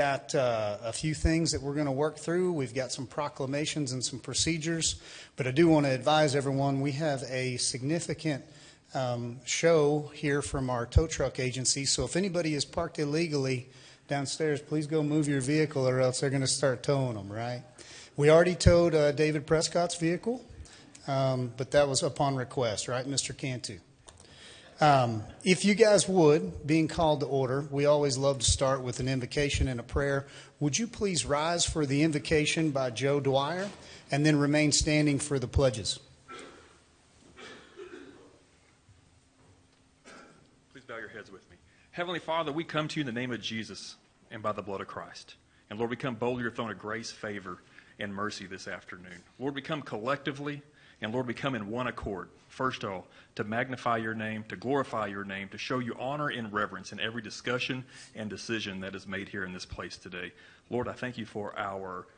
Got a few things that we're going to work through. We've got some proclamations and some procedures, but I do want to advise everyone we have a significant show here from our tow truck agency. So if anybody is parked illegally downstairs, please go move your vehicle or else they're going to start towing them, right? We already towed David Prescott's vehicle, but that was upon request, right, Mr. Cantu? If you guys would, being called to order, we always love to start with an invocation and a prayer. Would you please rise for the invocation by Joe Dwyer and then remain standing for the pledges? Please bow your heads with me. Heavenly Father, we come to you in the name of Jesus and by the blood of Christ. And Lord, we come boldly to your throne of grace, favor, and mercy this afternoon. Lord, we come collectively, and Lord, we come in one accord. First of all, to magnify your name, to glorify your name, to show you honor and reverence in every discussion and decision that is made here in this place today. Lord, I thank you for our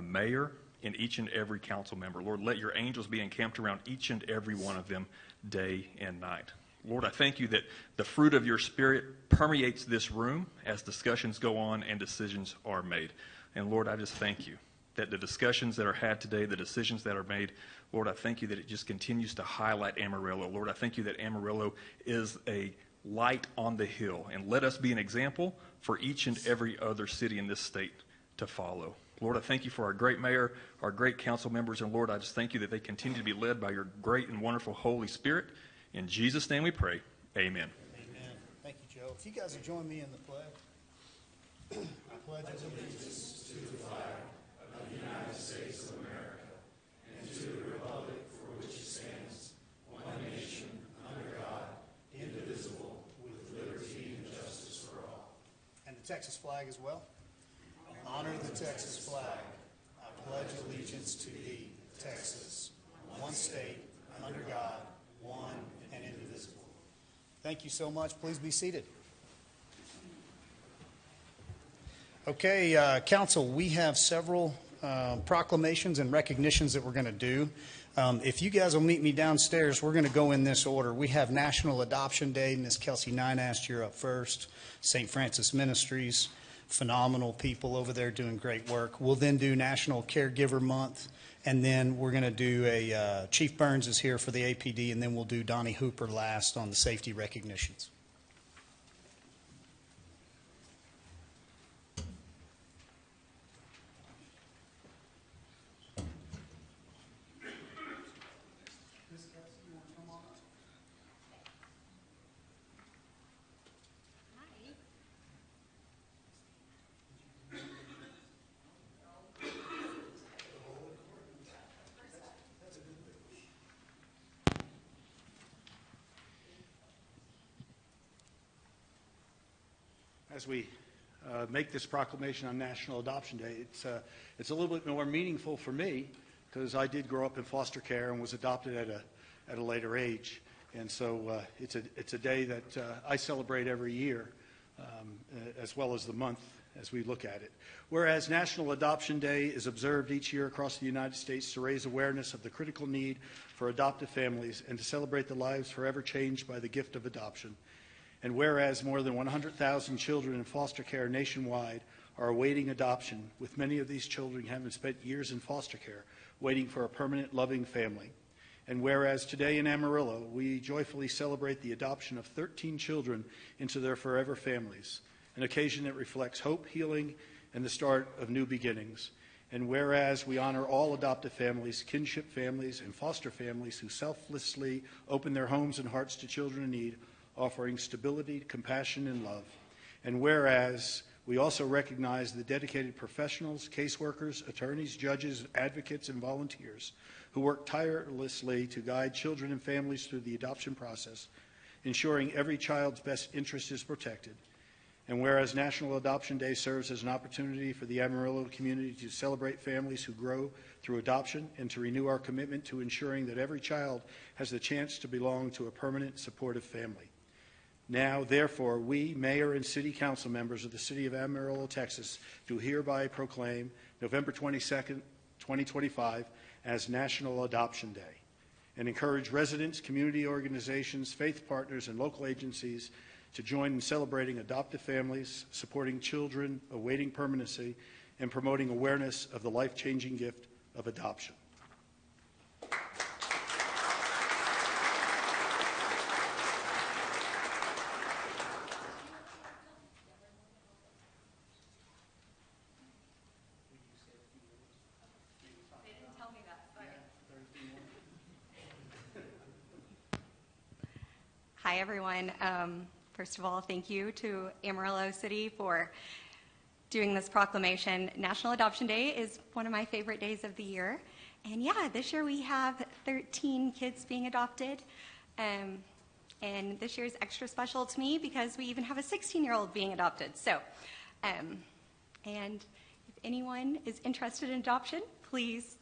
mayor and each and every council member. Lord, let your angels be encamped around each and every one of them day and night. Lord, I thank you that the fruit of your Spirit permeates this room as discussions go on and decisions are made. And Lord, I just thank you that the discussions that are had today, the decisions that are made, Lord, I thank you that it just continues to highlight Amarillo. Lord, I thank you that Amarillo is a light on the hill. And let us be an example for each and every other city in this state to follow. Lord, I thank you for our great mayor, our great council members, and Lord, I just thank you that they continue to be led by your great and wonderful Holy Spirit. In Jesus' name we pray. Amen. Amen. Thank you, Joe. If you guys would join me in the pledge. I pledge allegiance to the flag of the United States of America and to the republic for which it stands, one nation, under God, indivisible, with liberty and justice for all. And the Texas flag as well. Honor the Texas flag. I pledge allegiance to thee, Texas, one state, under God, one and indivisible. Thank you so much. Please be seated. Okay, Council, we have several proclamations and recognitions that we're going to do. If you guys will meet me downstairs, we're going to go in this order. We have National Adoption Day. Ms. Kelsey Nynast, you're up first. St. Francis Ministries, phenomenal people over there doing great work. We'll then do National Caregiver Month, and then we're going to do Chief Burns is here for the APD, and then we'll do Donnie Hooper last on the safety recognitions. As we make this proclamation on National Adoption Day, it's a little bit more meaningful for me because I did grow up in foster care and was adopted at a later age, and so it's a day that I celebrate every year, as well as the month as we look at it. Whereas National Adoption Day is observed each year across the United States to raise awareness of the critical need for adoptive families and to celebrate the lives forever changed by the gift of adoption. And whereas more than 100,000 children in foster care nationwide are awaiting adoption, with many of these children having spent years in foster care, waiting for a permanent, loving family. And whereas today in Amarillo, we joyfully celebrate the adoption of 13 children into their forever families, an occasion that reflects hope, healing, and the start of new beginnings. And whereas we honor all adoptive families, kinship families, and foster families who selflessly open their homes and hearts to children in need, offering stability, compassion, and love. And whereas we also recognize the dedicated professionals, caseworkers, attorneys, judges, advocates, and volunteers who work tirelessly to guide children and families through the adoption process, ensuring every child's best interest is protected. And whereas National Adoption Day serves as an opportunity for the Amarillo community to celebrate families who grow through adoption and to renew our commitment to ensuring that every child has the chance to belong to a permanent, supportive family. Now, therefore, we, Mayor and City Council members of the City of Amarillo, Texas, do hereby proclaim November 22nd, 2025 as National Adoption Day and encourage residents, community organizations, faith partners, and local agencies to join in celebrating adoptive families, supporting children awaiting permanency, and promoting awareness of the life-changing gift of adoption. Hi, everyone. First of all, thank you to Amarillo City for doing this proclamation. National Adoption Day is one of my favorite days of the year. And yeah, this year we have 13 kids being adopted. And this year is extra special to me because we even have a 16-year-old being adopted. So, and if anyone is interested in adoption, please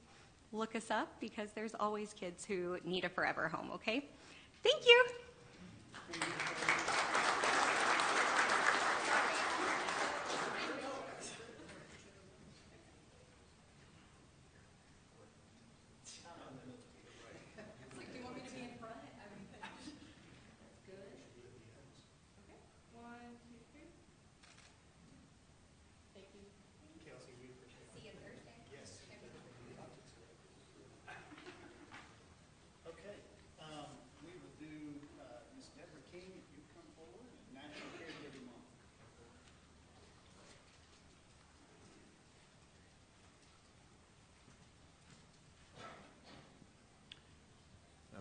look us up because there's always kids who need a forever home, okay? Thank you.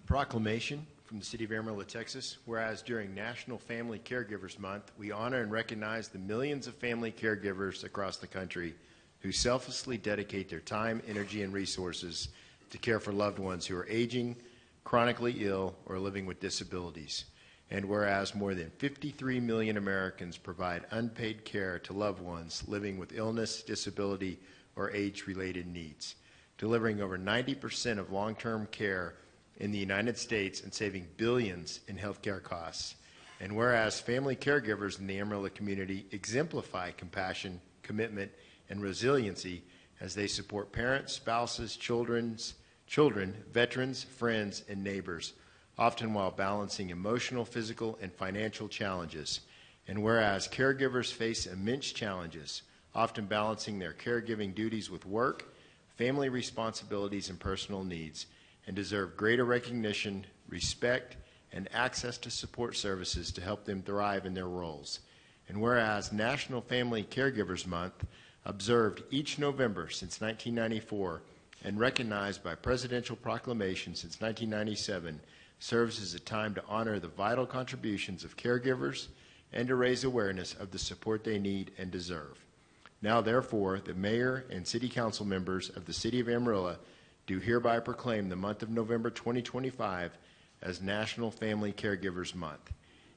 Proclamation from the City of Amarillo, Texas. Whereas during National Family Caregivers Month, we honor and recognize the millions of family caregivers across the country who selflessly dedicate their time, energy, and resources to care for loved ones who are aging, chronically ill, or living with disabilities. And whereas more than 53 million Americans provide unpaid care to loved ones living with illness, disability, or age-related needs, delivering over 90% of long-term care in the United States and saving billions in healthcare costs. And whereas family caregivers in the Amarillo community exemplify compassion, commitment, and resiliency as they support parents, spouses, children, veterans, friends, and neighbors, often while balancing emotional, physical, and financial challenges. And whereas caregivers face immense challenges, often balancing their caregiving duties with work, family responsibilities, and personal needs, and deserve greater recognition, respect, and access to support services to help them thrive in their roles. And whereas National Family Caregivers Month, observed each November since 1994 and recognized by presidential proclamation since 1997, serves as a time to honor the vital contributions of caregivers and to raise awareness of the support they need and deserve. Now, therefore, the mayor and city council members of the City of Amarillo do hereby proclaim the month of November 2025 as National Family Caregivers Month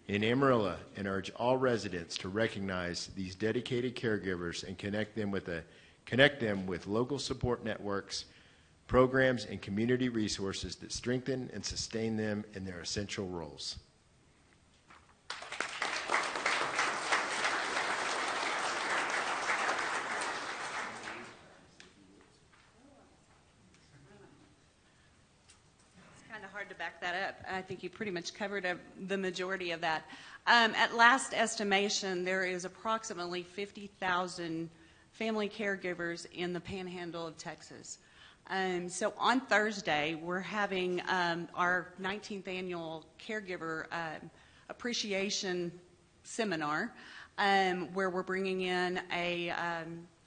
in Amarillo, and urge all residents to recognize these dedicated caregivers and connect them with local support networks, programs, and community resources that strengthen and sustain them in their essential roles. Hard to back that up. I think you pretty much covered the majority of that. At last estimation, there is approximately 50,000 family caregivers in the panhandle of Texas. So on Thursday, we're having our 19th annual caregiver appreciation seminar, where we're bringing in a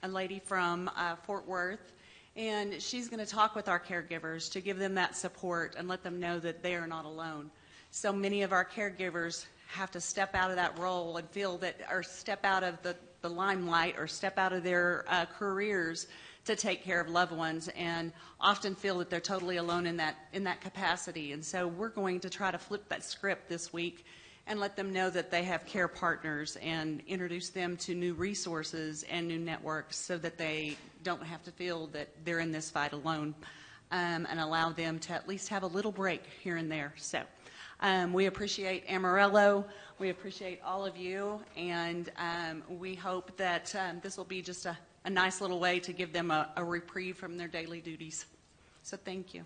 lady from Fort Worth. And she's going to talk with our caregivers to give them that support and let them know that they are not alone. So many of our caregivers have to step out of that role and feel that, or step out of the limelight, or step out of their careers to take care of loved ones, and often feel that they're totally alone in that capacity. And so we're going to try to flip that script this week and let them know that they have care partners and introduce them to new resources and new networks so that they don't have to feel that they're in this fight alone, and allow them to at least have a little break here and there. So we appreciate Amarillo. We appreciate all of you, and we hope that this will be just a nice little way to give them a reprieve from their daily duties. So thank you.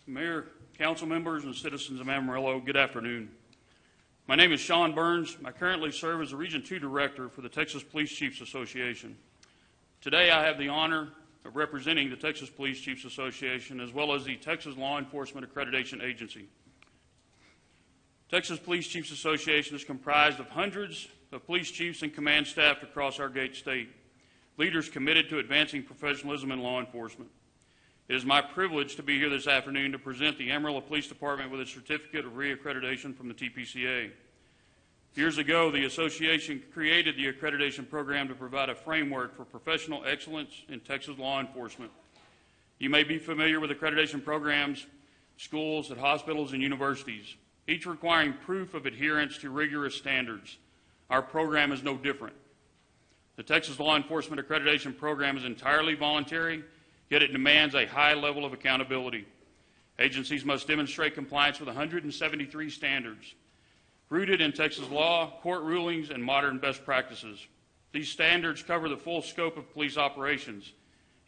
Mayor, council members, and citizens of Amarillo, good afternoon. My name is Sean Burns. I currently serve as the Region 2 Director for the Texas Police Chiefs Association. Today I have the honor of representing the Texas Police Chiefs Association as well as the Texas Law Enforcement Accreditation Agency. Texas Police Chiefs Association is comprised of hundreds of police chiefs and command staff across our great state, leaders committed to advancing professionalism in law enforcement. It is my privilege to be here this afternoon to present the Amarillo Police Department with a certificate of reaccreditation from the TPCA. Years ago, the association created the accreditation program to provide a framework for professional excellence in Texas law enforcement. You may be familiar with accreditation programs, schools, at hospitals, and universities, each requiring proof of adherence to rigorous standards. Our program is no different. The Texas Law Enforcement Accreditation Program is entirely voluntary, yet it demands a high level of accountability. Agencies must demonstrate compliance with 173 standards, rooted in Texas law, court rulings, and modern best practices. These standards cover the full scope of police operations,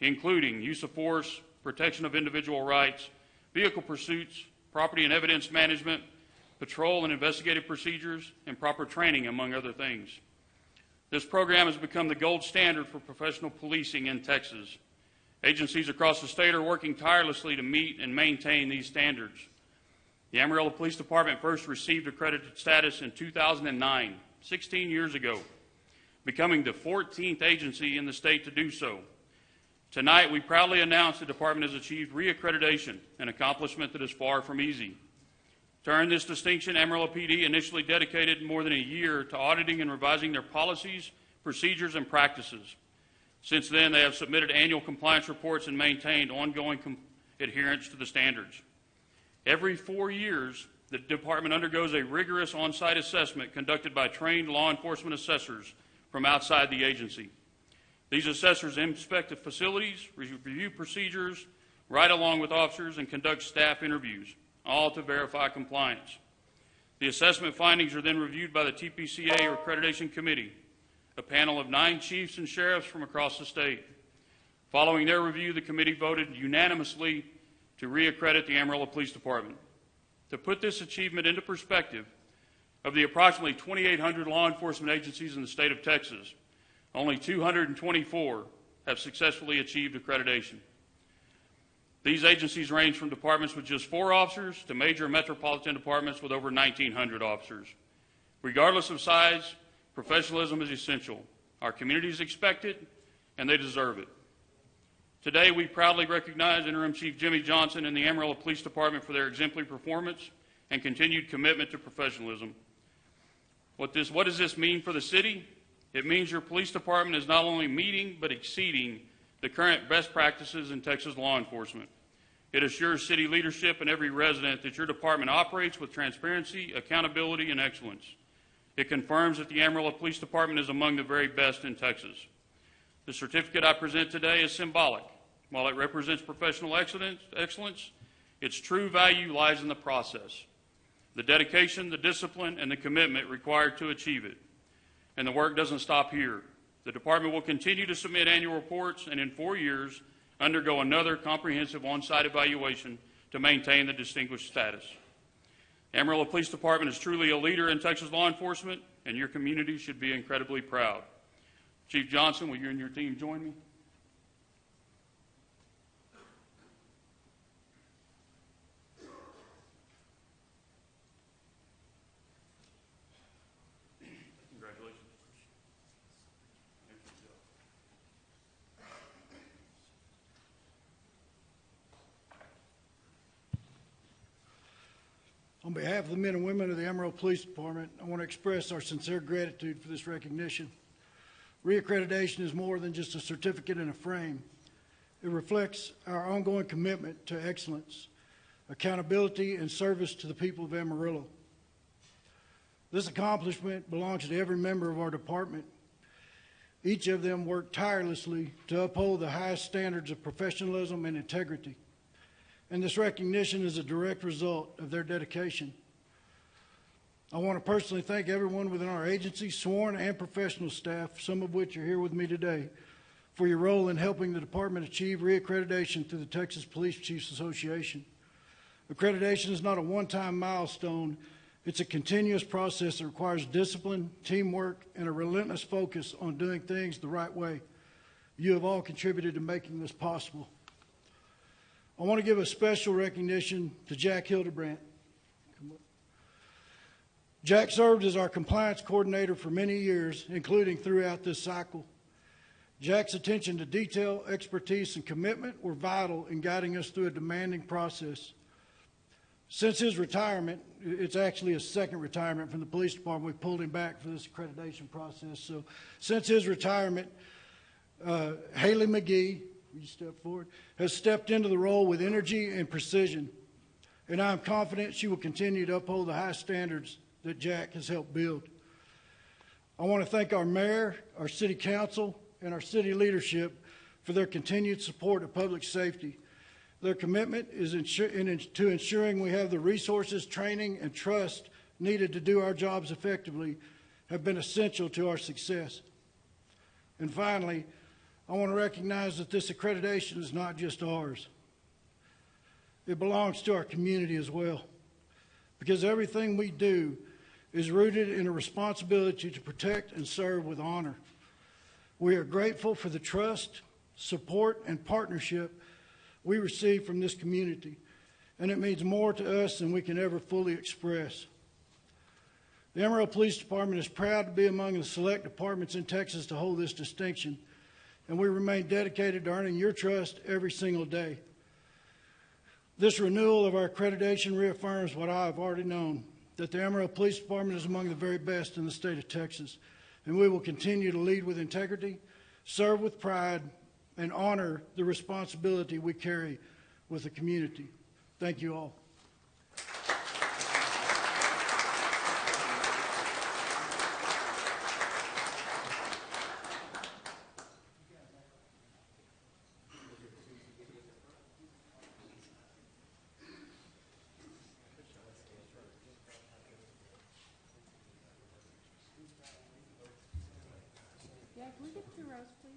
including use of force, protection of individual rights, vehicle pursuits, property and evidence management, patrol and investigative procedures, and proper training, among other things. This program has become the gold standard for professional policing in Texas. Agencies across the state are working tirelessly to meet and maintain these standards. The Amarillo Police Department first received accredited status in 2009, 16 years ago, becoming the 14th agency in the state to do so. Tonight, we proudly announce the department has achieved reaccreditation, an accomplishment that is far from easy. To earn this distinction, Amarillo PD initially dedicated more than a year to auditing and revising their policies, procedures, and practices. Since then, they have submitted annual compliance reports and maintained ongoing adherence to the standards. Every 4 years, the department undergoes a rigorous on-site assessment conducted by trained law enforcement assessors from outside the agency. These assessors inspect the facilities, review procedures, ride along with officers, and conduct staff interviews, all to verify compliance. The assessment findings are then reviewed by the TPCA or Accreditation Committee, a panel of 9 chiefs and sheriffs from across the state. Following their review, the committee voted unanimously to reaccredit the Amarillo Police Department. To put this achievement into perspective, of the approximately 2,800 law enforcement agencies in the state of Texas, only 224 have successfully achieved accreditation. These agencies range from departments with just 4 officers to major metropolitan departments with over 1,900 officers. Regardless of size, professionalism is essential. Our communities expect it, and they deserve it. Today, we proudly recognize Interim Chief Jimmy Johnson and the Amarillo Police Department for their exemplary performance and continued commitment to professionalism. What does this mean for the city? It means your police department is not only meeting but exceeding the current best practices in Texas law enforcement. It assures city leadership and every resident that your department operates with transparency, accountability, and excellence. It confirms that the Amarillo Police Department is among the very best in Texas. The certificate I present today is symbolic. While it represents professional excellence, its true value lies in the process, the dedication, the discipline, and the commitment required to achieve it. And the work doesn't stop here. The department will continue to submit annual reports and in 4 years undergo another comprehensive on-site evaluation to maintain the distinguished status. Amarillo Police Department is truly a leader in Texas law enforcement, and your community should be incredibly proud. Chief Johnson, will you and your team join me? Congratulations. On behalf of the men and women of the Amarillo Police Department, I want to express our sincere gratitude for this recognition. Reaccreditation is more than just a certificate and a frame. It reflects our ongoing commitment to excellence, accountability, and service to the people of Amarillo. This accomplishment belongs to every member of our department. Each of them worked tirelessly to uphold the highest standards of professionalism and integrity. And this recognition is a direct result of their dedication. I want to personally thank everyone within our agency, sworn and professional staff, some of which are here with me today, for your role in helping the department achieve reaccreditation through the Texas Police Chiefs Association. Accreditation is not a one-time milestone. It's a continuous process that requires discipline, teamwork, and a relentless focus on doing things the right way. You have all contributed to making this possible. I want to give a special recognition to Jack Hildebrandt. Jack served as our compliance coordinator for many years, including throughout this cycle. Jack's attention to detail, expertise, and commitment were vital in guiding us through a demanding process. Since his retirement, it's actually his second retirement from the police department, we pulled him back for this accreditation process. So since his retirement, Haley McGee, will you step forward, has stepped into the role with energy and precision. And I'm confident she will continue to uphold the high standards that Jack has helped build. I want to thank our mayor, our city council, and our city leadership for their continued support of public safety. Their commitment is to ensuring we have the resources, training, and trust needed to do our jobs effectively have been essential to our success. And finally, I want to recognize that this accreditation is not just ours. It belongs to our community as well, because everything we do is rooted in a responsibility to protect and serve with honor. We are grateful for the trust, support, and partnership we receive from this community, and it means more to us than we can ever fully express. The Amarillo Police Department is proud to be among the select departments in Texas to hold this distinction, and we remain dedicated to earning your trust every single day. This renewal of our accreditation reaffirms what I have already known, that the Amarillo Police Department is among the very best in the state of Texas, and we will continue to lead with integrity, serve with pride, and honor the responsibility we carry with the community. Thank you all. Yeah, can we get 2 rows, please?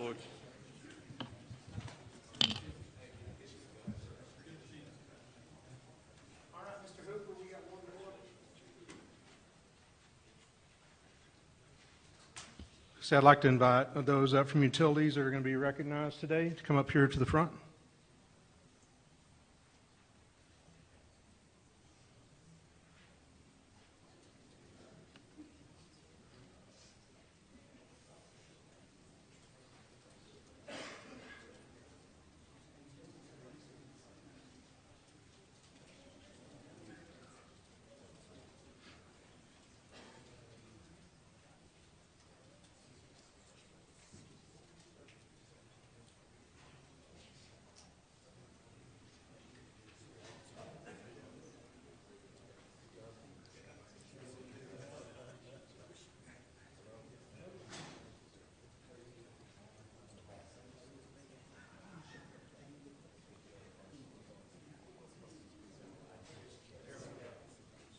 Floyd. All right, Mr. Hooper, we got one more. So I'd like to invite those up from utilities that are going to be recognized today to come up here to the front.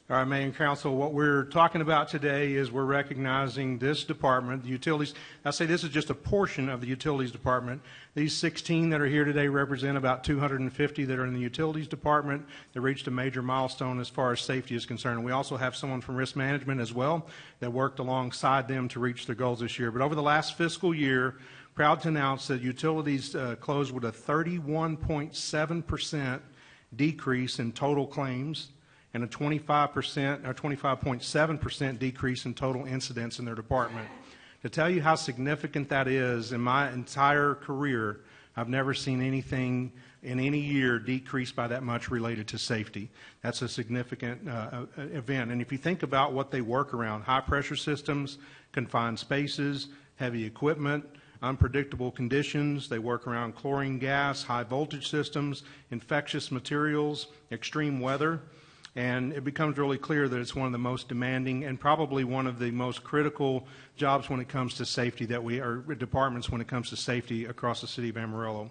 All right, Mayor and Council, what we're talking about today is we're recognizing this department, the utilities. I say this is just a portion of the utilities department. These 16 that are here today represent about 250 that are in the utilities department that reached a major milestone as far as safety is concerned. We also have someone from risk management as well that worked alongside them to reach their goals this year. But over the last fiscal year, proud to announce that utilities closed with a 31.7% decrease in total claims and a 25% or 25.7% decrease in total incidents in their department. To tell you how significant that is, in my entire career, I've never seen anything in any year decrease by that much related to safety. That's a significant event. And if you think about what they work around, high pressure systems, confined spaces, heavy equipment, unpredictable conditions. They work around chlorine gas, high voltage systems, infectious materials, extreme weather. And it becomes really clear that it's one of the most demanding and probably one of the most critical jobs when it comes to safety departments when it comes to safety across the city of Amarillo.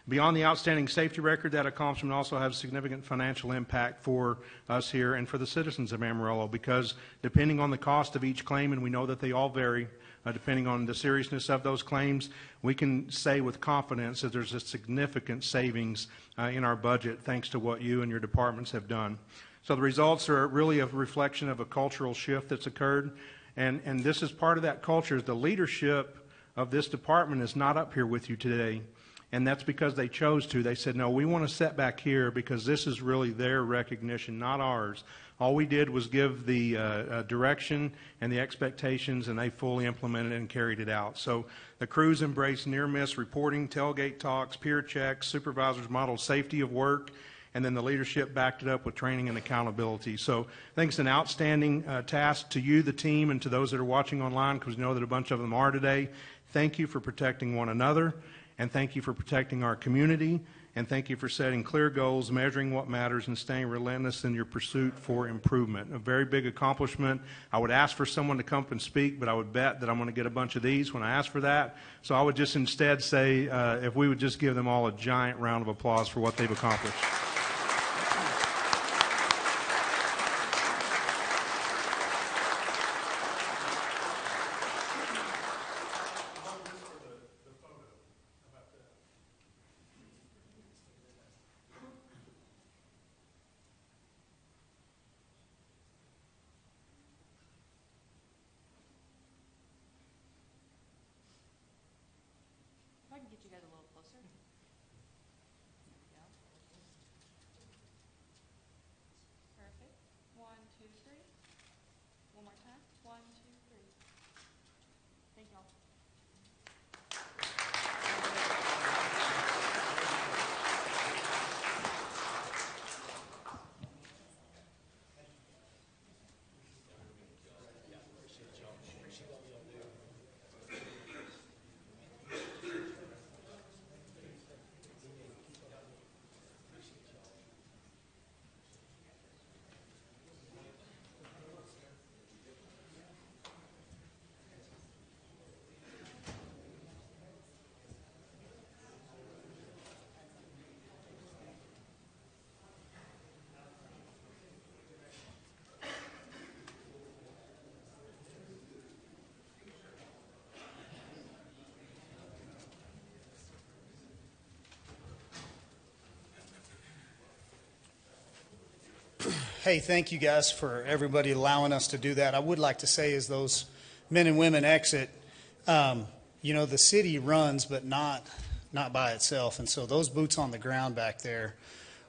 Beyond the outstanding safety record, that accomplishment also has significant financial impact for us here and for the citizens of Amarillo, because depending on the cost of each claim, and we know that they all vary, depending on the seriousness of those claims, we can say with confidence that there's a significant savings in our budget thanks to what you and your departments have done. So the results are really a reflection of a cultural shift that's occurred, and this is part of that culture. The leadership of this department is not up here with you today, and that's because they chose to. They said, no, we want to sit back here because this is really their recognition, not ours. All we did was give the direction and the expectations, and they fully implemented it and carried it out. So the crews embraced near-miss reporting, tailgate talks, peer checks, supervisors modeled safety of work, and then the leadership backed it up with training and accountability. So I think it's an outstanding task to you, the team, and to those that are watching online, because we know that a bunch of them are today. Thank you for protecting one another, and thank you for protecting our community, and thank you for setting clear goals, measuring what matters, and staying relentless in your pursuit for improvement. A very big accomplishment. I would ask for someone to come up and speak, but I would bet that I'm going to get a bunch of these when I ask for that. So I would just instead say, if we would just give them all a giant round of applause for what they've accomplished. I can get you guys a little closer. There we go. Perfect. 1, 2, 3. One more time. 1, 2, 3. Thank y'all. Hey, thank you guys for everybody allowing us to do that. I would like to say as those men and women exit, the city runs, but not by itself. And so those boots on the ground back there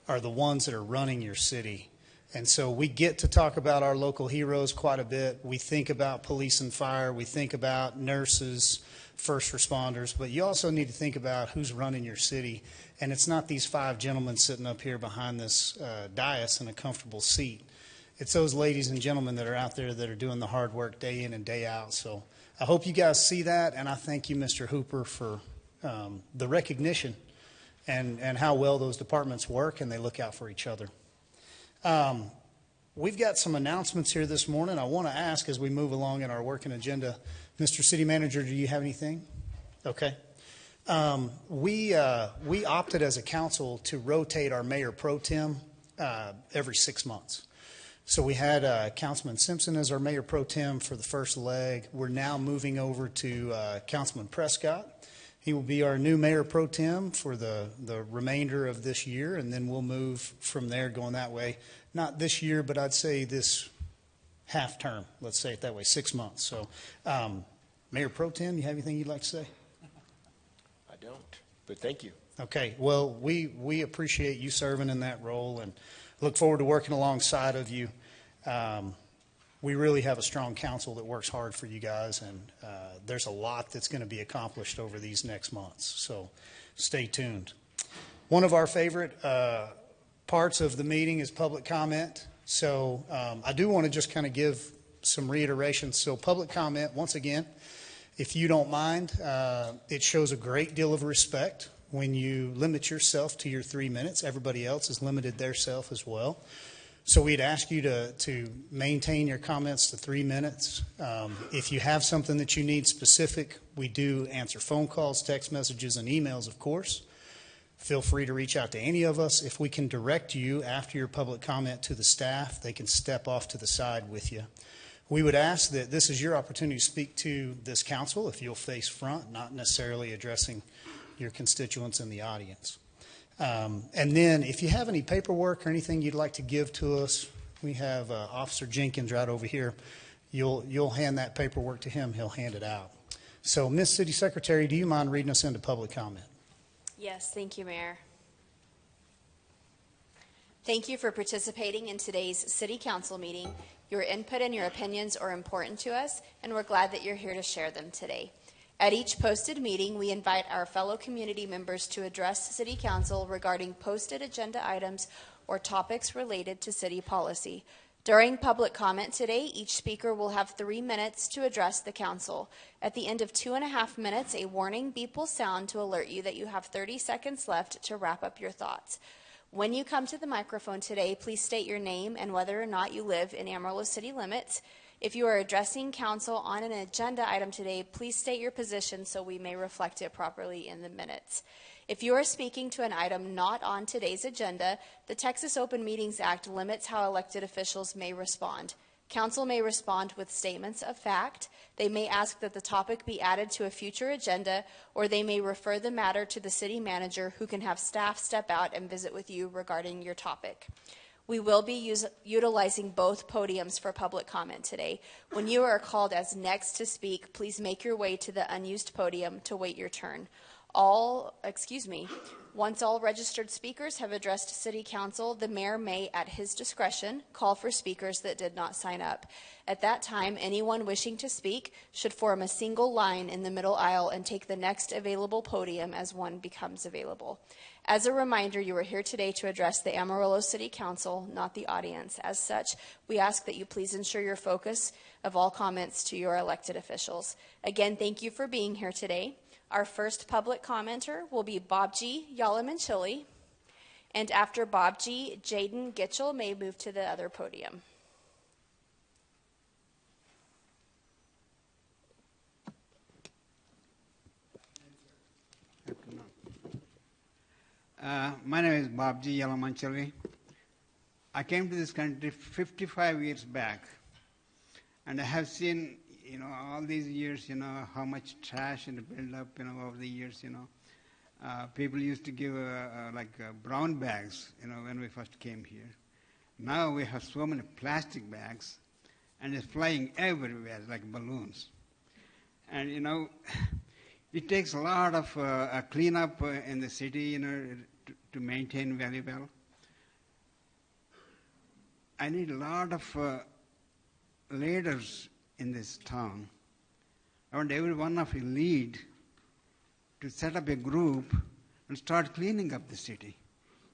are the ones that are running your city. And so we get to talk about our local heroes quite a bit. We think about police and fire. We think about nurses, first responders. But you also need to think about who's running your city. And it's not these 5 gentlemen sitting up here behind this dais in a comfortable seat. It's those ladies and gentlemen that are out there that are doing the hard work day in and day out. So I hope you guys see that, and I thank you, Mr. Hooper, for the recognition and how well those departments work and they look out for each other. We've got some announcements here this morning. I want to ask as we move along in our working agenda, Mr. City Manager, do you have anything? Okay. We opted as a council to rotate our mayor pro tem every 6 months. So we had Councilman Simpson as our mayor pro tem for the first leg. We're now moving over to Councilman Prescott. He will be our new mayor pro tem for the remainder of this year, and then we'll move from there going that way. Not this year, but I'd say this half term. Let's say it that way, 6 months. So, Mayor pro tem, you have anything you'd like to say? I don't, but thank you. Okay. Well, we appreciate you serving in that role and look forward to working alongside of you. We really have a strong council that works hard for you guys, and there's a lot that's going to be accomplished over these next months. So stay tuned. One of our favorite parts of the meeting is public comment. So I do want to just kind of give some reiteration. So public comment, once again, If you don't mind, it shows a great deal of respect when you limit yourself to your 3 minutes. Everybody else has limited their self as well. So we'd ask you to maintain your comments to 3 minutes. If you have something that you need specific, we do answer phone calls, text messages, and emails, of course. Feel free to reach out to any of us. If we can direct you after your public comment to the staff, they can step off to the side with you. We would ask that this is your opportunity to speak to this council if you'll face front, not necessarily addressing your constituents in the audience. And then if you have any paperwork or anything you'd like to give to us, we have Officer Jenkins right over here. You'll hand that paperwork to him. He'll hand it out. So, Ms. City Secretary, do you mind reading us into public comment? Yes, thank you, Mayor. Thank you for participating in today's City Council meeting. Your input and your opinions are important to us, and we're glad that you're here to share them today. At each posted meeting, we invite our fellow community members to address City Council regarding posted agenda items or topics related to city policy. During public comment today, each speaker will have 3 minutes to address the council. At the end of 2.5 minutes, a warning beep will sound to alert you that you have 30 seconds left to wrap up your thoughts. When you come to the microphone today, please state your name and whether or not you live in Amarillo city limits. If you are addressing council on an agenda item today, please state your position so we may reflect it properly in the minutes. If you are speaking to an item not on today's agenda, the Texas Open Meetings Act limits how elected officials may respond. Council may respond with statements of fact. They may ask that the topic be added to a future agenda, or they may refer the matter to the city manager, who can have staff step out and visit with you regarding your topic. We will be utilizing both podiums for public comment today. When you are called as next to speak, please make your way to the unused podium to wait your turn. Once all registered speakers have addressed City Council, the mayor may, at his discretion, call for speakers that did not sign up. At that time, anyone wishing to speak should form a single line in the middle aisle and take the next available podium as one becomes available. As a reminder, you are here today to address the Amarillo City Council, not the audience. As such, we ask that you please ensure your focus of all comments to your elected officials. Again, thank you for being here today. Our first public commenter will be Bobji Yalamanchili, and after Bobji, Jaden Gitchell may move to the other podium. My name is Bobji Yalamanchili. I came to this country 55 years back, and I have seen, all these years, how much trash and build up, over the years, people used to give brown bags, when we first came here. Now we have so many plastic bags, and it's flying everywhere like balloons. And, it takes a lot of cleanup in the city, to maintain very well. I need a lot of leaders in this town. I want every one of you lead to set up a group and start cleaning up the city.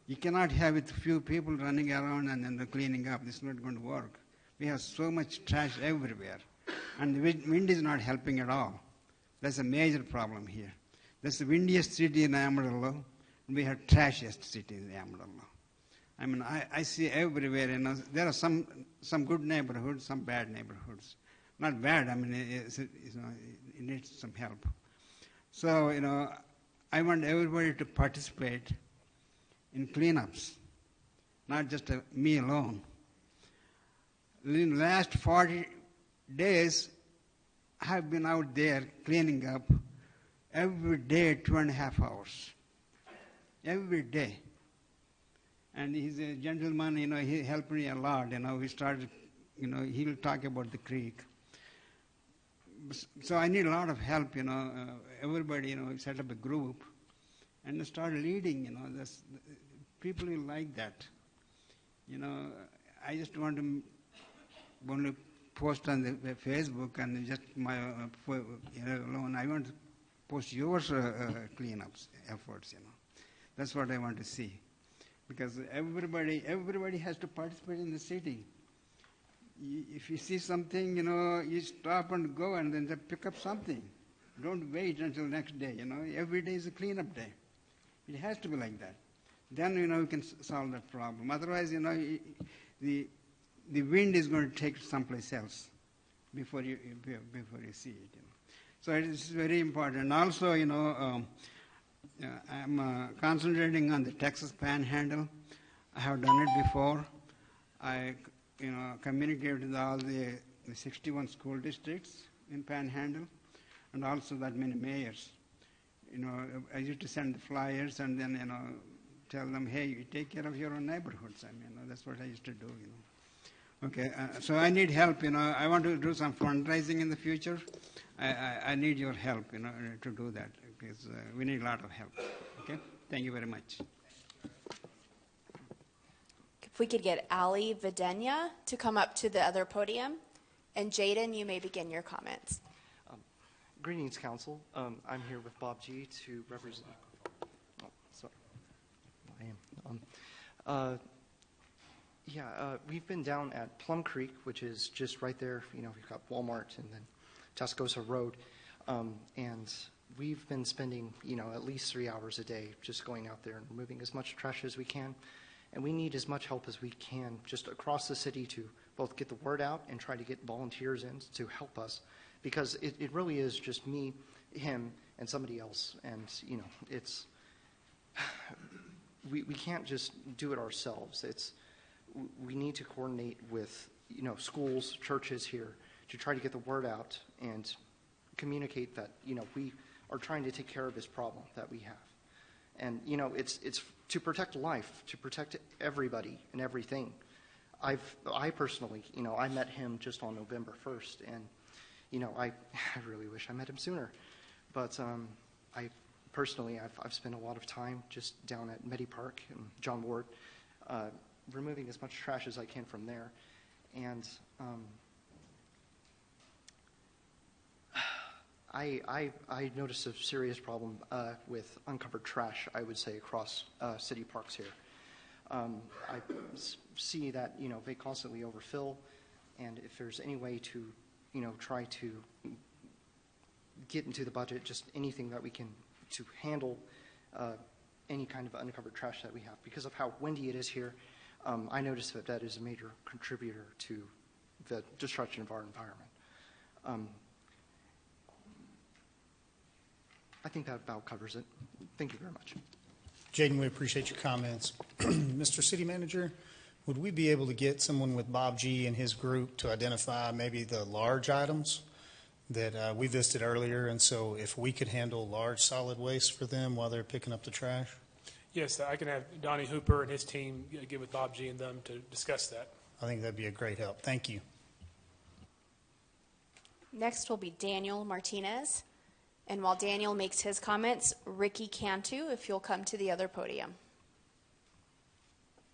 You cannot have it few people running around and then cleaning up. This is not going to work. We have so much trash everywhere, and the wind is not helping at all. That's a major problem here. That's the windiest city in Amarillo, and we have trashiest city in Amarillo. I mean, I see everywhere, there are some good neighborhoods, some bad neighborhoods. Not bad, I mean, it needs some help. So, I want everybody to participate in cleanups, not just me alone. In the last 40 days, I have been out there cleaning up every day, 2.5 hours. Every day. And he's a gentleman, he helped me a lot. We started, he'll talk about the creek. So I need a lot of help, everybody, set up a group and start leading, people will like that. I just want to post on the Facebook and just my alone. I want to post your cleanups efforts, That's what I want to see. Because everybody has to participate in the city. If you see something, you stop and go and then pick up something. Don't wait until next day, Every day is a cleanup day. It has to be like that. Then, we can solve that problem. Otherwise, the wind is going to take someplace else before you see it, So it is very important. Also, I'm concentrating on the Texas Panhandle. I have done it before. I, communicated with all the 61 school districts in Panhandle, and also that many mayors. I used to send the flyers and then, tell them, hey, you take care of your own neighborhoods. That's what I used to do, Okay, so I need help, I want to do some fundraising in the future. I need your help, to do that, because we need a lot of help. Okay, thank you very much. If we could get Ali Videnya to come up to the other podium, and Jaden, you may begin your comments. Greetings, Council. I'm here with Bob G. to represent. Oh, sorry, I am. We've been down at Plum Creek, which is just right there. We've got Walmart and then Tascosa Road, and we've been spending, at least 3 hours a day just going out there and removing as much trash as we can. And we need as much help as we can just across the city to both get the word out and try to get volunteers in to help us, because it really is just me, him, and somebody else. And, it's, we can't just do it ourselves. We need to coordinate with, schools, churches here to try to get the word out and communicate that, we are trying to take care of this problem that we have. And, it's to protect life, to protect everybody and everything. I personally, I met him just on November 1st, and, I really wish I met him sooner. But I personally, I've spent a lot of time just down at Medi Park and John Ward, removing as much trash as I can from there. And I noticed a serious problem with uncovered trash, I would say, across city parks here. I see that, they constantly overfill, and if there's any way to, try to get into the budget, just anything that we can to handle any kind of uncovered trash that we have. Because of how windy it is here, I noticed that is a major contributor to the destruction of our environment. I think that about covers it. Thank you very much. Jaden, we appreciate your comments. Mr. City Manager, would we be able to get someone with Bob G. and his group to identify maybe the large items that we visited earlier? And so if we could handle large solid waste for them while they're picking up the trash? Yes, I can have Donnie Hooper and his team get with Bob G. and them to discuss that. I think that'd be a great help. Thank you. Next will be Daniel Martinez. And while Daniel makes his comments, Ricky Cantu, if you'll come to the other podium.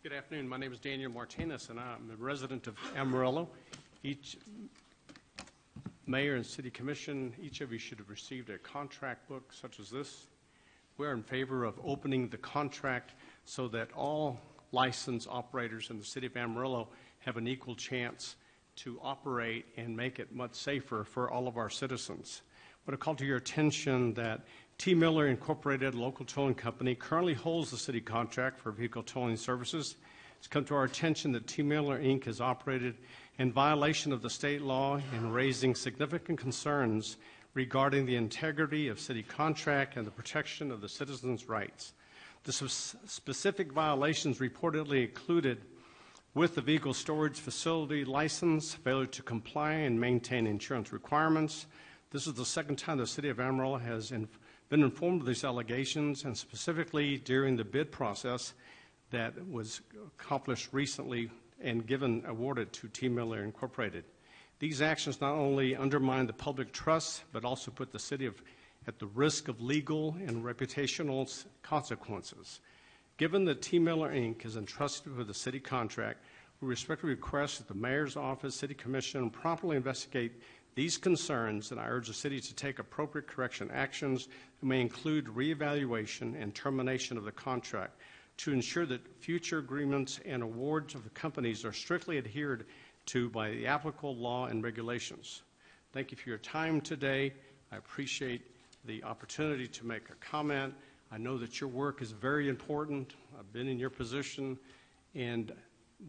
Good afternoon. My name is Daniel Martinez, and I'm a resident of Amarillo. Each mayor and city commission, each of you should have received a contract book such as this. We're in favor of opening the contract so that all licensed operators in the city of Amarillo have an equal chance to operate and make it much safer for all of our citizens. I want to call to your attention that T. Miller Incorporated, a local towing company, currently holds the city contract for vehicle towing services. It's come to our attention that T. Miller, Inc. has operated in violation of the state law and raising significant concerns regarding the integrity of city contract and the protection of the citizens' rights. The specific violations reportedly included with the vehicle storage facility license, failure to comply and maintain insurance requirements. This is the second time the city of Amarillo has been informed of these allegations, and specifically during the bid process that was accomplished recently and awarded to T. Miller Incorporated. These actions not only undermine the public trust, but also put the city at the risk of legal and reputational consequences. Given that T. Miller, Inc. is entrusted with the city contract, we respectfully request that the mayor's office, city commission, promptly investigate these concerns, and I urge the city to take appropriate correction actions that may include reevaluation and termination of the contract to ensure that future agreements and awards of the companies are strictly adhered to by the applicable law and regulations. Thank you for your time today. I appreciate the opportunity to make a comment. I know that your work is very important. I've been in your position, and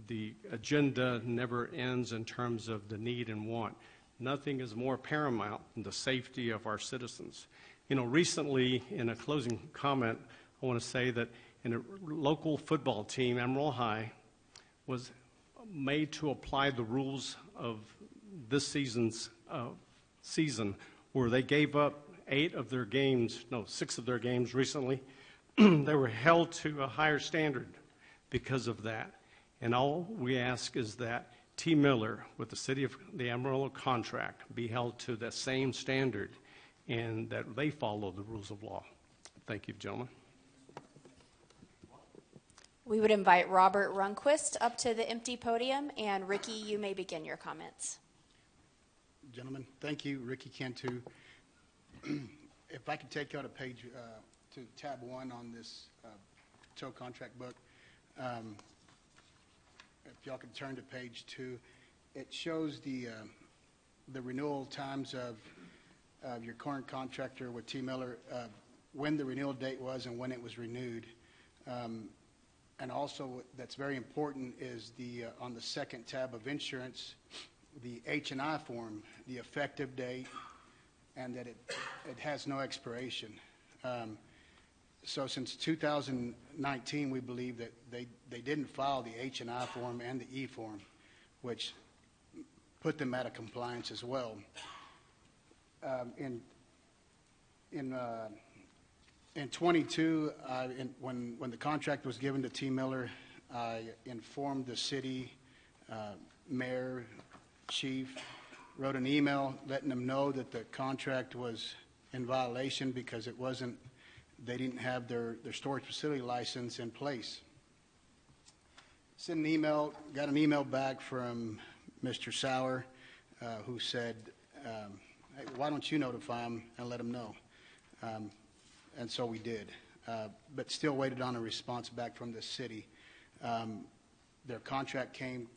the agenda never ends in terms of the need and want. Nothing is more paramount than the safety of our citizens. You know, recently, in a closing comment, I want to say that in a local football team, Amarillo High, was made to apply the rules of this season's season, where they gave up 6 of their games recently. They were held to a higher standard because of that. And all we ask is that T. Miller, with the City of the Amarillo contract, be held to that same standard and that they follow the rules of law. Thank you, gentlemen. We would invite Robert Runquist up to the empty podium, and Ricky, you may begin your comments. Gentlemen, thank you. Ricky Cantu. If I could take you to page, to tab 1 on this tow contract book. If y'all could turn to page 2, it shows the renewal times of your current contractor with T. Miller, when the renewal date was and when it was renewed. And also, that's very important, is the on the second tab of insurance, the H&I form, the effective date, and that it has no expiration. So since 2019, we believe that they didn't file the H&I form and the E form, which put them out of compliance as well. In 22, when the contract was given to T. Miller, I informed the city, mayor, chief, wrote an email letting them know that the contract was in violation because they didn't have their storage facility license in place. Sent an email, got an email back from Mr. Sauer, who said, hey, why don't you notify them and let them know? And so we did, but still waited on a response back from the city. Their contract came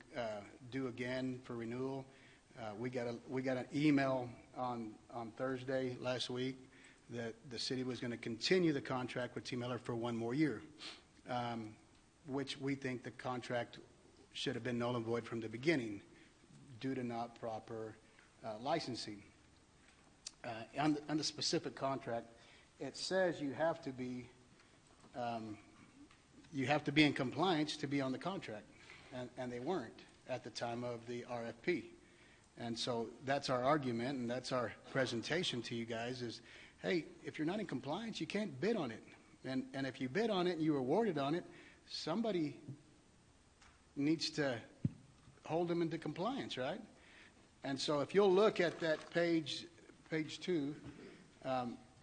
due again for renewal. We got an email on Thursday last week that the city was going to continue the contract with T. Miller for 1 more year, which we think the contract should have been null and void from the beginning due to not proper licensing. On the specific contract, it says you have to be in compliance to be on the contract, and they weren't at the time of the RFP. And so that's our argument, and that's our presentation to you guys is, hey, if you're not in compliance, you can't bid on it. And if you bid on it and you were awarded on it, somebody needs to hold them into compliance, right? And so if you'll look at that page 2,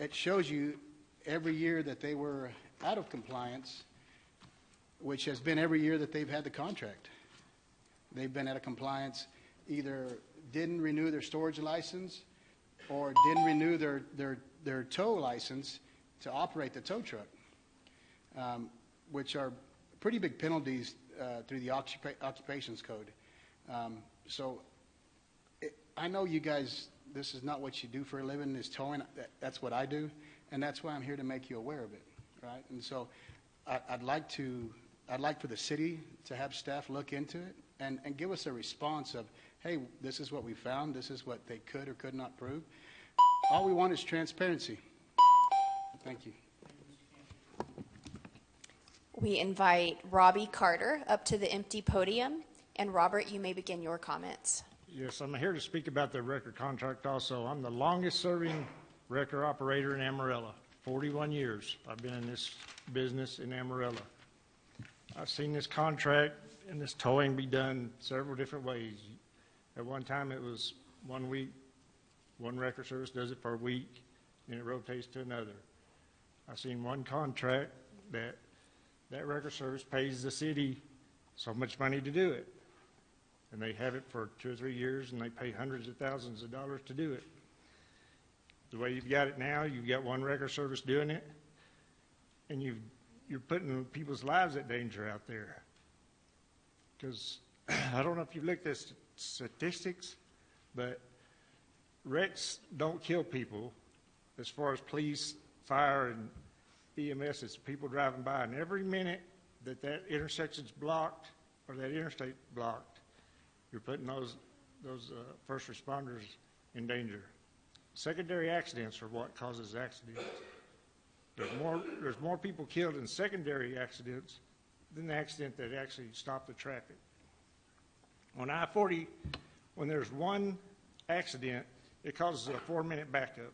it shows you every year that they were out of compliance, which has been every year that they've had the contract. They've been out of compliance, either didn't renew their storage license or didn't renew their tow license to operate the tow truck, which are pretty big penalties through the occupations code. So I know you guys, this is not what you do for a living, is towing. That's what I do, and that's why I'm here to make you aware of it, right? And so I'd like for the city to have staff look into it and give us a response of, hey, this is what we found, this is what they could or could not prove. All we want is transparency. Thank you. We invite Robbie Carter up to the empty podium. And Robert, you may begin your comments. Yes, I'm here to speak about the wrecker contract also. I'm the longest serving wrecker operator in Amarillo. 41 years I've been in this business in Amarillo. I've seen this contract and this towing be done several different ways. At one time it was 1 week, one wrecker service does it for a week, then it rotates to another. I've seen one contract that wrecker service pays the city so much money to do it. And they have it for 2 or 3 years, and they pay hundreds of thousands of dollars to do it. The way you've got it now, you've got one wrecker service doing it, and you're putting people's lives at danger out there. Because I don't know if you've looked at statistics, but wrecks don't kill people. as far as police, fire, and EMS, it's people driving by, and every minute that intersection's blocked or that interstate blocked, you're putting those first responders in danger. Secondary accidents are what causes accidents. There's more people killed in secondary accidents than the accident that actually stopped the traffic. On I-40, when there's one accident, it causes a 4-minute backup.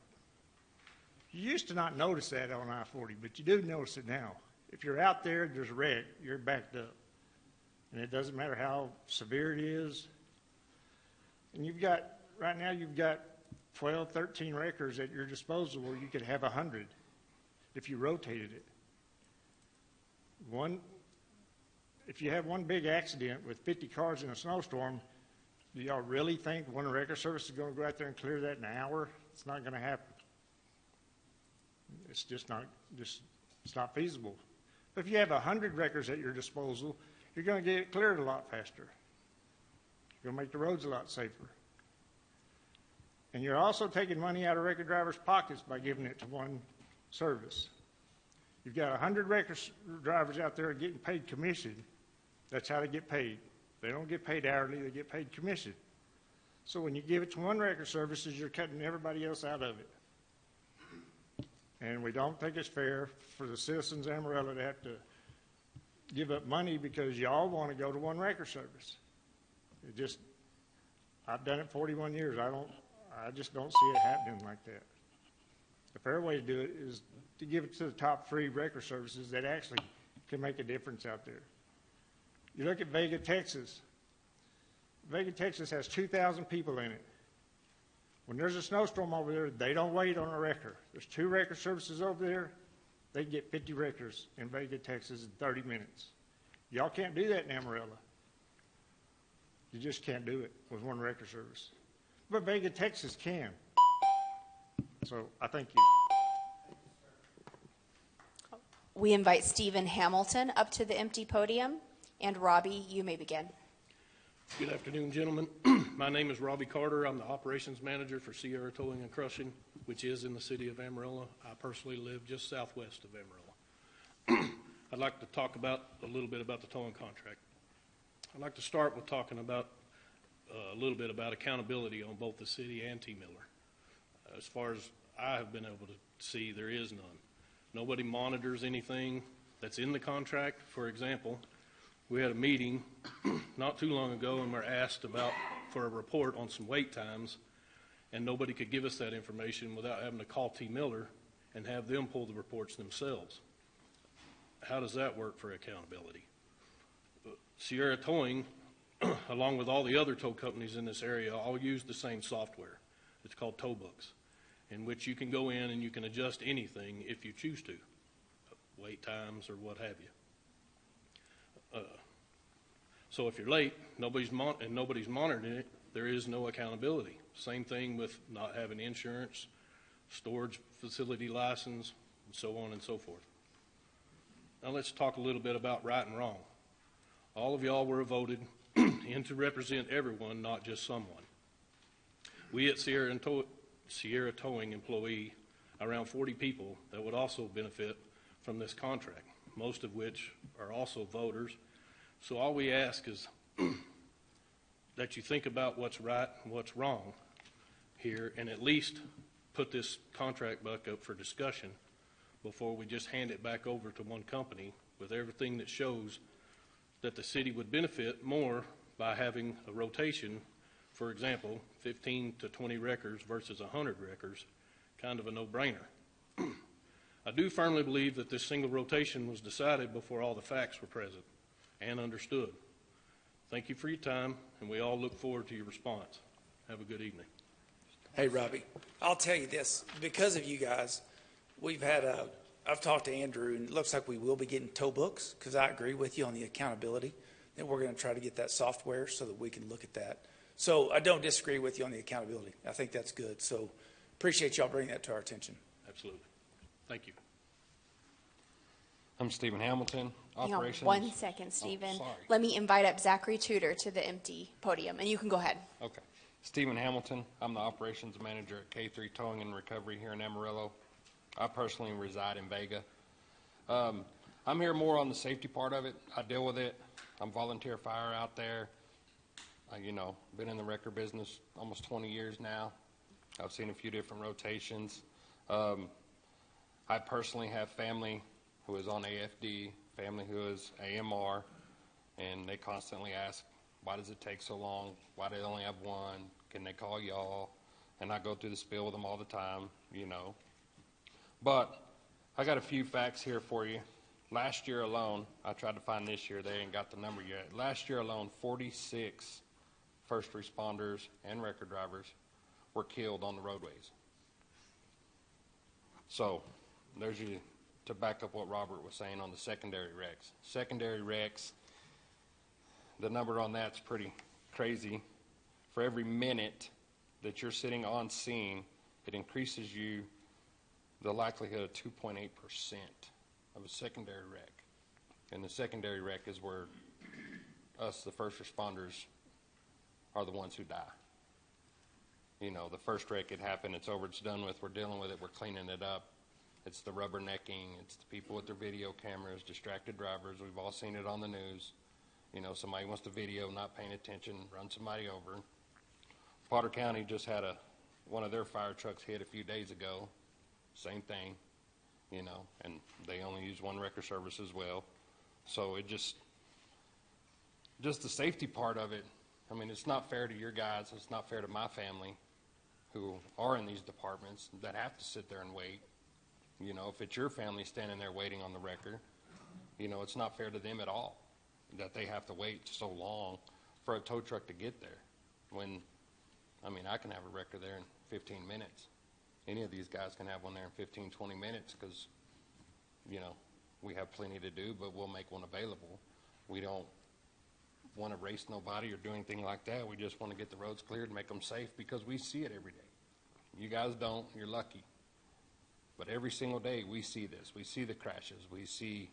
You used to not notice that on I-40, but you do notice it now. If you're out there, there's a wreck, you're backed up. And it doesn't matter how severe it is. And right now you've got 12, 13 wreckers at your disposal where you could have 100 if you rotated it. If you have one big accident with 50 cars in a snowstorm, do y'all really think one wrecker service is going to go out there and clear that in an hour? It's not going to happen. It's just not feasible. But if you have 100 wreckers at your disposal, you're going to get it cleared a lot faster. You're going to make the roads a lot safer. And you're also taking money out of wrecker drivers' pockets by giving it to one service. You've got 100 wrecker drivers out there getting paid commission. That's how they get paid. They don't get paid hourly, they get paid commission. So when you give it to one wrecker services, you're cutting everybody else out of it. And we don't think it's fair for the citizens of Amarillo to have to give up money because y'all want to go to one wrecker service. I've done it 41 years. I just don't see it happening like that. The fair way to do it is to give it to the top 3 wrecker services that actually can make a difference out there. You look at Vega, Texas. Vega, Texas has 2,000 people in it. When there's a snowstorm over there, they don't wait on a wrecker. There's 2 wrecker services over there. They get 50 wreckers in Vega, Texas in 30 minutes. Y'all can't do that in Amarillo. You just can't do it with one wrecker service. But Vega, Texas can. So I thank you. We invite Stephen Hamilton up to the empty podium. And Robbie, you may begin. Good afternoon, gentlemen. My name is Robbie Carter. I'm the operations manager for Sierra Towing and Crushing, which is in the city of Amarillo. I personally live just southwest of Amarillo. I'd like to talk a little bit about the towing contract. I'd like to start with talking about a little bit about accountability on both the city and T. Miller. As far as I have been able to see, there is none. Nobody monitors anything that's in the contract. For example, we had a meeting not too long ago and were asked for a report on some wait times, and nobody could give us that information without having to call T. Miller and have them pull the reports themselves. How does that work for accountability? Sierra Towing, along with all the other tow companies in this area, all use the same software. It's called Tow Books, in which you can go in and you can adjust anything if you choose to, wait times or what have you. So if you're late, nobody's monitoring it, there is no accountability. Same thing with not having insurance, storage facility license, and so on and so forth. Now let's talk a little bit about right and wrong. All of y'all were voted in to represent everyone, not just someone. We at Sierra Towing employ around 40 people that would also benefit from this contract, most of which are also voters. So all we ask is that you think about what's right and what's wrong here and at least put this contract back up for discussion before we just hand it back over to one company with everything that shows that the city would benefit more by having a rotation. For example, 15 to 20 wreckers versus 100 wreckers, kind of a no-brainer. I do firmly believe that this single rotation was decided before all the facts were present and understood. Thank you for your time, and we all look forward to your response. Have a good evening. Hey, Robbie, I'll tell you this. Because of you guys, I've talked to Andrew, and it looks like we will be getting tow books, because I agree with you on the accountability. And we're going to try to get that software so that we can look at that. So I don't disagree with you on the accountability. I think that's good. So appreciate y'all bringing that to our attention. Absolutely. Thank you. I'm Stephen Hamilton, Hang on operations. 1 second, Stephen. Oh, sorry. Let me invite up Zachary Tudor to the empty podium, and you can go ahead. Okay. Stephen Hamilton. I'm the operations manager at K3 Towing and Recovery here in Amarillo. I personally reside in Vega. I'm here more on the safety part of it. I deal with it. I'm volunteer fire out there. Been in the wrecker business almost 20 years now. I've seen a few different rotations. I personally have family who is on AFD, family who is AMR, and they constantly ask, why does it take so long? Why do they only have one? Can they call y'all? And I go through the spiel with them all the time, But I got a few facts here for you. Last year alone, I tried to find this year. They ain't got the number yet. Last year alone, 46 first responders and wrecker drivers were killed on the roadways. So there's you to back up what Robert was saying on the secondary wrecks. Secondary wrecks, the number on that's pretty crazy. For every minute that you're sitting on scene, it increases the likelihood of 2.8% of a secondary wreck. And the secondary wreck is where us, the first responders, are the ones who die. The first wreck had happened, it's over, it's done with, we're dealing with it, we're cleaning it up. It's the rubbernecking, it's the people with their video cameras, distracted drivers. We've all seen it on the news. Somebody wants to video, not paying attention, run somebody over. Potter County just had one of their fire trucks hit a few days ago. Same thing, and they only use one wrecker service as well. So it just the safety part of it, it's not fair to your guys, it's not fair to my family who are in these departments that have to sit there and wait. If it's your family standing there waiting on the wrecker, it's not fair to them at all that they have to wait so long for a tow truck to get there. When, I can have a wrecker there in 15 minutes. Any of these guys can have one there in 15, 20 minutes because, we have plenty to do, but we'll make one available. We don't want to race nobody or do anything like that. We just want to get the roads cleared and make them safe because we see it every day. You guys don't, you're lucky. But every single day we see this. We see the crashes. We see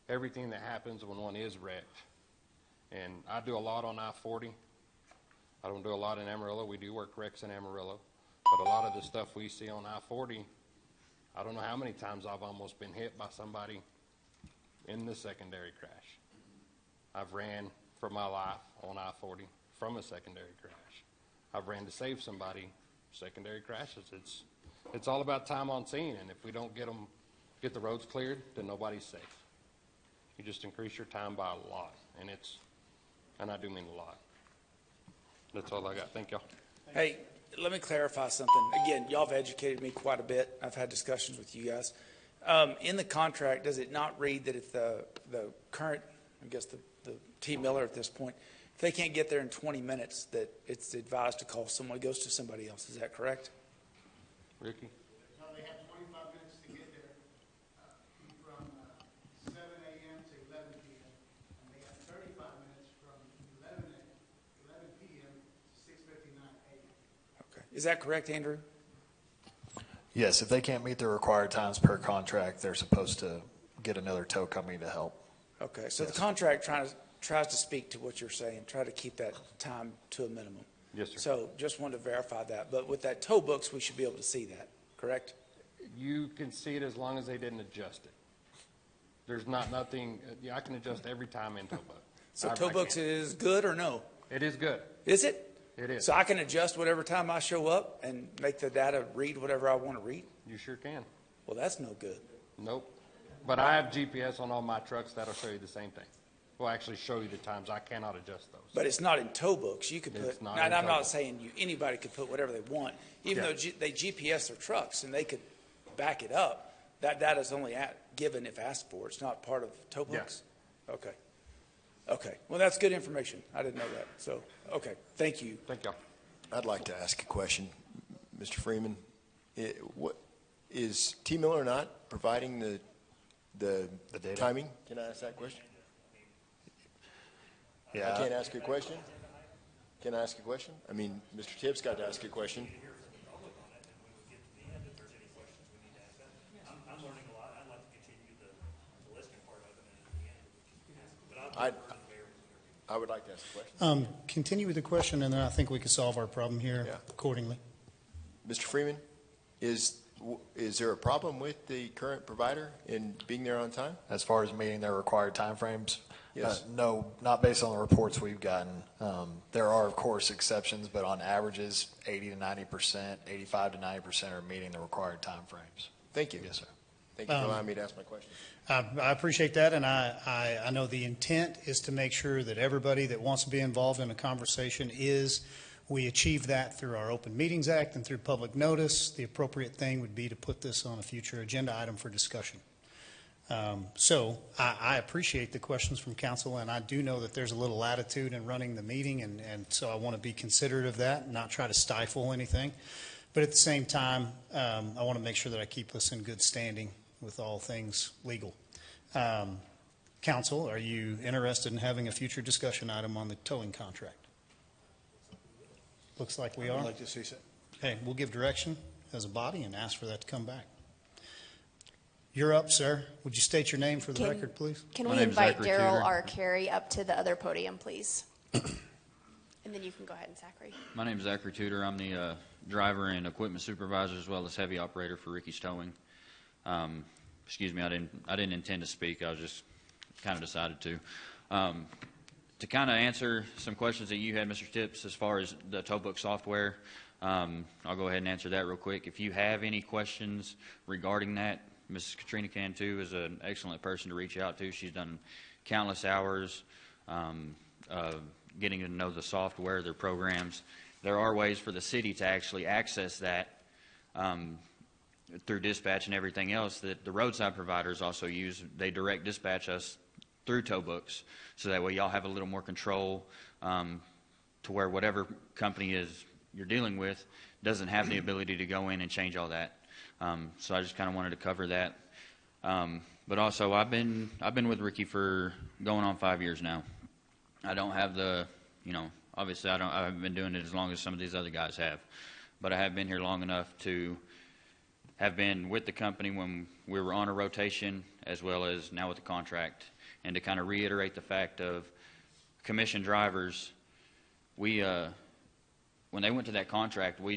everything that happens when one is wrecked. And I do a lot on I-40. I don't do a lot in Amarillo. We do work wrecks in Amarillo. But a lot of the stuff we see on I-40, I don't know how many times I've almost been hit by somebody in the secondary crash. I've ran for my life on I-40 from a secondary crash. I've ran to save somebody, secondary crashes. It's all about time on scene, and if we don't get the roads cleared, then nobody's safe. You just increase your time by a lot, and I do mean a lot. That's all I got. Thank y'all. Hey, let me clarify something. Again, y'all have educated me quite a bit. I've had discussions with you guys. In the contract, does it not read that if the current, the team Miller at this point, if they can't get there in 20 minutes, that it's advised to call someone, goes to somebody else? Is that correct? Ricky? No, they have 25 minutes to get there from 7 a.m. to 11 p.m. And they have 35 minutes from 11 p.m. to 6:59 a.m. Okay. Is that correct, Andrew? Yes, if they can't meet the required times per contract, they're supposed to get another tow company to help. Okay, so the contract tries to speak to what you're saying, try to keep that time to a minimum. Yes, sir. So just wanted to verify that. But with that tow books, we should be able to see that, correct? You can see it as long as they didn't adjust it. There's nothing, I can adjust every time in tow book. So tow books is good or no? It is good. Is it? It is. So I can adjust whatever time I show up and make the data read whatever I want to read? You sure can. Well, that's no good. Nope. But I have GPS on all my trucks that'll show you the same thing. Will actually show you the times. I cannot adjust those. But it's not in tow books. You could put, and I'm not saying anybody could put whatever they want, even though they GPS their trucks and they could back it up. That data is only given if asked for. It's not part of tow books? Yeah. Okay. Okay. Well, that's good information. I didn't know that. So, okay. Thank you. Thank you. I'd like to ask a question, Mr. Freeman. What is T. Miller not providing the data? Timing? Can I ask that question? Yeah. I can't ask a question? Can I ask a question? I mean, Mr. Tibbs got to ask a question. I'm learning a lot. I'd like to continue the listing part of it, and at the end, but I would like like to ask a question. Continue with the question, and then I think we can solve our problem here accordingly. Mr. Freeman, is there a problem with the current provider in being there on time? As far as meeting their required timeframes? Yes. No, not based on the reports we've gotten. There are, of course, exceptions, but on averages, 80 to 90%, 85 to 90% are meeting the required timeframes. Thank you. Yes, sir. Thank you for allowing me to ask my question. I appreciate that, and I know the intent is to make sure that everybody that wants to be involved in a conversation we achieve that through our Open Meetings Act and through public notice. The appropriate thing would be to put this on a future agenda item for discussion. So I appreciate the questions from council, and I do know that there's a little latitude in running the meeting, and so I want to be considerate of that and not try to stifle anything. But at the same time, I want to make sure that I keep us in good standing with all things legal. Council, are you interested in having a future discussion item on the towing contract? Looks like we are. I'd like to see so. Okay, we'll give direction as a body and ask for that to come back. You're up, sir. Would you state your name for the record, please? Can we invite Daryl R. Carey up to the other podium, please? And then you can go ahead and Zachary. My name is Zachary Tudor. I'm the driver and equipment supervisor as well as heavy operator for Ricky's Towing. Excuse me, I didn't intend to speak. I was just kind of decided to. To kind of answer some questions that you had, Mr. Tips, as far as the tow book software, I'll go ahead and answer that real quick. If you have any questions regarding that, Mrs. Katrina Cantu is an excellent person to reach out to. She's done countless hours getting to know the software, their programs. There are ways for the city to actually access that through dispatch and everything else that the roadside providers also use. They direct dispatch us through tow books, so that way y'all have a little more control to where whatever company is you're dealing with doesn't have the ability to go in and change all that. So I just kind of wanted to cover that. But also, I've been with Ricky for going on 5 years now. I don't have the, obviously I haven't been doing it as long as some of these other guys have, but I have been here long enough to have been with the company when we were on a rotation as well as now with the contract. And to kind of reiterate the fact of commission drivers, when they went to that contract, we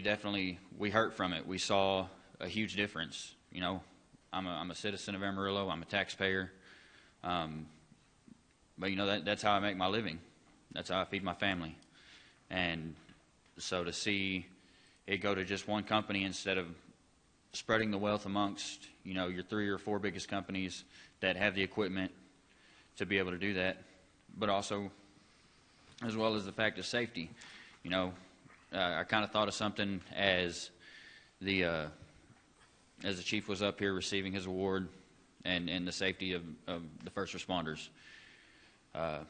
hurt from it. We saw a huge difference. I'm a citizen of Amarillo. I'm a taxpayer. But that's how I make my living. That's how I feed my family. And so to see it go to just one company instead of spreading the wealth amongst, your 3 or 4 biggest companies that have the equipment to be able to do that, but also as well as the fact of safety. I kind of thought of something as the chief was up here receiving his award and the safety of the first responders. I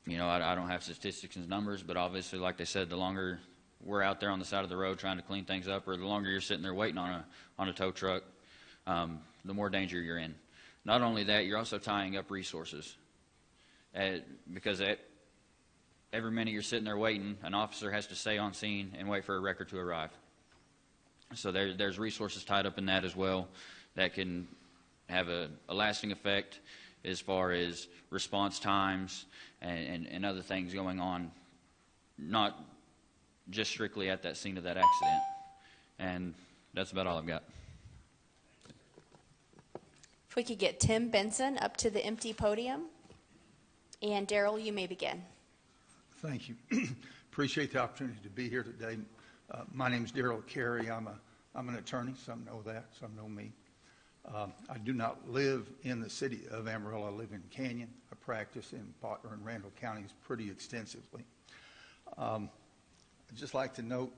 don't have statistics and numbers, but obviously, like they said, the longer we're out there on the side of the road trying to clean things up, or the longer you're sitting there waiting on a tow truck, the more danger you're in. Not only that, you're also tying up resources. Because every minute you're sitting there waiting, an officer has to stay on scene and wait for a record to arrive. So there's resources tied up in that as well that can have a lasting effect as far as response times and other things going on, not just strictly at that scene of that accident. And that's about all I've got. If we could get Tim Benson up to the empty podium. And Daryl, you may begin. Thank you. Appreciate the opportunity to be here today. My name is Daryl Carey. I'm an attorney. Some know that. Some know me. I do not live in the city of Amarillo. I live in Canyon. I practice in Butler and Randall counties pretty extensively. I'd just like to note,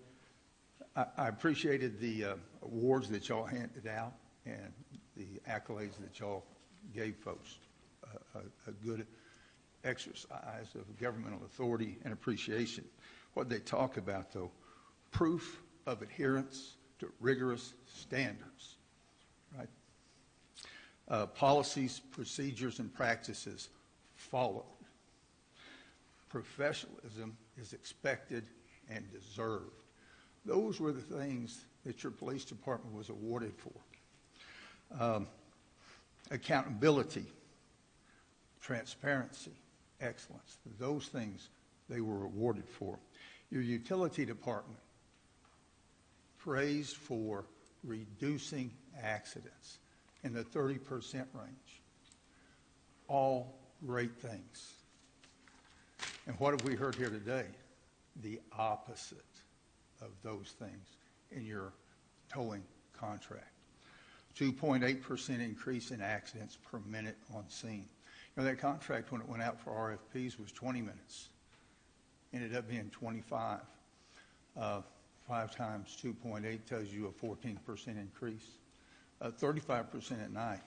I appreciated the awards that y'all handed out and the accolades that y'all gave folks. A good exercise of governmental authority and appreciation. What they talk about, though, proof of adherence to rigorous standards, right? Policies, procedures, and practices followed. Professionalism is expected and deserved. Those were the things that your police department was awarded for. Accountability, transparency, excellence. Those things they were awarded for. Your utility department, praised for reducing accidents in the 30% range. All great things. And what have we heard here today? The opposite of those things in your towing contract. 2.8% increase in accidents per minute on scene. You know, that contract, when it went out for RFPs, was 20 minutes. Ended up being 25. 5 times 2.8 tells you a 14% increase. 35% at night,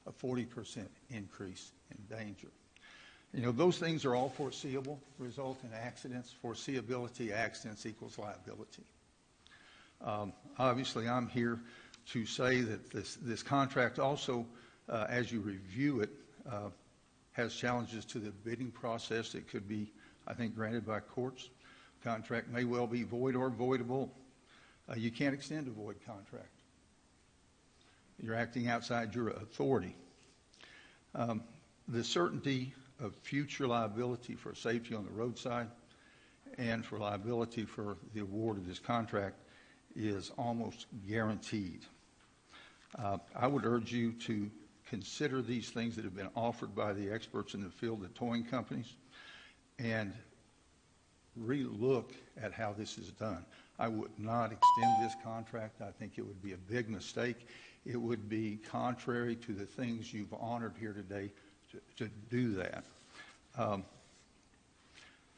a 40% increase in danger. You know, those things are all foreseeable, result in accidents. Foreseeability, accidents equals liability. Obviously, I'm here to say that this contract also, as you review it, has challenges to the bidding process that could be, I think, granted by courts. Contract may well be void or voidable. You can't extend a void contract. You're acting outside your authority. The certainty of future liability for safety on the roadside and for liability for the award of this contract is almost guaranteed. I would urge you to consider these things that have been offered by the experts in the field, the towing companies, and relook at how this is done. I would not extend this contract. I think it would be a big mistake. It would be contrary to the things you've honored here today to do that.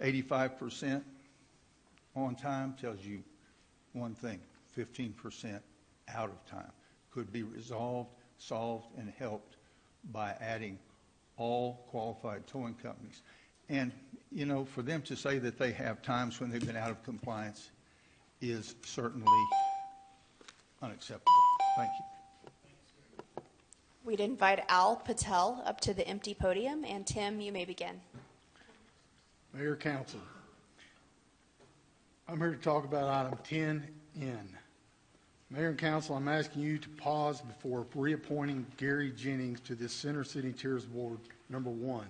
85% on time tells you one thing, 15% out of time. Could be resolved, solved, and helped by adding all qualified towing companies. And, you know, for them to say that they have times when they've been out of compliance is certainly unacceptable. Thank you. We'd invite Al Patel up to the empty podium, and Tim, you may begin. Mayor, Council, I'm here to talk about item 10N. Mayor and Council, I'm asking you to pause before reappointing Gary Jennings to this Center City Tiers Board. Number 1,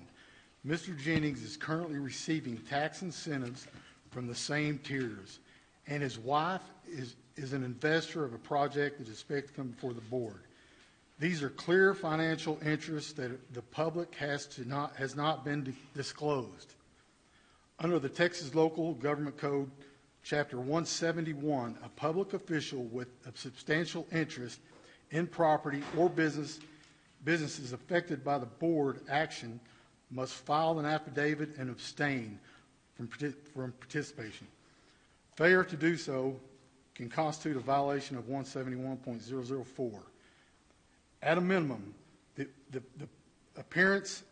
Mr. Jennings is currently receiving tax incentives from the same tiers, and his wife is an investor of a project that is expected to come before the board. These are clear financial interests that the public has not been disclosed. Under the Texas Local Government Code, Chapter 171, a public official with a substantial interest in property or businesses affected by the board action must file an affidavit and abstain from participation. Failure to do so can constitute a violation of 171.004. At a minimum, the appearance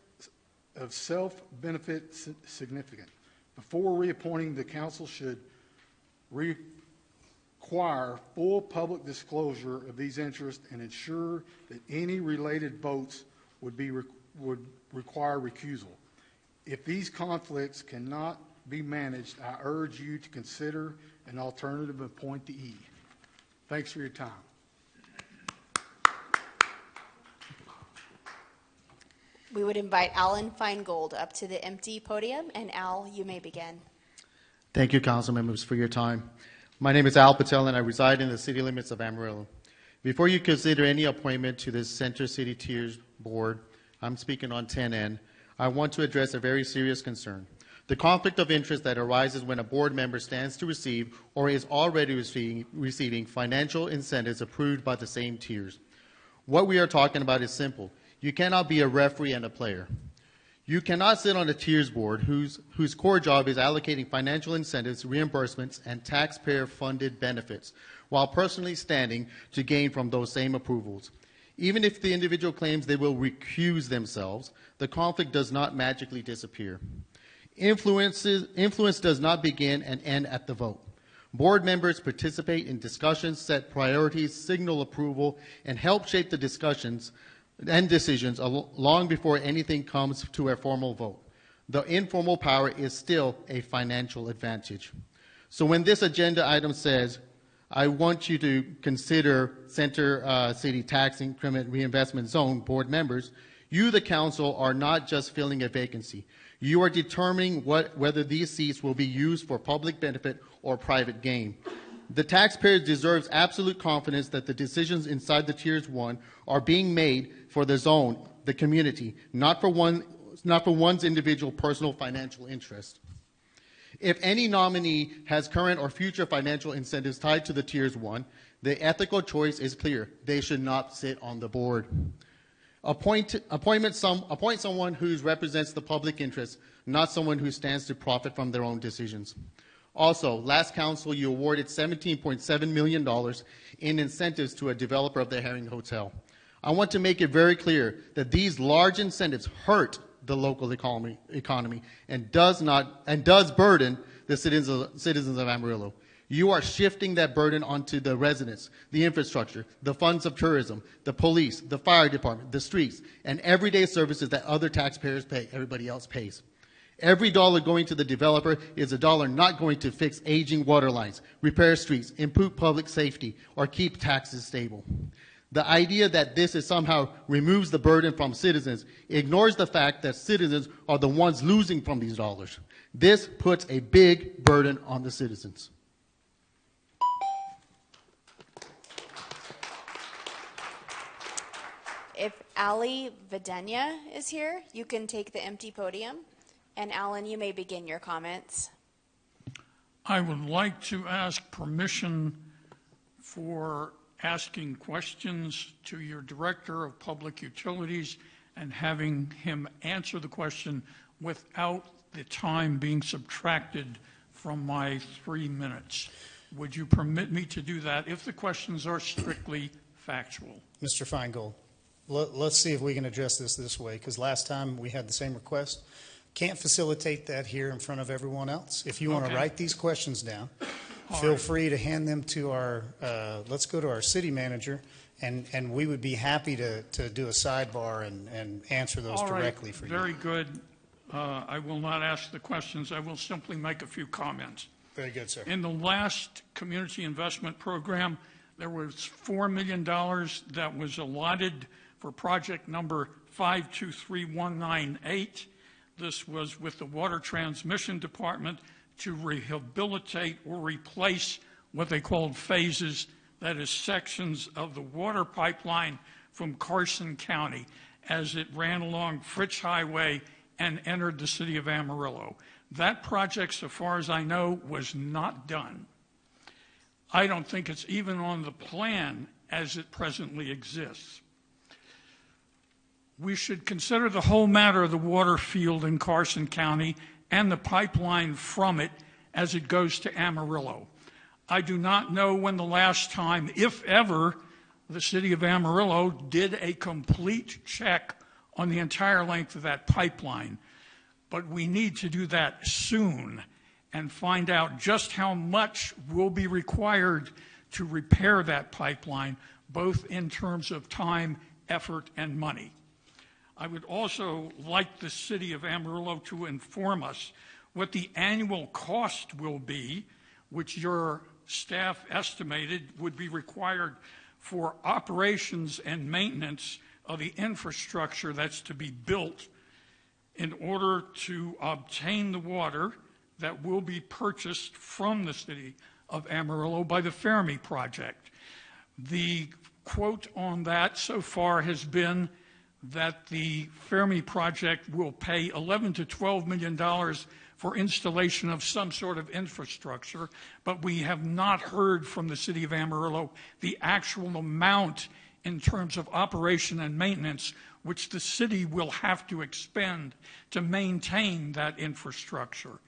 of self-benefit significant. Before reappointing, the council should require full public disclosure of these interests and ensure that any related votes would require recusal. If these conflicts cannot be managed, I urge you to consider an alternative appointee. Thanks for your time. We would invite Alan Feingold up to the empty podium, and Al, you may begin. Thank you, council members, for your time. My name is Al Patel, and I reside in the city limits of Amarillo. Before you consider any appointment to this Center City Tiers Board, I'm speaking on 10N, I want to address a very serious concern. The conflict of interest that arises when a board member stands to receive or is already receiving financial incentives approved by the same tiers. What we are talking about is simple. You cannot be a referee and a player. You cannot sit on a tiers board whose core job is allocating financial incentives, reimbursements, and taxpayer-funded benefits, while personally standing to gain from those same approvals. Even if the individual claims they will recuse themselves, the conflict does not magically disappear. Influence does not begin and end at the vote. Board members participate in discussions, set priorities, signal approval, and help shape the discussions and decisions long before anything comes to a formal vote. The informal power is still a financial advantage. So when this agenda item says, I want you to consider Center City Tax Increment Reinvestment Zone board members, you, the council, are not just filling a vacancy. You are determining whether these seats will be used for public benefit or private gain. The taxpayers deserve absolute confidence that the decisions inside the Tiers 1 are being made for the zone, the community, not for one's individual personal financial interest. If any nominee has current or future financial incentives tied to the Tiers 1, the ethical choice is clear. They should not sit on the board. Appoint someone who represents the public interest, not someone who stands to profit from their own decisions. Also, last council, you awarded $17.7 million in incentives to a developer of the Herring Hotel. I want to make it very clear that these large incentives hurt the local economy and does burden the citizens of Amarillo. You are shifting that burden onto the residents, the infrastructure, the funds of tourism, the police, the fire department, the streets, and everyday services that other taxpayers pay, everybody else pays. Every dollar going to the developer is a dollar not going to fix aging water lines, repair streets, improve public safety, or keep taxes stable. The idea that this is somehow removes the burden from citizens ignores the fact that citizens are the ones losing from these dollars. This puts a big burden on the citizens. If Ali Videnya is here, you can take the empty podium. And Alan, you may begin your comments. I would like to ask permission for asking questions to your Director of Public Utilities and having him answer the question without the time being subtracted from my 3 minutes. Would you permit me to do that if the questions are strictly factual? Mr. Feingold, let's see if we can address this way, because last time we had the same request. Can't facilitate that here in front of everyone else. If you want to write these questions down, feel free to hand them to our, let's go to our city manager, and we would be happy to do a sidebar and answer those directly for you. Very good. I will not ask the questions. I will simply make a few comments. Very good, sir. In the last community investment program, there was $4 million that was allotted for project number 523198. This was with the Water Transmission Department to rehabilitate or replace what they called phases, that is sections of the water pipeline from Carson County as it ran along Fritz Highway and entered the city of Amarillo. That project, so far as I know, was not done. I don't think it's even on the plan as it presently exists. We should consider the whole matter of the water field in Carson County and the pipeline from it as it goes to Amarillo. I do not know when the last time, if ever, the city of Amarillo did a complete check on the entire length of that pipeline. But we need to do that soon and find out just how much will be required to repair that pipeline, both in terms of time, effort, and money. I would also like the city of Amarillo to inform us what the annual cost will be, which your staff estimated would be required for operations and maintenance of the infrastructure that's to be built in order to obtain the water that will be purchased from the city of Amarillo by the Fermi project. The quote on that so far has been that the Fermi project will pay $11 to $12 million for installation of some sort of infrastructure, but we have not heard from the city of Amarillo the actual amount in terms of operation and maintenance which the city will have to expend to maintain that infrastructure.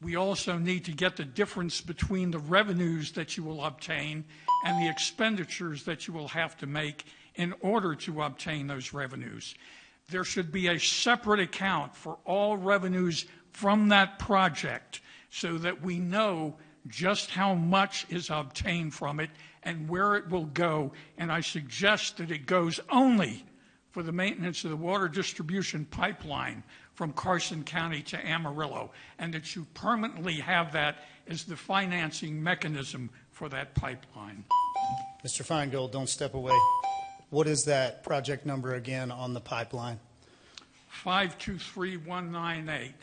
We also need to get the difference between the revenues that you will obtain and the expenditures that you will have to make in order to obtain those revenues. There should be a separate account for all revenues from that project so that we know just how much is obtained from it and where it will go. And I suggest that it goes only for the maintenance of the water distribution pipeline from Carson County to Amarillo, and that you permanently have that as the financing mechanism for that pipeline. Mr. Feingold, don't step away. What is that project number again on the pipeline? 523198.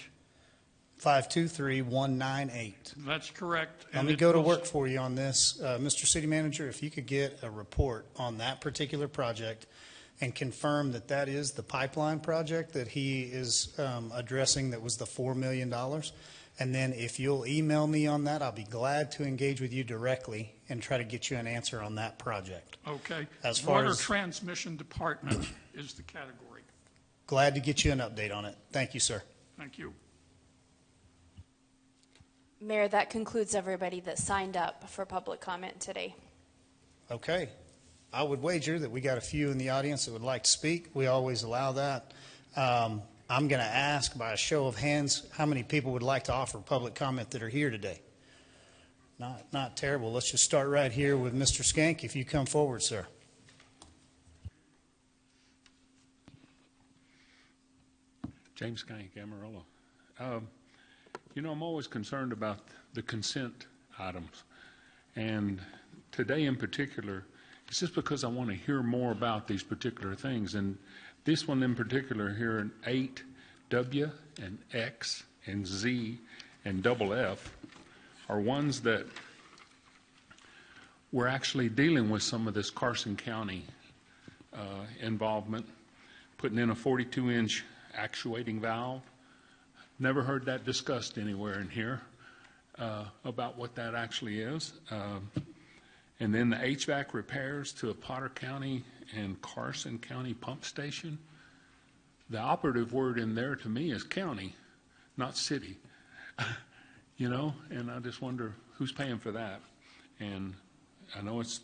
523198. That's correct. Let And me it go to was- work for you on this. Mr. City Manager, if you could get a report on that particular project and confirm that that is the pipeline project that he is addressing that was the $4 million. And then if you'll email me on that, I'll be glad to engage with you directly and try to get you an answer on that project. Okay. As far Water as- Transmission Department is the category. Glad to get you an update on it. Thank you, sir. Thank you. Mayor, that concludes everybody that signed up for public comment today. Okay. I would wager that we got a few in the audience that would like to speak. We always allow that. I'm going to ask by a show of hands how many people would like to offer public comment that are here today. Not terrible. Let's just start right here with Mr. Skank. If you come forward, sir. James Skank, Amarillo. You know, I'm always concerned about the consent items. And today in particular, it's just because I want to hear more about these particular things. And this one in particular here in 8W and X and Z and double F are ones that we're actually dealing with some of this Carson County involvement, putting in a 42-inch actuating valve. Never heard that discussed anywhere in here about what that actually is. And then the HVAC repairs to a Potter County and Carson County pump station. The operative word in there to me is county, not city. You know, and I just wonder who's paying for that. And I know it's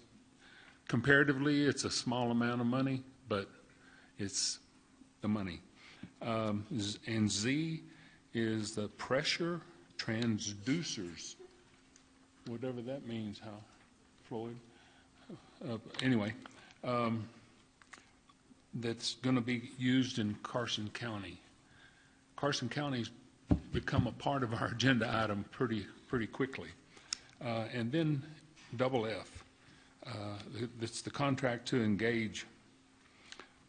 comparatively it's a small amount of money, but it's the money. And Z is the pressure transducers, whatever that means, how, Floyd? Anyway, that's going to be used in Carson County. Carson County's become a part of our agenda item pretty quickly. And then double F, it's the contract to engage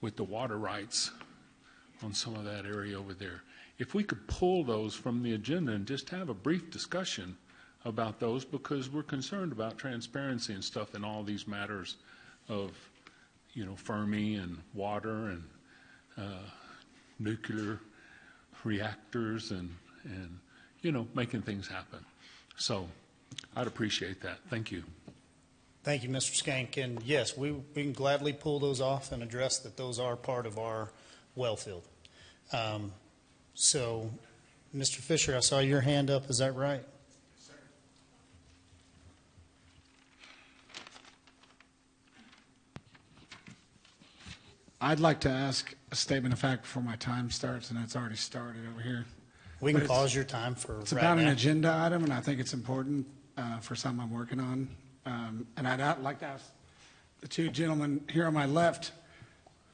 with the water rights on some of that area over there. If we could pull those from the agenda and just have a brief discussion about those, because we're concerned about transparency and stuff in all these matters of, you know, Fermi and water and nuclear reactors and you know, making things happen. So I'd appreciate that. Thank you. Thank you, Mr. Skank. And yes, we can gladly pull those off and address that those are part of our well field. So, Mr. Fisher, I saw your hand up. Is that right? Yes, sir. I'd like to ask a statement of fact before my time starts, and it's already started over here. We can pause your time for It's right about an now. agenda item, and I think it's important for something I'm working on. And I'd like to ask the two gentlemen here on my left,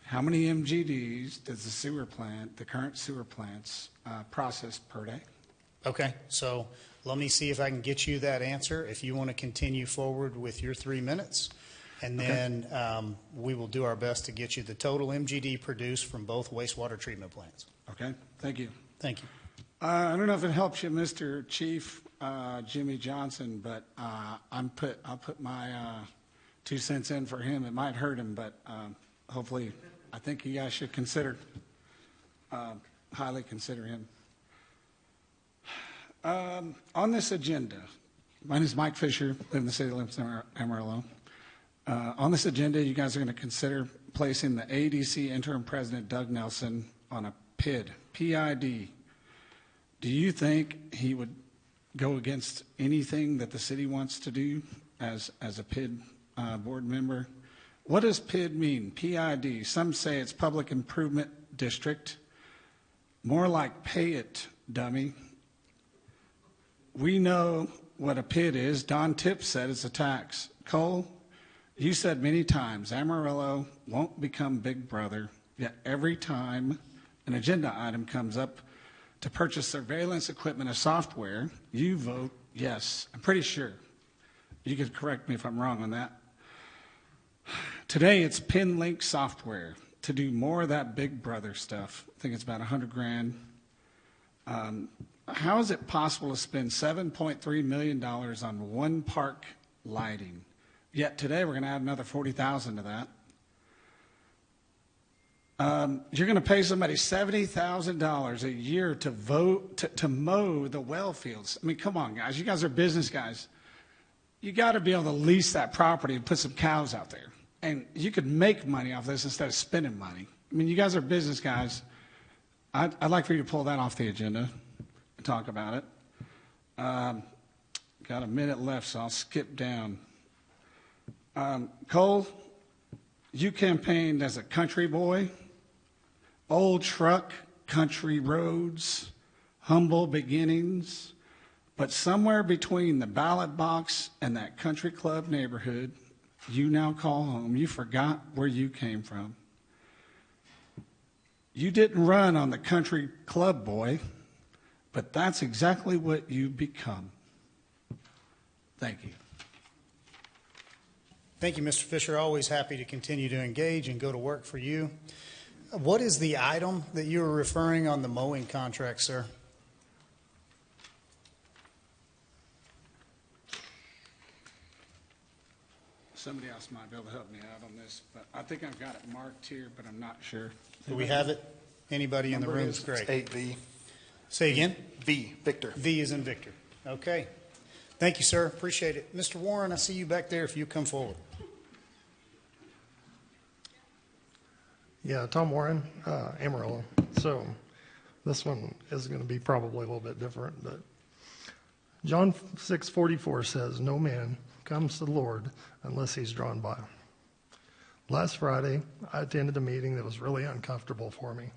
how many MGDs does the sewer plant, the current sewer plants, process per day? Okay, so let me see if I can get you that answer. If you want to continue forward with your 3 minutes, and then we will do our best to get you the total MGD produced from both wastewater treatment plants. Okay, thank you. Thank you. I don't know if it helps you, Mr. Chief Jimmy Johnson, but I'll put my 2 cents in for him. It might hurt him, but hopefully, I think you guys should highly consider him. On this agenda, my name is Mike Fisher, live in the city limits of Amarillo. On this agenda, you guys are going to consider placing the ADC interim president, Doug Nelson, on a PID, P-I-D. Do you think he would go against anything that the city wants to do as a PID board member? What does PID mean? PID. Some say it's Public Improvement District. More like pay it, dummy. We know what a PID is. Don Tipp said it's a tax. Cole, you said many times Amarillo won't become Big Brother, yet every time an agenda item comes up to purchase surveillance equipment or software, you vote yes. I'm pretty sure. You could correct me if I'm wrong on that. Today, it's PinLink software. to do more of that Big Brother stuff. I think it's about $100,000. How is it possible to spend $7.3 million on one park lighting? Yet today we're going to add another $40,000 to that. You're going to pay somebody $70,000 a year to mow the well fields. I mean, come on, guys. You guys are business guys. You got to be able to lease that property and put some cows out there. And you could make money off this instead of spending money. I mean, you guys are business guys. I'd like for you to pull that off the agenda and talk about it. Got a minute left, so I'll skip down. Cole, you campaigned as a country boy, old truck, country roads, humble beginnings, but somewhere between the ballot box and that country club neighborhood you now call home, you forgot where you came from. You didn't run on the country club boy, but that's exactly what you become. Thank you. Thank you, Mr. Fisher. Always happy to continue to engage and go to work for you. What is the item that you were referring on the mowing contract, sir? Somebody else might be able to help me out on this, but I think I've got it marked here, but I'm not sure. Do we have it? Anybody in the room is great. 8V. Say again? V, Victor. V is in Victor. Okay. Thank you, sir. Appreciate it. Mr. Warren, I see you back there if you come forward. Yeah, Tom Warren, Amarillo. So this one is going to be probably a little bit different, but John 6:44 says, "No man comes to the Lord unless he's drawn by him." Last Friday, I attended a meeting that was really uncomfortable for me.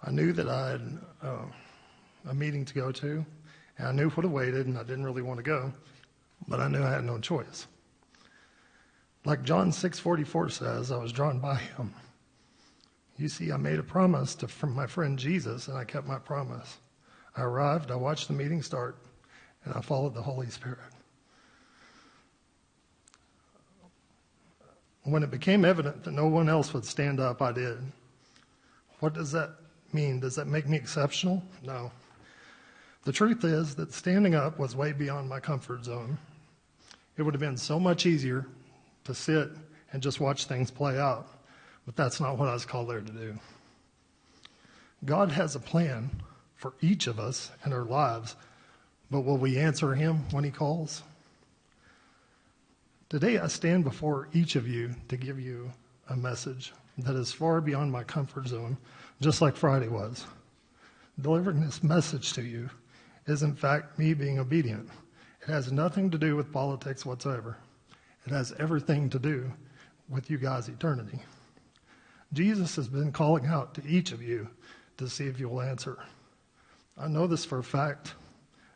I knew that I had a meeting to go to, and I knew what awaited, and I didn't really want to go, but I knew I had no choice. Like John 6:44 says, I was drawn by him. You see, I made a promise from my friend Jesus, and I kept my promise. I arrived, I watched the meeting start, and I followed the Holy Spirit. When it became evident that no one else would stand up, I did. What does that mean? Does that make me exceptional? No. The truth is that standing up was way beyond my comfort zone. It would have been so much easier to sit and just watch things play out, but that's not what I was called there to do. God has a plan for each of us and our lives, but will we answer him when he calls? Today I stand before each of you to give you a message that is far beyond my comfort zone, just like Friday was. Delivering this message to you is in fact me being obedient. It has nothing to do with politics whatsoever. It has everything to do with you guys' eternity. Jesus has been calling out to each of you to see if you will answer. I know this for a fact.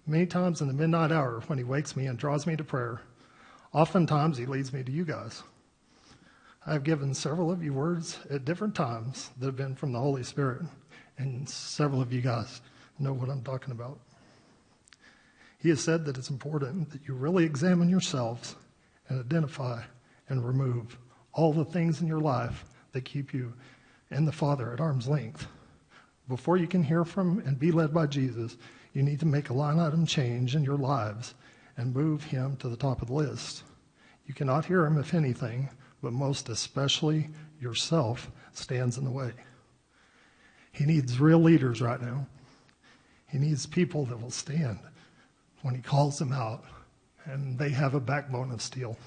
Many times in the midnight hour when he wakes me and draws me to prayer, oftentimes he leads me to you guys. I have given several of you words at different times that have been from the Holy Spirit, and several of you guys know what I'm talking about. He has said that it's important that you really examine yourselves and identify and remove all the things in your life that keep you and the Father at arm's length. Before you can hear from and be led by Jesus, you need to make a line item change in your lives and move him to the top of the list. You cannot hear him if anything, but most especially yourself stands in the way. He needs real leaders right now. He needs people that will stand when he calls them out, and they have a backbone of steel.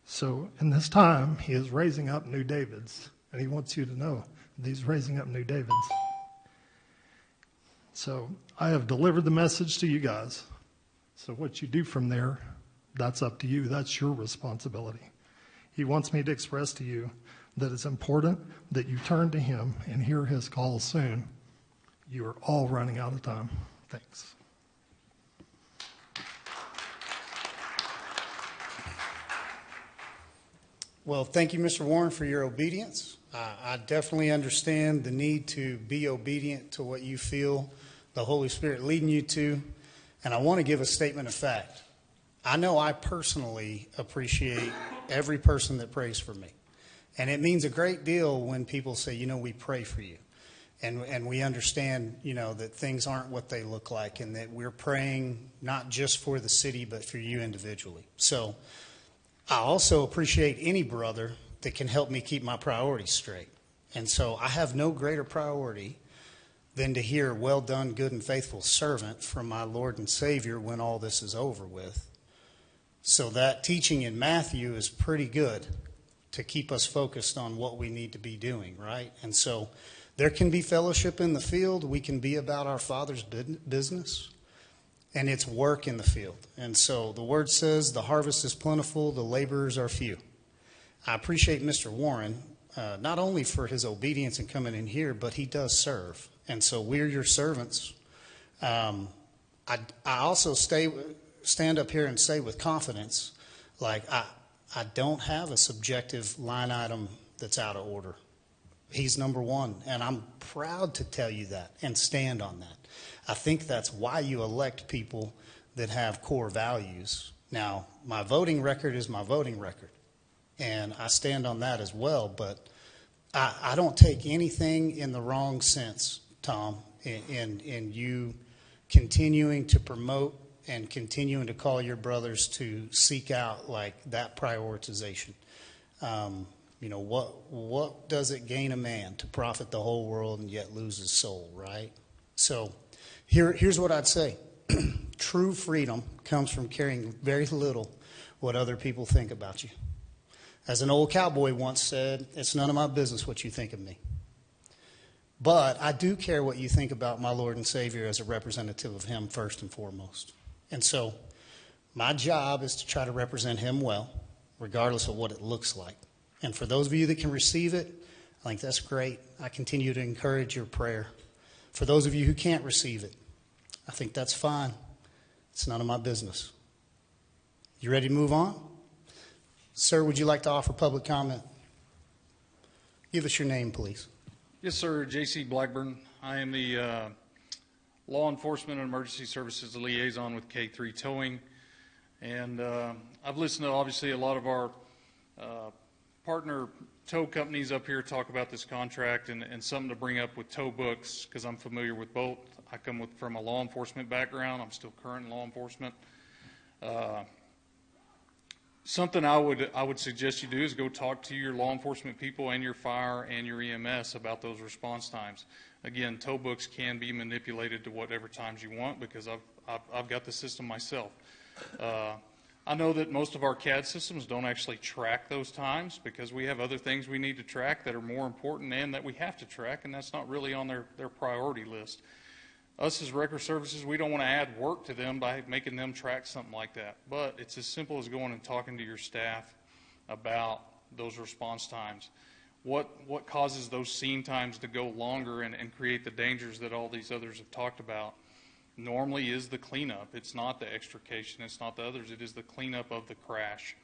So in this time, he is raising up new Davids, and he wants you to know that he's raising up new Davids. So I have delivered the message to you guys. So what you do from there, that's up to you. That's your responsibility. He wants me to express to you that it's important that you turn to him and hear his call soon. You are all running out of time. Thanks. Well, thank you, Mr. Warren, for your obedience. I definitely understand the need to be obedient to what you feel the Holy Spirit leading you to. And I want to give a statement of fact. I know I personally appreciate every person that prays for me. And it means a great deal when people say, you know, we pray for you. And we understand, you know, that things aren't what they look like and that we're praying not just for the city but for you individually. So I also appreciate any brother that can help me keep my priorities straight. And so I have no greater priority than to hear, well done, good and faithful servant from my Lord and Savior when all this is over with. So that teaching in Matthew is pretty good to keep us focused on what we need to be doing, right? And so there can be fellowship in the field. We can be about our Father's business, and it's work in the field. And so the word says the harvest is plentiful, the laborers are few. I appreciate Mr. Warren, not only for his obedience in coming in here, but he does serve. And so we're your servants. I also stand up here and say with confidence, like I don't have a subjective line item that's out of order. He's number one, and I'm proud to tell you that and stand on that. I think that's why you elect people that have core values. Now, my voting record is my voting record, and I stand on that as well, but I don't take anything in the wrong sense, Tom, in you continuing to promote and continuing to call your brothers to seek out like that prioritization. You know, what does it gain a man to profit the whole world and yet lose his soul, right? So here's what I'd say. True freedom comes from caring very little what other people think about you. As an old cowboy once said, it's none of my business what you think of me. But I do care what you think about my Lord and Savior as a representative of him first and foremost. And so my job is to try to represent him well, regardless of what it looks like. And for those of you that can receive it, I think that's great. I continue to encourage your prayer. For those of you who can't receive it, I think that's fine. It's none of my business. You ready to move on? Sir, would you like to offer public comment? Give us your name, please. Yes, sir. J.C. Blackburn. I am the Law Enforcement and Emergency Services Liaison with K3 Towing. And I've listened to, obviously, a lot of our partner tow companies up here talk about this contract and something to bring up with tow books, because I'm familiar with both. I come from a law enforcement background. I'm still current in law enforcement. Something I would suggest you do is go talk to your law enforcement people and your fire and your EMS about those response times. Again, tow books can be manipulated to whatever times you want, because I've got the system myself. I know that most of our CAD systems don't actually track those times, because we have other things we need to track that are more important and that we have to track, and that's not really on their priority list. Us as record services, we don't want to add work to them by making them track something like that. But it's as simple as going and talking to your staff about those response times. What causes those scene times to go longer and create the dangers that all these others have talked about? Normally is the cleanup. It's not the extrication. It's not the others. It is the cleanup of the crash.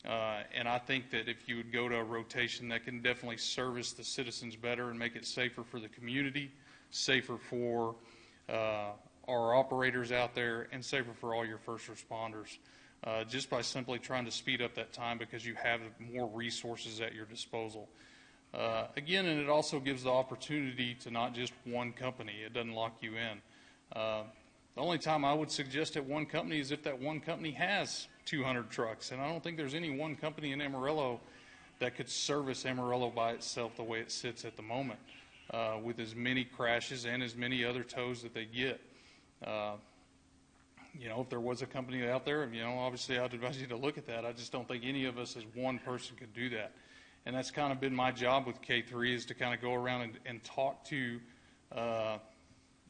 And I think that if you would go to a rotation that can definitely service the citizens better and make it safer for the community, safer for our operators out there, and safer for all your first responders, just by simply trying to speed up that time because you have more resources at your disposal. Again, and it also gives the opportunity to not just one company. It doesn't lock you in. The only time I would suggest at one company is if that one company has 200 trucks, and I don't think there's any one company in Amarillo that could service Amarillo by itself the way it sits at the moment, with as many crashes and as many other tows that they get. If there was a company out there, obviously I'd advise you to look at that. I just don't think any of us as one person could do that. And that's kind of been my job with K3, is to kind of go around and talk to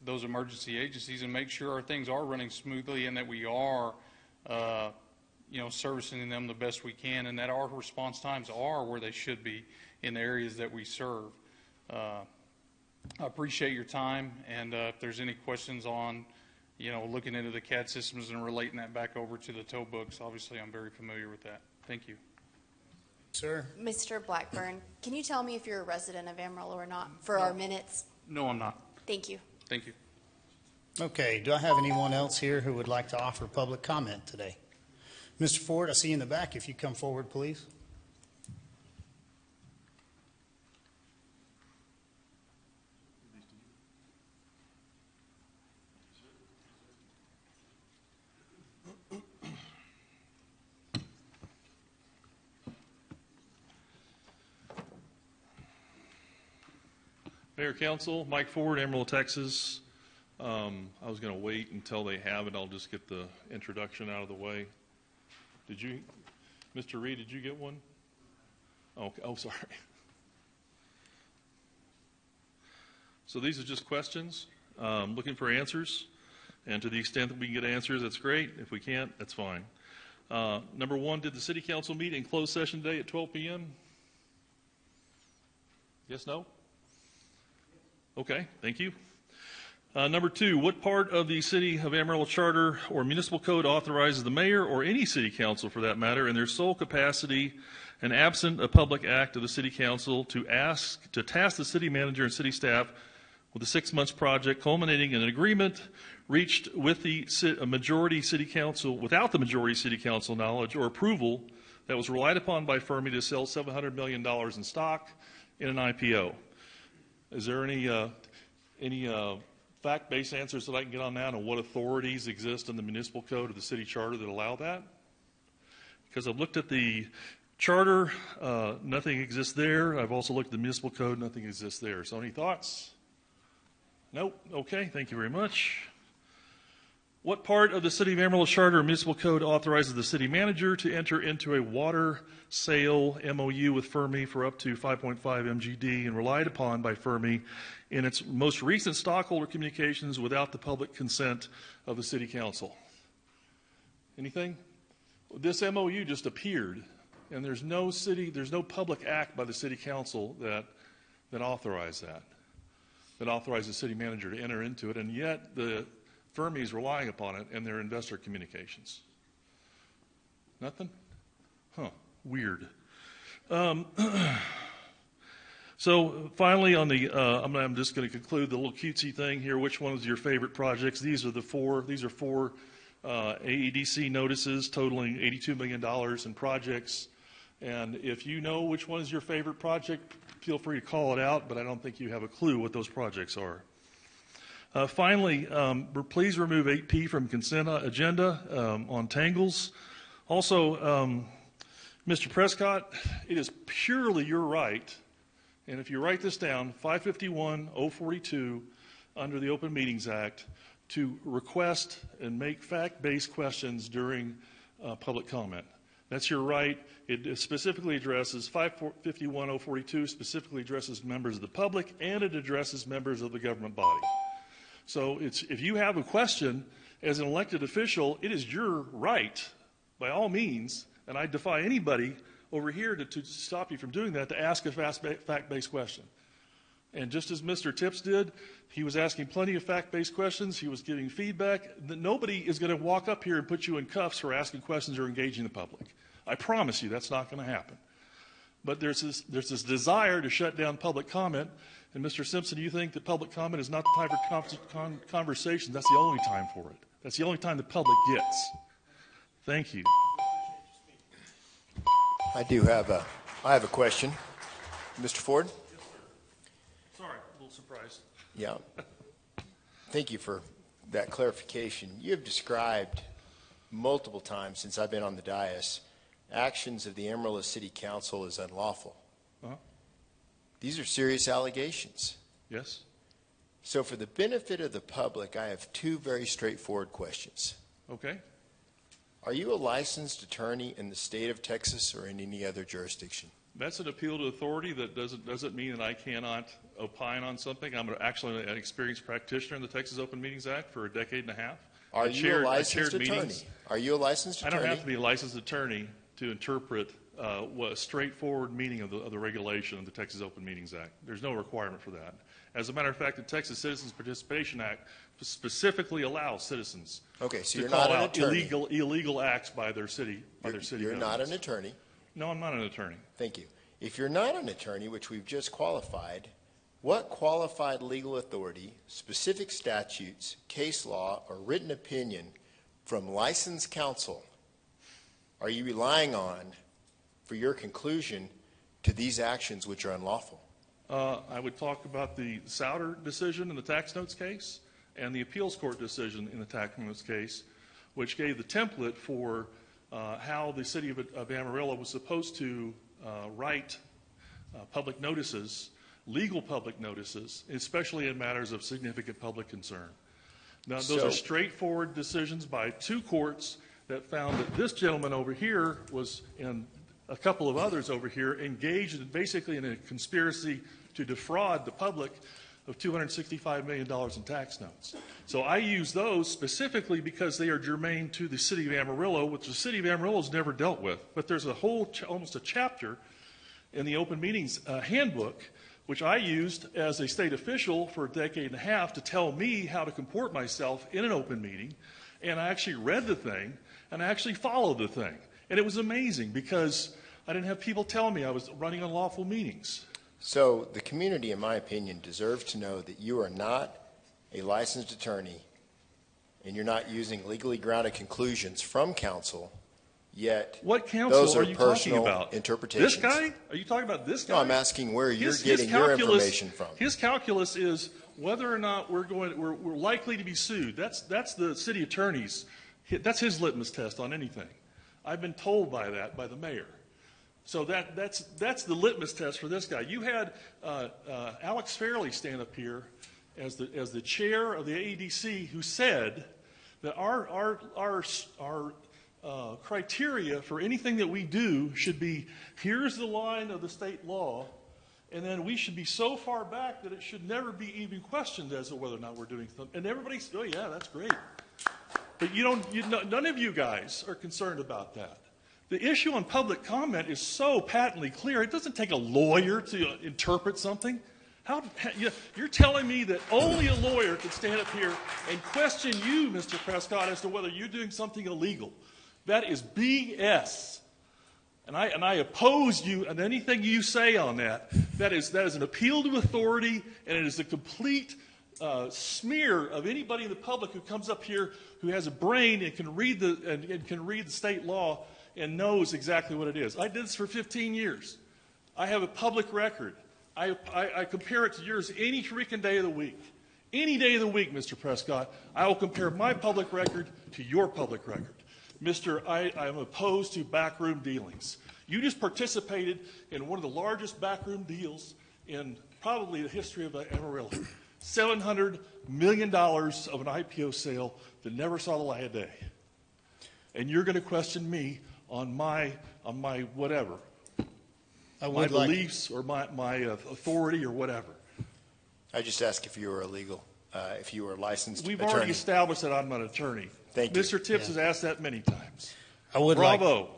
those emergency agencies and make sure our things are running smoothly and that we are, servicing them the best we can, and that our response times are where they should be in the areas that we serve. I appreciate your time, and if there's any questions on, looking into the CAD systems and relating that back over to the tow books, obviously I'm very familiar with that. Thank you. Sir? Mr. Blackburn, can you tell me if you're a resident of Amarillo or not for our minutes? No, I'm not. Thank you. Thank you. Okay, do I have anyone else here who would like to offer public comment today? Mr. Ford, I see you in the back. If you come forward, please. Mayor, Council, Mike Ford, Amarillo, Texas. I was going to wait until they have it. I'll just get the introduction out of the way. Did you, Mr. Reed, did you get one? Okay. Oh, sorry. So these are just questions, looking for answers. And to the extent that we can get answers, that's great. If we can't, that's fine. Number one, did the City Council meet in closed session today at 12 p.m.? Yes, no? Okay, thank you. Number two, what part of the City of Amarillo Charter or Municipal Code authorizes the mayor or any city council for that matter in their sole capacity and absent a public act of the City Council to task the city manager and city staff with a 6 months project culminating in an agreement reached with the majority City Council, without the majority City Council knowledge or approval that was relied upon by Fermi to sell $700 million in stock in an IPO? Is there any fact-based answers that I can get on that, and what authorities exist in the municipal code or the city charter that allow that? Because I've looked at the charter, nothing exists there. I've also looked at the municipal code, nothing exists there. So any thoughts? Nope. Okay, thank you very much. What part of the City of Amarillo Charter or Municipal Code authorizes the city manager to enter into a water sale MOU with Fermi for up to 5.5 MGD and relied upon by Fermi in its most recent stockholder communications without the public consent of the City Council? Anything? This MOU just appeared, and there's no public act by the City Council that authorized that authorizes the city manager to enter into it, and yet the Fermi is relying upon it in their investor communications. Nothing? Huh, weird. So finally, on the, I'm just going to conclude the little cutesy thing here. Which one was your favorite projects? These are four AEDC notices totaling $82 million in projects. And if you know which one is your favorite project, feel free to call it out, but I don't think you have a clue what those projects are. Finally, please remove 8P from consent agenda on tangles. Also, Mr. Prescott, it is purely your right, and if you write this down, 551-042 under the Open Meetings Act, to request and make fact-based questions during public comment. That's your right. It specifically addresses 551-042, specifically addresses members of the public, and it addresses members of the government body. So if you have a question as an elected official, it is your right, by all means, and I defy anybody over here to stop you from doing that, to ask a fact-based question. And just as Mr. Tips did, he was asking plenty of fact-based questions. He was giving feedback. Nobody is going to walk up here and put you in cuffs for asking questions or engaging the public. I promise you that's not going to happen. But there's this desire to shut down public comment. And Mr. Simpson, you think that public comment is not the time for conversation? That's the only time for it. That's the only time the public gets. Thank you. I have a question. Mr. Ford? Sorry, a little surprised. Yeah. Thank you for that clarification. You have described multiple times since I've been on the dais actions of the Amarillo City Council as unlawful. Uh-huh. These are serious allegations. Yes. So for the benefit of the public, I have two very straightforward questions. Okay. Are you a licensed attorney in the state of Texas or in any other jurisdiction? That's an appeal to authority. That doesn't mean that I cannot opine on something. I'm actually an experienced practitioner in the Texas Open Meetings Act for a decade and a half. Are you a licensed attorney? Are you a licensed attorney? I don't have to be a licensed attorney to interpret a straightforward meaning of the regulation of the Texas Open Meetings Act. There's no requirement for that. As a matter of fact, the Texas Citizens Participation Act specifically allows citizens so to call out illegal acts by their city. You're not an attorney. No, I'm not an attorney. Thank you. If you're not an attorney, which we've just qualified, what qualified legal authority, specific statutes, case law, or written opinion from licensed counsel are you relying on for your conclusion to these actions which are unlawful? I would talk about the Souder decision in the tax notes case and the appeals court decision in the tax notes case, which gave the template for how the city of Amarillo was supposed to write public notices legal public notices, especially in matters of significant public concern. Now, those are So- straightforward decisions by two courts that found that this gentleman over here was, and a couple of others over here, engaged basically in a conspiracy to defraud the public of $265 million in tax notes. So I use those specifically because they are germane to the city of Amarillo, which the city of Amarillo has never dealt with. But there's a whole, almost a chapter in the open meetings handbook, which I used as a state official for a decade and a half to tell me how to comport myself in an open meeting. And I actually read the thing, and I actually followed the thing. And it was amazing because I didn't have people telling me I was running unlawful meetings. So the community, in my opinion, deserves to know that you are not a licensed attorney and you're not using legally grounded conclusions from counsel, yet What counsel those are are you talking personal about? interpretations. This guy? Are you talking about this guy? No, I'm asking where you're His getting your calculus- information from. His calculus is whether or not we're likely to be sued. That's the city attorney's. That's his litmus test on anything. I've been told by the mayor. So that's the litmus test for this guy. You had Alex Fairley stand up here as the chair of the AEDC, who said that our criteria for anything that we do should be, here's the line of the state law, and then we should be so far back that it should never be even questioned as to whether or not we're doing something. And everybody's, oh yeah, that's great. But none of you guys are concerned about that. The issue on public comment is so patently clear. It doesn't take a lawyer to interpret something. You're telling me that only a lawyer can stand up here and question you, Mr. Prescott, as to whether you're doing something illegal. That is BS. And I oppose you and anything you say on that. That is an appeal to authority, and it is a complete smear of anybody in the public who comes up here who has a brain and can read the state law and knows exactly what it is. I did this for 15 years. I have a public record. I compare it to yours any freaking day of the week. Any day of the week, Mr. Prescott, I will compare my public record to your public record. I am opposed to backroom dealings. You just participated in one of the largest backroom deals in probably the history of Amarillo. $700 million of an IPO sale that never saw the light of day. And you're going to question me on my whatever, my beliefs or my authority or whatever. I just asked if you were illegal, if you were a licensed We've attorney. already established that I'm an attorney. Thank you. Mr. Tips has asked that many times. Bravo.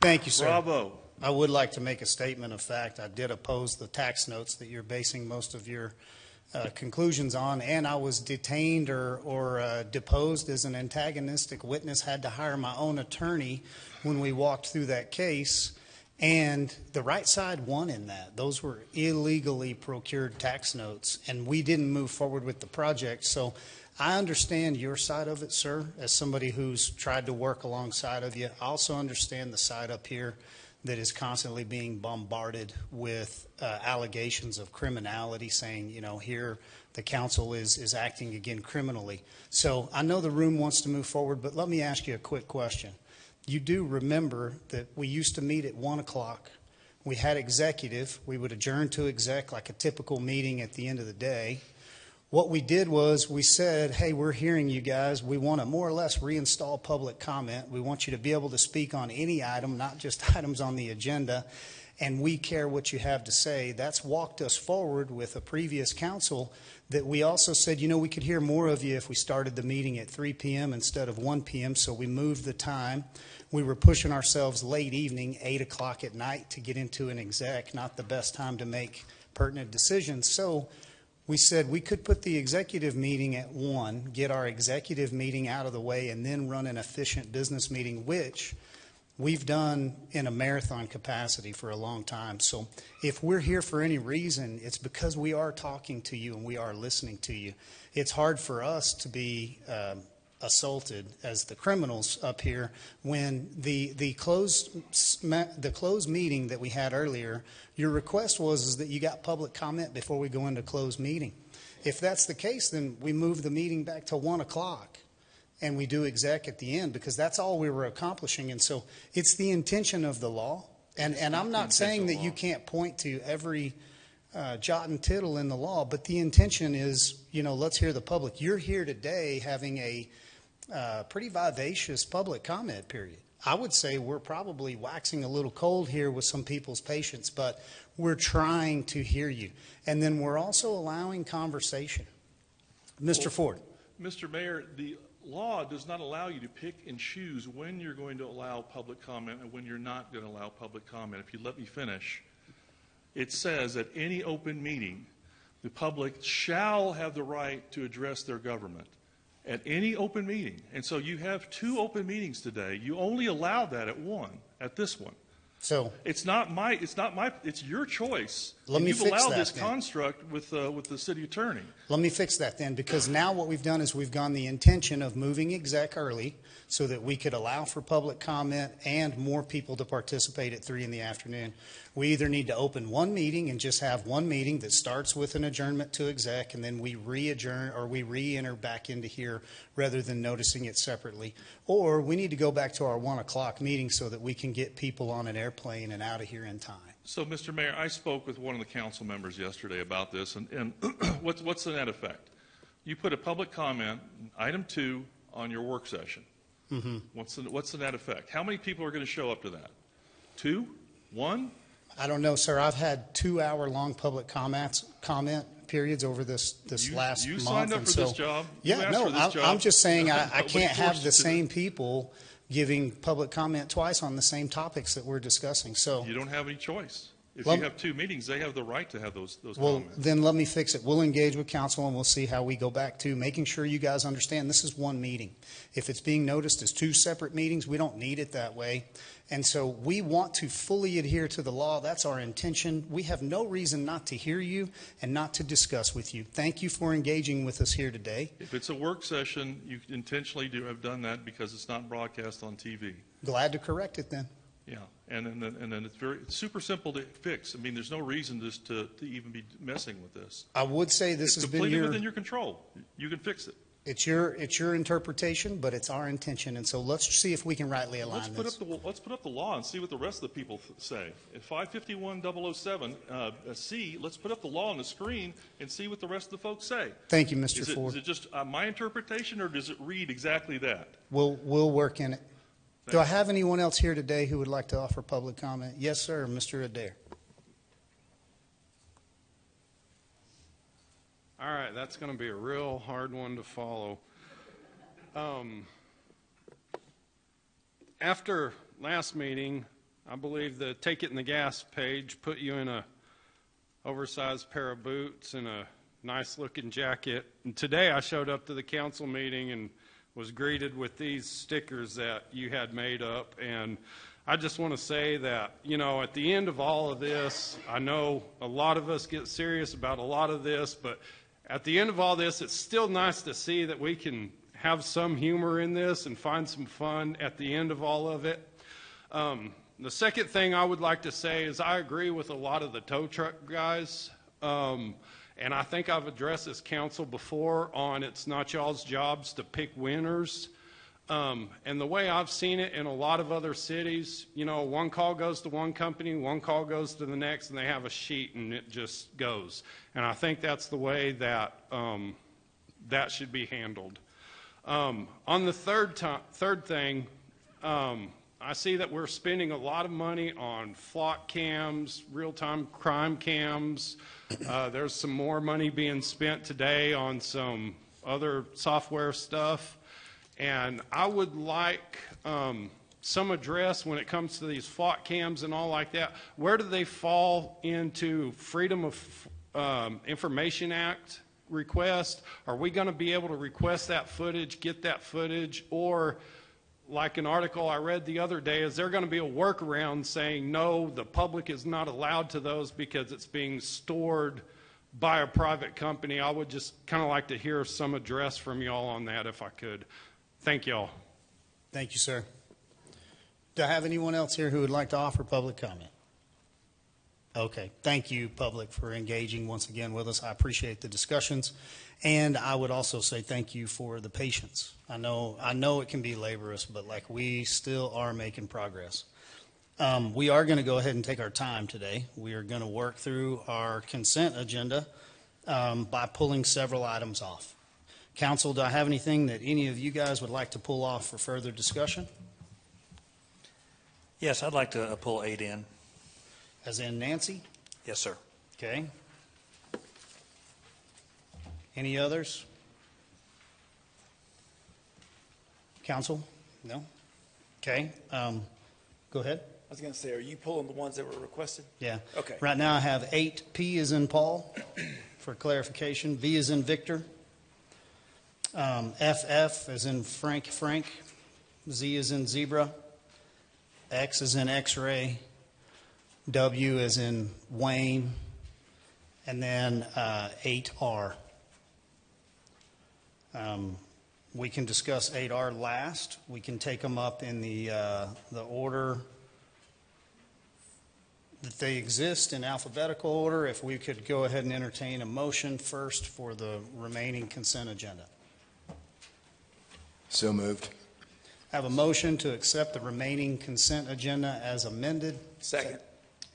Thank you, sir. Bravo. I would like to make a statement of fact. I did oppose the tax notes that you're basing most of your conclusions on, and I was detained or deposed as an antagonistic witness, had to hire my own attorney when we walked through that case, and the right side won in that. Those were illegally procured tax notes, and we didn't move forward with the project. So I understand your side of it, sir, as somebody who's tried to work alongside of you. I also understand the side up here that is constantly being bombarded with allegations of criminality, saying, here the council is acting again criminally. So I know the room wants to move forward, but let me ask you a quick question. You do remember that we used to meet at 1 o'clock. We had executive. We would adjourn to exec like a typical meeting at the end of the day. What we did was we said, hey, we're hearing you guys. We want to more or less reinstall public comment. We want you to be able to speak on any item, not just items on the agenda, and we care what you have to say. That's walked us forward with a previous council that we also said, we could hear more of you if we started the meeting at 3 p.m. instead of 1 p.m., so we moved the time. We were pushing ourselves late evening, 8 o'clock at night, to get into an exec, not the best time to make pertinent decisions. So we said we could put the executive meeting at 1, get our executive meeting out of the way, and then run an efficient business meeting, which we've done in a marathon capacity for a long time. So if we're here for any reason, it's because we are talking to you and we are listening to you. It's hard for us to be assaulted as the criminals up here when the closed meeting that we had earlier, your request was that you got public comment before we go into closed meeting. If that's the case, then we move the meeting back to 1 o'clock and we do exec at the end, because that's all we were accomplishing. And so it's the intention of the law. And I'm not saying that you can't point to every jot and tittle in the law, but the intention is, let's hear the public. You're here today having a pretty vivacious public comment period. I would say we're probably waxing a little cold here with some people's patience, but we're trying to hear you. And then we're also allowing conversation. Mr. Ford. Mr. Mayor, the law does not allow you to pick and choose when you're going to allow public comment and when you're not going to allow public comment. If you let me finish, it says at any open meeting, the public shall have the right to address their government. At any open meeting. And so you have 2 open meetings today. You only allow that at this one. So it's your choice. Let me you've fix allowed that this then. construct with the city attorney. Let me fix that then, because now what we've done is we've gone the intention of moving exec early so that we could allow for public comment and more people to participate at 3 in the afternoon. We either need to open one meeting and just have one meeting that starts with an adjournment to exec, and then we re-adjourn or we re-enter back into here rather than noticing it separately. Or we need to go back to our 1 o'clock meeting so that we can get people on an airplane and out of here in time. So, Mr. Mayor, I spoke with one of the council members yesterday about this, and what's the net effect? You put a public comment, item 2, on your work session. Mm-hmm. What's the net effect? How many people are going to show up to that? 2? 1? I don't know, sir. I've had 2-hour-long public comment periods over this last month. You signed up for this job. Yeah, no, I'm just saying I can't have the same people giving public comment twice on the same topics that we're discussing. So you don't have any choice. If you have 2 meetings, they have the right to have those well, comments. then let me fix it. We'll engage with council and we'll see how we go back to making sure you guys understand this is one meeting. If it's being noticed as 2 separate meetings, we don't need it that way. And so we want to fully adhere to the law. That's our intention. We have no reason not to hear you and not to discuss with you. Thank you for engaging with us here today. If it's a work session, you intentionally have done that because it's not broadcast on TV. Glad to correct it then. Yeah, and then it's super simple to fix. I mean, there's no reason just to even be messing with this. I would say this has been completely within your control. You can fix it. It's your interpretation, but it's our intention, and so let's see if we can rightly align this. Let's put up the law and see what the rest of the people say. At 551.007 C, let's put up the law on the screen and see what the rest of the folks say. Thank you, Mr. Ford. Is it just my interpretation, or does it read exactly that? We'll work in it. Do I have anyone else here today who would like to offer public comment? Yes, sir, Mr. Adair. All right, that's going to be a real hard one to follow. After last meeting, I believe the Take It in the Gas page put you in a oversized pair of boots and a nice-looking jacket. And today I showed up to the council meeting and was greeted with these stickers that you had made up. And I just want to say that, at the end of all of this, I know a lot of us get serious about a lot of this, but at the end of all this, it's still nice to see that we can have some humor in this and find some fun at the end of all of it. The second thing I would like to say is I agree with a lot of the tow truck guys. And I think I've addressed this council before on it's not y'all's jobs to pick winners. And the way I've seen it in a lot of other cities, one call goes to one company, one call goes to the next, and they have a sheet and it just goes. And I think that's the way that that should be handled. On the third thing, I see that we're spending a lot of money on flock cams, real-time crime cams. There's some more money being spent today on some other software stuff. And I would like some address when it comes to these flock cams and all like that. Where do they fall into Freedom of Information Act request? Are we going to be able to request that footage, get that footage, or like an article I read the other day, is there going to be a workaround saying, no, the public is not allowed to those because it's being stored by a private company? I would just kind of like to hear some address from y'all on that if I could. Thank y'all. Thank you, sir. Do I have anyone else here who would like to offer public comment? Okay. Thank you, public, for engaging once again with us. I appreciate the discussions. And I would also say thank you for the patience. I know it can be laborious, but we still are making progress. We are going to go ahead and take our time today. We are going to work through our consent agenda by pulling several items off. Council, do I have anything that any of you guys would like to pull off for further discussion? Yes, I'd like to pull 8 in. As in Nancy? Yes, sir. Okay. Any others? Council? No? Okay. Go ahead. I was going to say, are you pulling the ones that were requested? Yeah. Okay. Right now I have 8. P is in Paul for clarification. V is in Victor. FF is in Frank. Z is in zebra. X is in X-ray. W is in Wayne. And then 8R. We can discuss 8R last. We can take them up in the order that they exist in alphabetical order. If we could go ahead and entertain a motion first for the remaining consent agenda. So moved. I have a motion to accept the remaining consent agenda as amended. Second.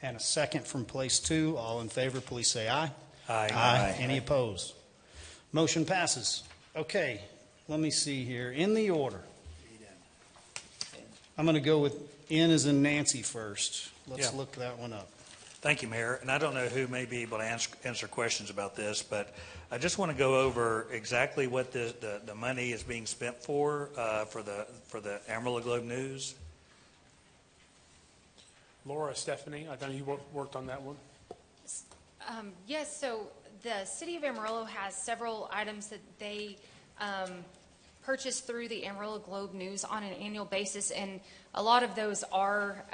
And a second from place 2. All in favor, please say aye. Aye. Aye. Any opposed? Motion passes. Okay, let me see here. In the order, I'm going to go with N as in Nancy first. Let's look that one up. Thank you, Mayor. And I don't know who may be able to answer questions about this, but I just want to go over exactly what the money is being spent for the Amarillo Globe News. Laura, Stephanie, I know you worked on that one. Yes, so the City of Amarillo has several items that they purchase through the Amarillo Globe News on an annual basis, and a lot of those are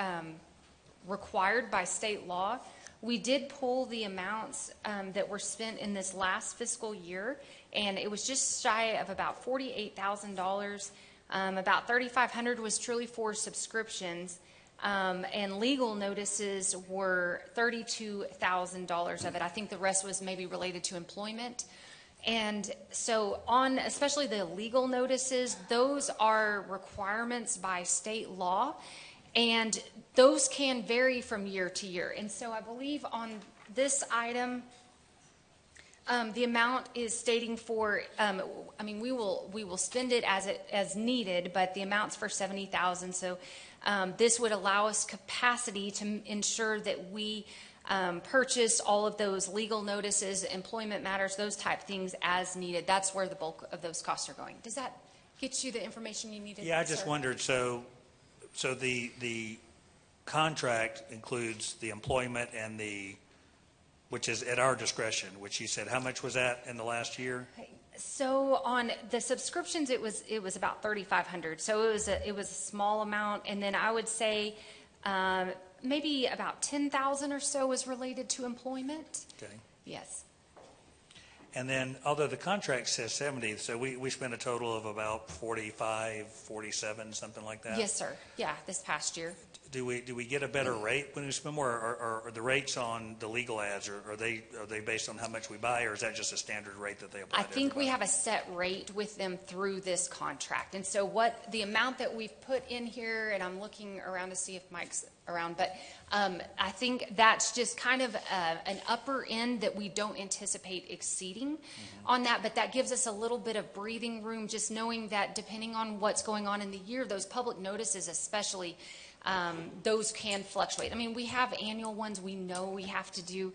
required by state law. We did pull the amounts that were spent in this last fiscal year, and it was just shy of about $48,000. About $3,500 was truly for subscriptions. And legal notices were $32,000 of it. I think the rest was maybe related to employment. And so on, especially the legal notices, those are requirements by state law, and those can vary from year to year. And so I believe on this item, the amount is stating for, we will spend it as needed, but the amount's for $70,000. So this would allow us capacity to ensure that we purchase all of those legal notices, employment matters, those type things as needed. That's where the bulk of those costs are going. Does that get you the information you needed? Yeah, I just wondered, so the contract includes the employment and which is at our discretion, which you said, how much was that in the last year? So on the subscriptions, it was about $3,500. So it was a small amount, and then I would say maybe about $10,000 or so was related to employment. Okay. Yes. And then, although the contract says 70, so we spent a total of about 45, 47, something like that. Yes, sir. Yeah, this past year. Do we get a better rate when we spend more, or are the rates on the legal ads, or are they based on how much we buy, or is that just a standard rate that they apply? I think we have a set rate with them through this contract, and so what the amount that we've put in here, and I'm looking around to see if Mike's around, but I think that's just kind of an upper end that we don't anticipate exceeding on that, but that gives us a little bit of breathing room, just knowing that depending on what's going on in the year, those public notices especially, those can fluctuate. I mean, we have annual ones we know we have to do,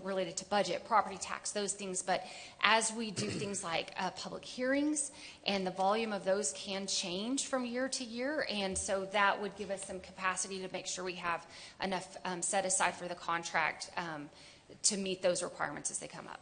related to budget, property tax, those things. But as we do things like public hearings, and the volume of those can change from year to year. And so that would give us some capacity to make sure we have enough set aside for the contract to meet those requirements as they come up.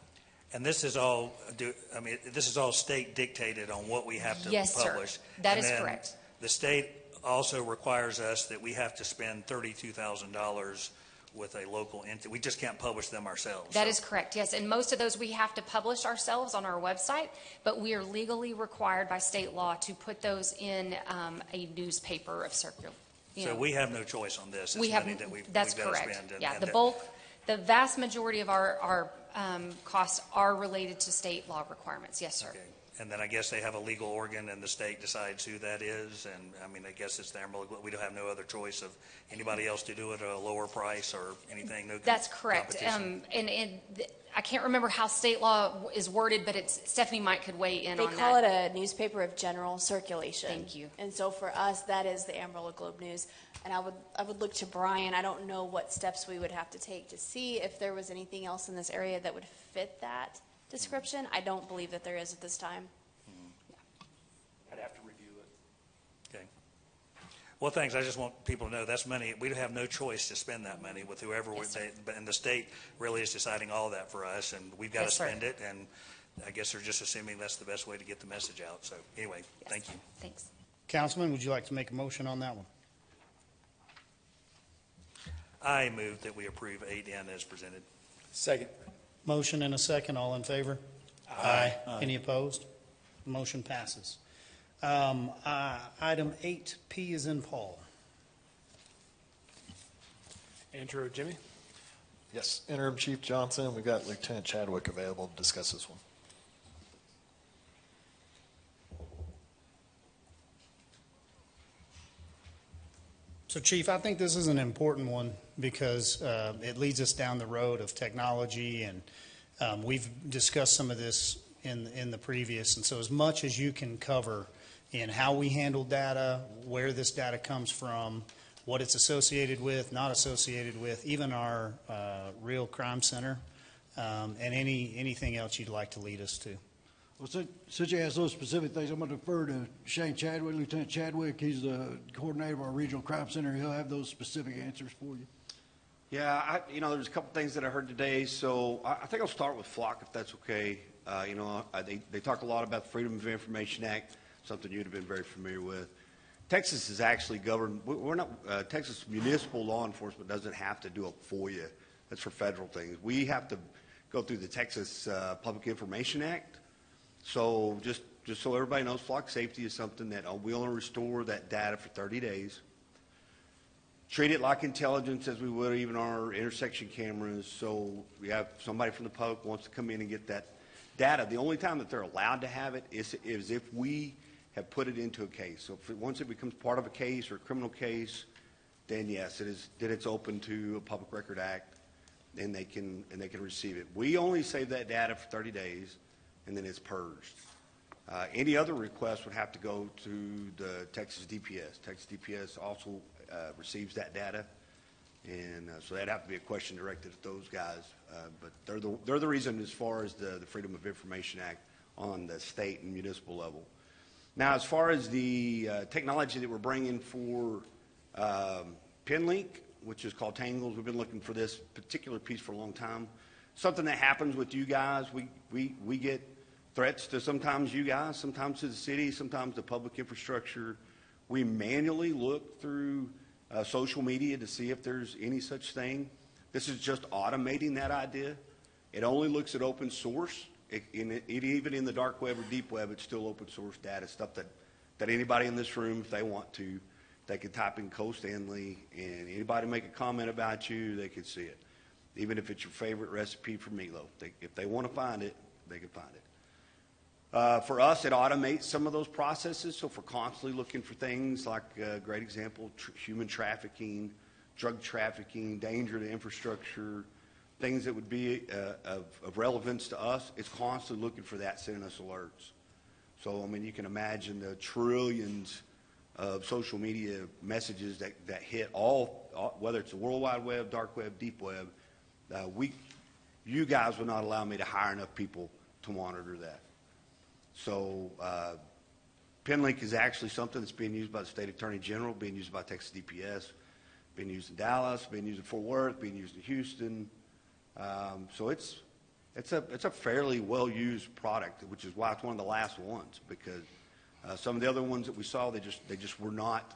And this is all, this is all state dictated on what we have to publish. Sir. That is correct. The state also requires us that we have to spend $32,000 with a local entity. We just can't publish them ourselves. That is correct, yes. And most of those we have to publish ourselves on our website, but we are legally required by state law to put those in a newspaper of circular. So we have no choice on this. We have, that's correct. Yeah, the vast majority of our costs are related to state law requirements. Yes, sir. Okay. And then I guess they have a legal organ and the state decides who that is. And I mean, I guess it's the Amarillo, we don't have no other choice of anybody else to do it at a lower price or anything. No That's correct. competition. I can't remember how state law is worded, but Stephanie might could weigh in They on that. call it a newspaper of general circulation. Thank you. And so for us, that is the Amarillo Globe News. And I would look to Brian. I don't know what steps we would have to take to see if there was anything else in this area that would fit that description. I don't believe that there is at this time. I'd have to review it. Okay. Well, thanks. I just want people to know that's money. We have no choice to spend that money with whoever, and the state really is deciding all of that for us, and we've got to spend it, and I guess they're just assuming that's the best way to get the message out. So anyway, thank you. Thanks. Councilman, would you like to make a motion on that one? I move that we approve 8N as presented. Second. Motion and a second. All in favor? Aye. Any opposed? Motion passes. Item 8P is in Paul. Andrew or Jimmy? Yes, Interim Chief Johnson, we've got Lieutenant Chadwick available to discuss this one. So, Chief, I think this is an important one because it leads us down the road of technology, and we've discussed some of this in the previous. And so as much as you can cover in how we handle data, where this data comes from, what it's associated with, not associated with, even our real crime center, and anything else you'd like to lead us to. Well, since you asked those specific things, I'm going to defer to Shane Chadwick, Lieutenant Chadwick. He's the coordinator of our regional crime center. He'll have those specific answers for you. Yeah, there's a couple things that I heard today, so I think I'll start with Flock, if that's okay. They talk a lot about the Freedom of Information Act, something you'd have been very familiar with. Texas is actually governed. We're not. Texas municipal law enforcement doesn't have to do a FOIA. That's for federal things. We have to go through the Texas Public Information Act. So just so everybody knows, flock safety is something that we only restore that data for 30 days. Treat it like intelligence as we would even our intersection cameras. So we have somebody from the public wants to come in and get that data. The only time that they're allowed to have it is if we have put it into a case. So once it becomes part of a case or a criminal case, then yes, it's open to a Public Record Act, and they can receive it. We only save that data for 30 days, and then it's purged. Any other request would have to go to the Texas DPS. Texas DPS also receives that data, and so that'd have to be a question directed at those guys. But they're the reason as far as the Freedom of Information Act on the state and municipal level. Now, as far as the technology that we're bringing for PinLink, which is called Tangles, we've been looking for this particular piece for a long time. Something that happens with you guys, we get threats to sometimes you guys, sometimes to the city, sometimes the public infrastructure. We manually look through social media to see if there's any such thing. This is just automating that idea. It only looks at open source. Even in the dark web or deep web, it's still open source data, stuff that anybody in this room, if they want to, they could type in Cole Stanley, and anybody make a comment about you, they could see it. Even if it's your favorite recipe for meatloaf. If they want to find it, they can find it. For us, it automates some of those processes. So if we're constantly looking for things like a great example, human trafficking, drug trafficking, danger to infrastructure, things that would be of relevance to us, it's constantly looking for that, sending us alerts. So, I mean, you can imagine the trillions of social media messages that hit all, whether it's the World Wide Web, dark web, deep web. You guys would not allow me to hire enough people to monitor that. So PinLink is actually something that's being used by the State Attorney General, being used by Texas DPS, being used in Dallas, being used in Fort Worth, being used in Houston. So it's a fairly well-used product, which is why it's one of the last ones, because some of the other ones that we saw, they just were not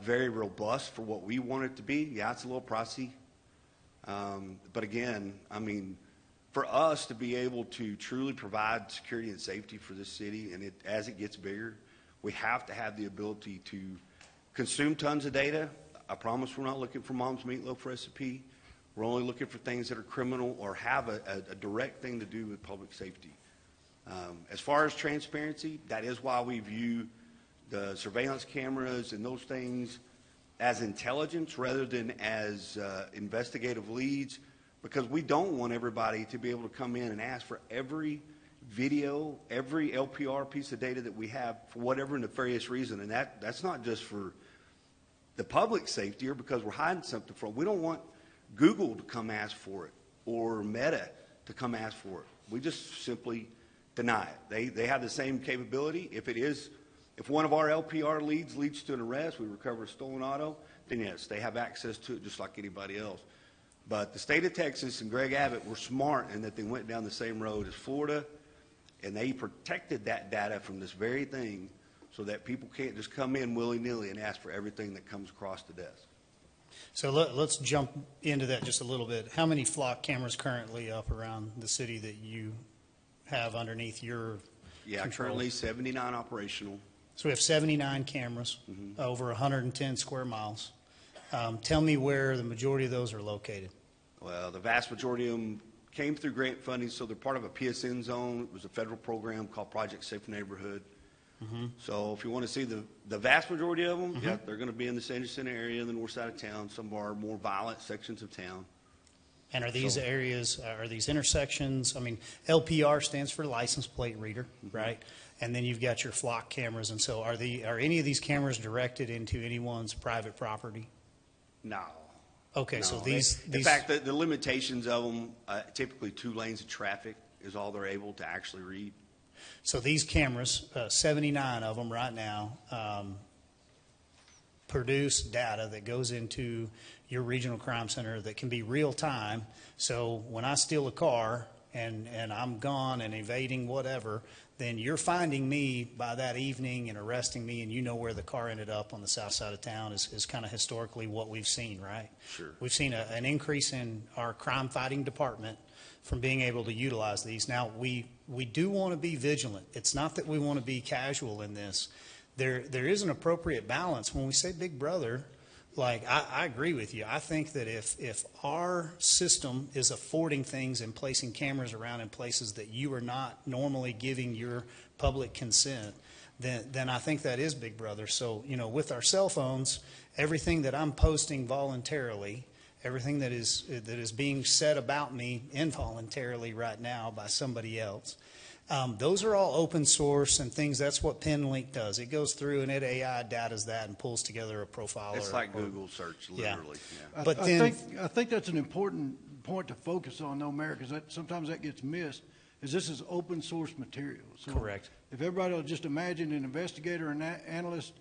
very robust for what we want it to be. Yeah, it's a little pricey. But again, I mean, for us to be able to truly provide security and safety for this city, and as it gets bigger, we have to have the ability to consume tons of data. I promise we're not looking for mom's meatloaf recipe. We're only looking for things that are criminal or have a direct thing to do with public safety. As far as transparency, that is why we view the surveillance cameras and those things as intelligence rather than as investigative leads, because we don't want everybody to be able to come in and ask for every video, every LPR piece of data that we have for whatever nefarious reason. And that's not just for the public safety or because we're hiding something from. We don't want Google to come ask for it or Meta to come ask for it. We just simply deny it. They have the same capability. If one of our LPR leads to an arrest, we recover a stolen auto, then yes, they have access to it just like anybody else. But the state of Texas and Greg Abbott were smart in that they went down the same road as Florida, and they protected that data from this very thing so that people can't just come in willy-nilly and ask for everything that comes across the desk. So let's jump into that just a little bit. How many flock cameras currently up around the city that you have underneath your control? Currently 79 operational. So we have 79 cameras, over 110 square miles. Tell me where the majority of those are located. Well, the vast majority of them came through grant funding, so they're part of a PSN zone. It was a federal program called Project Safe Neighborhood. So if you want to see the vast majority of them, they're going to be in the Sandy Center area, the north side of town, some of our more violent sections of town. And are these areas, are these intersections, I mean, LPR stands for license plate reader, right? And then you've got your flock cameras, and so are any of these cameras directed into anyone's private property? No. Okay, so No. these... In fact, the limitations of them, typically 2 lanes of traffic is all they're able to actually read. So these cameras, 79 of them right now, produce data that goes into your regional crime center that can be real time. So when I steal a car and I'm gone and evading whatever, then you're finding me by that evening and arresting me, and you know where the car ended up on the south side of town is kind of historically what we've seen, right? Sure. We've seen an increase in our crime fighting department from being able to utilize these. Now, we do want to be vigilant. It's not that we want to be casual in this. There is an appropriate balance. When we say Big Brother, like, I agree with you. I think that if our system is affording things and placing cameras around in places that you are not normally giving your public consent, then I think that is Big Brother. So, with our cell phones, everything that I'm posting voluntarily, everything that is being said about me involuntarily right now by somebody else, those are all open source and things. That's what PinLink does. It goes through and it AI datas that and pulls together a profile. It's like Google search, literally. Yeah. But I think that's an important point to focus on, though, Mayor, because sometimes that gets missed. Is this is open source material. So correct. If everybody will just imagine an investigator and analyst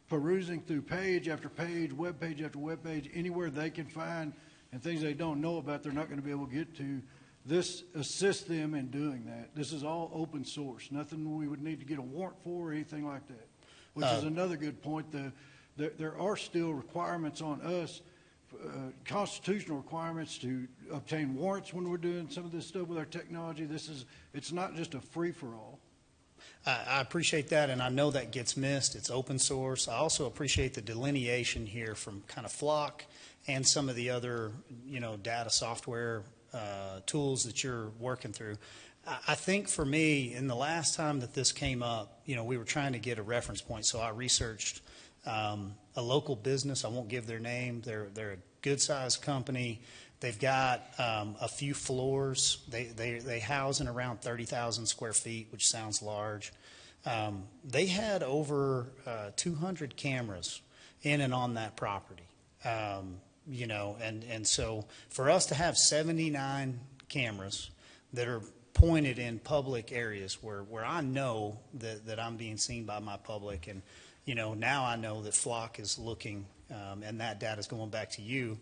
perusing through page after page, web page after web page, anywhere they can find and things they don't know about, they're not going to be able to get to. This assists them in doing that. This is all open source. Nothing we would need to get a warrant for or anything like that, which is another good point. There are still requirements on us, constitutional requirements to obtain warrants when we're doing some of this stuff with our technology. It's not just a free-for-all. I appreciate that, and I know that gets missed. It's open source. I also appreciate the delineation here from kind of Flock and some of the other, data software tools that you're working through. I think for me, in the last time that this came up, we were trying to get a reference point, so I researched a local business. I won't give their name. They're a good-sized company. They've got a few floors. They house in around 30,000 square feet, which sounds large. They had over 200 cameras in and on that property. And so for us to have 79 cameras that are pointed in public areas where I know that I'm being seen by my public, and now I know that Flock is looking and that data is going back to you.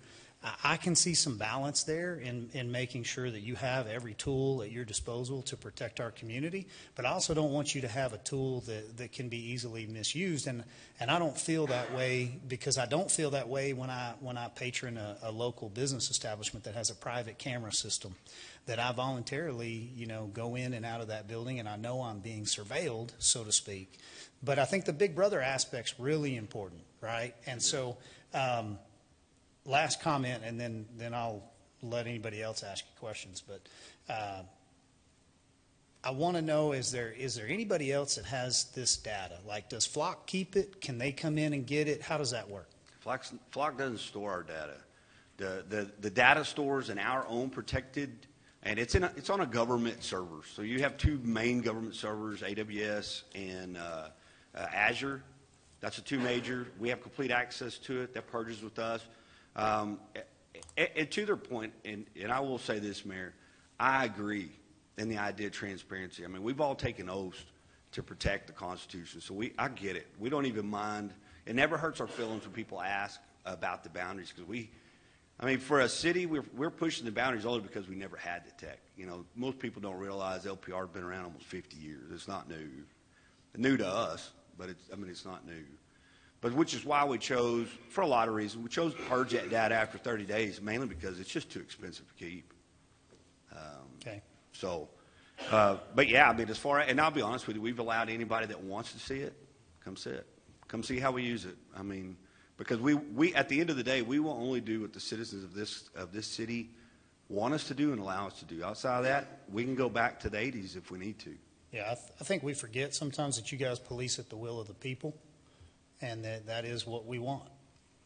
I can see some balance there in making sure that you have every tool at your disposal to protect our community, but I also don't want you to have a tool that can be easily misused. And I don't feel that way, because I don't feel that way when I patron a local business establishment that has a private camera system, that I voluntarily, go in and out of that building, and I know I'm being surveilled, so to speak. But I think the Big Brother aspect's really important, right? And so, last comment, and then I'll let anybody else ask you questions. But I want to know, is there anybody else that has this data? Like, does Flock keep it? Can they come in and get it? How does that work? Flock doesn't store our data. The data stores in our own protected, and it's on a government server. So you have two main government servers, AWS and Azure. That's the two major. We have complete access to it. That purges with us. And to their point, and I will say this, Mayor, I agree in the idea of transparency. I mean, we've all taken oaths to protect the Constitution, so I get it. We don't even mind. It never hurts our feelings when people ask about the boundaries, because for a city, we're pushing the boundaries only because we never had the tech. You know, most people don't realize LPR has been around almost 50 years. It's not new. It's new to us, but it's not new. But which is why we chose, for a lot of reasons, we chose to purge that data after 30 days, mainly because it's just too expensive to keep. Okay. So, but yeah, I mean, and I'll be honest with you, we've allowed anybody that wants to see it, come see it. Come see how we use it. I mean, because we at the end of the day, we will only do what the citizens of this city want us to do and allow us to do. Outside of that, we can go back to the 80s if we need to. Yeah, I think we forget sometimes that you guys police at the will of the people, and that is what we want.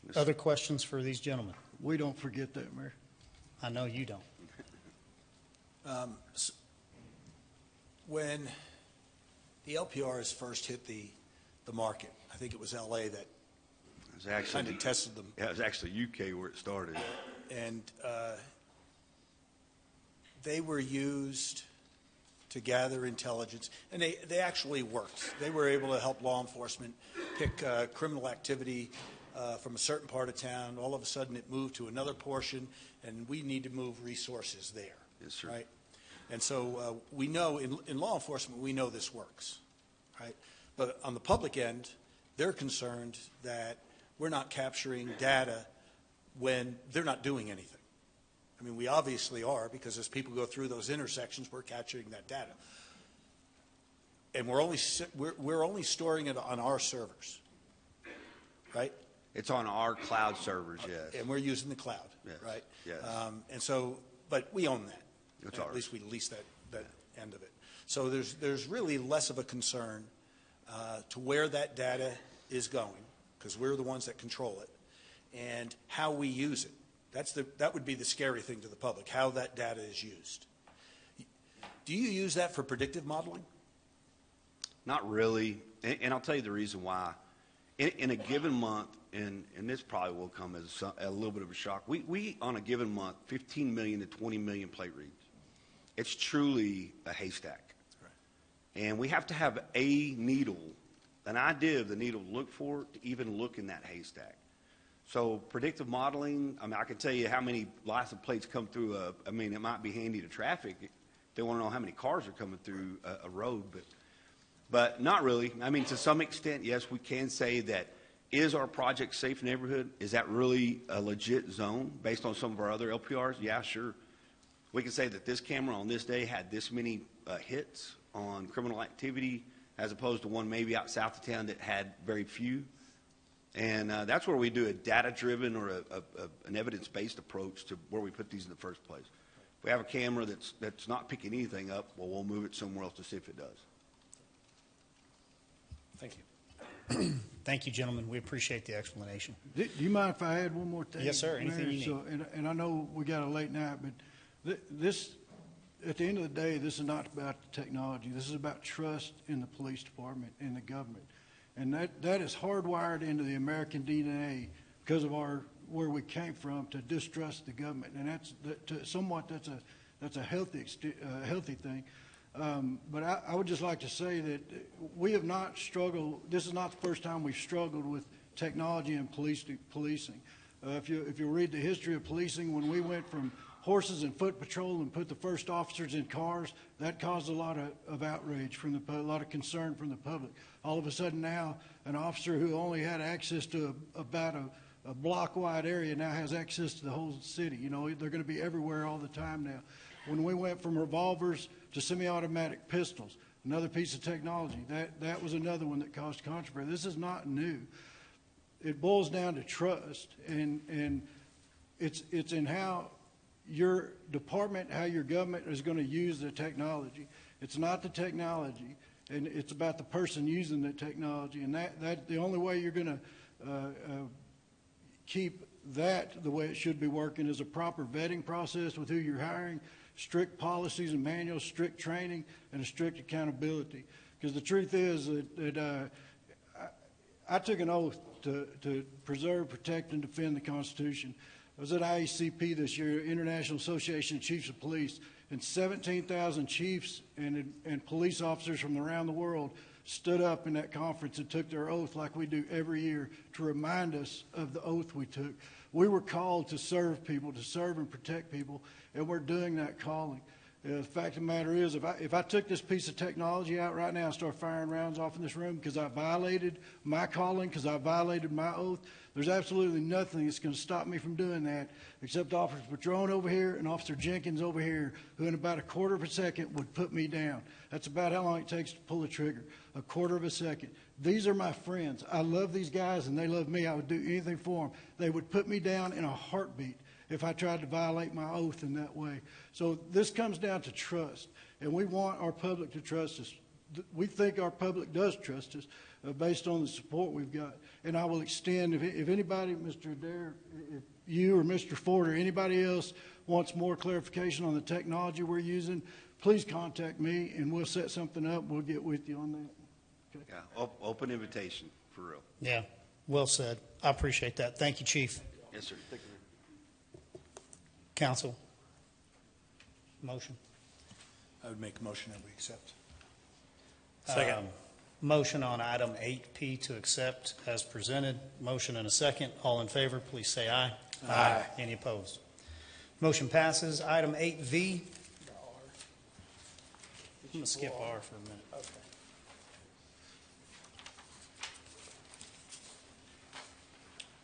Yes. Other questions for these gentlemen? We don't forget that, Mayor. I know you don't. When the LPRs first hit the market, I think it was L.A. that kind of tested them. Yeah, it was actually UK where it started. And they were used to gather intelligence, and they actually worked. They were able to help law enforcement pick criminal activity from a certain part of town. All of a sudden it moved to another portion, and we need to move resources there. Yes, sir. Right? And so we know, in law enforcement, we know this works. Right? But on the public end, they're concerned that we're not capturing data when they're not doing anything. I mean, we obviously are, because as people go through those intersections, we're capturing that data. And we're only storing it on our servers, right? It's on our cloud servers, yes. And we're using the cloud, yes. right? Yes. And so, but we own that. It's At ours. least we lease that end of it. So there's really less of a concern to where that data is going, because we're the ones that control it, and how we use it. That would be the scary thing to the public, how that data is used. Do you use that for predictive modeling? Not really, and I'll tell you the reason why. In a given month, and this probably will come as a little bit of a shock, we on a given month, 15 million to 20 million plate reads. It's truly a haystack. Right. And we have to have a needle, an idea of the needle to look for to even look in that haystack. So predictive modeling, I mean, I can tell you how many license plates come through it might be handy to traffic. They want to know how many cars are coming through a road, but not really. I mean, to some extent, yes, we can say that, is our project safe neighborhood? Is that really a legit zone based on some of our other LPRs? Yeah, sure. We can say that this camera on this day had this many hits on criminal activity as opposed to one maybe out south of town that had very few. And that's where we do a data-driven or an evidence-based approach to where we put these in the first place. If we have a camera that's not picking anything up, well, we'll move it somewhere else to see if it does. Thank you. Thank you, gentlemen. We appreciate the explanation. Do you mind if I add one more thing? Yes, sir. Anything you need. So, and I know we got a late night, but this, at the end of the day, this is not about the technology. This is about trust in the police department and the government. And that is hardwired into the American DNA because of where we came from, to distrust the government. And that's a healthy thing. But I would just like to say that we have not struggled. This is not the first time we've struggled with technology and policing. If you read the history of policing, when we went from horses and foot patrol and put the first officers in cars, that caused a lot of outrage a lot of concern from the public. All of a sudden now, an officer who only had access to about a block-wide area now has access to the whole city. You know, they're going to be everywhere all the time now. When we went from revolvers to semi-automatic pistols, another piece of technology, that was another one that caused controversy. This is not new. It boils down to trust, and it's in how your department, how your government is going to use the technology. It's not the technology, and it's about the person using the technology. And that the only way you're going to keep that the way it should be working is a proper vetting process with who you're hiring, strict policies and manuals, strict training, and a strict accountability. Because the truth is that I took an oath to preserve, protect, and defend the Constitution. I was at IACP this year, International Association of Chiefs of Police, and 17,000 chiefs and police officers from around the world stood up in that conference and took their oath like we do every year to remind us of the oath we took. We were called to serve people, to serve and protect people, and we're doing that calling. The fact of the matter is, if I took this piece of technology out right now and start firing rounds off in this room because I violated my calling, because I violated my oath, there's absolutely nothing that's going to stop me from doing that except Officer Patron over here and Officer Jenkins over here, who in about a quarter of a second would put me down. That's about how long it takes to pull a trigger, a quarter of a second. These are my friends. I love these guys, and they love me. I would do anything for them. They would put me down in a heartbeat if I tried to violate my oath in that way. So this comes down to trust, and we want our public to trust us. We think our public does trust us based on the support we've got. And I will extend, if anybody, Mr. Adair, if you or Mr. Ford or anybody else wants more clarification on the technology we're using, please contact me, and we'll set something up. We'll get with you on that. Okay. Yeah, open invitation, for real. Yeah, well said. I appreciate that. Thank you, Chief. Yes, sir. Thank you. Council. Motion. I would make a motion that we accept. Second. Motion on item 8P to accept as presented. Motion and a second. All in favor, please say aye. Aye. Any opposed? Motion passes. Item 8V. I'm going to skip R for a minute. Okay.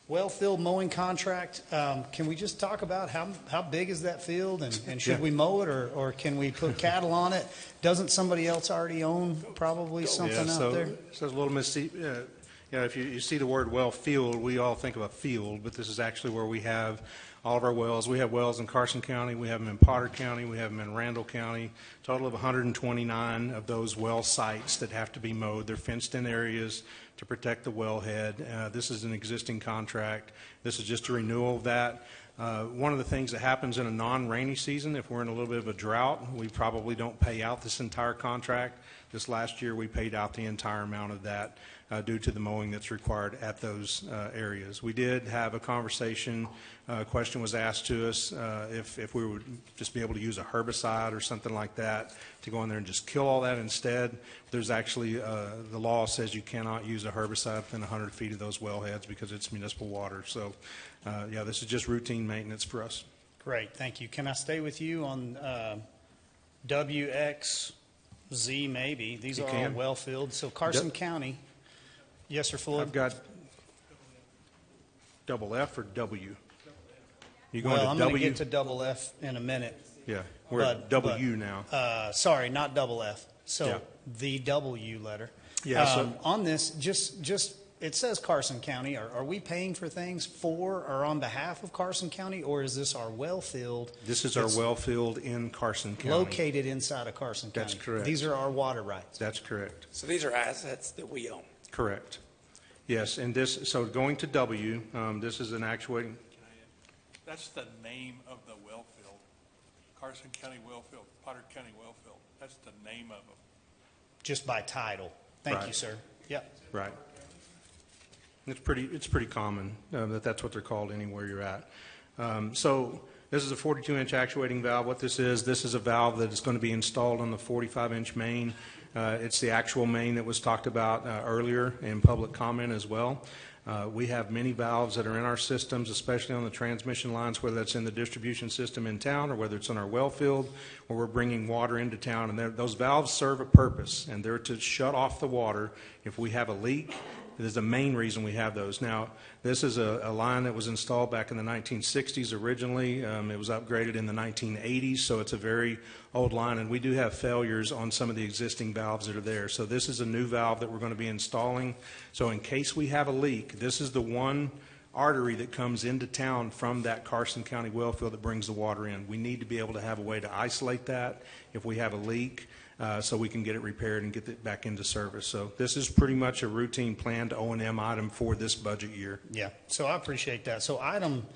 Well-filled mowing contract. Can we just talk about how big is that field, and should we mow it, or can we put cattle on it? Doesn't somebody else already own probably something out there? So it's a little if you see the word well field, we all think of a field, but this is actually where we have all of our wells. We have wells in Carson County, we have them in Potter County, we have them in Randall County, total of 129 of those well sites that have to be mowed. They're fenced-in areas to protect the wellhead. This is an existing contract. This is just a renewal of that. One of the things that happens in a non-rainy season, if we're in a little bit of a drought, we probably don't pay out this entire contract. This last year, we paid out the entire amount of that due to the mowing that's required at those areas. We did have a conversation. A question was asked to us if we would just be able to use a herbicide or something like that to go in there and just kill all that instead. There's actually, the law says you cannot use a herbicide within 100 feet of those wellheads because it's municipal water. So, yeah, this is just routine maintenance for us. Great, thank you. Can I stay with you on WXZ maybe? These are all well-filled. So Carson County. Yes, sir, Floyd? I've got double F or W? You going well, to I'm going to get to double F in a minute. Yeah, we're at W now. Sorry, not double F. So yeah. The W letter. Yeah. So on this, just it says Carson County. Are we paying for things for or on behalf of Carson County, or is this our well field? This is our well field in Carson County. Located inside of Carson County. That's correct. These are our water rights. That's correct. So these are assets that we own. Correct. Yes, and this, so going to W, this is an actuating. That's the name of the well field. Carson County well field, Potter County well field. That's the name of them. Just by title. Thank you, sir. Yep. Right. It's pretty common that's what they're called anywhere you're at. So this is a 42-inch actuating valve. What this is a valve that is going to be installed on the 45-inch main. It's the actual main that was talked about earlier in public comment as well. We have many valves that are in our systems, especially on the transmission lines, whether that's in the distribution system in town or whether it's on our well field where we're bringing water into town. And those valves serve a purpose, and they're to shut off the water if we have a leak. This is the main reason we have those. Now, this is a line that was installed back in the 1960s originally. It was upgraded in the 1980s, so it's a very old line, and we do have failures on some of the existing valves that are there. So this is a new valve that we're going to be installing. So in case we have a leak, this is the one artery that comes into town from that Carson County well field that brings the water in. We need to be able to have a way to isolate that if we have a leak. so we can get it repaired and get it back into service. So this is pretty much a routine planned O&M item for this budget year. Yeah, so I appreciate that. So item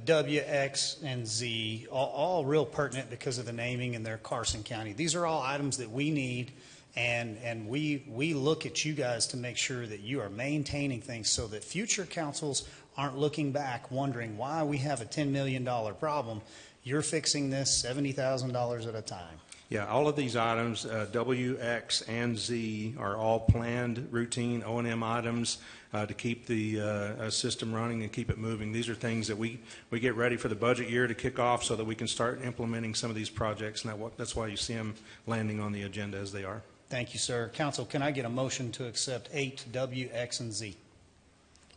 W, X, and Z, all real pertinent because of the naming and they're Carson County. These are all items that we need, and we look at you guys to make sure that you are maintaining things so that future councils aren't looking back wondering why we have a $10 million problem. You're fixing this $70,000 at a time. Yeah, all of these items, W, X, and Z, are all planned routine O&M items to keep the system running and keep it moving. These are things that we get ready for the budget year to kick off so that we can start implementing some of these projects, and that's why you see them landing on the agenda as they are. Thank you, sir. Council, can I get a motion to accept 8, W, X, and Z?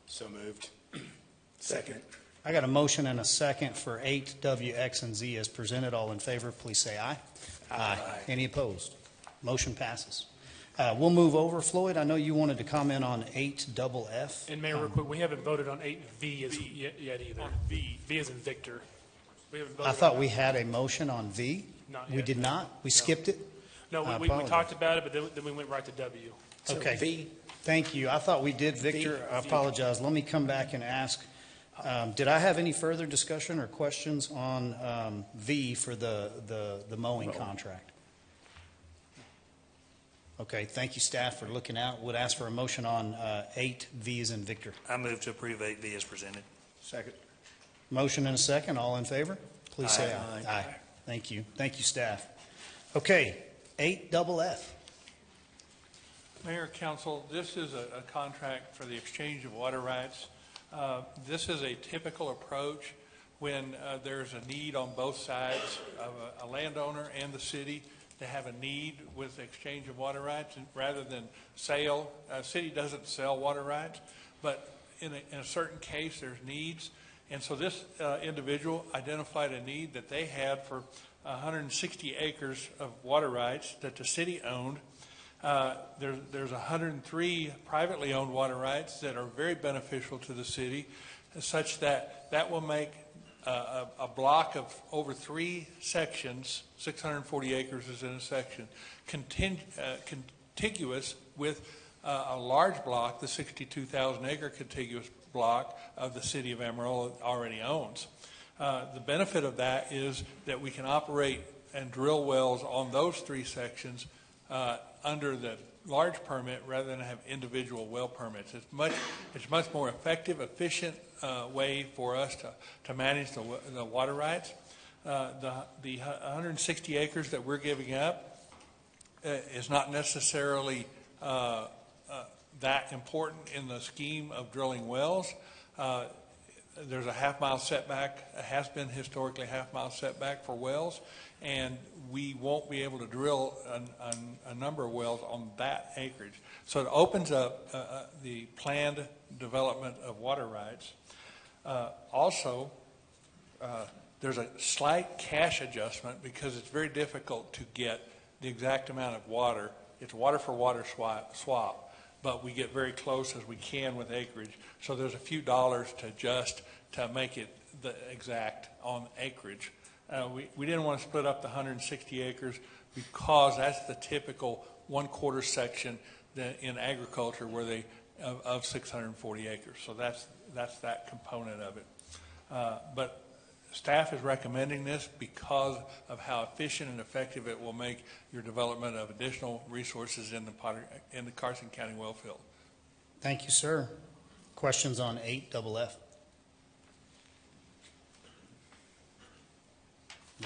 So moved. Second. I got a motion and a second for 8, W, X, and Z as presented. All in favor, please say aye. Aye. Any opposed? Motion passes. We'll move over. Floyd, I know you wanted to comment on 8, double F. And Mayor, real quick, we haven't voted on 8V yet either. On V. V as in Victor. We haven't voted I thought on we that. had a motion on V. Not We yet, did no. not? We No. skipped it? No, I we apologize. talked about it, but then we went right to W. So Okay. V. Thank you. I thought we did, Victor. I apologize. Let me come back and ask, did I have any further discussion or questions on V for the mowing contract? Okay, thank you, staff, for looking out. Would ask for a motion on 8, V as in Victor. I move to approve 8V as presented. Second. Motion and a second. All in favor? Please say aye. Aye. Thank you. Thank you, staff. Okay, 8, double F. Mayor, Council, this is a contract for the exchange of water rights. This is a typical approach when there's a need on both sides of a landowner and the city to have a need with exchange of water rights rather than sale. City doesn't sell water rights, but in a certain case there's needs. And so this individual identified a need that they had for 160 acres of water rights that the city owned. There's 103 privately owned water rights that are very beneficial to the city, such that will make a block of over 3 sections, 640 acres is in a section, contiguous with a large block, the 62,000 acre contiguous block of the city of Amarillo already owns. The benefit of that is that we can operate and drill wells on those 3 sections under the large permit rather than have individual well permits. It's much more effective, efficient way for us to manage the water rights. The 160 acres that we're giving up is not necessarily that important in the scheme of drilling wells. There's a half-mile setback, has been historically half-mile setback for wells, and we won't be able to drill a number of wells on that acreage. So it opens up the planned development of water rights. Also, there's a slight cash adjustment because it's very difficult to get the exact amount of water. It's water for water swap, but we get very close as we can with acreage. So there's a few dollars to adjust to make it the exact on acreage. We didn't want to split up the 160 acres because that's the typical 1/4 section in agriculture where they of 640 acres. So that's that component of it. But staff is recommending this because of how efficient and effective it will make your development of additional resources in the Carson County well field. Thank you, sir. Questions on 8, double F?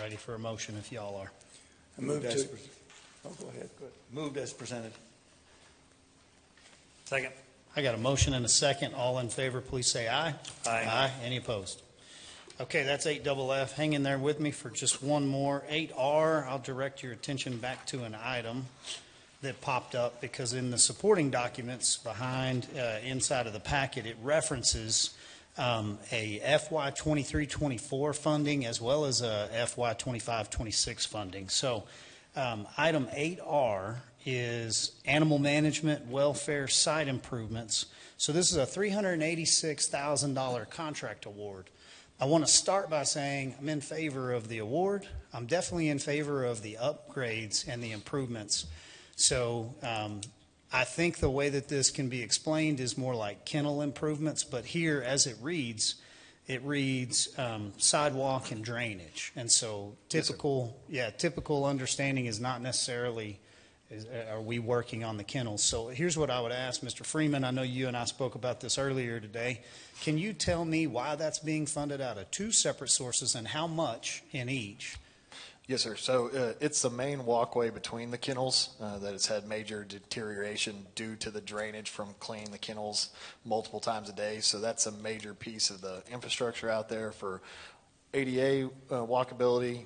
Ready for a motion if y'all are. I move as to. Oh, go ahead. Moved as presented. Second. I got a motion and a second. All in favor, please say aye. Aye. Any opposed? Okay, that's 8, double F. Hang in there with me for just one more. 8R, I'll direct your attention back to an item that popped up because in the supporting documents behind, inside of the packet, it references a FY 23-24 funding as well as a FY 25-26 funding. So item 8R is animal management, welfare, site improvements. So this is a $386,000 contract award. I want to start by saying I'm in favor of the award. I'm definitely in favor of the upgrades and the improvements. So I think the way that this can be explained is more like kennel improvements, but here as it reads sidewalk and drainage. And so typical understanding is not necessarily are we working on the kennels. So here's what I would ask, Mr. Freeman. I know you and I spoke about this earlier today. Can you tell me why that's being funded out of two separate sources and how much in each? Yes, sir. So it's the main walkway between the kennels that has had major deterioration due to the drainage from cleaning the kennels multiple times a day. So that's a major piece of the infrastructure out there for ADA walkability,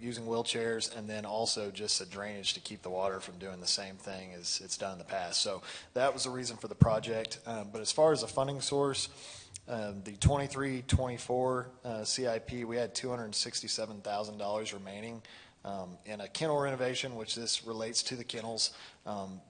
using wheelchairs, and then also just the drainage to keep the water from doing the same thing as it's done in the past. So that was the reason for the project. But as far as the funding source, the 23-24 CIP, we had $267,000 remaining in a kennel renovation, which this relates to the kennels.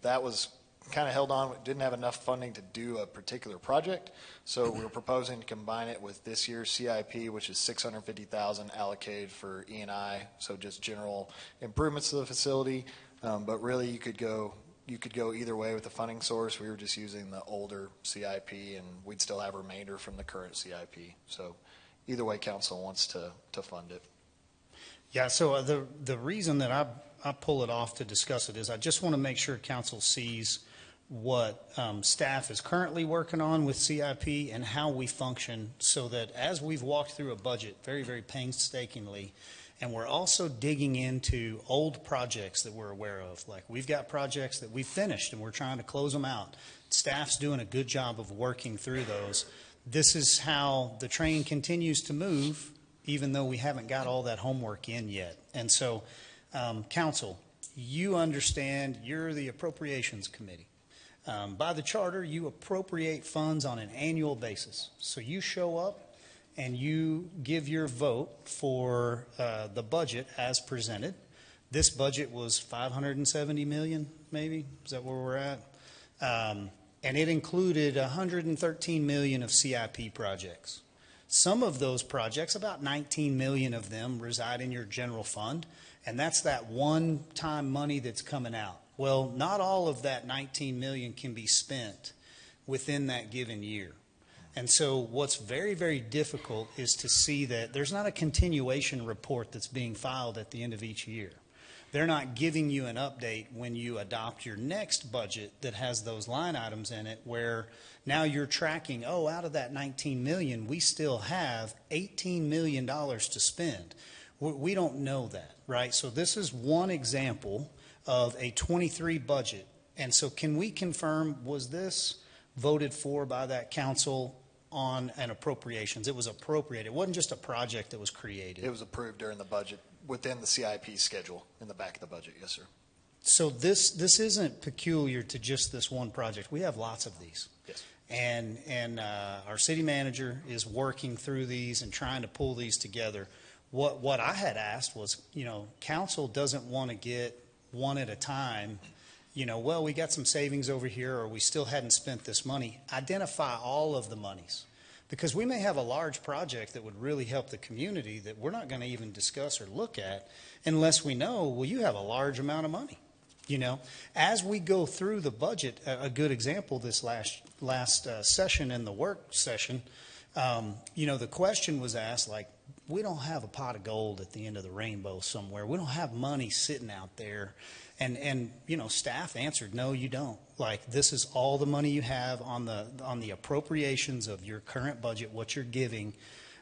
That was kind of held on, didn't have enough funding to do a particular project, so we're proposing to combine it with this year's CIP, which is $650,000 allocated for E&I, so just general improvements to the facility. But really, you could go either way with the funding source. We were just using the older CIP, and we'd still have remainder from the current CIP. So either way, council wants to fund it. Yeah, so the reason that I pull it off to discuss it is I just want to make sure council sees what staff is currently working on with CIP and how we function, so that as we've walked through a budget very, very painstakingly, and we're also digging into old projects that we're aware of. Like we've got projects that we've finished and we're trying to close them out. Staff's doing a good job of working through those. This is how the train continues to move, even though we haven't got all that homework in yet. And so, council, you understand you're the appropriations committee. By the charter, you appropriate funds on an annual basis. So you show up and you give your vote for the budget as presented. This budget was $570 million, maybe? Is that where we're at? And it included $113 million of CIP projects. Some of those projects, about 19 million of them, reside in your general fund, and that's that one-time money that's coming out. Well, not all of that 19 million can be spent within that given year. And so what's very, very difficult is to see that there's not a continuation report that's being filed at the end of each year. They're not giving you an update when you adopt your next budget that has those line items in it, where now you're tracking, oh, out of that 19 million, we still have $18 million to spend. We don't know that, right? So this is one example of a 23 budget. And so can we confirm, was this voted for by that council on an appropriations? It was appropriated. It wasn't just a project that was created. It was approved during the budget within the CIP schedule in the back of the budget. Yes, sir. So this isn't peculiar to just this one project. We have lots of these. Yes. And our city manager is working through these and trying to pull these together. What I had asked was, council doesn't want to get one at a time, well, we got some savings over here, or we still hadn't spent this money. Identify all of the monies, because we may have a large project that would really help the community that we're not going to even discuss or look at unless we know, well, you have a large amount of money. As we go through the budget, a good example this last session in the work session, the question was asked, like, we don't have a pot of gold at the end of the rainbow somewhere. We don't have money sitting out there. And staff answered, no, you don't. Like, this is all the money you have on the appropriations of your current budget, what you're giving.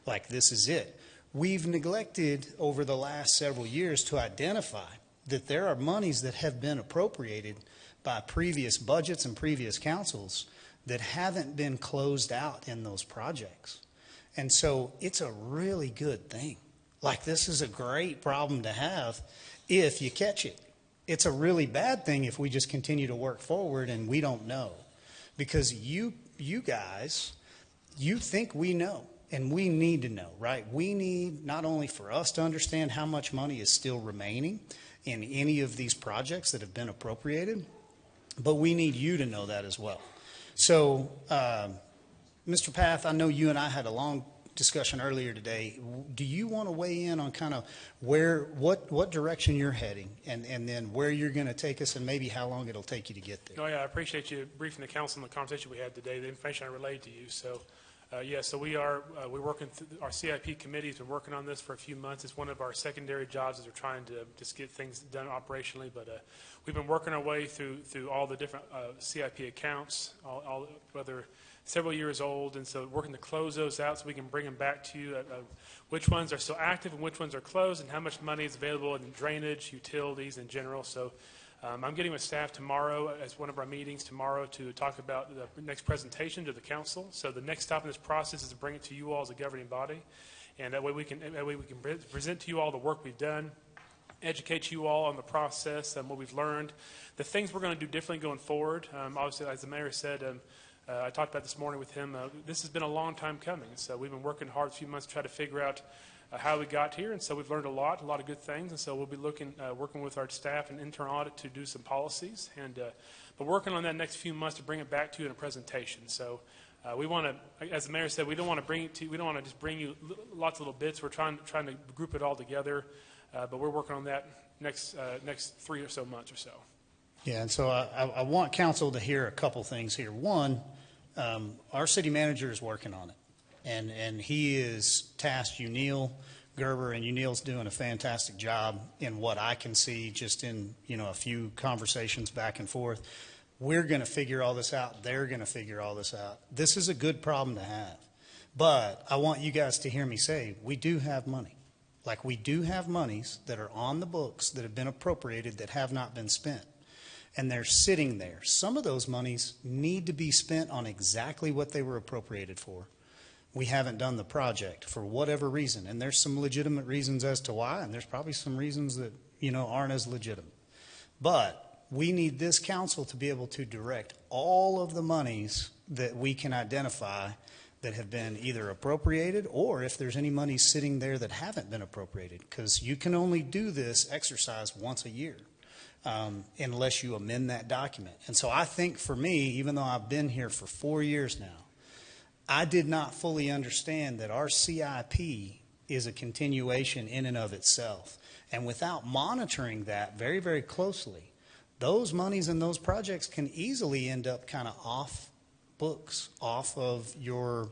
Like, this is it. We've neglected over the last several years to identify that there are monies that have been appropriated by previous budgets and previous councils that haven't been closed out in those projects. And so it's a really good thing. Like, this is a great problem to have if you catch it. It's a really bad thing if we just continue to work forward and we don't know. Because you guys, you think we know, and we need to know, right? We need not only for us to understand how much money is still remaining in any of these projects that have been appropriated, but we need you to know that as well. So, Mr. Path, I know you and I had a long discussion earlier today. Do you want to weigh in on kind of what direction you're heading, and then where you're going to take us, and maybe how long it'll take you to get there? No, yeah, I appreciate you briefing the council on the conversation we had today, the information I relayed to you. So, so we're working, our CIP committee has been working on this for a few months. It's one of our secondary jobs as we're trying to just get things done operationally, but we've been working our way through all the different CIP accounts, all whether several years old, and so working to close those out so we can bring them back to you, which ones are still active and which ones are closed, and how much money is available in drainage, utilities in general. So I'm getting with staff tomorrow as one of our meetings tomorrow to talk about the next presentation to the council. So the next stop in this process is to bring it to you all as a governing body, and that way we can present to you all the work we've done, educate you all on the process and what we've learned, the things we're going to do differently going forward. Obviously, as the mayor said, I talked about this morning with him. This has been a long time coming, so we've been working hard a few months to try to figure out how we got here, and so we've learned a lot of good things, and so we'll be working with our staff and internal audit to do some policies, and but working on that next few months to bring it back to you in a presentation. So we want to, as the mayor said, we don't want to just bring you lots of little bits. We're trying to group it all together, but we're working on that next 3 or so months or so. Yeah, and so I want council to hear a couple things here. One, our city manager is working on it, and he is tasked Neil Gerber, and Neil's doing a fantastic job in what I can see just in a few conversations back and forth. We're going to figure all this out. They're going to figure all this out. This is a good problem to have, but I want you guys to hear me say we do have money. Like, we do have monies that are on the books that have been appropriated that have not been spent. And they're sitting there. Some of those monies need to be spent on exactly what they were appropriated for. We haven't done the project for whatever reason. And there's some legitimate reasons as to why, and there's probably some reasons that, aren't as legitimate. But we need this council to be able to direct all of the monies that we can identify that have been either appropriated, or if there's any money sitting there that haven't been appropriated, because you can only do this exercise once a year. Unless you amend that document. And so I think for me, even though I've been here for 4 years now, I did not fully understand that our CIP is a continuation in and of itself. And without monitoring that very, very closely, those monies and those projects can easily end up kind of off books, off of your,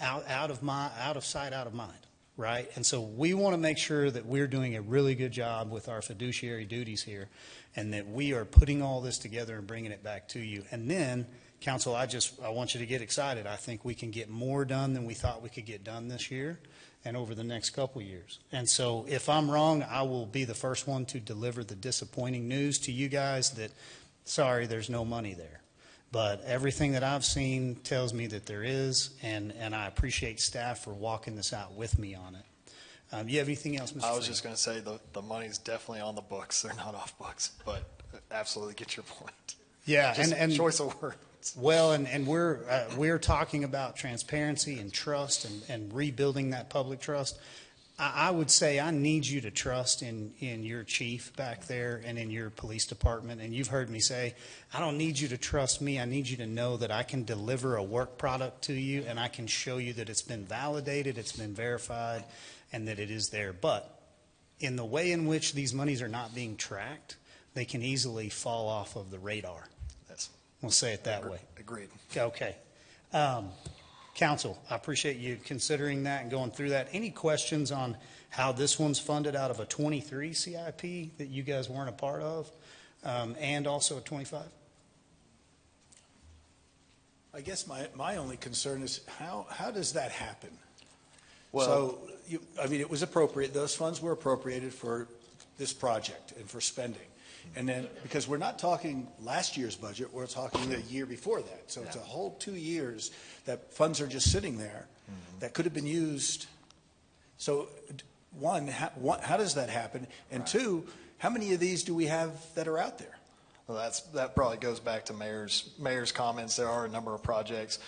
out of sight, out of mind. Right? And so we want to make sure that we're doing a really good job with our fiduciary duties here, and that we are putting all this together and bringing it back to you. And then, council, I want you to get excited. I think we can get more done than we thought we could get done this year and over the next couple of years. And so if I'm wrong, I will be the first one to deliver the disappointing news to you guys that, sorry, there's no money there. But everything that I've seen tells me that there is, and I appreciate staff for walking this out with me on it. You have anything else, Mr. I was just going to say the money's definitely on the books. They're not off books, but absolutely get your point. Yeah, just and choice of words. Well, and we're talking about transparency and trust and rebuilding that public trust. I would say I need you to trust in your chief back there and in your police department. And you've heard me say, I don't need you to trust me. I need you to know that I can deliver a work product to you, and I can show you that it's been validated, it's been verified, and that it is there. But in the way in which these monies are not being tracked, they can easily fall off of the radar. Yes. We'll say it that way. Agreed. Okay. Council, I appreciate you considering that and going through that. Any questions on how this one's funded out of a 23 CIP that you guys weren't a part of, and also a 25? I guess my only concern is how does that happen? Well, so, it was appropriate. Those funds were appropriated for this project and for spending. And then, because we're not talking last year's budget, we're talking the year before that. So it's a whole 2 years that funds are just sitting there that could have been used. So, one, how does that happen? And two, how many of these do we have that are out there? Well, that probably goes back to mayor's comments. There are a number of projects.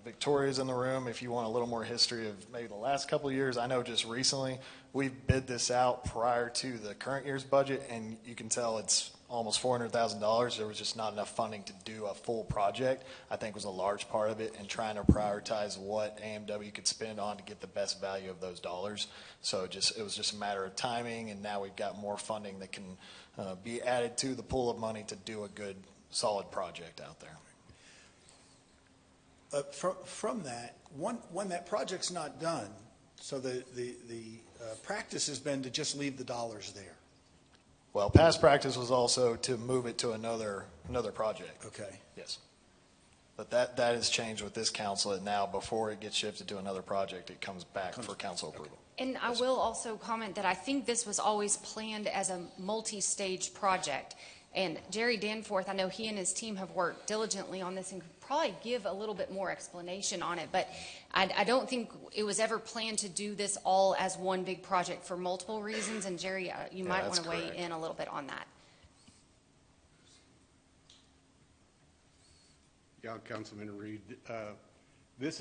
Victoria's in the room. If you want a little more history of maybe the last couple of years, I know just recently we've bid this out prior to the current year's budget, and you can tell it's almost $400,000. There was just not enough funding to do a full project, I think was a large part of it, and trying to prioritize what AMW could spend on to get the best value of those dollars. So it was just a matter of timing, and now we've got more funding that can be added to the pool of money to do a good, solid project out there. From that, when that project's not done, so the practice has been to just leave the dollars there. Well, past practice was also to move it to another project. Okay. Yes. But that has changed with this council, and now before it gets shifted to another project, it comes back for council approval. And I will also comment that I think this was always planned as a multi-stage project. And Jerry Danforth, I know he and his team have worked diligently on this and could probably give a little bit more explanation on it. But I don't think it was ever planned to do this all as one big project for multiple reasons. And Jerry, you might want to weigh in a little bit on that. Yeah, Councilman Reed. This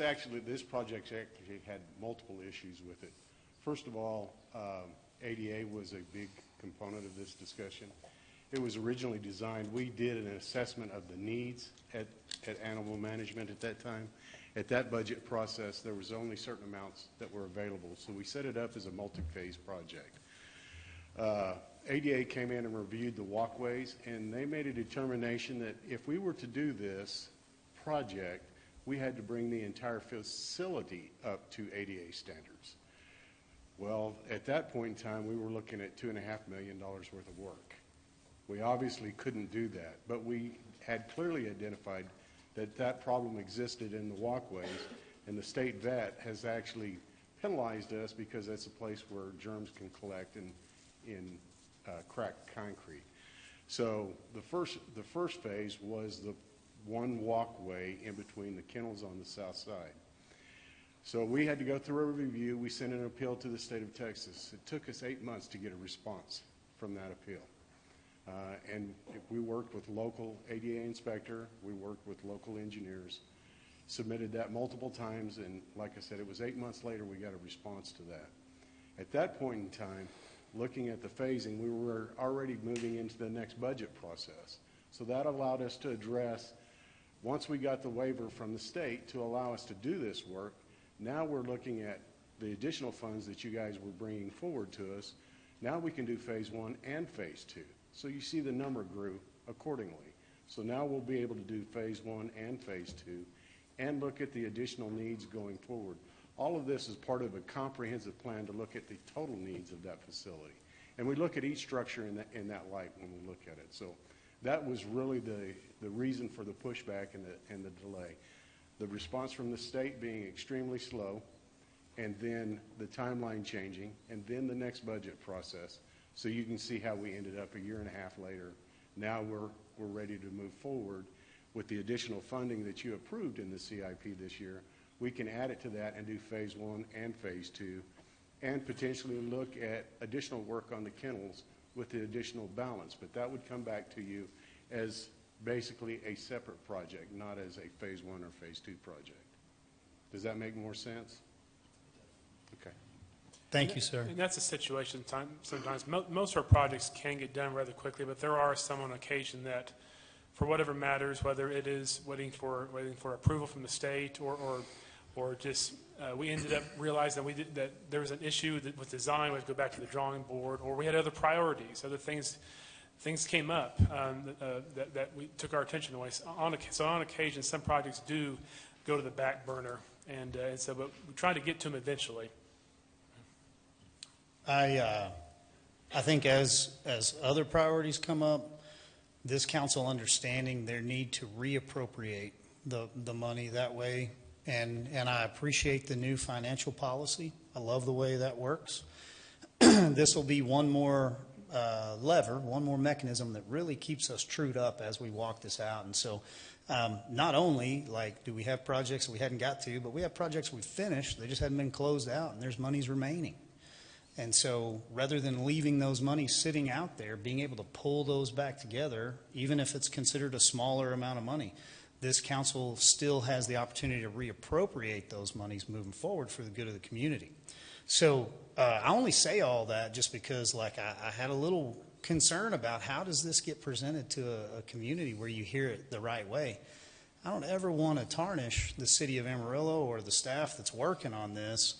project actually had multiple issues with it. First of all, ADA was a big component of this discussion. It was originally designed, we did an assessment of the needs at animal management at that time. At that budget process, there was only certain amounts that were available, so we set it up as a multi-phase project. ADA came in and reviewed the walkways, and they made a determination that if we were to do this project, we had to bring the entire facility up to ADA standards. Well, at that point in time, we were looking at $2.5 million worth of work. We obviously couldn't do that, but we had clearly identified that that problem existed in the walkways, and the state vet has actually penalized us because that's a place where germs can collect in cracked concrete. So the first phase was the one walkway in between the kennels on the south side. So we had to go through a review. We sent an appeal to the state of Texas. It took us 8 months to get a response from that appeal. And we worked with local ADA inspector, we worked with local engineers, submitted that multiple times, and like I said, it was 8 months later we got a response to that. At that point in time, looking at the phasing, we were already moving into the next budget process. So that allowed us to address, once we got the waiver from the state to allow us to do this work, now we're looking at the additional funds that you guys were bringing forward to us. Now we can do phase 1 and phase 2. So you see the number grew accordingly. So now we'll be able to do phase 1 and phase 2 and look at the additional needs going forward. All of this is part of a comprehensive plan to look at the total needs of that facility. And we look at each structure in that light when we look at it. So that was really the reason for the pushback and the delay. The response from the state being extremely slow, and then the timeline changing, and then the next budget process. So you can see how we ended up a year and a half later. Now we're ready to move forward with the additional funding that you approved in the CIP this year. We can add it to that and do phase 1 and phase 2, and potentially look at additional work on the kennels with the additional balance. But that would come back to you as basically a separate project, not as a phase 1 or phase 2 project. Does that make more sense? Okay. Thank you, sir. And that's a situation sometimes. Most of our projects can get done rather quickly, but there are some on occasion that, for whatever matters, whether it is waiting for approval from the state or just we ended up realizing that there was an issue with design. We had to go back to the drawing board, or we had other priorities, other things came up that we took our attention away. So on occasion, some projects do go to the back burner, and so but we try to get to them eventually. I think as other priorities come up, this council understanding their need to reappropriate the money that way, and I appreciate the new financial policy. I love the way that works. This will be one more lever, one more mechanism that really keeps us trued up as we walk this out. And so not only do we have projects we hadn't got to, but we have projects we've finished, they just hadn't been closed out, and there's monies remaining. And so rather than leaving those monies sitting out there, being able to pull those back together, even if it's considered a smaller amount of money, this council still has the opportunity to reappropriate those monies moving forward for the good of the community. So I only say all that just because I had a little concern about how does this get presented to a community where you hear it the right way. I don't ever want to tarnish the city of Amarillo or the staff that's working on this.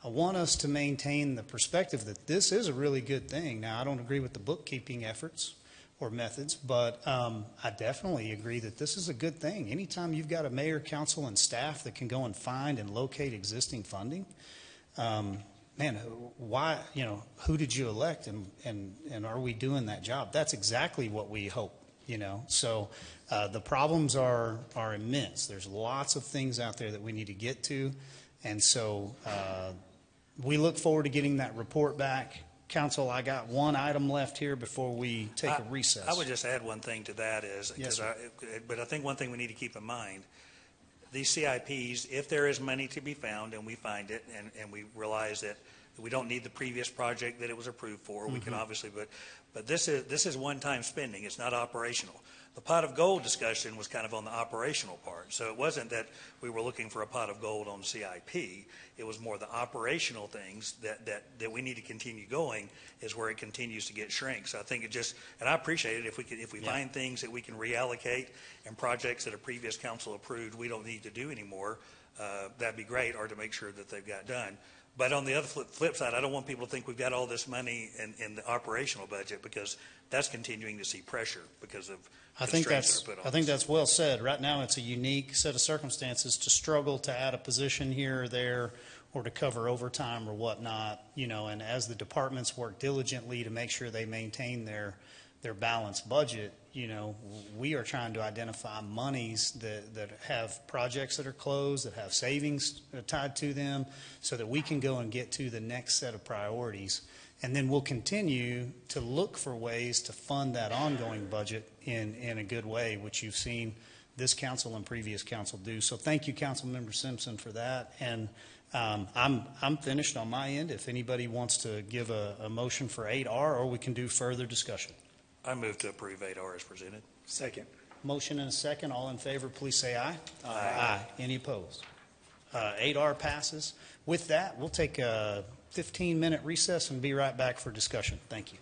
I want us to maintain the perspective that this is a really good thing. Now, I don't agree with the bookkeeping efforts or methods, but I definitely agree that this is a good thing. Anytime you've got a mayor, council, and staff that can go and find and locate existing funding, man, why, who did you elect, and are we doing that job? That's exactly what we hope, So the problems are immense. There's lots of things out there that we need to get to, and so we look forward to getting that report back. Council, I got one item left here before we take a recess. I would just add one thing to that Yes, but I think one thing we need to keep in mind, these CIPs, if there is money to be found and we find it and we realize that we don't need the previous project that it was approved for, we can obviously, but this is one-time spending. It's not operational. The pot of gold discussion was kind of on the operational part. So it wasn't that we were looking for a pot of gold on CIP. It was more the operational things that we need to continue going is where it continues to get shrink. So I think and I appreciate it if we find things that we can reallocate and projects that a previous council approved we don't need to do anymore, that'd be great, or to make sure that they've got done. But on the other flip side, I don't want people to think we've got all this money in the operational budget, because that's continuing to see pressure because of constraints that are put on us. I think that's well said. Right now, it's a unique set of circumstances to struggle to add a position here or there, or to cover overtime or whatnot, and as the departments work diligently to make sure they maintain their balanced budget, we are trying to identify monies that have projects that are closed, that have savings tied to them, so that we can go and get to the next set of priorities. And then we'll continue to look for ways to fund that ongoing budget in a good way, which you've seen this council and previous council do. So thank you, Councilmember Simpson, for that. And I'm finished on my end. If anybody wants to give a motion for 8R, or we can do further discussion. I move to approve 8R as presented. Second. Motion and a second. All in favor, please say aye. Aye. Any opposed? 8R passes. With that, we'll take a 15-minute recess and be right back for discussion. Thank you.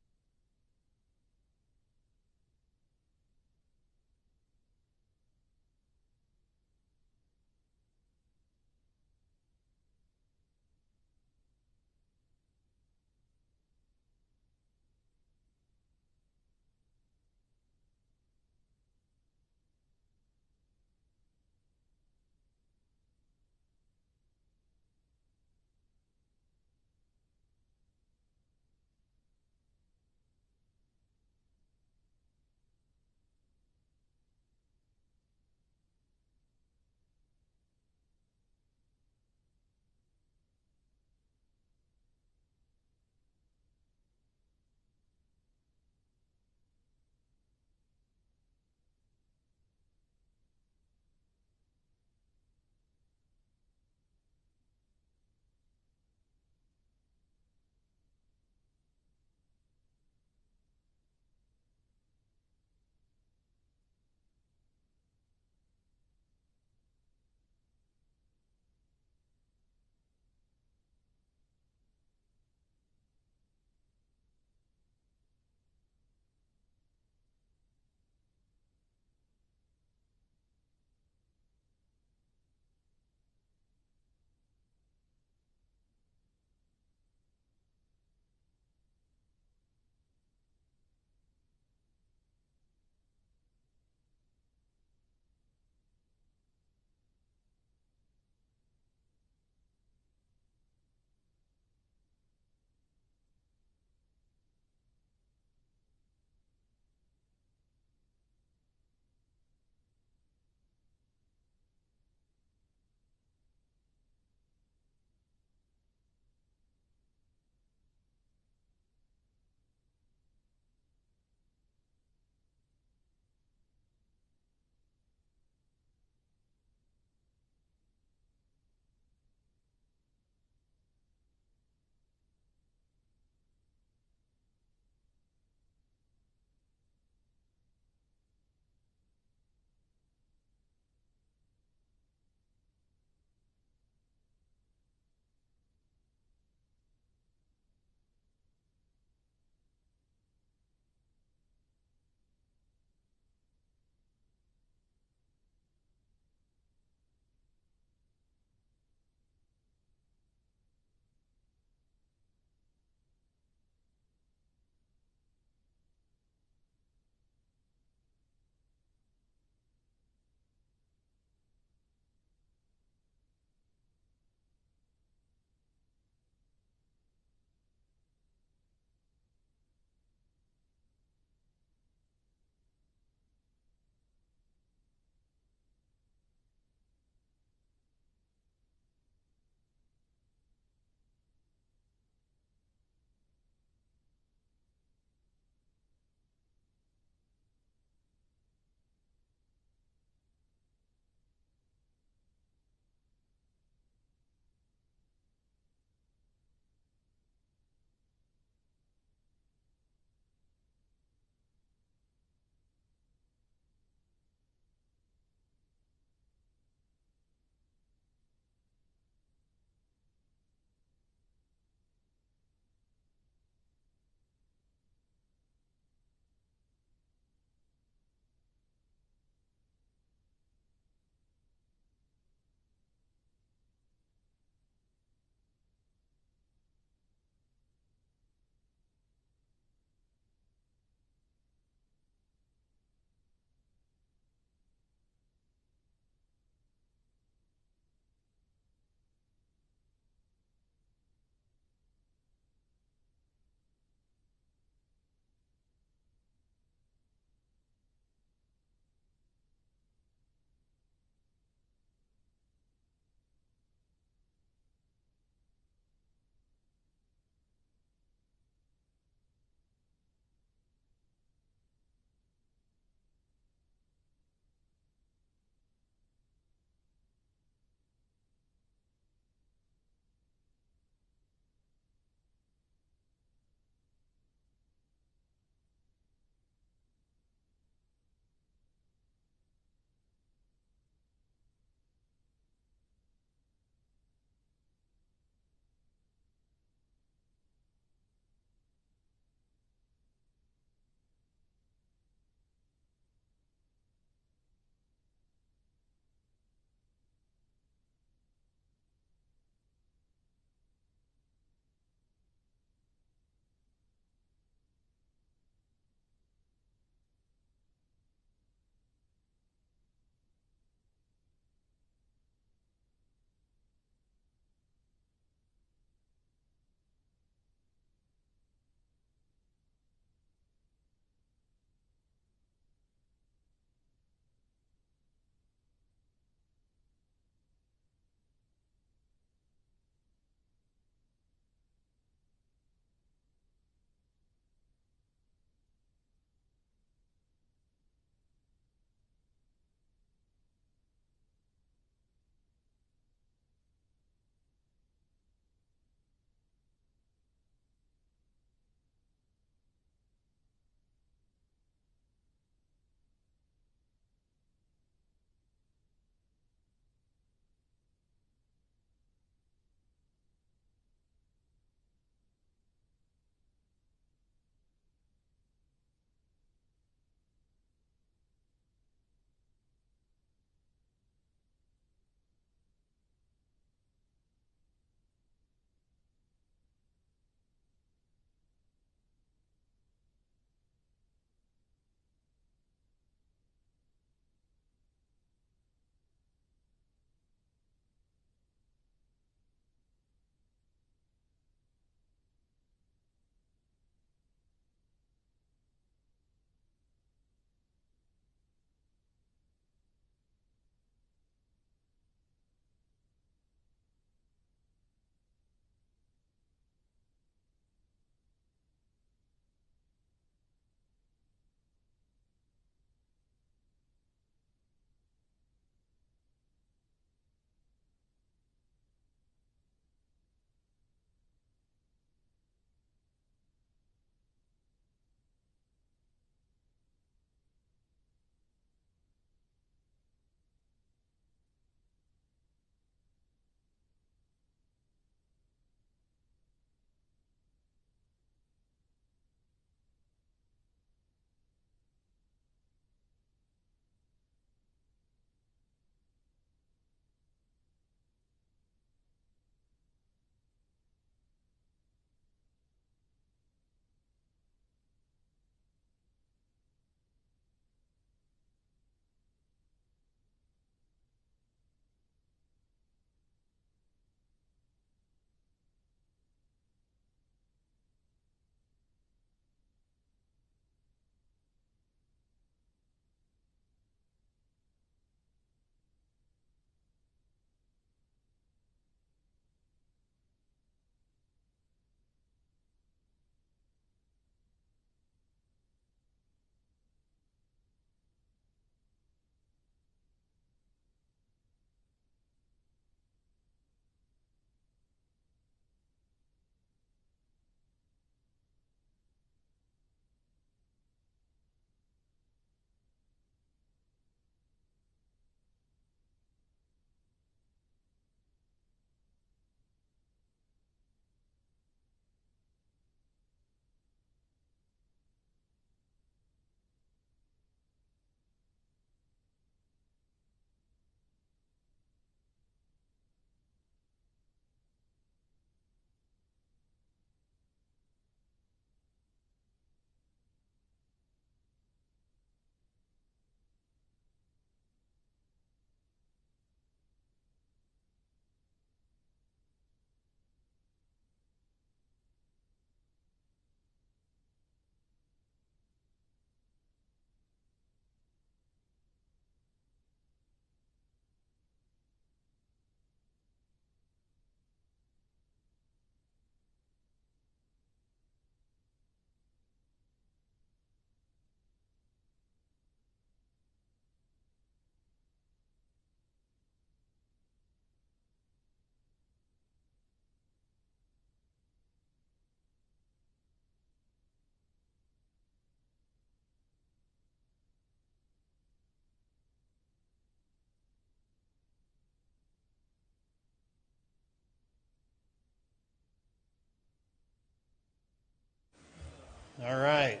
All right,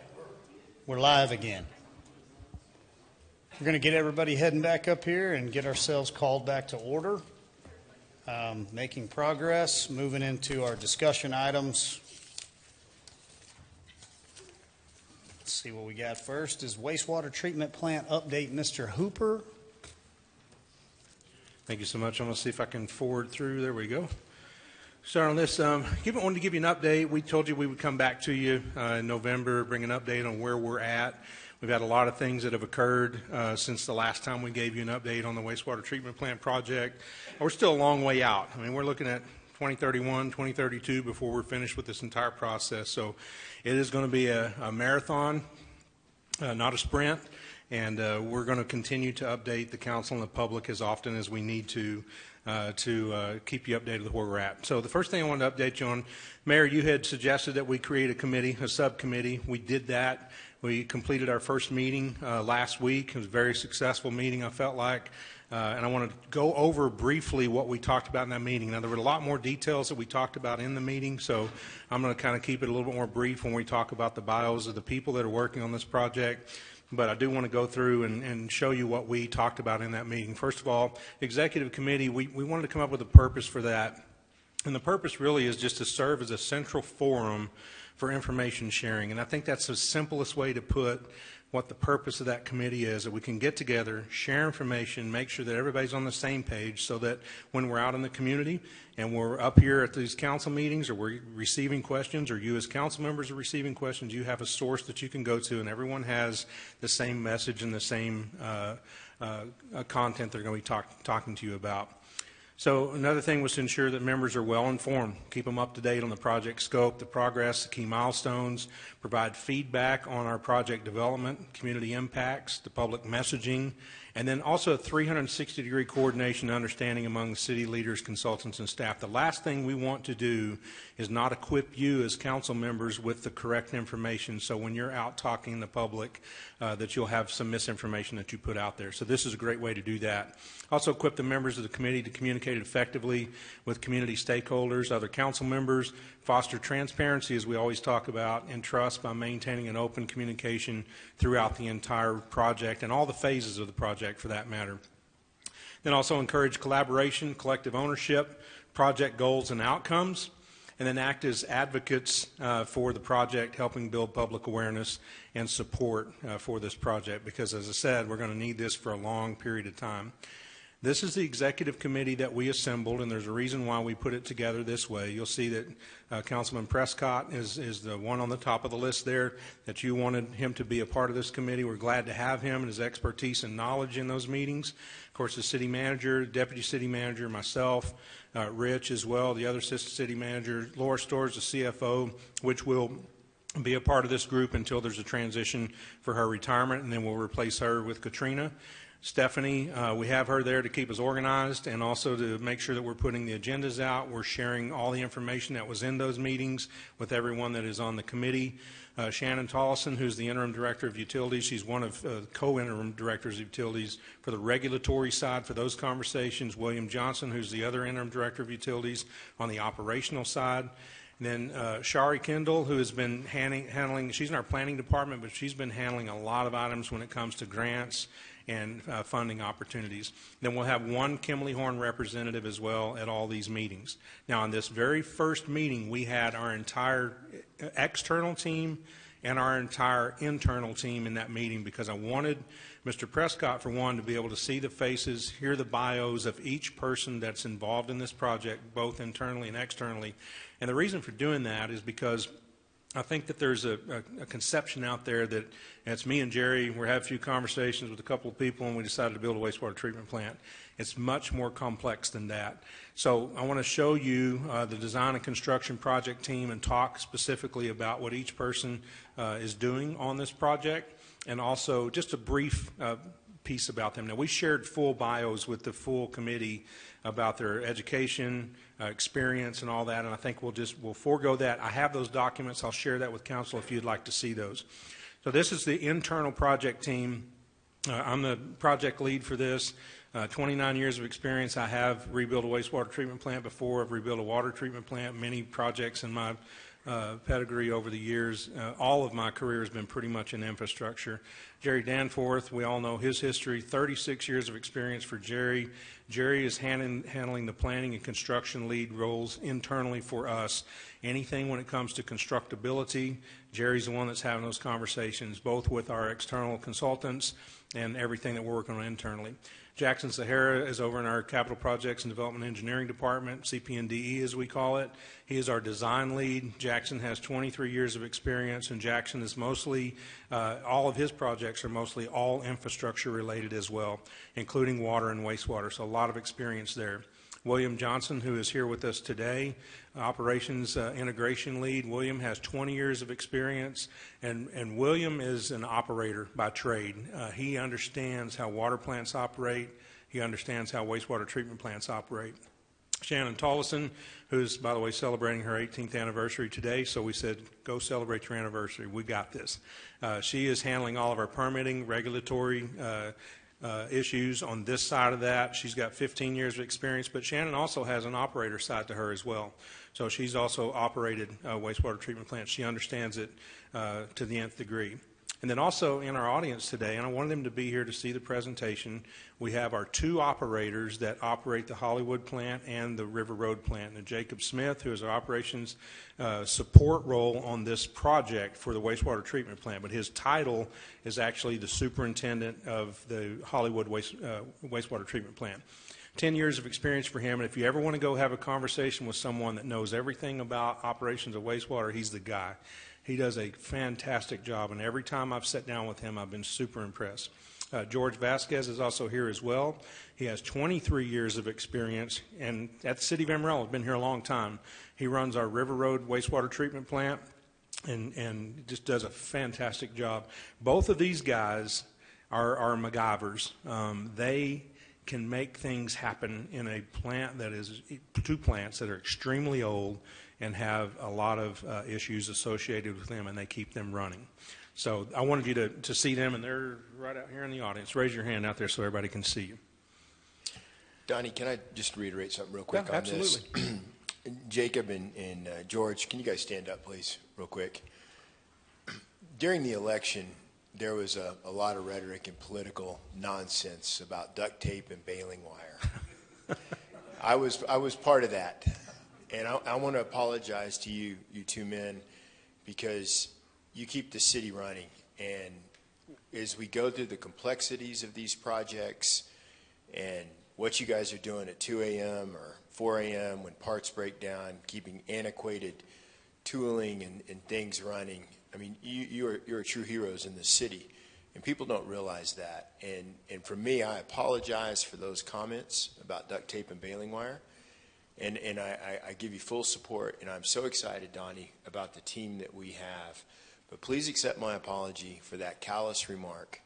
we're live again. We're going to get everybody heading back up here and get ourselves called back to order. Making progress, moving into our discussion items. Let's see what we got first is wastewater treatment plant update, Mr. Hooper. Thank you so much. I'm going to see if I can forward through. There we go. Start on this. Wanted to give you an update. We told you we would come back to you in November, bring an update on where we're at. We've had a lot of things that have occurred since the last time we gave you an update on the wastewater treatment plant project. We're still a long way out. I mean, we're looking at 2031, 2032 before we're finished with this entire process. So it is going to be a marathon, not a sprint. And we're going to continue to update the council and the public as often as we need to keep you updated with where we're at. So the first thing I wanted to update you on, Mayor, you had suggested that we create a committee, a subcommittee. We did that. We completed our first meeting last week. It was a very successful meeting, I felt like. And I want to go over briefly what we talked about in that meeting. Now, there were a lot more details that we talked about in the meeting, so I'm going to kind of keep it a little bit more brief when we talk about the bios of the people that are working on this project. But I do want to go through and show you what we talked about in that meeting. First of all, executive committee, we wanted to come up with a purpose for that. And the purpose really is just to serve as a central forum for information sharing. And I think that's the simplest way to put what the purpose of that committee is, that we can get together, share information, make sure that everybody's on the same page so that when we're out in the community and we're up here at these council meetings or we're receiving questions or you as council members are receiving questions, you have a source that you can go to and everyone has the same message and the same content they're going to be talking to you about. So another thing was to ensure that members are well informed, keep them up to date on the project scope, the progress, the key milestones, provide feedback on our project development, community impacts, the public messaging, and then also a 360-degree coordination and understanding among the city leaders, consultants, and staff. The last thing we want to do is not equip you as council members with the correct information, so when you're out talking in the public, that you'll have some misinformation that you put out there. So this is a great way to do that. Also equip the members of the committee to communicate effectively with community stakeholders, other council members, foster transparency, as we always talk about, and trust by maintaining an open communication throughout the entire project and all the phases of the project for that matter. Then also encourage collaboration, collective ownership, project goals and outcomes, and then act as advocates for the project, helping build public awareness and support for this project, because as I said, we're going to need this for a long period of time. This is the executive committee that we assembled, and there's a reason why we put it together this way. You'll see that Councilman Prescott is the one on the top of the list there, that you wanted him to be a part of this committee. We're glad to have him and his expertise and knowledge in those meetings. Of course, the city manager, deputy city manager, myself, Rich as well, the other assistant city manager, Laura Storrs, the CFO, which will be a part of this group until there's a transition for her retirement, and then we'll replace her with Katrina. Stephanie, we have her there to keep us organized and also to make sure that we're putting the agendas out. We're sharing all the information that was in those meetings with everyone that is on the committee. Shannon Tollison, who's the interim director of utilities, she's one of co-interim directors of utilities for the regulatory side for those conversations. William Johnson, who's the other interim director of utilities on the operational side. And then Shari Kendall, who has been handling, she's in our planning department, but she's been handling a lot of items when it comes to grants and funding opportunities. Then we'll have one Kimberly Horn representative as well at all these meetings. Now, on this very first meeting, we had our entire external team and our entire internal team in that meeting because I wanted Mr. Prescott, for one, to be able to see the faces, hear the bios of each person that's involved in this project, both internally and externally. And the reason for doing that is because I think that there's a conception out there that, and it's me and Jerry, we had a few conversations with a couple of people and we decided to build a wastewater treatment plant. It's much more complex than that. So I want to show you the design and construction project team and talk specifically about what each person is doing on this project, and also just a brief piece about them. Now, we shared full bios with the full committee about their education, experience, and all that, and I think we'll forego that. I have those documents. I'll share that with council if you'd like to see those. So this is the internal project team. I'm the project lead for this. 29 years of experience. I have rebuilt a wastewater treatment plant before. I've rebuilt a water treatment plant, many projects in my pedigree over the years. All of my career has been pretty much in infrastructure. Jerry Danforth, we all know his history, 36 years of experience for Jerry. Jerry is handling the planning and construction lead roles internally for us. Anything when it comes to constructability, Jerry's the one that's having those conversations, both with our external consultants and everything that we're working on internally. Jackson Sahara is over in our Capital Projects and Development Engineering Department, CP&DE as we call it. He is our design lead. Jackson has 23 years of experience, and Jackson is mostly, all of his projects are mostly all infrastructure related as well, including water and wastewater, so a lot of experience there. William Johnson, who is here with us today, operations integration lead. William has 20 years of experience, and William is an operator by trade. He understands how water plants operate. He understands how wastewater treatment plants operate. Shannon Tollison, who's, by the way, celebrating her 18th anniversary today, so we said, go celebrate your anniversary. We got this. She is handling all of our permitting, regulatory issues on this side of that. She's got 15 years of experience, but Shannon also has an operator side to her as well. So she's also operated wastewater treatment plants. She understands it to the nth degree. And then also in our audience today, and I wanted them to be here to see the presentation, we have our two operators that operate the Hollywood plant and the River Road plant. And Jacob Smith, who is our operations support role on this project for the wastewater treatment plant, but his title is actually the superintendent of the Hollywood wastewater treatment plant. 10 years of experience for him, and if you ever want to go have a conversation with someone that knows everything about operations of wastewater, he's the guy. He does a fantastic job, and every time I've sat down with him, I've been super impressed. George Vasquez is also here as well. He has 23 years of experience, and at the City of Amarillo, been here a long time. He runs our River Road wastewater treatment plant, and just does a fantastic job. Both of these guys are MacGyvers. They can make things happen in a plant that is, two plants that are extremely old and have a lot of issues associated with them, and they keep them running. So I wanted you to see them, and they're right out here in the audience. Raise your hand out there so everybody can see you. Donnie, can I just reiterate something real quick on absolutely. this? Jacob and George, can you guys stand up, please, real quick? During the election, there was a lot of rhetoric and political nonsense about duct tape and baling wire. I was part of that. And I want to apologize to you two men, because you keep the city running. And as we go through the complexities of these projects and what you guys are doing at 2 a.m. or 4 a.m. when parts break down, keeping antiquated tooling and things running, I mean, you're true heroes in the city. And people don't realize that. And for me, I apologize for those comments about duct tape and baling wire. And I give you full support, and I'm so excited, Donnie, about the team that we have. But please accept my apology for that callous remark,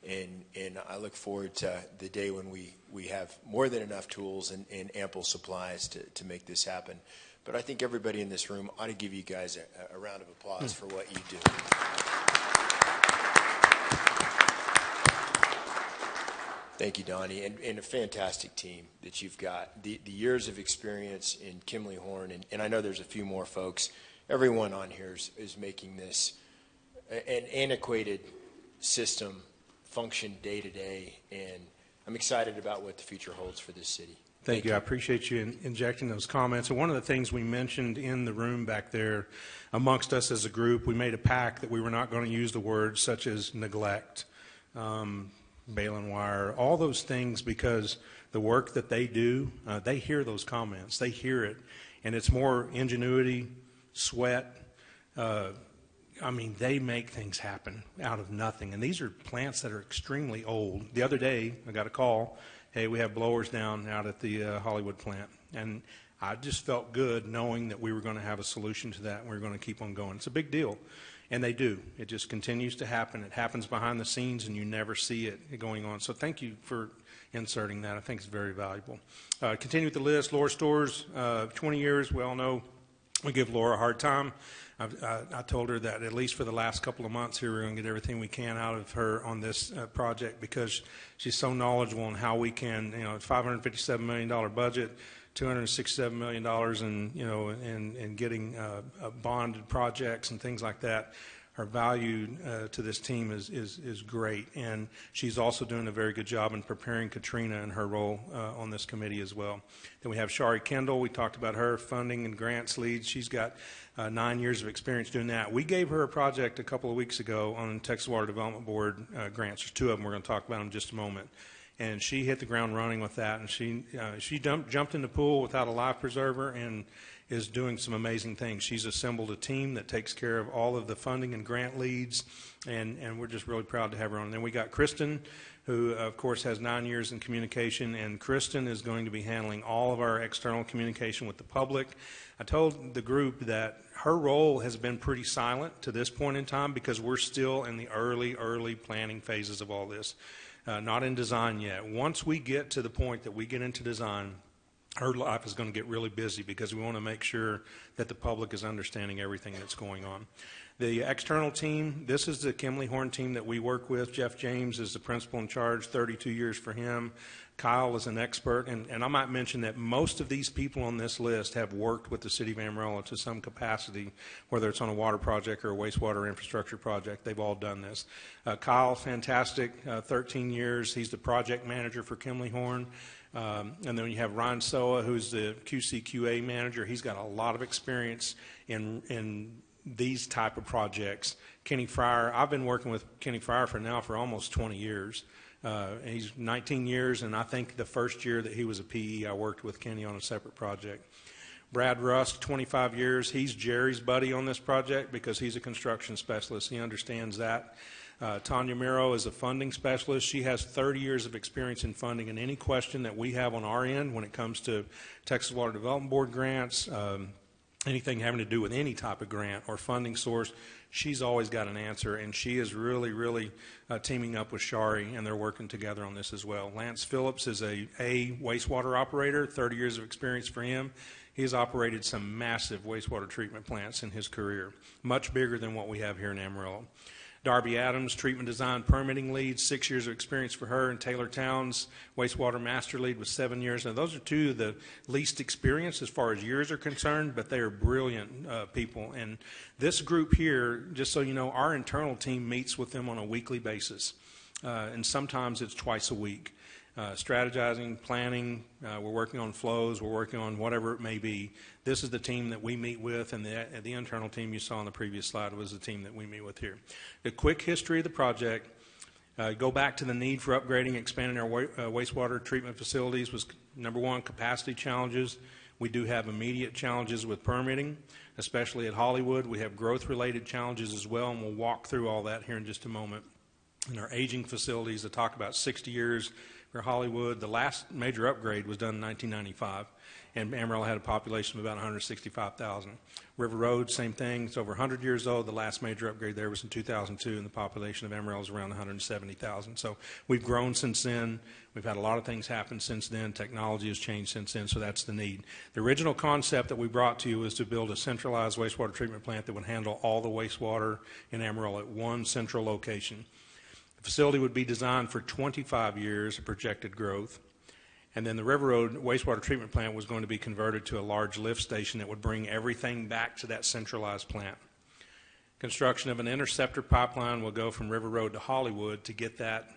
and I look forward to the day when we have more than enough tools and ample supplies to make this happen. But I think everybody in this room ought to give you guys a round of applause for what you do. Thank you, Donnie, and a fantastic team that you've got. The years of experience in Kimley Horn, and I know there's a few more folks. Everyone on here is making this an antiquated system function day to day, and I'm excited about what the future holds for this city. Thank you. I appreciate you injecting those comments. And one of the things we mentioned in the room back there amongst us as a group, we made a pact that we were not going to use the words such as neglect, baling wire, all those things, because the work that they do, they hear those comments. They hear it. And it's more ingenuity, sweat. I mean, they make things happen out of nothing. And these are plants that are extremely old. The other day, I got a call, hey, we have blowers down out at the Hollywood plant. And I just felt good knowing that we were going to have a solution to that, and we were going to keep on going. It's a big deal. And they do. It just continues to happen. It happens behind the scenes, and you never see it going on. So thank you for inserting that. I think it's very valuable. Continue with the list. Lower Stores, 20 years. We all know We give Laura a hard time. I told her that at least for the last couple of months here, we're going to get everything we can out of her on this project because she's so knowledgeable on how we can, $557 million budget, $267 million in getting bonded projects and things like that. Her value to this team is great, and she's also doing a very good job in preparing Katrina and her role on this committee as well. Then we have Shari Kendall. We talked about her funding and grants leads. She's got 9 years of experience doing that. We gave her a project a couple of weeks ago on Texas Water Development Board grants. There's 2 of them. We're going to talk about them in just a moment. And she hit the ground running with that, and she jumped in the pool without a life preserver and is doing some amazing things. She's assembled a team that takes care of all of the funding and grant leads, and we're just really proud to have her on. And then we got Kristen, who, of course, has 9 years in communication, and Kristen is going to be handling all of our external communication with the public. I told the group that her role has been pretty silent to this point in time because we're still in the early planning phases of all this, not in design yet. Once we get to the point that we get into design, her life is going to get really busy because we want to make sure that the public is understanding everything that's going on. The external team, this is the Kimley Horn team that we work with. Jeff James is the principal in charge, 32 years for him. Kyle is an expert, and I might mention that most of these people on this list have worked with the City of Amarillo to some capacity, whether it's on a water project or a wastewater infrastructure project. They've all done this. Kyle, fantastic, 13 years. He's the project manager for Kimley Horn. And then you have Ryan Soa, who's the QC/QA manager. He's got a lot of experience in these type of projects. Kenny Fryer, I've been working with Kenny Fryer for almost 20 years. He's 19 years, and I think the first year that he was a PE, I worked with Kenny on a separate project. Brad Rusk, 25 years. He's Jerry's buddy on this project because he's a construction specialist. He understands that. Tanya Miro is a funding specialist. She has 30 years of experience in funding, and any question that we have on our end when it comes to Texas Water Development Board grants, anything having to do with any type of grant or funding source, she's always got an answer, and she is really teaming up with Shari, and they're working together on this as well. Lance Phillips is a wastewater operator, 30 years of experience for him. He's operated some massive wastewater treatment plants in his career, much bigger than what we have here in Amarillo. Darby Adams, treatment design permitting lead, 6 years of experience for her, and Taylor Towns, wastewater master lead with 7 years. Now, those are 2 of the least experienced as far as years are concerned, but they are brilliant people. And this group here, just so you know, our internal team meets with them on a weekly basis, and sometimes it's twice a week. Strategizing, planning, we're working on flows, we're working on whatever it may be. This is the team that we meet with, and the internal team you saw on the previous slide was the team that we meet with here. The quick history of the project, go back to the need for upgrading, expanding our wastewater treatment facilities was number 1, capacity challenges. We do have immediate challenges with permitting, especially at Hollywood. We have growth-related challenges as well, and we'll walk through all that here in just a moment. In our aging facilities, to talk about 60 years for Hollywood. The last major upgrade was done in 1995, and Amarillo had a population of about 165,000. River Road, same thing. It's over 100 years old. The last major upgrade there was in 2002, and the population of Amarillo is around 170,000. So we've grown since then. We've had a lot of things happen since then. Technology has changed since then, so that's the need. The original concept that we brought to you was to build a centralized wastewater treatment plant that would handle all the wastewater in Amarillo at one central location. The facility would be designed for 25 years of projected growth. And then the River Road wastewater treatment plant was going to be converted to a large lift station that would bring everything back to that centralized plant. Construction of an interceptor pipeline will go from River Road to Hollywood to get that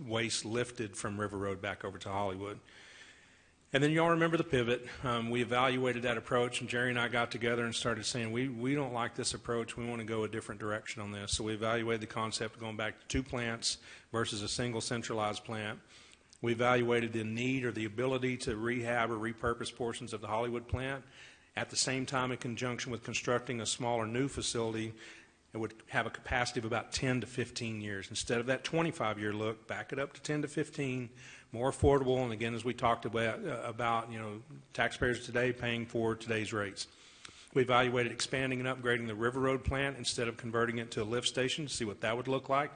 waste lifted from River Road back over to Hollywood. And then you all remember the pivot. We evaluated that approach, and Jerry and I got together and started saying, we don't like this approach. We want to go a different direction on this. So we evaluated the concept of going back to 2 plants versus a single centralized plant. We evaluated the need or the ability to rehab or repurpose portions of the Hollywood plant. At the same time, in conjunction with constructing a smaller new facility, it would have a capacity of about 10 to 15 years. Instead of that 25-year look, back it up to 10 to 15, more affordable, and again, as we talked about taxpayers today paying for today's rates. We evaluated expanding and upgrading the River Road plant instead of converting it to a lift station to see what that would look like.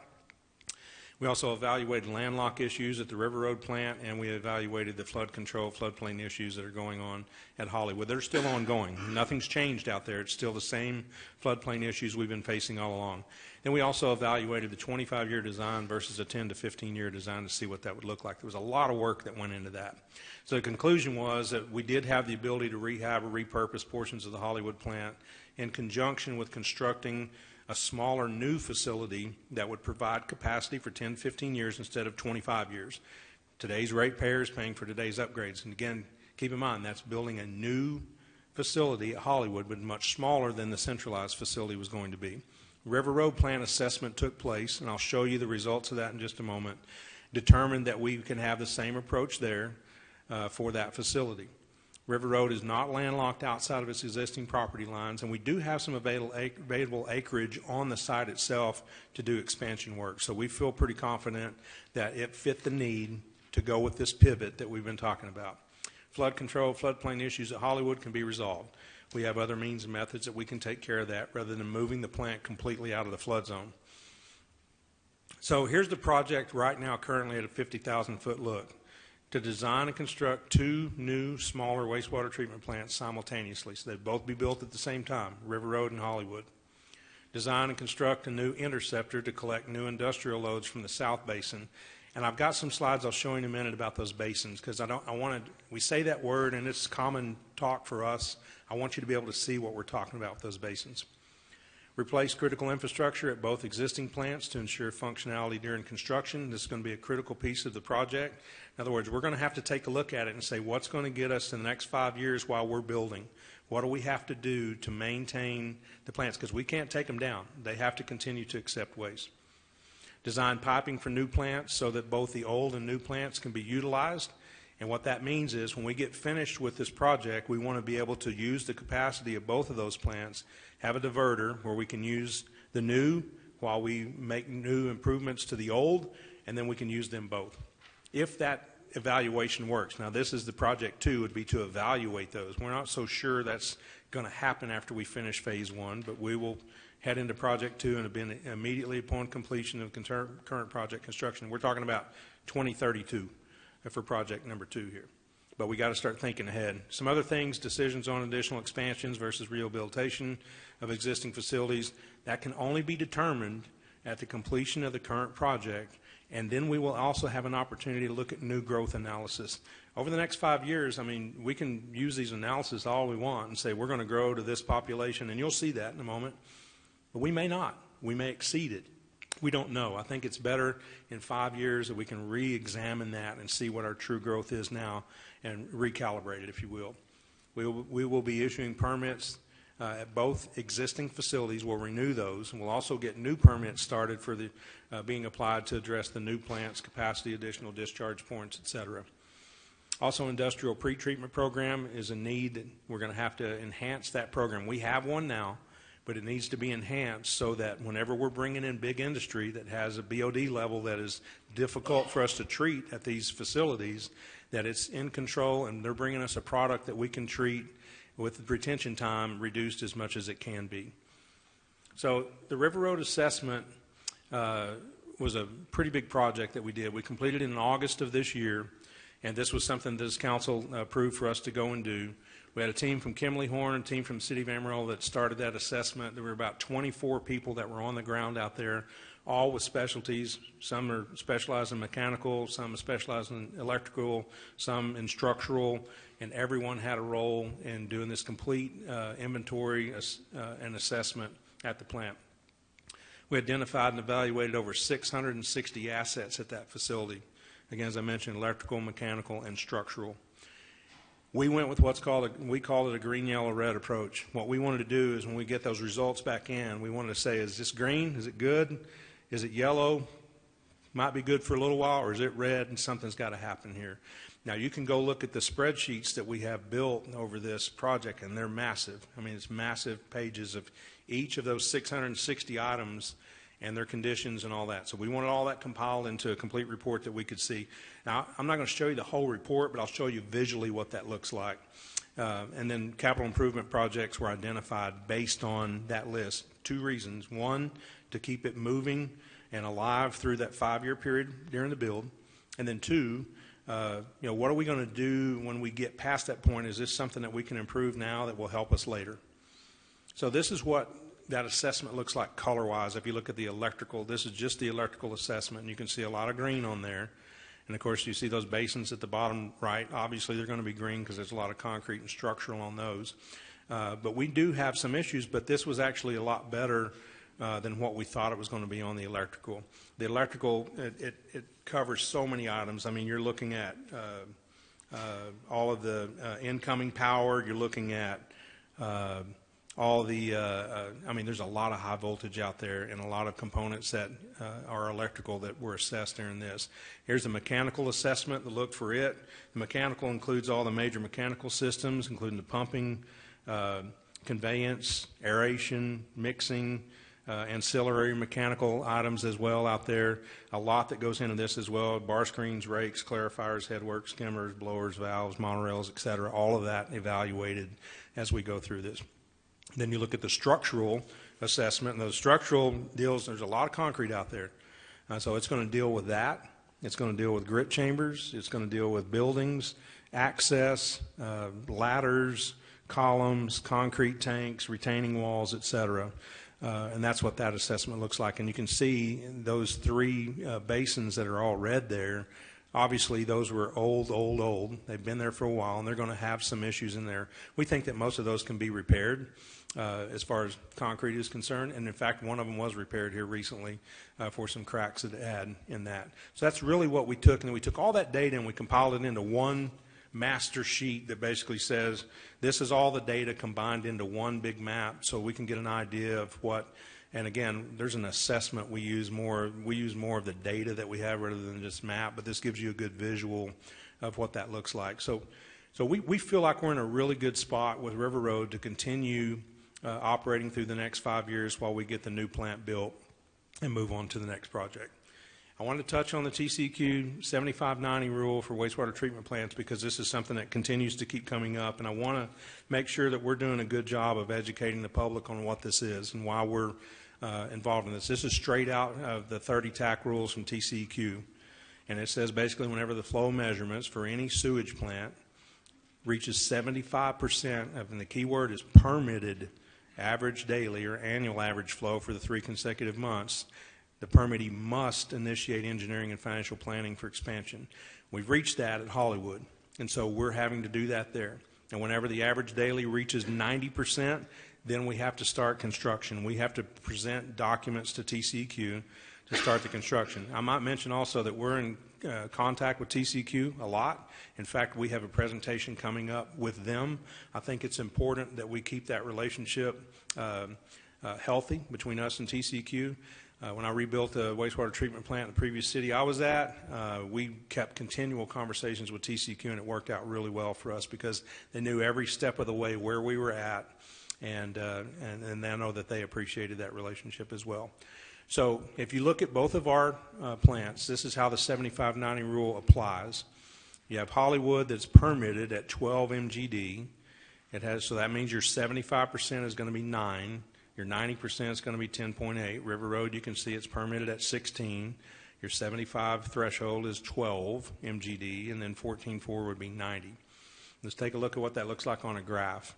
We also evaluated landlock issues at the River Road plant, and we evaluated the flood control, floodplain issues that are going on at Hollywood. They're still ongoing. Nothing's changed out there. It's still the same floodplain issues we've been facing all along. Then we also evaluated the 25-year design versus a 10 to 15-year design to see what that would look like. There was a lot of work that went into that. So the conclusion was that we did have the ability to rehab or repurpose portions of the Hollywood plant in conjunction with constructing a smaller new facility that would provide capacity for 10, 15 years instead of 25 years. Today's ratepayers paying for today's upgrades. And again, keep in mind, that's building a new facility at Hollywood, but much smaller than the centralized facility was going to be. River Road plant assessment took place, and I'll show you the results of that in just a moment, determined that we can have the same approach there for that facility. River Road is not landlocked outside of its existing property lines, and we do have some available acreage on the site itself to do expansion work. So we feel pretty confident that it fit the need to go with this pivot that we've been talking about. Flood control, floodplain issues at Hollywood can be resolved. We have other means and methods that we can take care of that rather than moving the plant completely out of the flood zone. So here's the project right now currently at a 50,000-foot look. To design and construct two new, smaller wastewater treatment plants simultaneously. So they'd both be built at the same time, River Road and Hollywood. Design and construct a new interceptor to collect new industrial loads from the South Basin. And I've got some slides I'll show you in a minute about those basins, because we say that word and it's common talk for us. I want you to be able to see what we're talking about with those basins. Replace critical infrastructure at both existing plants to ensure functionality during construction. This is going to be a critical piece of the project. In other words, we're going to have to take a look at it and say, what's going to get us in the next 5 years while we're building? What do we have to do to maintain the plants? Because we can't take them down. They have to continue to accept waste. Design piping for new plants so that both the old and new plants can be utilized. And what that means is when we get finished with this project, we want to be able to use the capacity of both of those plants, have a diverter where we can use the new while we make new improvements to the old, and then we can use them both. If that evaluation works. Now, this is the project 2, would be to evaluate those. We're not so sure that's going to happen after we finish phase 1, but we will head into project 2 and have been immediately upon completion of current project construction. We're talking about 2032 for project number 2 here. But we got to start thinking ahead. Some other things, decisions on additional expansions versus rehabilitation of existing facilities, that can only be determined at the completion of the current project, and then we will also have an opportunity to look at new growth analysis. Over the next 5 years, I mean, we can use these analysis all we want and say we're going to grow to this population, and you'll see that in a moment, but we may not. We may exceed it. We don't know. I think it's better in 5 years that we can re-examine that and see what our true growth is now and recalibrate it, if you will. We will be issuing permits at both existing facilities. We'll renew those, and we'll also get new permits started for the being applied to address the new plants, capacity, additional discharge points, et cetera. Also, industrial pretreatment program is a need. We're going to have to enhance that program. We have one now, but it needs to be enhanced so that whenever we're bringing in big industry that has a BOD level that is difficult for us to treat at these facilities, that it's in control and they're bringing us a product that we can treat with the retention time reduced as much as it can be. So the River Road assessment was a pretty big project that we did. We completed it in August of this year, and this was something this council approved for us to go and do. We had a team from Kimley Horn, a team from the City of Amarillo that started that assessment. There were about 24 people that were on the ground out there, all with specialties. Some are specialized in mechanical, some are specialized in electrical, some in structural, and everyone had a role in doing this complete inventory and assessment at the plant. We identified and evaluated over 660 assets at that facility. Again, as I mentioned, electrical, mechanical, and structural. We went with we call it a green, yellow, red approach. What we wanted to do is when we get those results back in, we wanted to say, is this green? Is it good? Is it yellow? Might be good for a little while, or is it red and something's got to happen here? Now, you can go look at the spreadsheets that we have built over this project, and they're massive. I mean, it's massive pages of each of those 660 items and their conditions and all that. So we wanted all that compiled into a complete report that we could see. Now, I'm not going to show you the whole report, but I'll show you visually what that looks like. And then capital improvement projects were identified based on that list. 2 reasons. 1, to keep it moving and alive through that 5-year period during the build. And then 2, what are we going to do when we get past that point? Is this something that we can improve now that will help us later? So this is what that assessment looks like color-wise. If you look at the electrical, this is just the electrical assessment, and you can see a lot of green on there. And of course, you see those basins at the bottom right. Obviously, they're going to be green because there's a lot of concrete and structural on those. But we do have some issues, but this was actually a lot better than what we thought it was going to be on the electrical. The electrical, it covers so many items. I mean, you're looking at all of the incoming power. You're looking at all the, there's a lot of high voltage out there and a lot of components that are electrical that were assessed during this. Here's a mechanical assessment that looked for it. The mechanical includes all the major mechanical systems, including the pumping, conveyance, aeration, mixing, ancillary mechanical items as well out there. A lot that goes into this as well: bar screens, rakes, clarifiers, headworks, skimmers, blowers, valves, monorails, etc. All of that evaluated as we go through this. Then you look at the structural assessment, and those structural deals, there's a lot of concrete out there. So it's going to deal with that. It's going to deal with grit chambers. It's going to deal with buildings, access, ladders, columns, concrete tanks, retaining walls, etc. And that's what that assessment looks like. And you can see those 3 basins that are all red there. Obviously, those were old. They've been there for a while, and they're going to have some issues in there. We think that most of those can be repaired as far as concrete is concerned. And, in fact, one of them was repaired here recently for some cracks that it had in that. So that's really what we took. And then we took all that data and we compiled it into one master sheet that basically says this is all the data combined into one big map so we can get an idea of what. And again, there's an assessment we use more of the data that we have rather than just map, but this gives you a good visual of what that looks like. So we feel like we're in a really good spot with River Road to continue operating through the next 5 years while we get the new plant built and move on to the next project. I wanted to touch on the TCEQ 75/90 rule for wastewater treatment plants because this is something that continues to keep coming up, and I want to make sure that we're doing a good job of educating the public on what this is and why we're involved in this. This is straight out of the 30 TAC rules from TCEQ, and it says basically whenever the flow measurements for any sewage plant reaches 75% of, and the key word is permitted, average daily or annual average flow for the 3 consecutive months, the permittee must initiate engineering and financial planning for expansion. We've reached that at Hollywood, and so we're having to do that there. And whenever the average daily reaches 90%, then we have to start construction. We have to present documents to TCEQ to start the construction. I might mention also that we're in contact with TCEQ a lot. In fact, we have a presentation coming up with them. I think it's important that we keep that relationship healthy between us and TCEQ. When I rebuilt the wastewater treatment plant in the previous city I was at, we kept continual conversations with TCEQ, and it worked out really well for us because they knew every step of the way where we were at, and I know that they appreciated that relationship as well. So if you look at both of our plants, this is how the 75/90 rule applies. You have Hollywood that's permitted at 12 MGD. So that means your 75% is going to be 9. Your 90% is going to be 10.8. River Road, you can see it's permitted at 16. Your 75 threshold is 12 MGD, and then 14.4 would be 90. Let's take a look at what that looks like on a graph.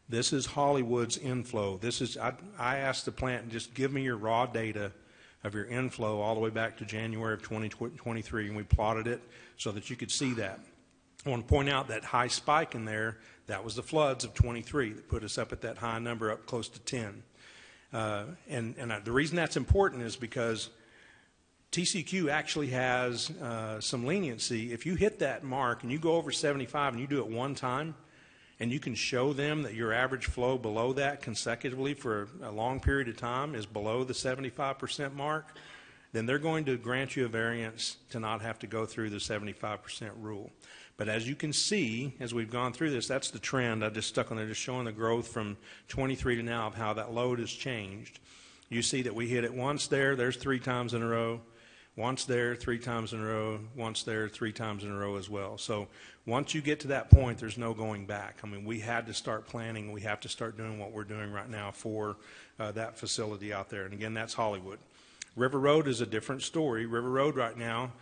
This is Hollywood's inflow. I asked the plant, just give me your raw data of your inflow all the way back to January of 2023, and we plotted it so that you could see that. I want to point out that high spike in there, that was the floods of 23 that put us up at that high number, up close to 10. The reason that's important is because TCEQ actually has some leniency. If you hit that mark and you go over 75 and you do it one time, and you can show them that your average flow below that consecutively for a long period of time is below the 75% mark, then they're going to grant you a variance to not have to go through the 75% rule. But as you can see, as we've gone through this, that's the trend. I just stuck on there just showing the growth from 23 to now of how that load has changed. You see that we hit it once there's 3 times in a row, once there, 3 times in a row, once there, 3 times in a row as well. So once you get to that point, there's no going back. I mean, we had to start planning. We have to start doing what we're doing right now for that facility out there. And again, that's Hollywood. River Road is a different story. River Road right now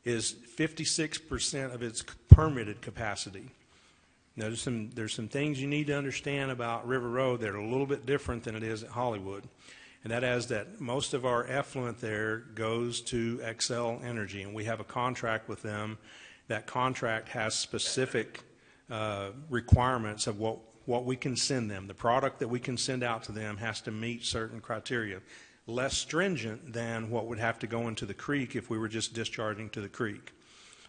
is 56% of its permitted capacity. Now, there's some things you need to understand about River Road that are a little bit different than it is at Hollywood. And that is that most of our effluent there goes to Xcel Energy, and we have a contract with them. That contract has specific requirements of what we can send them. The product that we can send out to them has to meet certain criteria, less stringent than what would have to go into the creek if we were just discharging to the creek.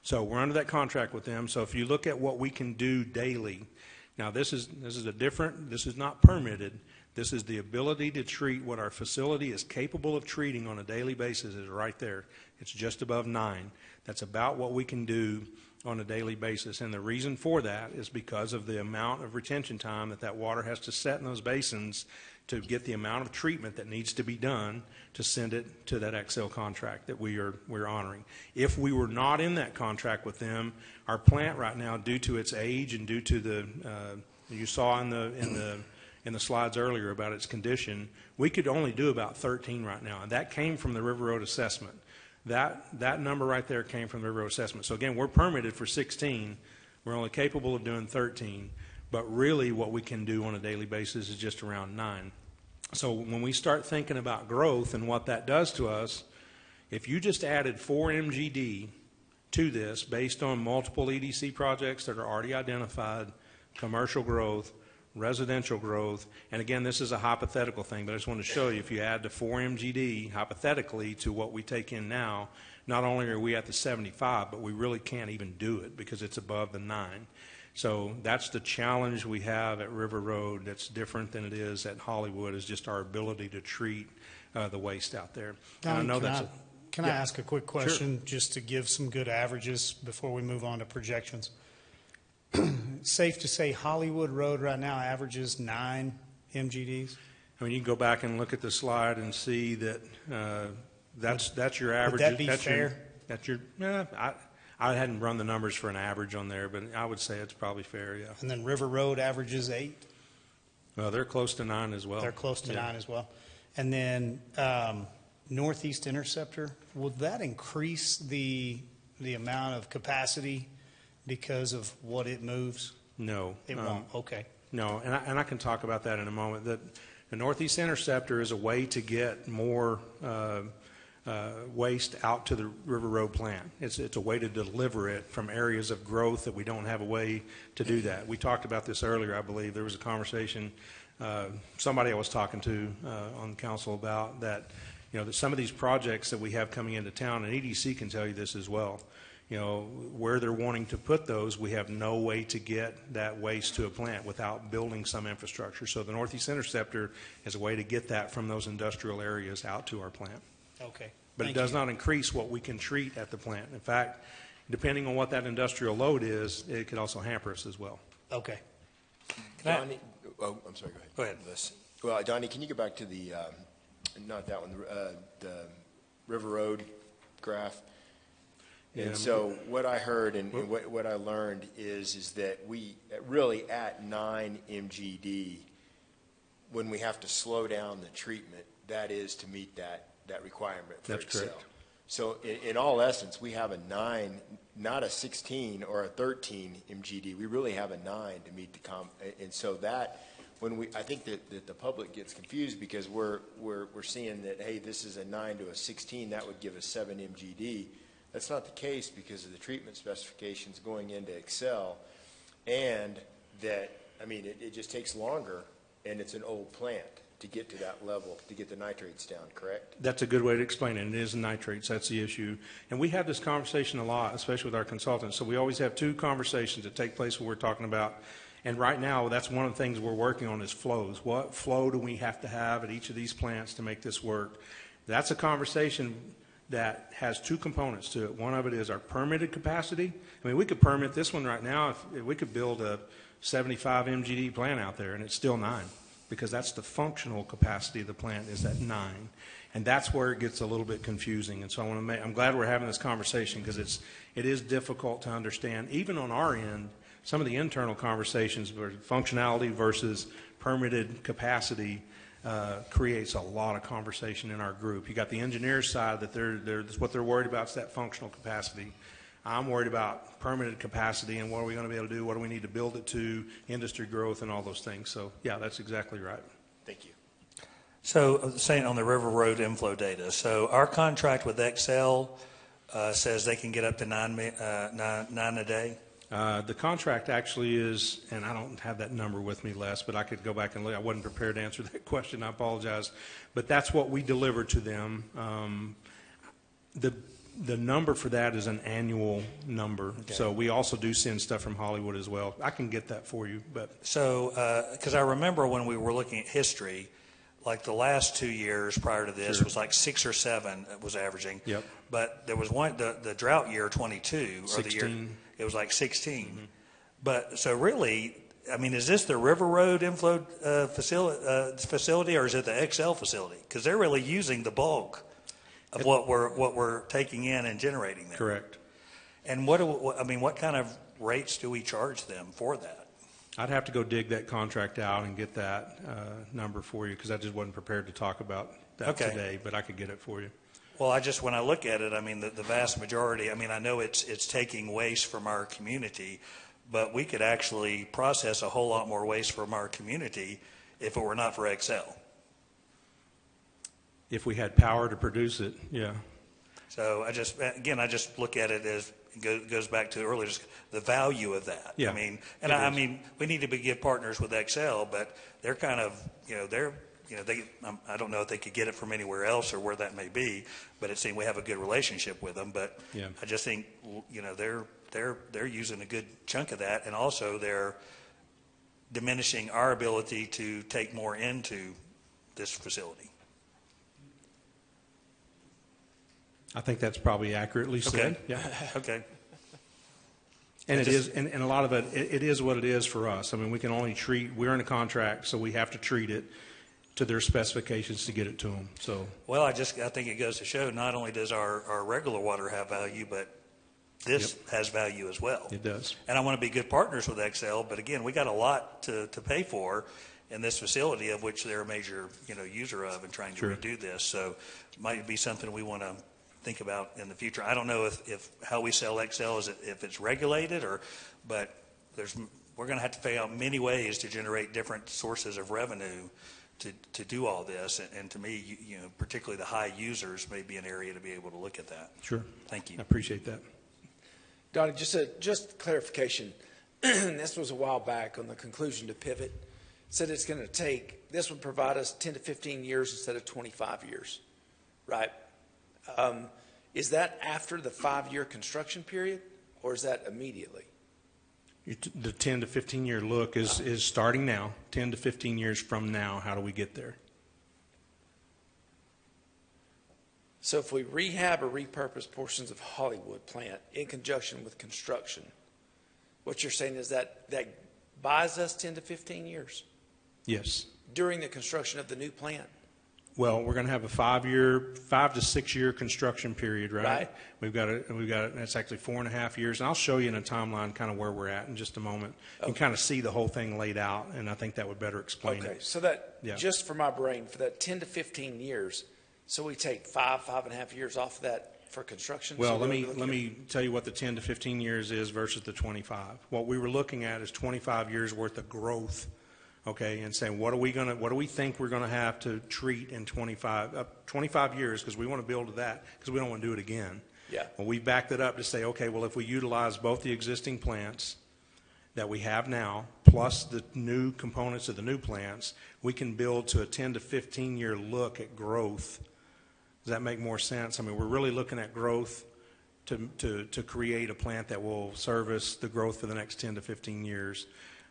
So we're under that contract with them. So if you look at what we can do daily, now this is not permitted. This is the ability to treat what our facility is capable of treating on a daily basis is right there. It's just above 9. That's about what we can do on a daily basis. And the reason for that is because of the amount of retention time that water has to set in those basins to get the amount of treatment that needs to be done to send it to that Xcel contract that we're honoring. If we were not in that contract with them, our plant right now, due to its age and due to the you saw in the slides earlier about its condition, we could only do about 13 right now, and that came from the River Road assessment. That number right there came from the River Road assessment. So again, we're permitted for 16. We're only capable of doing 13. But really what we can do on a daily basis is just around 9. So when we start thinking about growth and what that does to us, if you just added 4 MGD to this based on multiple EDC projects that are already identified, commercial growth, residential growth, and again, this is a hypothetical thing, but I just want to show you, if you add the 4 MGD hypothetically to what we take in now, not only are we at the 75, but we really can't even do it because it's above the 9. So that's the challenge we have at River Road that's different than it is at Hollywood, is just our ability to treat the waste out there. Don, can I ask a quick question, sure, just to give some good averages before we move on to projections? Safe to say Hollywood Road right now averages 9 MGDs? I mean, you can go back and look at the slide and see that that's your average. Would that be fair? I hadn't run the numbers for an average on there, but I would say it's probably fair, yeah. And then River Road averages 8? Well, they're close to 9 as well. They're close to 9 as well. And then Northeast Interceptor, will that increase the amount of capacity because of what it moves? No. It won't, okay. No, and I can talk about that in a moment. The Northeast Interceptor is a way to get more waste out to the River Road plant. It's a way to deliver it from areas of growth that we don't have a way to do that. We talked about this earlier, I believe. There was a conversation, somebody I was talking to on council about that, that some of these projects that we have coming into town, and EDC can tell you this as well, where they're wanting to put those, we have no way to get that waste to a plant without building some infrastructure. So the Northeast Interceptor is a way to get that from those industrial areas out to our plant. Okay. But it does not increase what we can treat at the plant. In fact, depending on what that industrial load is, it could also hamper us as well. Okay. Donnie, I'm sorry, go ahead. Go ahead. Well, Donnie, can you go back to the, not that one, the River Road graph? And so what I heard and what I learned is that we really at 9 MGD, when we have to slow down the treatment, that is to meet that requirement for That's Xcel. correct. So in all essence, we have a 9, not a 16 or a 13 MGD. We really have a 9 to meet the and so that I think that the public gets confused because we're seeing that, hey, this is a 9 to a 16, that would give us 7 MGD. That's not the case because of the treatment specifications going into Xcel, and that, I mean, it just takes longer, and it's an old plant to get to that level, to get the nitrates down, correct? That's a good way to explain it. It is nitrates. That's the issue. And we have this conversation a lot, especially with our consultants. So we always have 2 conversations that take place when we're talking about, and right now that's one of the things we're working on is flows. What flow do we have to have at each of these plants to make this work? That's a conversation that has 2 components to it. One of it is our permitted capacity. I mean, we could permit this one right now. If we could build a 75 MGD plant out there, and it's still 9, because that's the functional capacity of the plant is at 9. And that's where it gets a little bit confusing. And so I'm glad we're having this conversation because it is difficult to understand, even on our end, some of the internal conversations, functionality versus permitted capacity. creates a lot of conversation in our group. You got the engineers side that that's what they're worried about is that functional capacity. I'm worried about permanent capacity and what are we going to be able to do, what do we need to build it to, industry growth and all those things. So yeah, that's exactly right. Thank you. So saying on the River Road inflow data, so our contract with Excel says they can get up to nine a day. The contract actually is, and I don't have that number with me, Les, but I could go back and look. I wasn't prepared to answer that question. I apologize. But that's what we deliver to them. The number for that is an annual number. Okay. So we also do send stuff from Hollywood as well. I can get that for you. But so, because I remember when we were looking at history, like the last 2 years prior to this was like 6 or 7 it was averaging. Yep. But there was one, the drought year 22, or 16. the year, it was like 16. Mm-hmm. But so really, I mean, is this the River Road inflow facility, or is it the XL facility? Because they're really using the bulk of what we're taking in and generating there. Correct. And what kind of rates do we charge them for that? I'd have to go dig that contract out and get that number for you because I just wasn't prepared to talk about that today, but I could get it for you. Well, when I look at it, I mean, the vast majority, I mean, I know it's taking waste from our community, but we could actually process a whole lot more waste from our community if it were not for XL. If we had power to produce it, yeah. So I just look at it as it goes back to earlier, just the value of that. Yeah, I mean, and I mean, we need to be good partners with XL, but they're kind of, I don't know if they could get it from anywhere else or where that may be, but it seems we have a good relationship with them. But yeah. I just think, they're using a good chunk of that, and also they're diminishing our ability to take more into this facility. I think that's probably accurately said. Okay. Yeah. Okay. And it is, and a lot of it is what it is for us. I mean, we can only we're in a contract, so we have to treat it to their specifications to get it to them. So. Well, I think it goes to show not only does our regular water have value, but this has value as well. It does. And I want to be good partners with XL, but again, we got a lot to pay for in this facility, of which they're a major, user of and trying to redo this. So it might be something we want to think about in the future. I don't know if how we sell XL is if it's regulated but we're going to have to figure out many ways to generate different sources of revenue to do all this. And to me, particularly the high users may be an area to be able to look at that. Sure. Thank you. I appreciate that. Donnie, just clarification. This was a while back on the conclusion to pivot. Said this would provide us 10 to 15 years instead of 25 years, right? Is that after the 5-year construction period, or is that immediately? The 10 to 15 year look is starting now. 10 to 15 years from now, how do we get there? So if we rehab or repurpose portions of Hollywood plant in conjunction with construction, what you're saying is that buys us 10 to 15 years? Yes. During the construction of the new plant? Well, we're going to have a 5 to 6 year construction period, right? Right. We've got that's actually 4.5 years. And I'll show you in a timeline kind of where we're at in just a moment. Okay. You can kind of see the whole thing laid out, and I think that would better explain it. Okay, so just for my brain, for that 10 to 15 years, so we take 5.5 years off of that for construction? Well, let me tell you what the 10 to 15 years is versus the 25. What we were looking at is 25 years worth of growth. Okay, and saying what do we think we're going to have to treat in 25 years, because we want to build to that, because we don't want to do it again. Yeah. Well, we backed it up to say, okay, well, if we utilize both the existing plants that we have now plus the new components of the new plants, we can build to a 10 to 15 year look at growth. Does that make more sense? I mean, we're really looking at growth to create a plant that will service the growth for the next 10 to 15 years.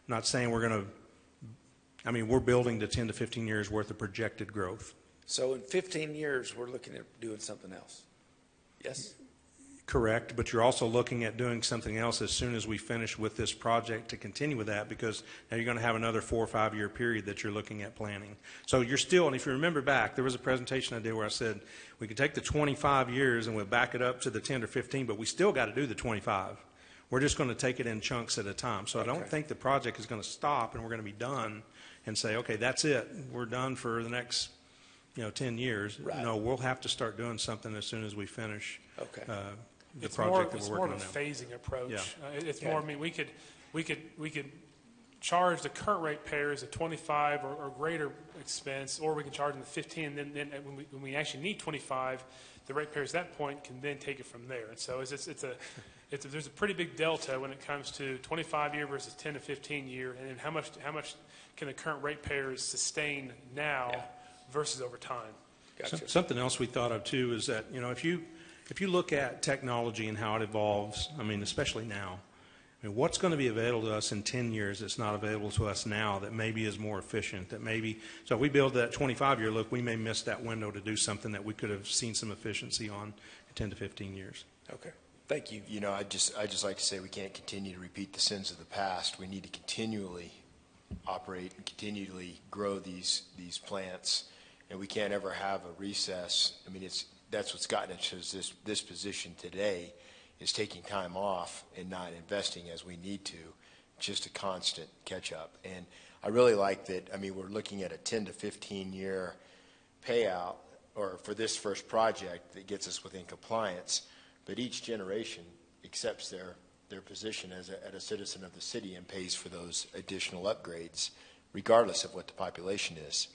I'm not saying we're building to 10 to 15 years worth of projected growth. So in 15 years, we're looking at doing something else? Yes? Correct, but you're also looking at doing something else as soon as we finish with this project to continue with that, because now you're going to have another 4 or 5 year period that you're looking at planning. So you're still, and if you remember back, there was a presentation I did where I said we could take the 25 years and we'll back it up to the 10 or 15, but we still got to do the 25. We're just going to take it in chunks at a time. So I don't think the project is going to stop and we're going to be done and say, okay, that's it. We're done for the next 10 years. Right. No, we'll have to start doing something as soon as we finish the It's project that it's we're more working of on a now. phasing approach. Yeah. It's more, I mean, we could charge the current ratepayers a 25 or greater expense, or we can charge them the 15, and then when we actually need 25, the ratepayers at that point can then take it from there. And so there's a pretty big delta when it comes to 25-year versus 10 to 15-year, and how much can the current ratepayers sustain now versus over time. Gotcha. Something else we thought of too is that, if you look at technology and how it evolves, I mean, especially now, I mean, what's going to be available to us in 10 years that's not available to us now that maybe is more efficient, so if we build that 25-year look, we may miss that window to do something that we could have seen some efficiency on in 10 to 15 years. Okay. Thank you. I just like to say we can't continue to repeat the sins of the past. We need to continually operate and continually grow these plants, and we can't ever have a recess. I mean, that's what's gotten us to this position today, is taking time off and not investing as we need to, just a constant catch up. And I really like that. I mean, we're looking at a 10 to 15 year payout, or for this first project that gets us within compliance, but each generation accepts their position as a citizen of the city and pays for those additional upgrades, regardless of what the population is.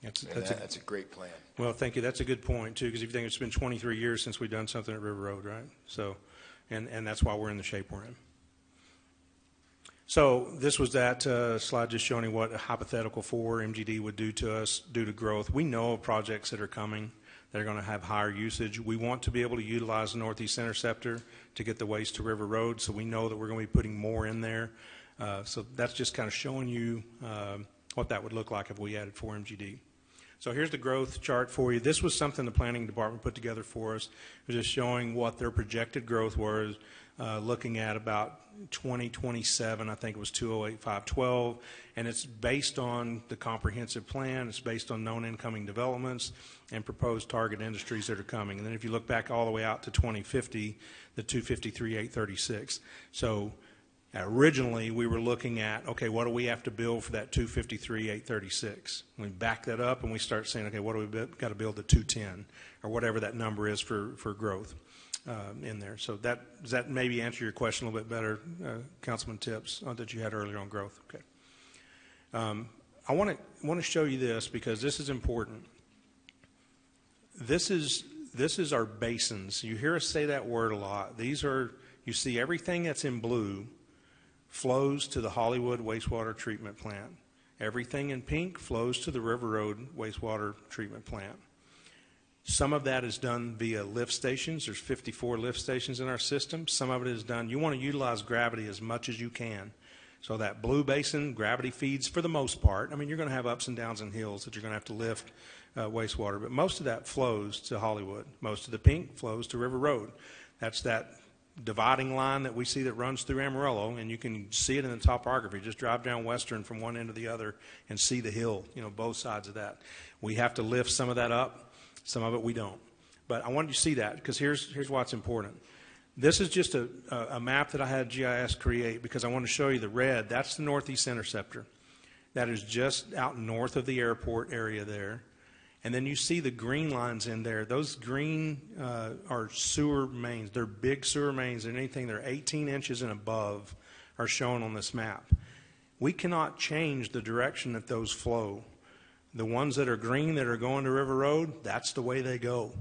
That's a great plan. Well, thank you. That's a good point too, because if you think it's been 23 years since we've done something at River Road, right? So, and that's why we're in the shape we're in. So this was that slide just showing you what a hypothetical for MGD would do to us due to growth. We know of projects that are coming that are going to have higher usage. We want to be able to utilize the Northeast Interceptor to get the waste to River Road, so we know that we're going to be putting more in there. So that's just kind of showing you what that would look like if we added 4 MGD. So here's the growth chart for you. This was something the planning department put together for us. It was just showing what their projected growth was, looking at about 2027, I think it was 208,512, and it's based on the comprehensive plan. It's based on known incoming developments and proposed target industries that are coming. And then if you look back all the way out to 2050, the 253,836. So originally, we were looking at, okay, what do we have to build for that 253,836? We back that up and we start saying, okay, what do we got to build the 210, or whatever that number is for growth in there. So does that maybe answer your question a little bit better, Councilman Tips, that you had earlier on growth? Okay. I want to show you this because this is important. This is our basins. You hear us say that word a lot. These are, you see everything that's in blue flows to the Hollywood wastewater treatment plant. Everything in pink flows to the River Road wastewater treatment plant. Some of that is done via lift stations. There's 54 lift stations in our system. Some of it is done, you want to utilize gravity as much as you can. So that blue basin, gravity feeds for the most part. I mean, you're going to have ups and downs and hills that you're going to have to lift wastewater, but most of that flows to Hollywood. Most of the pink flows to River Road. That's that dividing line that we see that runs through Amarillo, and you can see it in the topography. Just drive down Western from one end to the other and see the hill, both sides of that. We have to lift some of that up. Some of it we don't. But I wanted you to see that because here's why it's important. This is just a map that I had GIS create because I want to show you the red. That's the Northeast Interceptor. That is just out north of the airport area there. And then you see the green lines in there. Those green are sewer mains. They're big sewer mains, and anything that are 18 inches and above are shown on this map. We cannot change the direction that those flow. The ones that are green that are going to River Road, that's the way they go.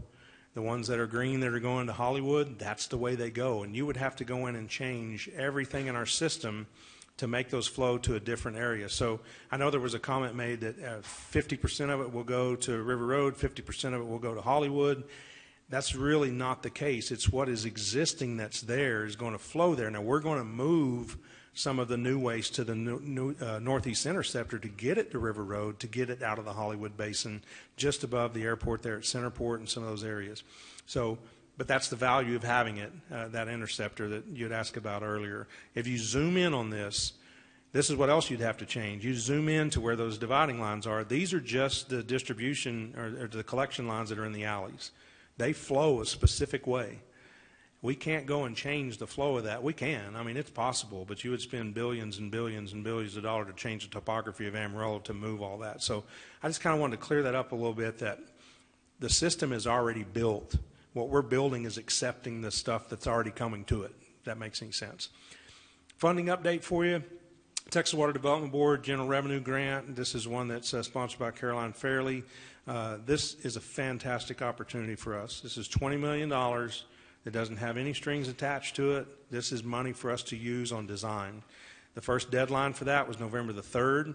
The ones that are green that are going to Hollywood, that's the way they go. And you would have to go in and change everything in our system to make those flow to a different area. So I know there was a comment made that 50% of it will go to River Road, 50% of it will go to Hollywood. That's really not the case. It's what is existing that's there is going to flow there. Now, we're going to move some of the new waste to the Northeast Interceptor to get it to River Road, to get it out of the Hollywood Basin, just above the airport there at Centerport and some of those areas. So, but that's the value of having it, that interceptor that you'd asked about earlier. If you zoom in on this, this is what else you'd have to change. You zoom in to where those dividing lines are. These are just the distribution or the collection lines that are in the alleys. They flow a specific way. We can't go and change the flow of that. We can. I mean, it's possible, but you would spend billions and billions and billions of dollars to change the topography of Amarillo to move all that. So I just kind of wanted to clear that up a little bit, that the system is already built. What we're building is accepting the stuff that's already coming to it, if that makes any sense. Funding update for you. Texas Water Development Board General Revenue Grant. This is one that's sponsored by Caroline Fairley. This is a fantastic opportunity for us. This is $20 million. It doesn't have any strings attached to it. This is money for us to use on design. The first deadline for that was November the 3rd.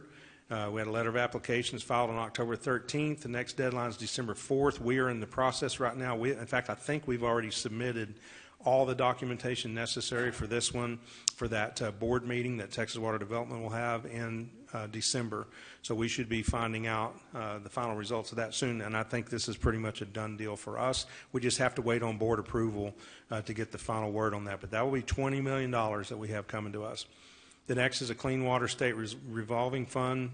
We had a letter of applications filed on October 13th. The next deadline is December 4th. We are in the process right now. In fact, I think we've already submitted all the documentation necessary for this one, for that board meeting that Texas Water Development will have in December. So we should be finding out the final results of that soon, and I think this is pretty much a done deal for us. We just have to wait on board approval to get the final word on that, but that will be $20 million that we have coming to us. The next is a Clean Water State Revolving Fund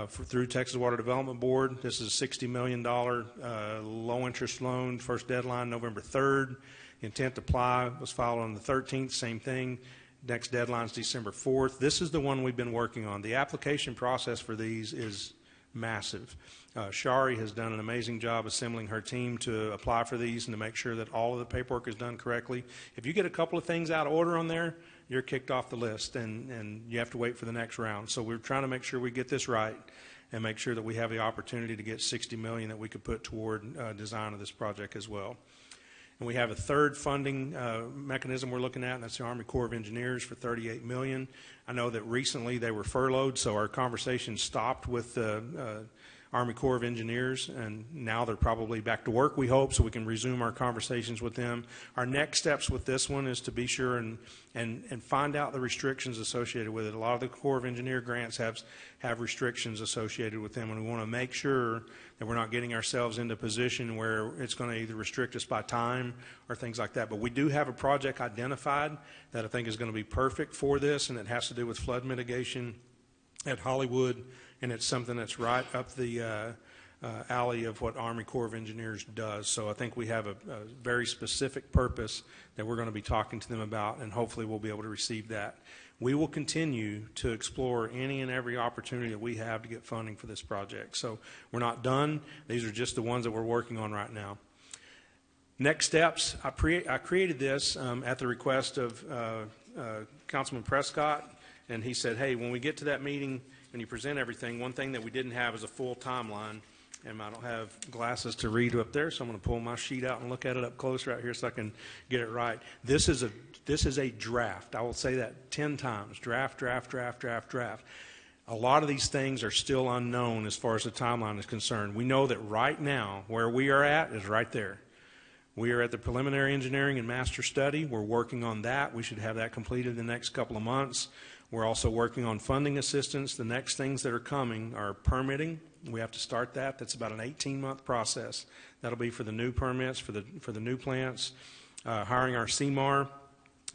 through Texas Water Development Board. This is a $60 million low-interest loan. First deadline November 3rd. Intent to apply was filed on the 13th, same thing. Next deadline is December 4th. This is the one we've been working on. The application process for these is massive. Shari has done an amazing job assembling her team to apply for these and to make sure that all of the paperwork is done correctly. If you get a couple of things out of order on there, you're kicked off the list, and you have to wait for the next round. So we're trying to make sure we get this right and make sure that we have the opportunity to get $60 million that we could put toward design of this project as well. And we have a third funding mechanism we're looking at, and that's the Army Corps of Engineers for $38 million. I know that recently they were furloughed, so our conversation stopped with the Army Corps of Engineers, and now they're probably back to work, we hope, so we can resume our conversations with them. Our next steps with this one is to be sure and find out the restrictions associated with it. A lot of the Corps of Engineer grants have restrictions associated with them, and we want to make sure that we're not getting ourselves into a position where it's going to either restrict us by time or things like that. But we do have a project identified that I think is going to be perfect for this, and it has to do with flood mitigation at Hollywood, and it's something that's right up the alley of what Army Corps of Engineers does. So I think we have a very specific purpose that we're going to be talking to them about, and hopefully we'll be able to receive that. We will continue to explore any and every opportunity that we have to get funding for this project. So we're not done. These are just the ones that we're working on right now. Next steps, I created this at the request of Councilman Prescott, and he said, hey, when we get to that meeting and you present everything, one thing that we didn't have is a full timeline, and I don't have glasses to read up there, so I'm going to pull my sheet out and look at it up close right here so I can get it right. This is a draft. I will say that 10 times. Draft, draft, draft, draft, draft. A lot of these things are still unknown as far as the timeline is concerned. We know that right now, where we are at is right there. We are at the preliminary engineering and master study. We're working on that. We should have that completed in the next couple of months. We're also working on funding assistance. The next things that are coming are permitting. We have to start that. That's about an 18-month process. That'll be for the new permits, for the new plants, hiring our CMAR,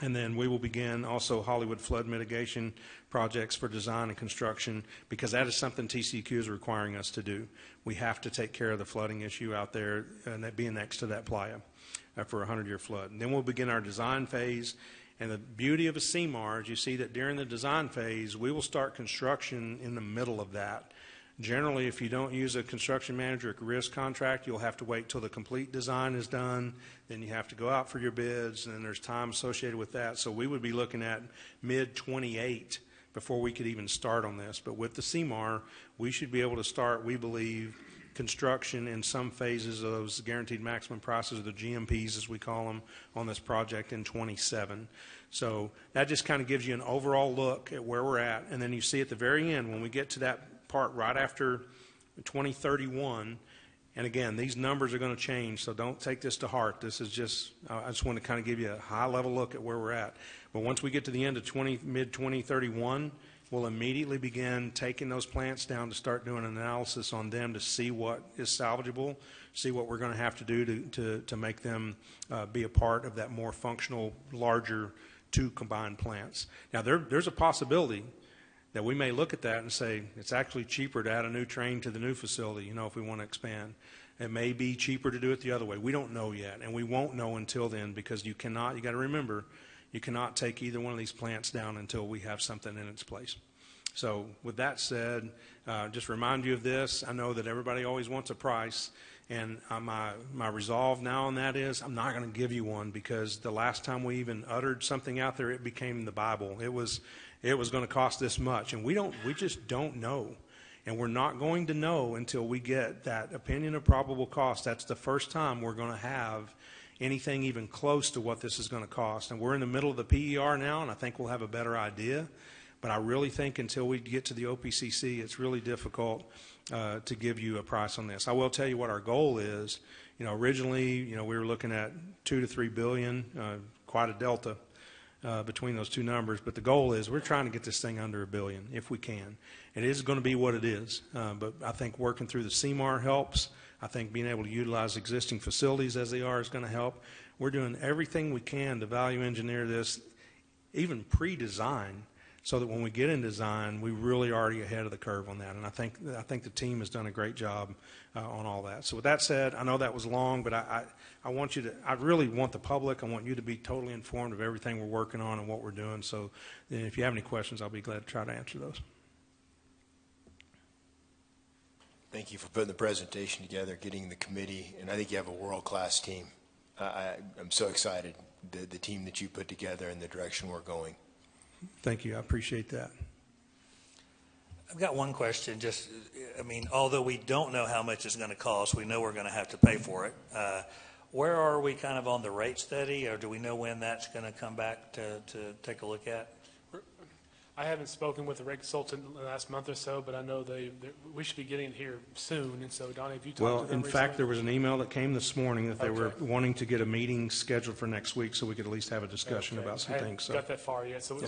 and then we will begin also Hollywood flood mitigation projects for design and construction, because that is something TCEQ is requiring us to do. We have to take care of the flooding issue out there, and that being next to that playa for a 100-year flood. And then we'll begin our design phase. And the beauty of a CMAR is you see that during the design phase, we will start construction in the middle of that. Generally, if you don't use a construction manager at risk contract, you'll have to wait till the complete design is done. Then you have to go out for your bids, and then there's time associated with that. So we would be looking at mid-28 before we could even start on this. But with the CMAR, we should be able to start, we believe, construction in some phases of those guaranteed maximum prices, or the GMPs as we call them, on this project in 27. So that just kind of gives you an overall look at where we're at. And then you see at the very end, when we get to that part right after 2031, and again, these numbers are going to change, so don't take this to heart. This is just, I just want to kind of give you a high-level look at where we're at. But once we get to the end of mid-2031, we'll immediately begin taking those plants down to start doing an analysis on them to see what is salvageable, see what we're going to have to do to make them be a part of that more functional, larger two combined plants. Now, there's a possibility that we may look at that and say it's actually cheaper to add a new train to the new facility, if we want to expand. It may be cheaper to do it the other way. We don't know yet, and we won't know until then, because you got to remember, you cannot take either one of these plants down until we have something in its place. So with that said, just remind you of this. I know that everybody always wants a price, and my resolve now on that is I'm not going to give you one, because the last time we even uttered something out there, it became the Bible. It was going to cost this much, and we just don't know. And we're not going to know until we get that opinion of probable cost. That's the first time we're going to have anything even close to what this is going to cost. And we're in the middle of the PER now, and I think we'll have a better idea. But I really think until we get to the OPCC, it's really difficult to give you a price on this. I will tell you what our goal is. Originally, we were looking at $2 to $3 billion, quite a delta between those two numbers. But the goal is we're trying to get this thing under $1 billion if we can. It is going to be what it is. But I think working through the CMAR helps. I think being able to utilize existing facilities as they are is going to help. We're doing everything we can to value engineer this, even pre-design, so that when we get in design, we really are already ahead of the curve on that. And I think the team has done a great job on all that. So with that said, I know that was long, but I really want the public, I want you to be totally informed of everything we're working on and what we're doing. So if you have any questions, I'll be glad to try to answer those. Thank you for putting the presentation together, getting the committee, and I think you have a world-class team. I'm so excited, the team that you put together and the direction we're going. Thank you. I appreciate that. I've got one question. Although we don't know how much it's going to cost, we know we're going to have to pay for it. Where are we kind of on the rate study, or do we know when that's going to come back to take a look at? I haven't spoken with the rate consultant in the last month or so, but I know we should be getting it here soon. And so, Donnie, have you talked to them in recently? fact, there was an email that came this morning that they were wanting to get a meeting scheduled for next week so we could at least have a discussion about some I things. haven't got that far yet, so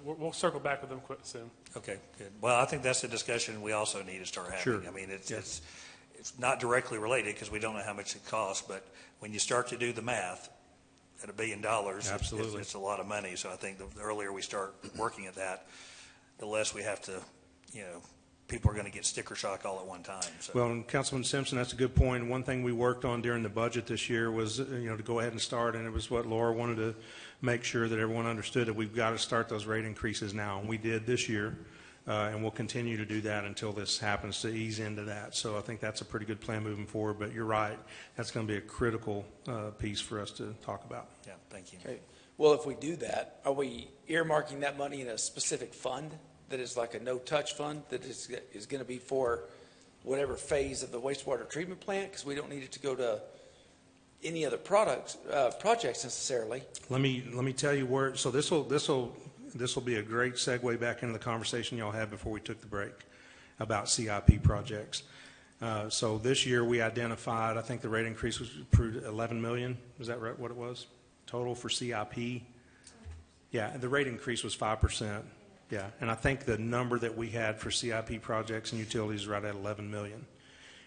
we'll circle back with them soon. Okay, good. Well, I think that's a discussion we also need to start having. Sure. It's not directly related because we don't know how much it costs, but when you start to do the math, at $1 billion, absolutely, it's a lot of money. So I think the earlier we start working at that, the less we have to, people are going to get sticker shock all at one time. So. Well, and Councilman Simpson, that's a good point. One thing we worked on during the budget this year was, to go ahead and start, and it was what Laura wanted to make sure that everyone understood, that we've got to start those rate increases now. And we did this year, and we'll continue to do that until this happens to ease into that. So I think that's a pretty good plan moving forward. But you're right, that's going to be a critical piece for us to talk about. Yeah, thank you. Okay. Well, if we do that, are we earmarking that money in a specific fund that is like a no-touch fund that is going to be for whatever phase of the wastewater treatment plant? Because we don't need it to go to any other projects necessarily. Let me tell you where. So this will be a great segue back into the conversation y'all had before we took the break about CIP projects. So this year we identified, I think the rate increase was approved $11 million. Is that right? What it was total for CIP? Yeah, the rate increase was 5%. Yeah, and I think the number that we had for CIP projects and utilities is right at $11 million.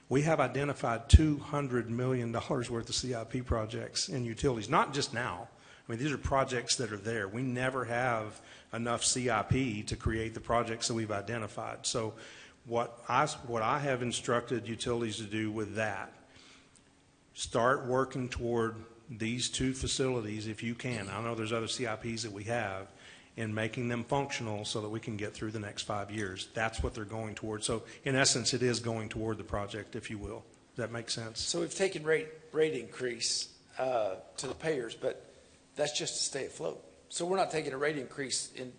We have identified $200 million worth of CIP projects in utilities, not just now. These are projects that are there. We never have enough CIP to create the projects that we've identified. So what I have instructed utilities to do with that, start working toward these two facilities if you can. I know there's other CIPs that we have, in making them functional so that we can get through the next 5 years. That's what they're going toward. So in essence, it is going toward the project, if you will. Does that make sense? So we've taken rate increase to the payers, but that's just to stay afloat. So we're not taking a rate increase in,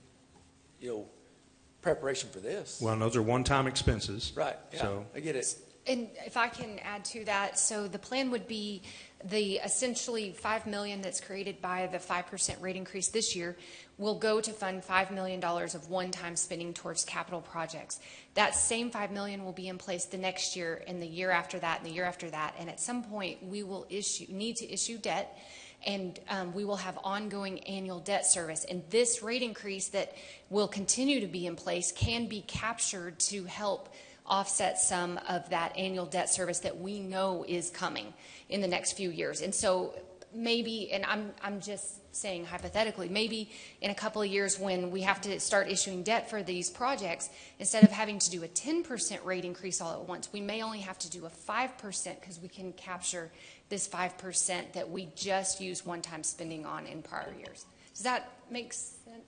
preparation for this. Well, those are one-time expenses. Right. Yeah, so. I get it. And if I can add to that, so the plan would be the essentially $5 million that's created by the 5% rate increase this year will go to fund $5 million of one-time spending towards capital projects. That same $5 million will be in place the next year and the year after that and the year after that. And at some point we will need to issue debt, and we will have ongoing annual debt service. And this rate increase that will continue to be in place can be captured to help offset some of that annual debt service that we know is coming in the next few years. And so maybe, and I'm just saying hypothetically, maybe in a couple of years when we have to start issuing debt for these projects, instead of having to do a 10% rate increase all at once, we may only have to do a 5% because we can capture this 5% that we just used one-time spending on in prior years. Does that make sense?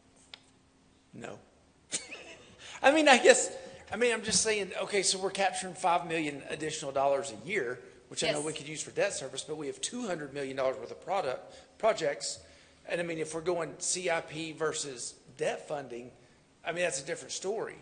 No. I mean, I'm just saying, okay, so we're capturing $5 million additional dollars a year, which I know we could use for debt service, but we have $200 million worth of projects. And I mean, if we're going CIP versus debt funding, I mean, that's a different story.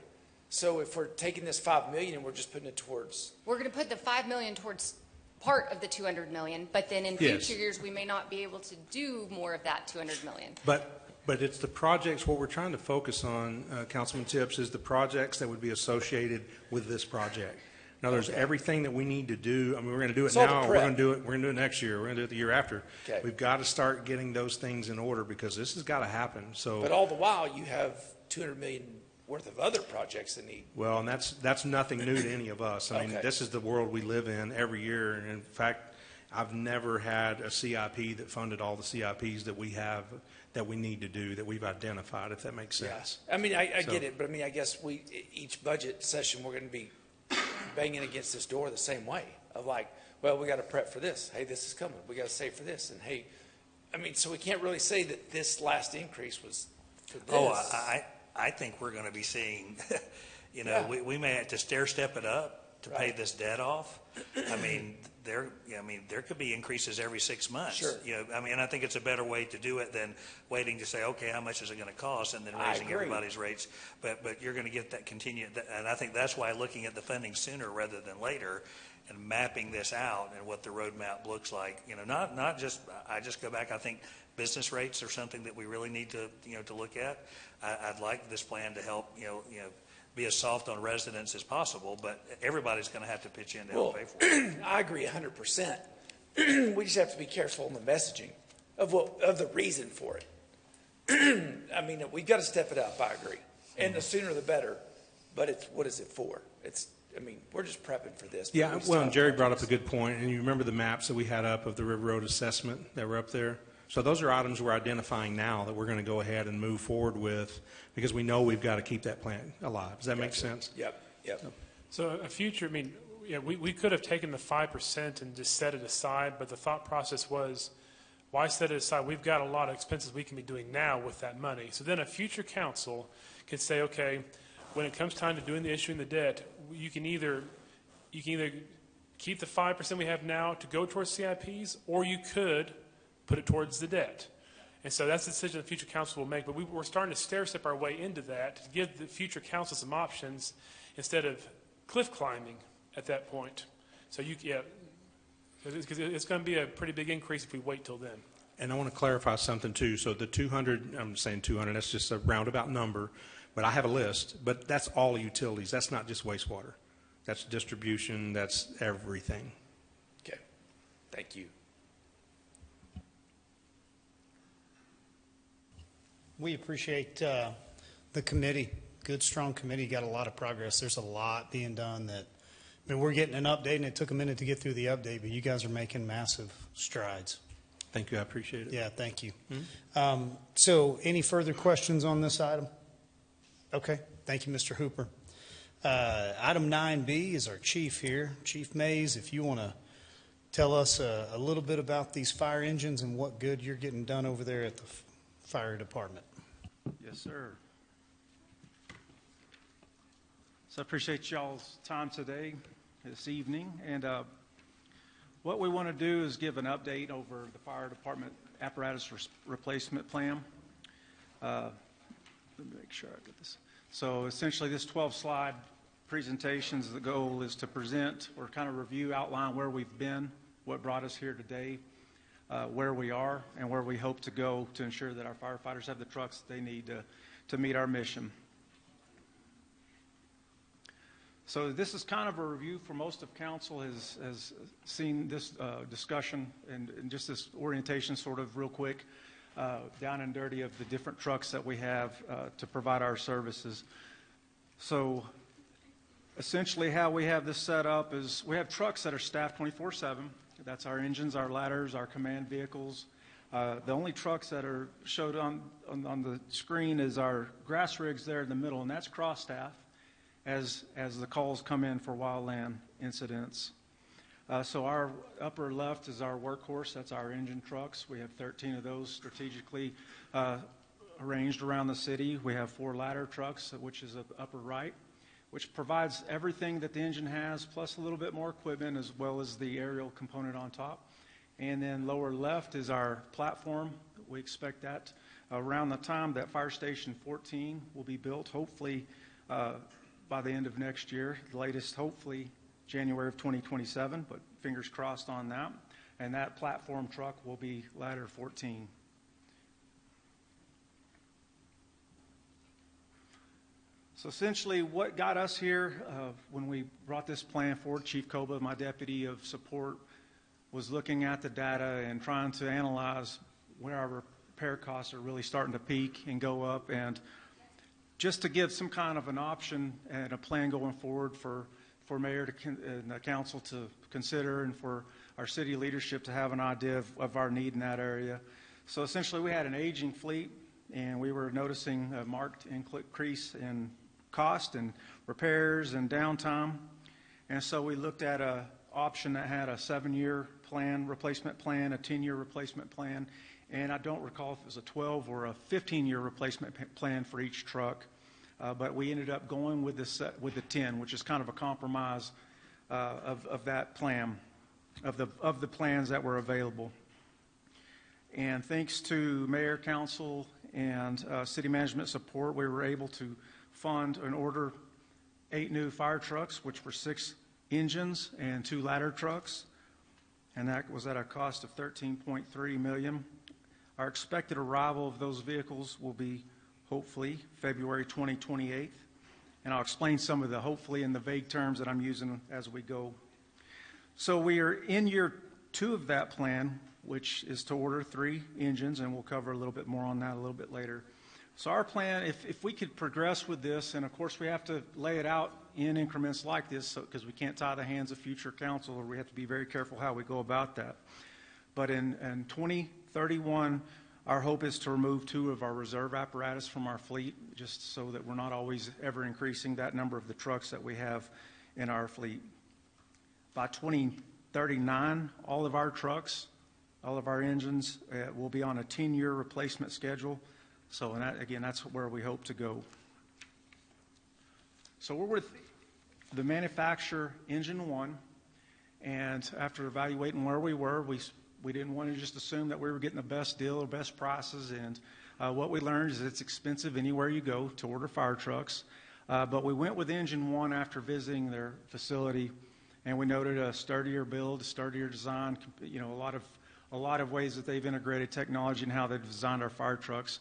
So if we're taking this $5 million and we're just putting it towards. We're going to put the $5 million towards part of the $200 million, but then in future years, we may not be able to do more of that $200 million. But it's the projects, what we're trying to focus on, Councilman Tips, is the projects that would be associated with this project. In other words, everything that we need to do, I mean, we're going to do it now, we're going to do it next year, we're going to do it the year after. Okay. We've got to start getting those things in order because this has got to happen. So, but all the while, you have $200 million worth of other projects that need. Well, and that's nothing new to any of us. I mean, this is the world we live in every year. And in fact, I've never had a CIP that funded all the CIPs that we have that we need to do, that we've identified, if that makes sense. Yeah. I mean, I get it, but I mean, I guess each budget session, we're going to be banging against this door the same way of like, well, we got to prep for this. Hey, this is coming. We got to save for this. And hey, I mean, so we can't really say that this last increase was for this. Oh, I think we're going to be seeing, we may have to stair step it up to pay this debt off. I mean, there could be increases every 6 months. Sure. I think it's a better way to do it than waiting to say, okay, how much is it going to cost, and then raising everybody's rates. But you're going to get that continued, and I think that's why looking at the funding sooner rather than later, and mapping this out and what the roadmap looks like. Not just. I just go back. I think business rates are something that we really need to to look at. I'd like this plan to help be as soft on residents as possible, but everybody's going to have to pitch in to help pay for it. I agree 100%. We just have to be careful in the messaging of the reason for it. I mean, we've got to step it up. I agree, and the sooner the better. But what is it for? We're just prepping for this. Yeah, well, and Jerry brought up a good point, and you remember the maps that we had up of the River Road assessment that were up there? So those are items we're identifying now that we're going to go ahead and move forward with because we know we've got to keep that plan alive. Does that make sense? Yep. So a future, we could have taken the 5% and just set it aside, but the thought process was, why set it aside? We've got a lot of expenses we can be doing now with that money. So then a future council can say, okay, when it comes time to doing the issuing the debt, you can either keep the 5% we have now to go towards CIPs, or you could put it towards the debt. And so that's the decision the future council will make. But we're starting to stair-step our way into that to give the future council some options instead of cliff climbing at that point. So it's going to be a pretty big increase if we wait till then. And I want to clarify something too. So the 200, I'm saying 200, that's just a roundabout number, but I have a list. But that's all utilities. That's not just wastewater. That's distribution. That's everything. Okay. Thank you. We appreciate the committee. Good, strong committee. Got a lot of progress. There's a lot being done we're getting an update, and it took a minute to get through the update, but you guys are making massive strides. Thank you. I appreciate it. Yeah, thank you. Mm-hmm. So any further questions on this item? Okay. Thank you, Mr. Hooper. Item 9B is our chief here. Chief Mays, if you want to tell us a little bit about these fire engines and what good you're getting done over there at the fire department. Yes, sir. So I appreciate y'all's time today, this evening. And what we want to do is give an update over the fire department apparatus replacement plan. Let me make sure I get this. So essentially this 12-slide presentation, the goal is to present or kind of review, outline where we've been, what brought us here today, where we are, and where we hope to go to ensure that our firefighters have the trucks they need to meet our mission. So this is kind of a review for most of council has seen this discussion and just this orientation sort of real quick, down and dirty of the different trucks that we have to provide our services. So essentially how we have this set up is we have trucks that are staffed 24/7. That's our engines, our ladders, our command vehicles, The only trucks that are showed on the screen is our grass rigs there in the middle, and that's cross staff as the calls come in for wildland incidents. So our upper left is our workhorse. That's our engine trucks. We have 13 of those strategically arranged around the city. We have 4 ladder trucks, which is upper right, which provides everything that the engine has, plus a little bit more equipment, as well as the aerial component on top. And then lower left is our platform. We expect that around the time that Fire Station 14 will be built, hopefully by the end of next year, the latest, hopefully January of 2027, but fingers crossed on that. And that platform truck will be ladder 14. So essentially what got us here when we brought this plan forward, Chief Koba, my deputy of support, was looking at the data and trying to analyze where our repair costs are really starting to peak and go up, and just to give some kind of an option and a plan going forward for mayor and the council to consider, and for our city leadership to have an idea of our need in that area. So essentially we had an aging fleet, and we were noticing a marked increase in cost and repairs and downtime. And so we looked at an option that had a 7-year plan, replacement plan, a 10-year replacement plan, and I don't recall if it was a 12 or a 15-year replacement plan for each truck, but we ended up going with the 10, which is kind of a compromise of that plan, of the plans that were available. And thanks to mayor, council, and city management support, we were able to fund and order 8 new fire trucks, which were 6 engines and 2 ladder trucks, and that was at a cost of $13.3 million. Our expected arrival of those vehicles will be hopefully February 2028, and I'll explain some of the hopefully in the vague terms that I'm using as we go. So we are in year 2 of that plan, which is to order 3 engines, and we'll cover a little bit more on that a little bit later. So our plan, if we could progress with this, and of course we have to lay it out in increments like this, because we can't tie the hands of future council, or we have to be very careful how we go about that. But in 2031, our hope is to remove 2 of our reserve apparatus from our fleet, just so that we're not always ever increasing that number of the trucks that we have in our fleet. By 2039, all of our trucks, all of our engines will be on a 10-year replacement schedule. So, and that, again, that's where we hope to go. So we're with the manufacturer Engine 1, and after evaluating where we were, we didn't want to just assume that we were getting the best deal or best prices, and what we learned is it's expensive anywhere you go to order fire trucks. But we went with Engine 1 after visiting their facility, and we noted a sturdier build, a sturdier design, you know, a lot of ways that they've integrated technology and how they've designed our fire trucks.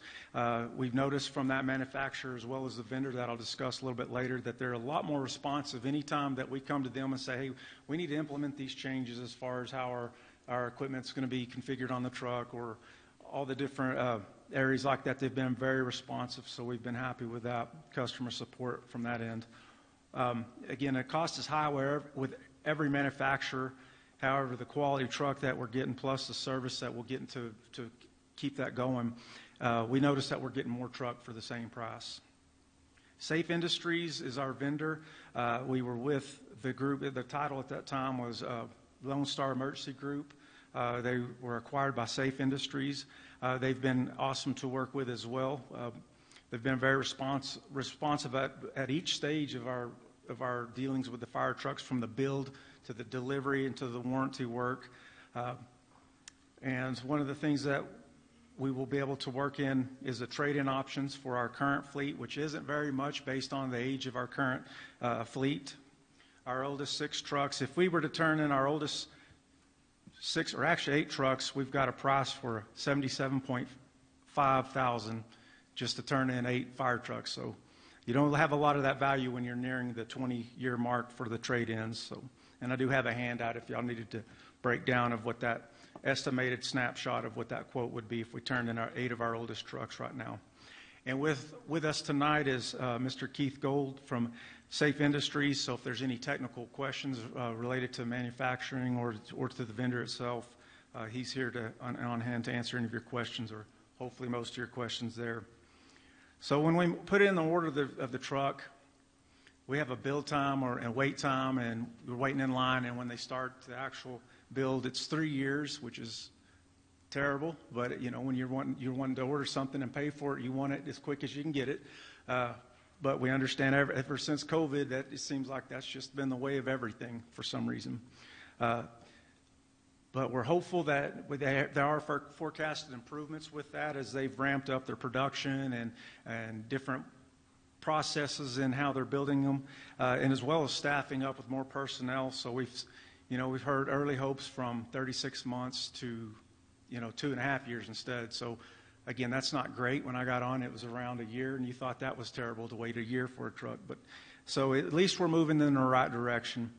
We've noticed from that manufacturer, as well as the vendor that I'll discuss a little bit later, that they're a lot more responsive anytime that we come to them and say, hey, we need to implement these changes as far as how our equipment's going to be configured on the truck, or all the different areas like that. They've been very responsive, so we've been happy with that customer support from that end. Again, the cost is high with every manufacturer. However, the quality truck that we're getting, plus the service that we're getting to keep that going, we notice that we're getting more truck for the same price. Safe Industries is our vendor. We were with the group, the title at that time was Lone Star Emergency Group. They were acquired by Safe Industries. They've been awesome to work with as well. They've been very responsive at each stage of our dealings with the fire trucks, from the build to the delivery and to the warranty work. And one of the things that we will be able to work in is the trade-in options for our current fleet, which isn't very much based on the age of our current fleet. Our oldest 6 trucks, if we were to turn in our oldest 6, or actually 8 trucks, we've got a price for $77.5 thousand just to turn in 8 fire trucks. So you don't have a lot of that value when you're nearing the 20-year mark for the trade-ins. So, and I do have a handout if y'all needed to break down of what that estimated snapshot of what that quote would be if we turned in our 8 of our oldest trucks right now. And with us tonight is Mr. Keith Gold from Safe Industries. So if there's any technical questions related to manufacturing or to the vendor itself, He's here on hand to answer any of your questions, or hopefully most of your questions there. So when we put in the order of the truck, we have a build time and wait time, and we're waiting in line. And when they start the actual build, it's 3 years, which is terrible. But when you're wanting to order something and pay for it, you want it as quick as you can get it. But we understand ever since COVID that it seems like that's just been the way of everything for some reason. But we're hopeful that there are forecasted improvements with that as they've ramped up their production and different processes in how they're building them, and as well as staffing up with more personnel. So we've heard early hopes from 36 months to 2.5 years instead. So again, that's not great. When I got on, it was around a year, and you thought that was terrible to wait a year for a truck. But so at least we're moving in the right direction.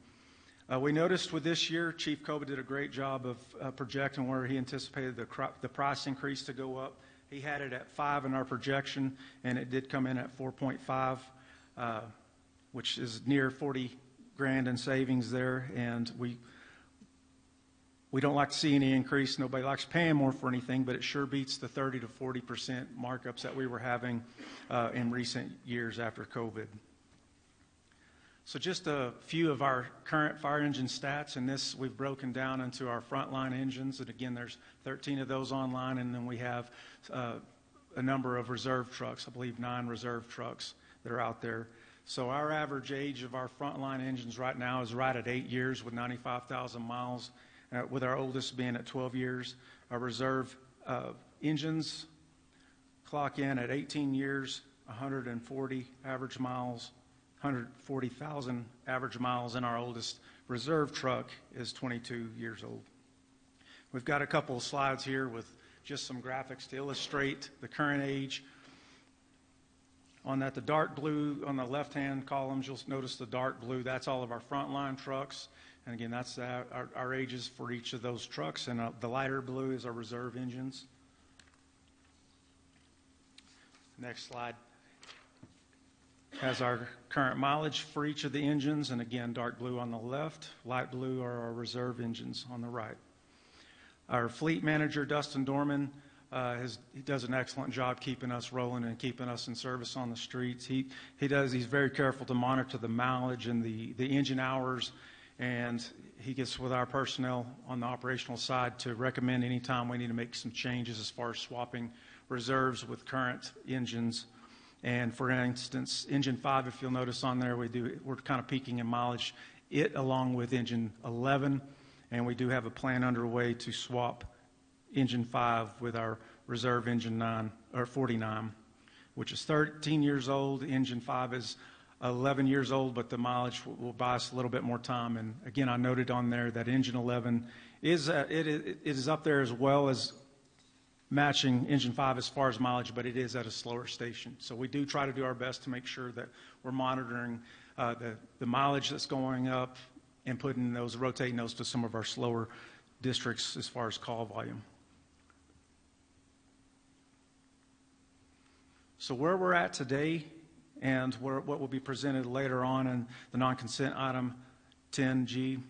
We noticed with this year, Chief Koba did a great job of projecting where he anticipated the price increase to go up. He had it at 5 in our projection, and it did come in at 4.5, which is near 40 grand in savings there. And we don't like to see any increase. Nobody likes paying more for anything, but it sure beats the 30 to 40% markups that we were having in recent years after COVID. So just a few of our current fire engine stats, and this we've broken down into our frontline engines. And again, there's 13 of those online, and then we have a number of reserve trucks, I believe 9 reserve trucks that are out there. So our average age of our frontline engines right now is right at 8 years with 95,000 miles, with our oldest being at 12 years. Our reserve engines clock in at 18 years, 140 average miles, 140,000 average miles, and our oldest reserve truck is 22 years old. We've got a couple of slides here with just some graphics to illustrate the current age. On that, the dark blue on the left-hand columns, you'll notice the dark blue. That's all of our frontline trucks. And again, that's our ages for each of those trucks. And the lighter blue is our reserve engines. Next slide has our current mileage for each of the engines. And again, dark blue on the left, light blue are our reserve engines on the right. Our fleet manager, Dustin Dorman, he does an excellent job keeping us rolling and keeping us in service on the streets. He's very careful to monitor the mileage and the engine hours, and he gets with our personnel on the operational side to recommend any time we need to make some changes as far as swapping reserves with current engines. And for instance, engine 5, if you'll notice on there, we're kind of peaking in mileage, along with engine 11, and we do have a plan underway to swap engine 5 with our reserve engine 49, which is 13 years old. Engine 5 is 11 years old, but the mileage will buy us a little bit more time. And again, I noted on there that engine 11 is up there as well as matching engine 5 as far as mileage, but it is at a slower station. So we do try to do our best to make sure that we're monitoring the mileage that's going up and rotating those to some of our slower districts as far as call volume. So where we're at today and what will be presented later on in the non-consent item 10G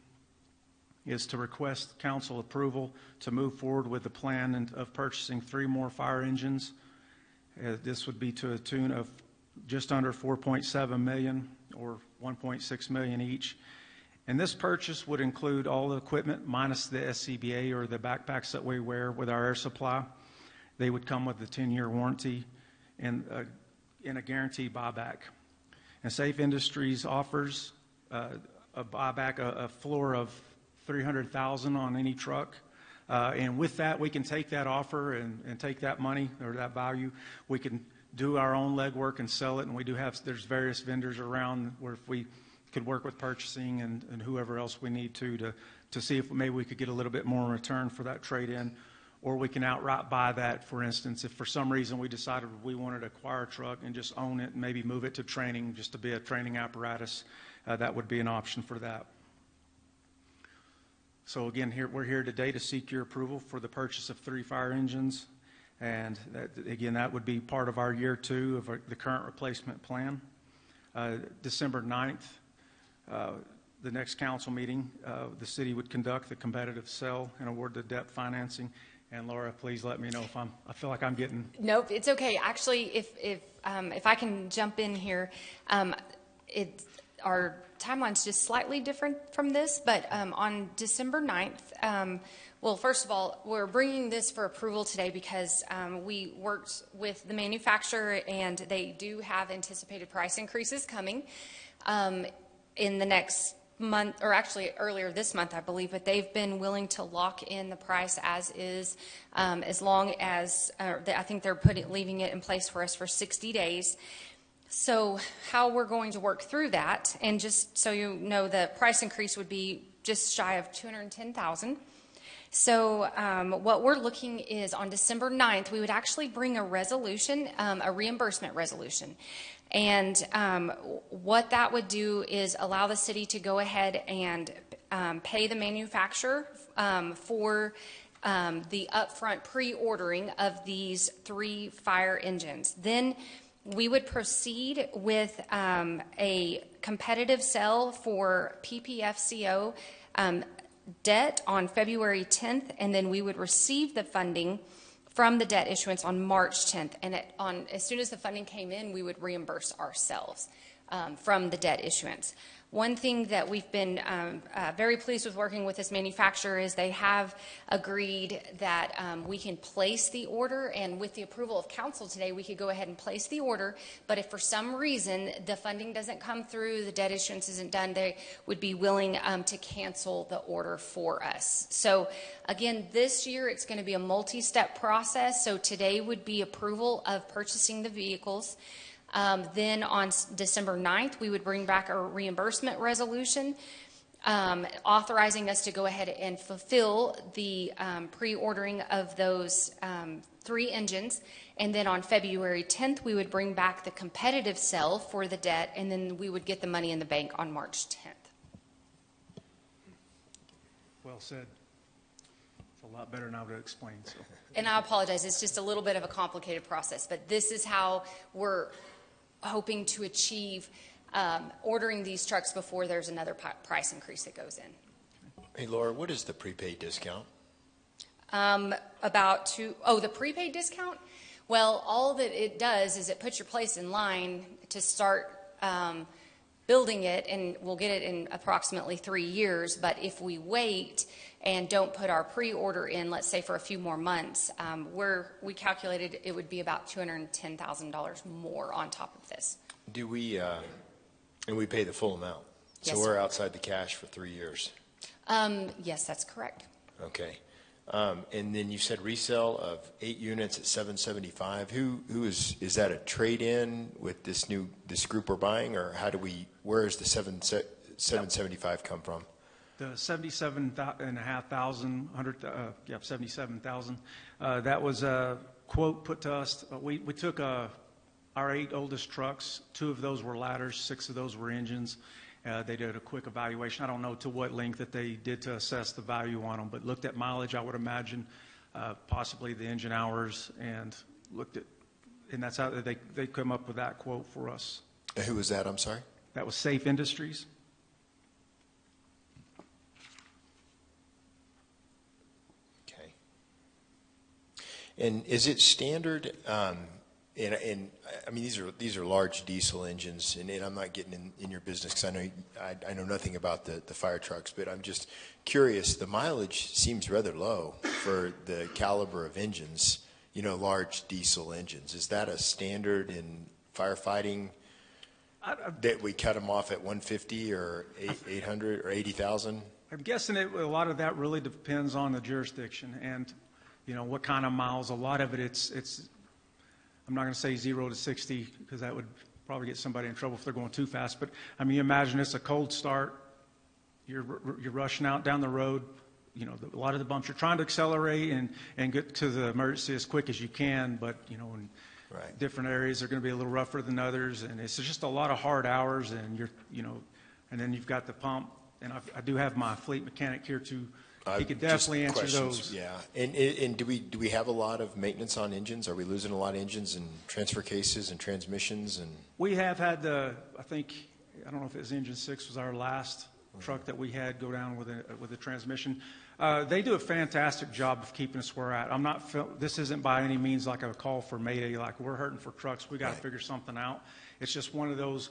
is to request council approval to move forward with the plan of purchasing 3 more fire engines. This would be to a tune of just under $4.7 million or $1.6 million each. And this purchase would include all the equipment minus the SCBA or the backpacks that we wear with our air supply. They would come with a 10-year warranty and a guaranteed buyback. And Safe Industries offers a buyback, a floor of $300,000 on any truck. And with that, we can take that offer and take that money or that value. We can do our own legwork and sell it. And there's various vendors around where if we could work with purchasing and whoever else we need to see if maybe we could get a little bit more in return for that trade-in. Or we can outright buy that, for instance, if for some reason we decided we wanted to acquire a truck and just own it and maybe move it to training, just to be a training apparatus, that would be an option for that. So again, we're here today to seek your approval for the purchase of 3 fire engines. And that would be part of our year 2 of the current replacement plan. December 9th, the next council meeting, the city would conduct the competitive sale and award the debt financing. And Laura, please let me know if I feel like I'm getting. Nope, it's okay. Actually, if I can jump in here, our timeline's just slightly different from this, but on December 9th, well, first of all, we're bringing this for approval today because we worked with the manufacturer and they do have anticipated price increases coming in the next month, or actually earlier this month, I believe, but they've been willing to lock in the price as is, as long as I think they're leaving it in place for us for 60 days. So how we're going to work through that, and just so you know, the price increase would be just shy of $210,000. So what we're looking is on December 9th, we would actually bring a resolution, a reimbursement resolution. And what that would do is allow the city to go ahead and pay the manufacturer for the upfront pre-ordering of these 3 fire engines. Then we would proceed with a competitive sale for PPFCO debt on February 10th, and then we would receive the funding from the debt issuance on March 10th. And as soon as the funding came in, we would reimburse ourselves from the debt issuance. One thing that we've been very pleased with working with this manufacturer is they have agreed that we can place the order, and with the approval of council today, we could go ahead and place the order. But if for some reason the funding doesn't come through, the debt issuance isn't done, they would be willing to cancel the order for us. So again, this year it's going to be a multi-step process. So today would be approval of purchasing the vehicles. Then on December 9th, we would bring back a reimbursement resolution authorizing us to go ahead and fulfill the pre-ordering of those 3 engines. And then on February 10th, we would bring back the competitive sale for the debt, and then we would get the money in the bank on March 10th. Well said. It's a lot better than I would have explained. So. And I apologize, it's just a little bit of a complicated process, but this is how we're hoping to achieve ordering these trucks before there's another price increase that goes in. Hey, Laura, what is the prepaid discount? The prepaid discount? Well, all that it does is it puts your place in line to start building it, and we'll get it in approximately 3 years. But if we wait and don't put our pre-order in, let's say for a few more months, we calculated it would be about $210,000 more on top of this. Do we, and we pay the full amount? Yes, so we're sir. outside the cash for 3 years? Yes, that's correct. Okay. And then you said resale of 8 units at $775. Who is that a trade-in with this group we're buying, or where is the $775 come from? The 77,000, that was a quote put to us. We took our 8 oldest trucks. 2 of those were ladders, 6 of those were engines. They did a quick evaluation. I don't know to what length that they did to assess the value on them, but looked at mileage, I would imagine, possibly the engine hours, and looked at, and that's how they come up with that quote for us. Who was that? I'm sorry? That was Safe Industries. Okay. And is it standard? And I mean, these are large diesel engines, and I'm not getting in your business because I know nothing about the fire trucks, but I'm just curious. The mileage seems rather low for the caliber of engines, large diesel engines. Is that a standard in firefighting that we cut them off at 150 or 800 or 80,000? I'm guessing a lot of that really depends on the jurisdiction and, what kind of miles. A lot of it, it's I'm not going to say 0 to 60 because that would probably get somebody in trouble if they're going too fast. But I mean, imagine it's a cold start. You're rushing out down the road. A lot of the bumps. You're trying to accelerate and get to the emergency as quick as you can. But in different areas are going to be a little rougher than others, and it's just a lot of hard hours. And and then you've got the pump. And I do have my fleet mechanic here too. He could definitely answer those. Yeah. And do we have a lot of maintenance on engines? Are we losing a lot of engines and transfer cases and transmissions? And we have had I don't know if it was engine 6 was our last truck that we had go down with a transmission. They do a fantastic job of keeping us where we're at. This isn't by any means like a call for Mayday, like we're hurting for trucks, we got to figure something out. It's just one of those,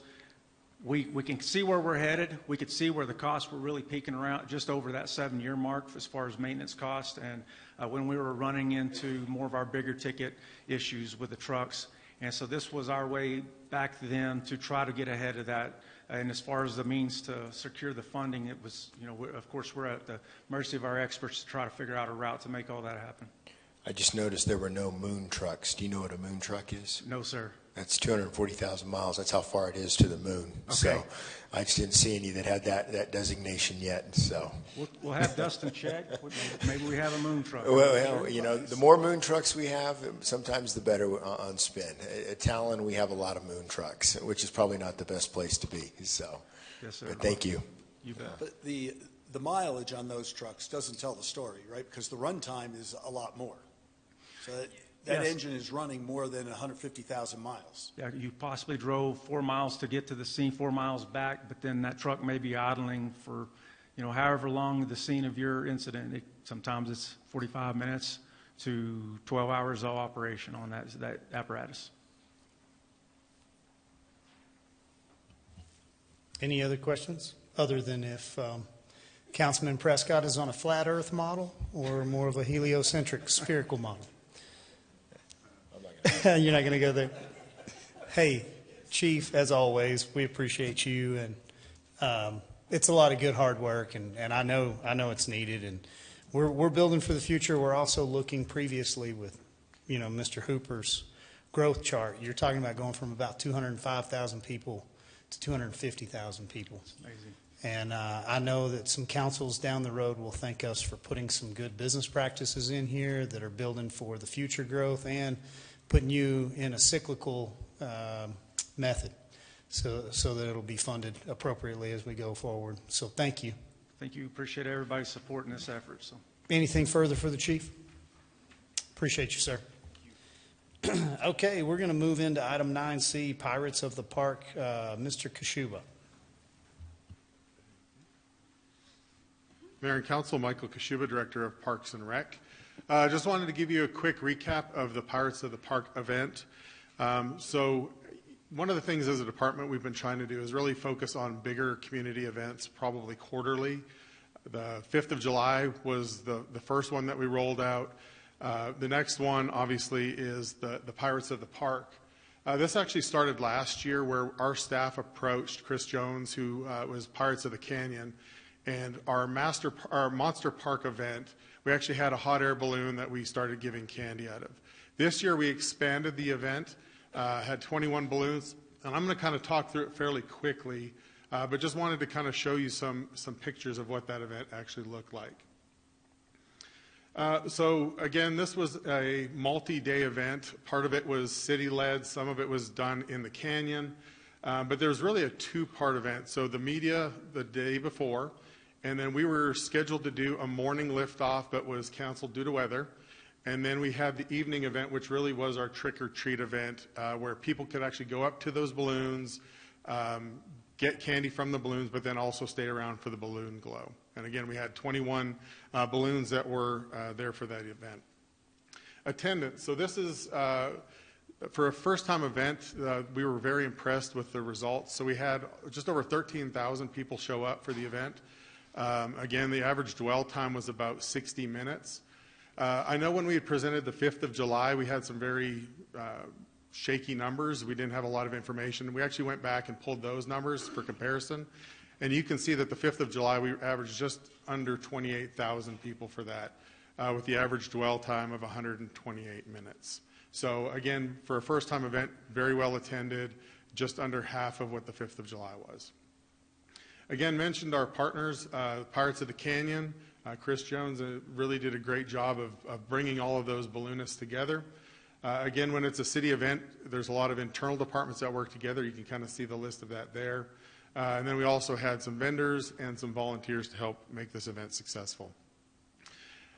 we can see where we're headed. We could see where the costs were really peaking around just over that 7-year mark as far as maintenance cost. And when we were running into more of our bigger ticket issues with the trucks. And so this was our way back then to try to get ahead of that. And as far as the means to secure the funding, it was, of course, we're at the mercy of our experts to try to figure out a route to make all that happen. I just noticed there were no moon trucks. Do you know what a moon truck is? No, sir. That's 240,000 miles. That's how far it is to the moon. Okay. So I just didn't see any that had that designation yet. So we'll have Dustin check. Maybe we have a moon truck. Well, the more moon trucks we have, sometimes the better on spin. At Talon, we have a lot of moon trucks, which is probably not the best place to be. So, yes, sir. But thank you. You bet. But the mileage on those trucks doesn't tell the story, right? Because the run time is a lot more. So that Yes. engine is running more than 150,000 miles. Yeah, you possibly drove 4 miles to get to the scene, 4 miles back, but then that truck may be idling for, however long the scene of your incident. Sometimes it's 45 minutes to 12 hours of operation on that apparatus. Any other questions, other than if Councilman Prescott is on a flat Earth model or more of a heliocentric spherical model? You're not going to go there? Hey, Chief, as always, we appreciate you, and it's a lot of good hard work, and I know it's needed, and we're building for the future. We're also looking previously with, Mr. Hooper's growth chart. You're talking about going from about 205,000 people to 250,000 people. It's amazing. And I know that some councils down the road will thank us for putting some good business practices in here that are building for the future growth and putting you in a cyclical method so that it'll be funded appropriately as we go forward. So thank you. Thank you. Appreciate everybody's support in this effort. So, Anything further for the chief? Appreciate you, sir. Okay, we're going to move into item 9C, Pirates of the Park. Mr. Kashuba. Mayor and Council, Michael Kashuba, Director of Parks and Rec. Just wanted to give you a quick recap of the Pirates of the Park event. So one of the things as a department we've been trying to do is really focus on bigger community events, probably quarterly. The 5th of July was the first one that we rolled out. The next one, obviously, is the Pirates of the Park. This actually started last year where our staff approached Chris Jones, who was Pirates of the Canyon, and our Monster Park event, we actually had a hot air balloon that we started giving candy out of. This year we expanded the event, had 21 balloons, and I'm going to kind of talk through it fairly quickly, but just wanted to kind of show you some pictures of what that event actually looked like. So again, this was a multi-day event. Part of it was city-led, some of it was done in the canyon, but there was really a two-part event. So the media the day before, and then we were scheduled to do a morning liftoff, but was canceled due to weather. And then we had the evening event, which really was our trick-or-treat event, where people could actually go up to those balloons, get candy from the balloons, but then also stay around for the balloon glow. And again, we had 21 balloons that were there for that event. Attendance. So this is, for a first-time event, we were very impressed with the results. So we had just over 13,000 people show up for the event. Again, the average dwell time was about 60 minutes. I know when we had presented the 5th of July, we had some very shaky numbers. We didn't have a lot of information. We actually went back and pulled those numbers for comparison. And you can see that the 5th of July, we averaged just under 28,000 people for that, with the average dwell time of 128 minutes. So again, for a first-time event, very well attended, just under half of what the 5th of July was. Again, mentioned our partners, Pirates of the Canyon. Chris Jones really did a great job of bringing all of those balloonists together. Again, when it's a city event, there's a lot of internal departments that work together. You can kind of see the list of that there. And then we also had some vendors and some volunteers to help make this event successful.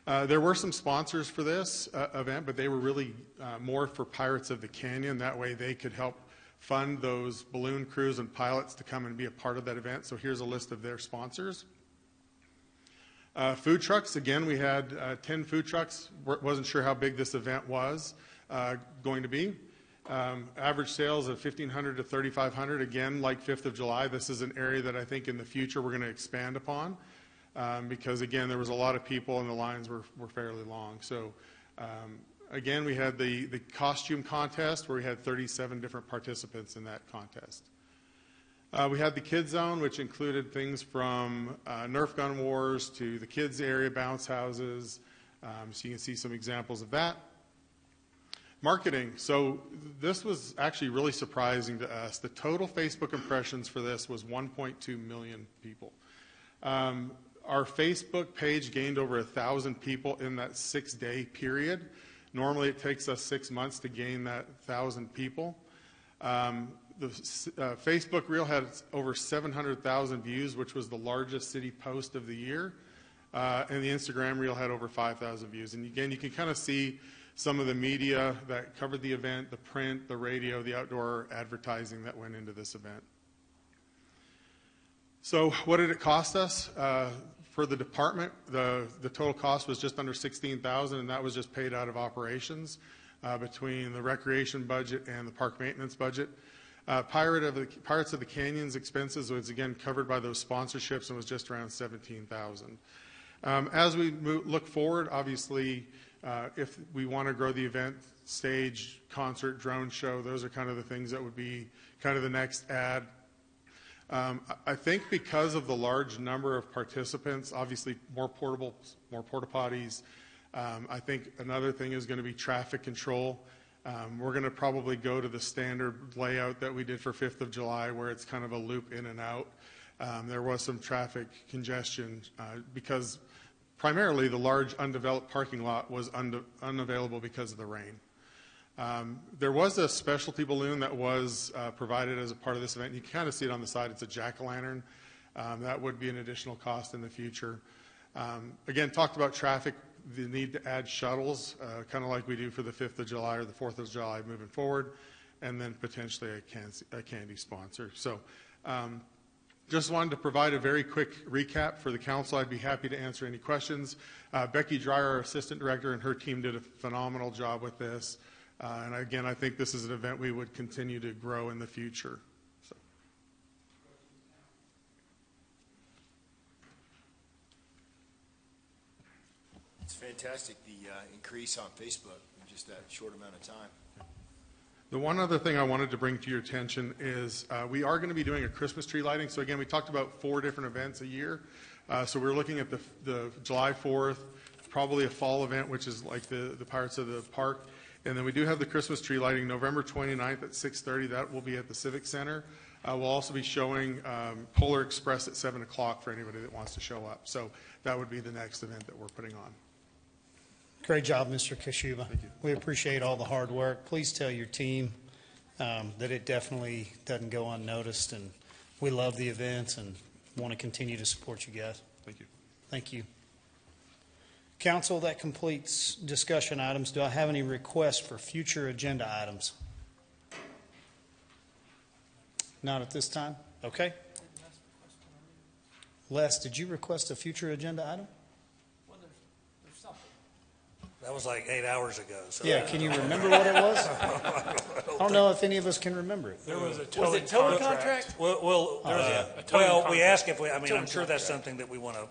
There were some sponsors for this event, but they were really more for Pirates of the Canyon. That way they could help fund those balloon crews and pilots to come and be a part of that event. So here's a list of their sponsors. Food trucks, again, we had 10 food trucks. Wasn't sure how big this event was going to be. Average sales of $1,500 to $3,500. Again, like 5th of July, this is an area that I think in the future we're going to expand upon because, again, there was a lot of people and the lines were fairly long. So, again, we had the costume contest where we had 37 different participants in that contest. We had the Kids Zone, which included things from Nerf gun wars to the kids area, bounce houses. So you can see some examples of that. Marketing. So this was actually really surprising to us. The total Facebook impressions for this was 1.2 million people. Our Facebook page gained over 1,000 people in that 6-day period. Normally it takes us 6 months to gain that 1,000 people. The Facebook reel had over 700,000 views, which was the largest city post of the year. And the Instagram reel had over 5,000 views. And again, you can kind of see some of the media that covered the event, the print, the radio, the outdoor advertising that went into this event. So what did it cost us? For the department, the total cost was just under $16,000, and that was just paid out of operations between the recreation budget and the park maintenance budget. Pirates of the Canyon's expenses was again covered by those sponsorships and was just around $17,000. As we look forward, obviously, if we want to grow the event, stage, concert, drone show, those are kind of the things that would be kind of the next add. I think because of the large number of participants, obviously more portables, more porta potties. I think another thing is going to be traffic control. We're going to probably go to the standard layout that we did for 5th of July where it's kind of a loop in and out. There was some traffic congestion because primarily the large undeveloped parking lot was unavailable because of the rain. There was a specialty balloon that was provided as a part of this event. You can kind of see it on the side. It's a jack-o'-lantern. That would be an additional cost in the future. Again, talked about traffic, the need to add shuttles, kind of like we do for the 5th of July or the 4th of July moving forward, and then potentially a candy sponsor. So just wanted to provide a very quick recap for the council. I'd be happy to answer any questions. Becky Dreyer, our assistant director, and her team did a phenomenal job with this. And again, I think this is an event we would continue to grow in the future. So. It's fantastic, the increase on Facebook in just that short amount of time. The one other thing I wanted to bring to your attention is we are going to be doing a Christmas tree lighting. So again, we talked about 4 different events a year. So we're looking at the July 4th, probably a fall event, which is like the Pirates of the Park. And then we do have the Christmas tree lighting November 29th at 6:30. That will be at the Civic Center. We'll also be showing Polar Express at 7 o'clock for anybody that wants to show up. So that would be the next event that we're putting on. Great job, Mr. Kashuba. We appreciate all the hard work. Please tell your team that it definitely doesn't go unnoticed, and we love the events and want to continue to support you guys. Thank you. Thank you. Council, that completes discussion items. Do I have any requests for future agenda items? Not at this time? Okay. Les, did you request a future agenda item? That was like 8 hours ago. So. Yeah, can you remember what it was? I don't know if any of us can remember it. There was a towing contract? Well, we ask if we, I'm sure that's something that we want to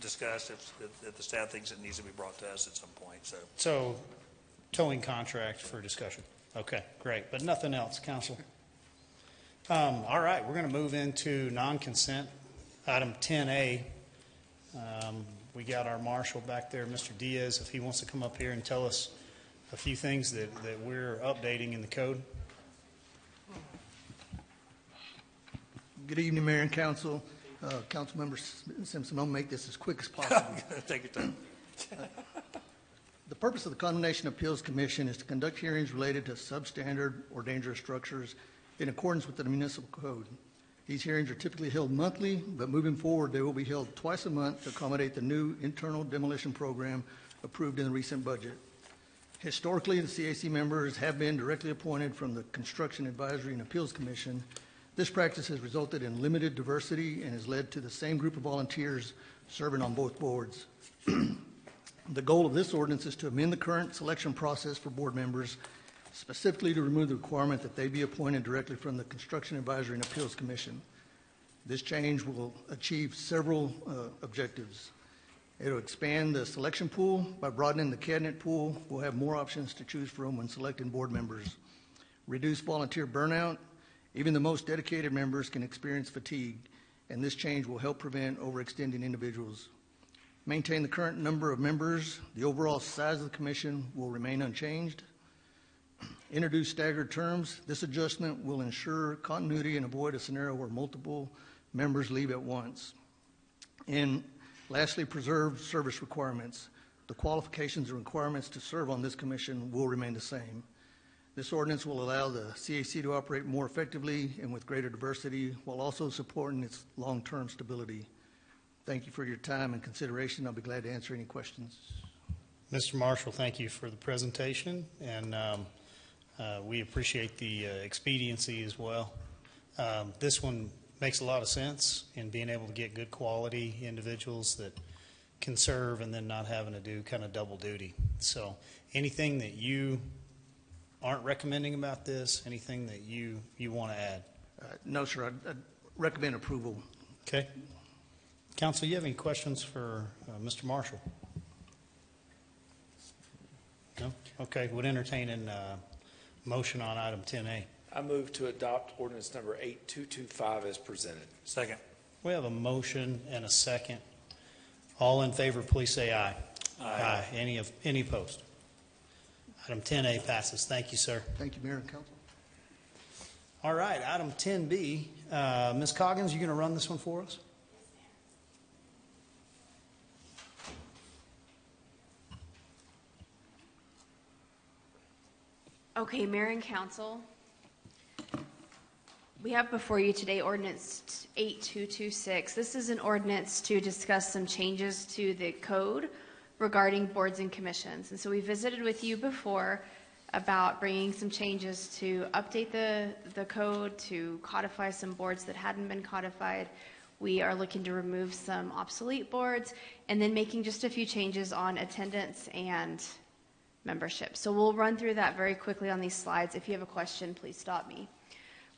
discuss if the staff thinks it needs to be brought to us at some point. So towing contract for discussion. Okay, great. But nothing else, council. All right, we're going to move into non-consent. Item 10A. We got our marshal back there, Mr. Diaz, if he wants to come up here and tell us a few things that we're updating in the code. Good evening, Mayor and Council. Councilmember Simpson, I'll make this as quick as possible. Take your time. The purpose of the Condemnation Appeals Commission is to conduct hearings related to substandard or dangerous structures in accordance with the municipal code. These hearings are typically held monthly, but moving forward, they will be held twice a month to accommodate the new internal demolition program approved in the recent budget. Historically, the CAC members have been directly appointed from the Construction Advisory and Appeals Commission. This practice has resulted in limited diversity and has led to the same group of volunteers serving on both boards. The goal of this ordinance is to amend the current selection process for board members, specifically to remove the requirement that they be appointed directly from the Construction Advisory and Appeals Commission. This change will achieve several objectives. It will expand the selection pool by broadening the candidate pool. We'll have more options to choose from when selecting board members. Reduce volunteer burnout. Even the most dedicated members can experience fatigue, and this change will help prevent overextending individuals. Maintain the current number of members. The overall size of the commission will remain unchanged. Introduce staggered terms. This adjustment will ensure continuity and avoid a scenario where multiple members leave at once. And lastly, preserve service requirements. The qualifications and requirements to serve on this commission will remain the same. This ordinance will allow the CAC to operate more effectively and with greater diversity while also supporting its long-term stability. Thank you for your time and consideration. I'll be glad to answer any questions. Mr. Marshall, thank you for the presentation, and we appreciate the expediency as well. This one makes a lot of sense in being able to get good quality individuals that can serve and then not having to do kind of double duty. So anything that you aren't recommending about this, anything that you want to add? No, sir. I'd recommend approval. Okay. Council, you have any questions for Mr. Marshall? No? Okay. Would entertain a motion on item 10A. I move to adopt ordinance number 8225 as presented. Second. We have a motion and a second. All in favor, please say aye. Aye. Any opposed? Item 10A passes. Thank you, sir. Thank you, Mayor and Council. All right, item 10B. Ms. Coggins, you going to run this one for us? Okay, Mayor and Council, we have before you today ordinance 8226. This is an ordinance to discuss some changes to the code regarding boards and commissions. And so we visited with you before about bringing some changes to update the code, to codify some boards that hadn't been codified. We are looking to remove some obsolete boards and then making just a few changes on attendance and membership. So we'll run through that very quickly on these slides. If you have a question, please stop me.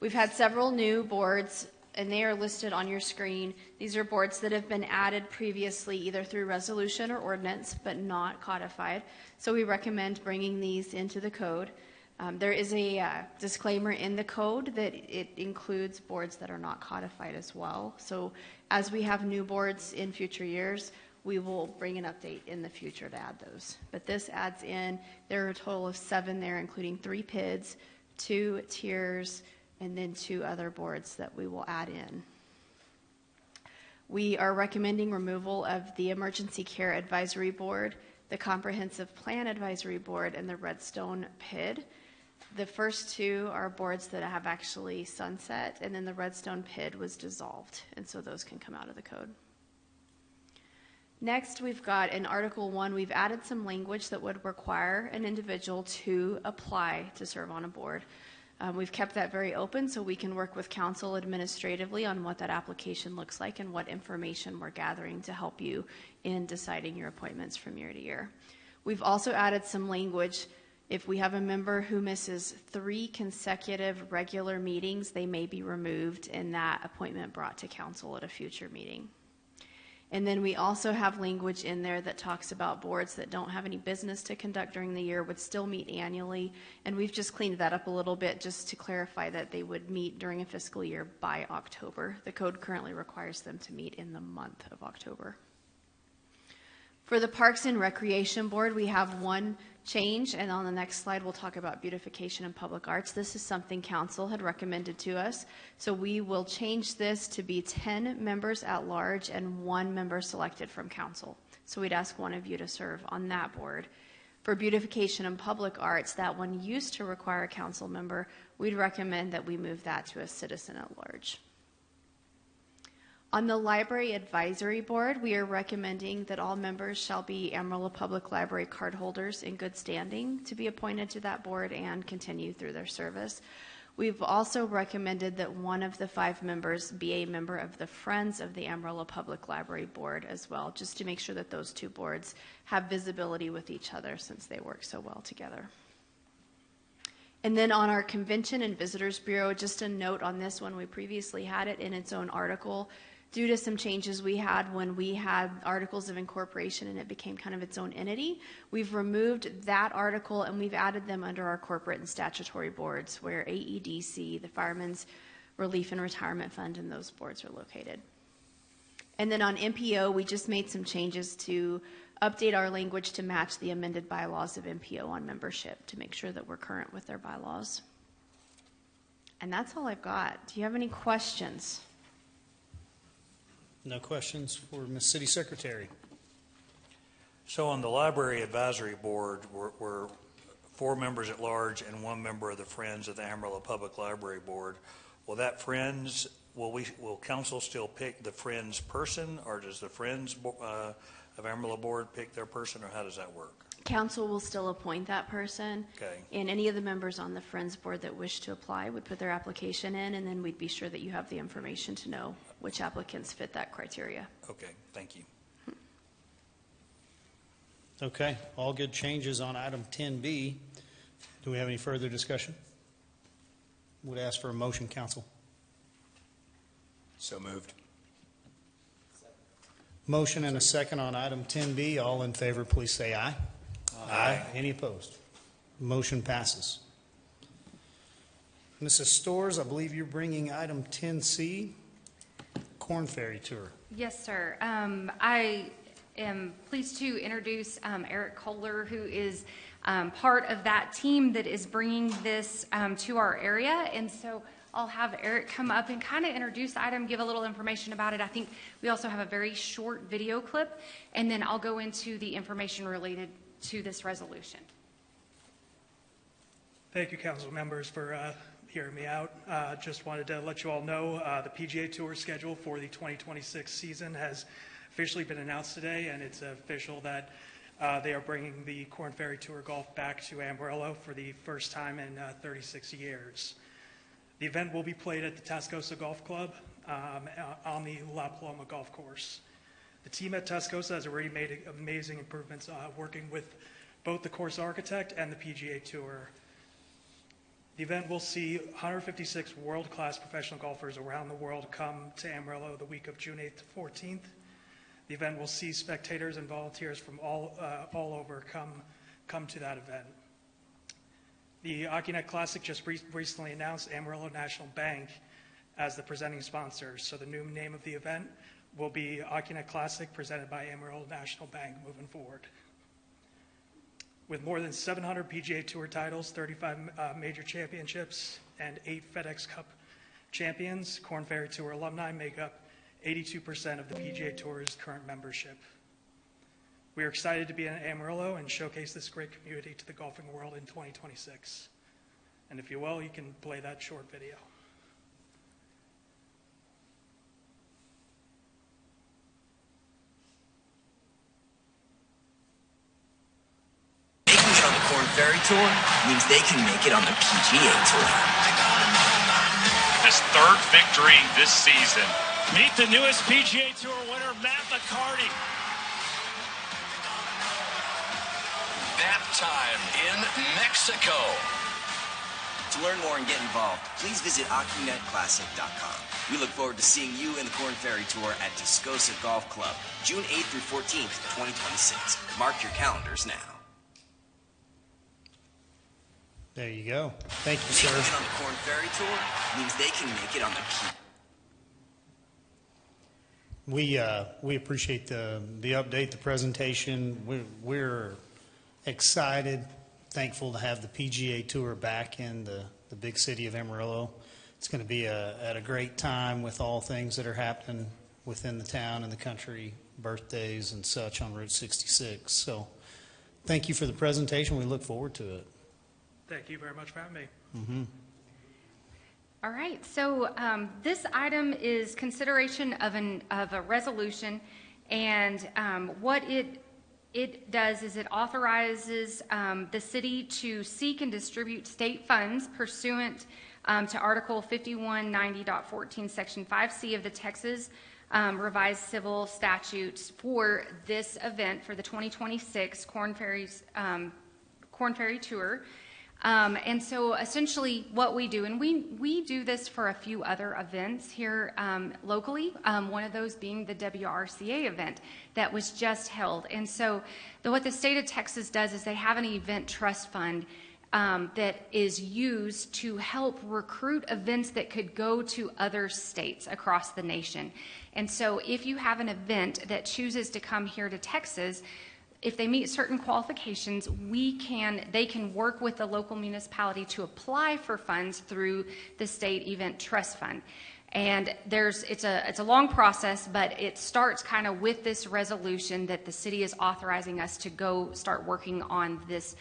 We've had several new boards, and they are listed on your screen. These are boards that have been added previously either through resolution or ordinance, but not codified. So we recommend bringing these into the code. There is a disclaimer in the code that it includes boards that are not codified as well. So as we have new boards in future years, we will bring an update in the future to add those. But this adds in, there are a total of 7 there, including 3 PIDs, 2 tiers, and then 2 other boards that we will add in. We are recommending removal of the Emergency Care Advisory Board, the Comprehensive Plan Advisory Board, and the Redstone PID. The first 2 are boards that have actually sunset, and then the Redstone PID was dissolved, and so those can come out of the code. Next, we've got in Article 1, we've added some language that would require an individual to apply to serve on a board. We've kept that very open so we can work with council administratively on what that application looks like and what information we're gathering to help you in deciding your appointments from year to year. We've also added some language. If we have a member who misses 3 consecutive regular meetings, they may be removed and that appointment brought to council at a future meeting. And then we also have language in there that talks about boards that don't have any business to conduct during the year would still meet annually. And we've just cleaned that up a little bit just to clarify that they would meet during a fiscal year by October. The code currently requires them to meet in the month of October. For the Parks and Recreation Board, we have one change, and on the next slide we'll talk about beautification and public arts. This is something council had recommended to us, so we will change this to be 10 members at large and 1 member selected from council. So we'd ask one of you to serve on that board. For beautification and public arts, that one used to require a council member. We'd recommend that we move that to a citizen at large. On the Library Advisory Board, we are recommending that all members shall be Amarillo Public Library cardholders in good standing to be appointed to that board and continue through their service. We've also recommended that one of the 5 members be a member of the Friends of the Amarillo Public Library Board as well, just to make sure that those 2 boards have visibility with each other since they work so well together. And then on our Convention and Visitors Bureau, just a note on this one, we previously had it in its own article. Due to some changes we had when we had articles of incorporation and it became kind of its own entity, we've removed that article and we've added them under our corporate and statutory boards where AEDC, the Firemen's Relief and Retirement Fund, and those boards are located. And then on MPO, we just made some changes to update our language to match the amended bylaws of MPO on membership to make sure that we're current with their bylaws. And that's all I've got. Do you have any questions? No questions for Ms. City Secretary. So on the Library Advisory Board, we're 4 members at large and 1 member of the Friends of the Amarillo Public Library Board. Will that Friends, will council still pick the Friends person, or does the Friends of Amarillo Board pick their person, or how does that work? Council will still appoint that person. Okay. And any of the members on the Friends Board that wish to apply would put their application in, and then we'd be sure that you have the information to know which applicants fit that criteria. Okay, thank you. Okay, all good changes on item 10B. Do we have any further discussion? Would ask for a motion, council. So moved. Motion and a second on item 10B. All in favor, please say aye. Aye. Any opposed? Motion passes. Mrs. Storrs, I believe you're bringing item 10C, Corn Ferry Tour. Yes, sir. I am pleased to introduce Eric Kohler, who is part of that team that is bringing this to our area. And so I'll have Eric come up and kind of introduce the item, give a little information about it. I think we also have a very short video clip, and then I'll go into the information related to this resolution. Thank you, council members, for hearing me out. Just wanted to let you all know the PGA Tour schedule for the 2026 season has officially been announced today, and it's official that they are bringing the Corn Ferry Tour Golf back to Amarillo for the first time in 36 years. The event will be played at the Tascosa Golf Club on the La Paloma Golf Course. The team at Tascosa has already made amazing improvements working with both the course architect and the PGA Tour. The event will see 156 world-class professional golfers around the world come to Amarillo the week of June 8th to 14th. The event will see spectators and volunteers from all over come to that event. The AccuNet Classic just recently announced Amarillo National Bank as the presenting sponsor, so the new name of the event will be AccuNet Classic, presented by Amarillo National Bank moving forward. With more than 700 PGA Tour titles, 35 major championships, and 8 FedEx Cup champions, Corn Ferry Tour alumni make up 82% of the PGA Tour's current membership. We are excited to be in Amarillo and showcase this great community to the golfing world in 2026. And if you will, you can play that short video. Making it on the Corn Ferry Tour means they can make it on the PGA Tour. His 3rd victory this season. Meet the newest PGA Tour winner, Matt McCarty. Bath time in Mexico. To learn more and get involved, please visit AccuNetClassic.com. We look forward to seeing you in the Corn Ferry Tour at Tascosa Golf Club, June 8th through 14th, 2026. Mark your calendars now. There you go. Thank you, sir. Making it on the Corn Ferry Tour means they can make it on the We appreciate the update, the presentation. We're excited, thankful to have the PGA Tour back in the big city of Amarillo. It's going to be at a great time with all things that are happening within the town and the country, birthdays and such on Route 66. So thank you for the presentation. We look forward to it. Thank you very much for having me. Mm-hmm. All right, so this item is consideration of a resolution, and what it does is it authorizes the city to seek and distribute state funds pursuant to Article 5190.14, Section 5C of the Texas Revised Civil Statutes for this event for the 2026 Corn Ferry Tour. And so essentially what we do, and we do this for a few other events here locally, one of those being the WRCA event that was just held. And so what the state of Texas does is they have an event trust fund that is used to help recruit events that could go to other states across the nation. And so if you have an event that chooses to come here to Texas, if they meet certain qualifications, they can work with the local municipality to apply for funds through the state event trust fund. And it's a long process, but it starts kind of with this resolution that the city is authorizing us to go start working on this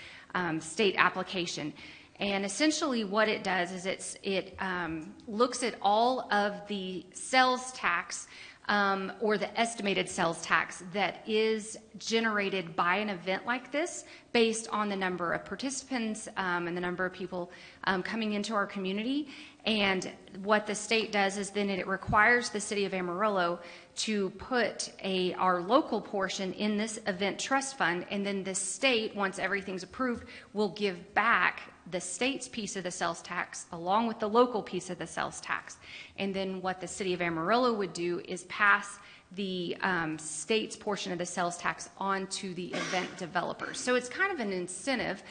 state application. And essentially what it does is it looks at all of the sales tax or the estimated sales tax that is generated by an event like this based on the number of participants and the number of people coming into our community. And what the state does is then it requires the city of Amarillo to put our local portion in this event trust fund, and then the state, once everything's approved, will give back the state's piece of the sales tax along with the local piece of the sales tax. And then what the city of Amarillo would do is pass the state's portion of the sales tax on to the event developers. So it's kind of an incentive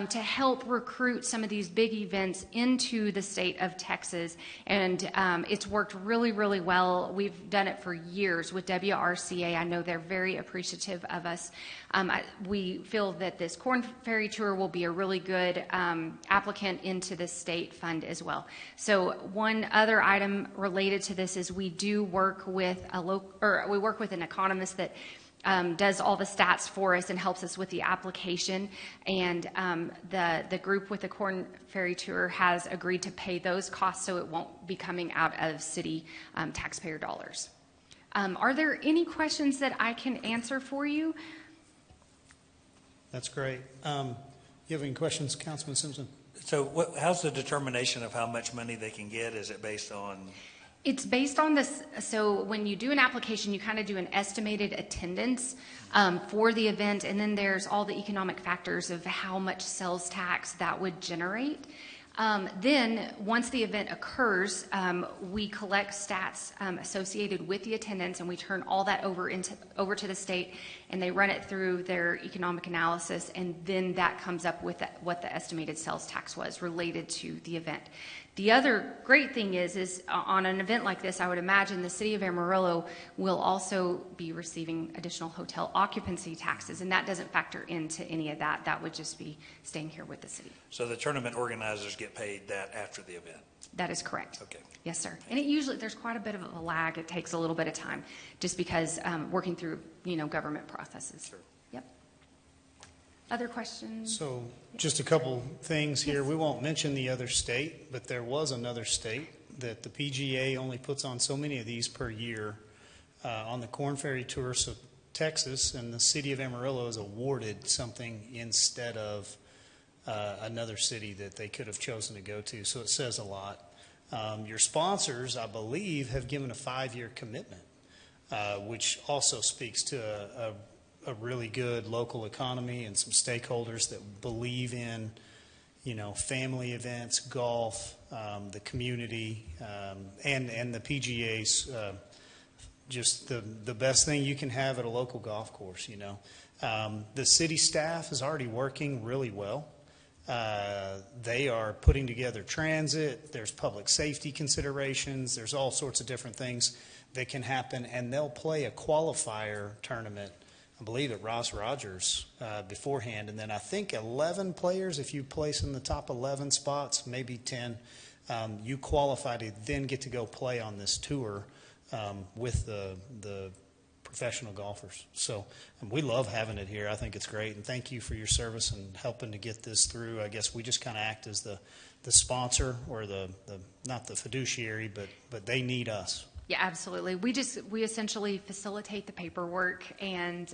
to help recruit some of these big events into the state of Texas. And it's worked really, really well. We've done it for years with WRCA. I know they're very appreciative of us. We feel that this Corn Ferry Tour will be a really good applicant into the state fund as well. So one other item related to this is we do work with we work with an economist that does all the stats for us and helps us with the application. And the group with the Corn Ferry Tour has agreed to pay those costs, so it won't be coming out of city taxpayer dollars. Are there any questions that I can answer for you? That's great. You have any questions, Councilman Simpson? So how's the determination of how much money they can get? Is it based on... It's based on this. So when you do an application, you kind of do an estimated attendance for the event, and then there's all the economic factors of how much sales tax that would generate. Then once the event occurs, we collect stats associated with the attendance, and we turn all that over to the state, and they run it through their economic analysis, and then that comes up with what the estimated sales tax was related to the event. The other great thing is on an event like this, I would imagine the city of Amarillo will also be receiving additional hotel occupancy taxes, and that doesn't factor into any of that. That would just be staying here with the city. So the tournament organizers get paid that after the event? That is correct. Okay. Yes, sir. And there's quite a bit of a lag. It takes a little bit of time just because working through, government processes. Sure. Yep. Other questions? So just a couple things here. We won't mention the other state, but there was another state that the PGA only puts on so many of these per year on the Corn Ferry Tour. So Texas and the city of Amarillo is awarded something instead of another city that they could have chosen to go to. So it says a lot. Your sponsors, I believe, have given a 5-year commitment, which also speaks to a really good local economy and some stakeholders that believe in, family events, golf, the community, and the PGA's just the best thing you can have at a local golf course, The city staff is already working really well. They are putting together transit. There's public safety considerations. There's all sorts of different things that can happen, and they'll play a qualifier tournament, I believe at Ross Rogers beforehand, and then I think 11 players, if you place in the top 11 spots, maybe 10, you qualify to then get to go play on this tour with the professional golfers. So we love having it here. I think it's great, and thank you for your service and helping to get this through. I guess we just kind of act as the the sponsor or the not the fiduciary, but they need us. Yeah, absolutely. We essentially facilitate the paperwork and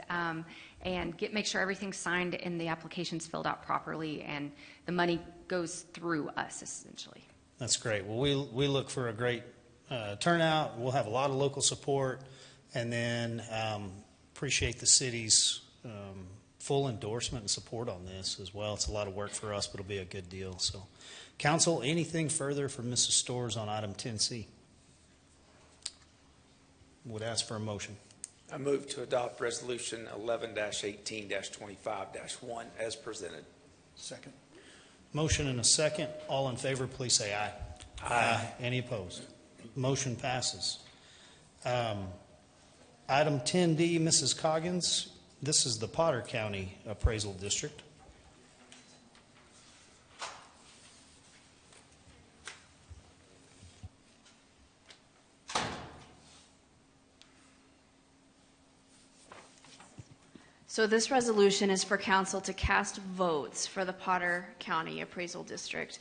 make sure everything's signed and the application's filled out properly, and the money goes through us essentially. That's great. Well, we look for a great turnout. We'll have a lot of local support, and then appreciate the city's full endorsement and support on this as well. It's a lot of work for us, but it'll be a good deal. So, council, anything further from Mrs. Storrs on item 10C? Would ask for a motion. I move to adopt Resolution 11-18-25-1 as presented. Second. Motion and a second. All in favor, please say aye. Aye. Any opposed? Motion passes. Item 10D, Mrs. Coggins. This is the Potter County Appraisal District. So this resolution is for council to cast votes for the Potter County Appraisal District.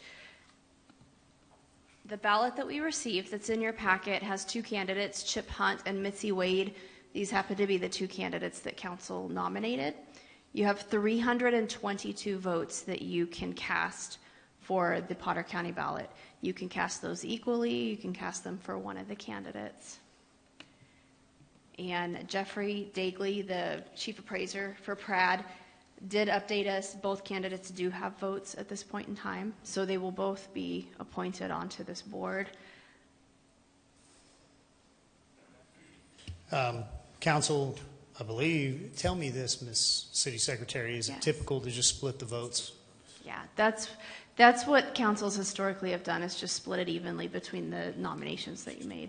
The ballot that we received that's in your packet has two candidates, Chip Hunt and Mitzi Wade. These happen to be the two candidates that council nominated. You have 322 votes that you can cast for the Potter County ballot. You can cast those equally. You can cast them for one of the candidates. And Jeffrey Dagley, the chief appraiser for PRAD, did update us. Both candidates do have votes at this point in time, so they will both be appointed onto this board. Council, I believe, tell me this, Ms. City Secretary, is it typical to just split the votes? Yeah, that's what councils historically have done, is just split it evenly between the nominations that you made.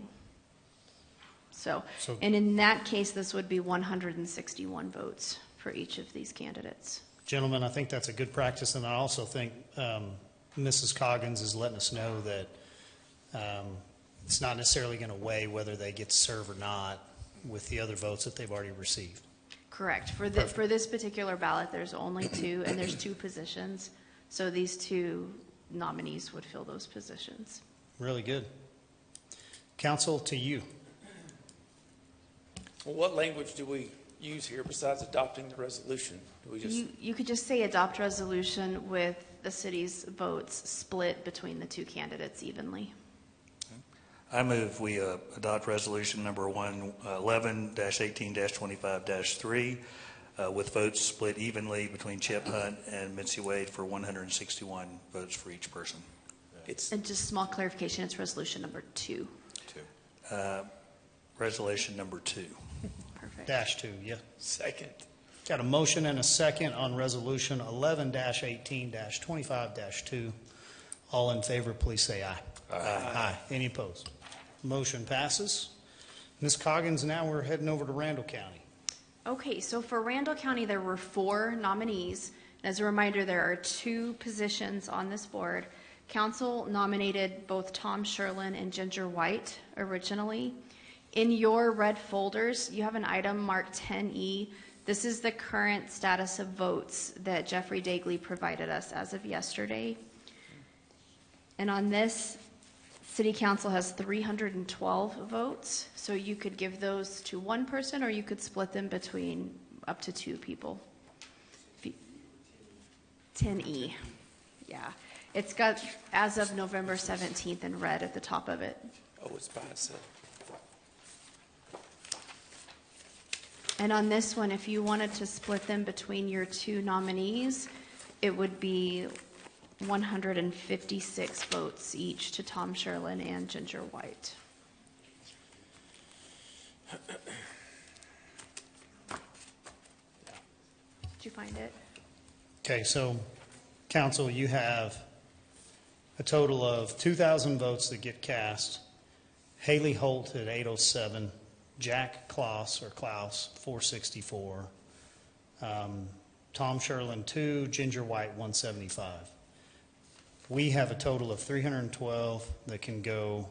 So, and in that case, this would be 161 votes for each of these candidates. Gentlemen, I think that's a good practice, and I also think Mrs. Coggins is letting us know that it's not necessarily going to weigh whether they get to serve or not with the other votes that they've already received. Correct. For this particular ballot, there's only two, and there's two positions. So these two nominees would fill those positions. Really good. Council, to you. Well, what language do we use here besides adopting the resolution? Do we just... You could just say adopt resolution with the city's votes split between the two candidates evenly. I move we adopt resolution number 11-18-25-3 with votes split evenly between Chip Hunt and Mitzi Wade for 161 votes for each person. And just small clarification, it's resolution number 2. Resolution number 2. Perfect. -2, yeah. Second. Got a motion and a second on resolution 11-18-25-2. All in favor, please say aye. Aye. Any opposed? Motion passes. Ms. Coggins, now we're heading over to Randall County. Okay, so for Randall County, there were 4 nominees. And as a reminder, there are 2 positions on this board. Council nominated both Tom Sherlin and Ginger White originally. In your red folders, you have an item marked 10E. This is the current status of votes that Jeffrey Dagley provided us as of yesterday. And on this, City Council has 312 votes, so you could give those to one person or you could split them between up to 2 people. 10E, yeah. It's got as of November 17th in red at the top of it. Oh, it's by itself. And on this one, if you wanted to split them between your 2 nominees, it would be 156 votes each to Tom Sherlin and Ginger White. Did you find it? Okay, so council, you have a total of 2,000 votes that get cast. Haley Holt at 807, Jack Klaus 464, Tom Sherlin 2, Ginger White 175. We have a total of 312 that can go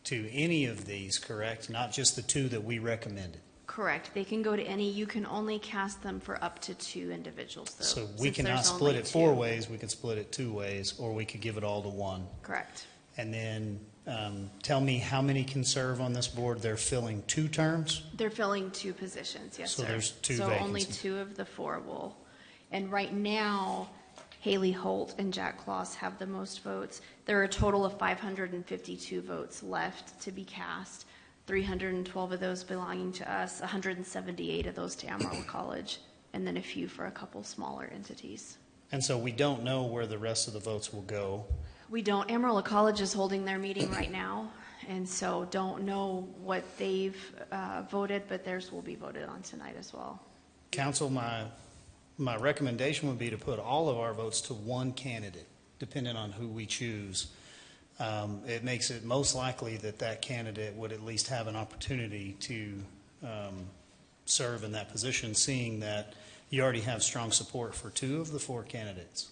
to any of these, correct? Not just the 2 that we recommended. Correct. They can go to any. You can only cast them for up to 2 individuals, though. So we since cannot there's split only it 4 2. ways, we could split it 2 ways, or we could give it all to one. Correct. And then tell me how many can serve on this board. They're filling 2 terms? They're filling 2 positions, yes, So sir. there's 2 So only vacancies. 2 of the 4 will. And right now, Haley Holt and Jack Kloss have the most votes. There are a total of 552 votes left to be cast, 312 of those belonging to us, 178 of those to Amarillo College, and then a few for a couple smaller entities. And so we don't know where the rest of the votes will go. We don't. Amarillo College is holding their meeting right now, and so don't know what they've voted, but theirs will be voted on tonight as well. Council, my recommendation would be to put all of our votes to one candidate, depending on who we choose. It makes it most likely that that candidate would at least have an opportunity to serve in that position, seeing that you already have strong support for 2 of the 4 candidates.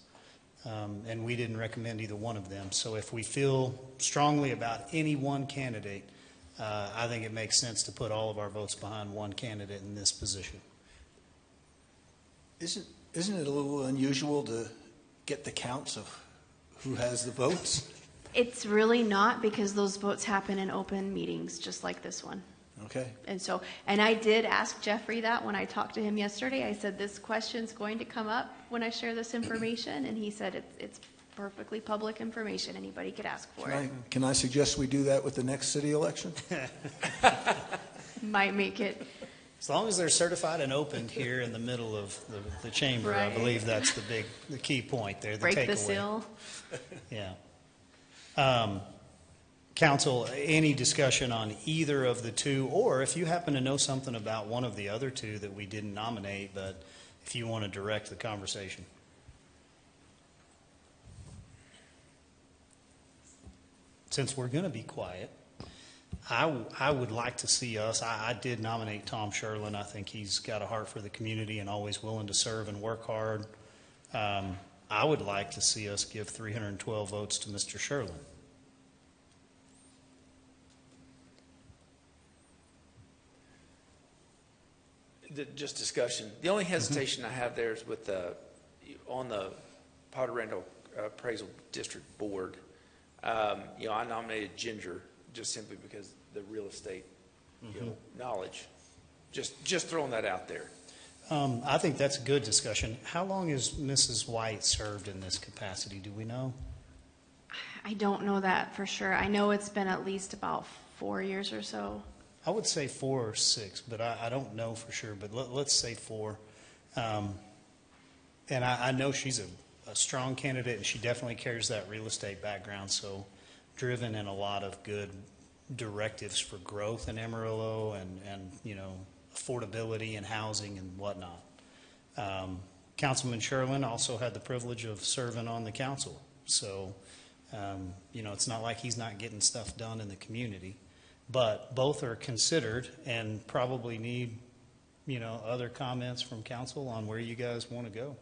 And we didn't recommend either one of them. So if we feel strongly about any one candidate, I think it makes sense to put all of our votes behind one candidate in this position. Isn't it a little unusual to get the counts of who has the votes? It's really not, because those votes happen in open meetings, just like this one. Okay. And I did ask Jeffrey that when I talked to him yesterday. I said, this question's going to come up when I share this information, and he said it's perfectly public information. Anybody could ask for it. Can I suggest we do that with the next city election? Might make it. As long as they're certified and opened here in the middle of the chamber, Right. I believe that's the key point there, the Break takeaway. the seal. Yeah. Council, any discussion on either of the 2, or if you happen to know something about one of the other 2 that we didn't nominate, but if you want to direct the conversation? Since we're going to be quiet, I would like to see us, I did nominate Tom Sherlin. I think he's got a heart for the community and always willing to serve and work hard. I would like to see us give 312 votes to Mr. Sherlin. Just discussion. The only hesitation I have there is with on the Potter Randall Appraisal District Board. I nominated Ginger just simply because the real estate knowledge. Just throwing that out there. I think that's a good discussion. How long has Mrs. White served in this capacity? Do we know? I don't know that for sure. I know it's been at least about 4 years or so. I would say 4 or 6, but I don't know for sure. But let's say 4. And I know she's a strong candidate, and she definitely carries that real estate background. So driven in a lot of good directives for growth in Amarillo and affordability and housing and whatnot. Councilman Sherlin also had the privilege of serving on the council. So, it's not like he's not getting stuff done in the community. But both are considered and probably need, other comments from council on where you guys want to go.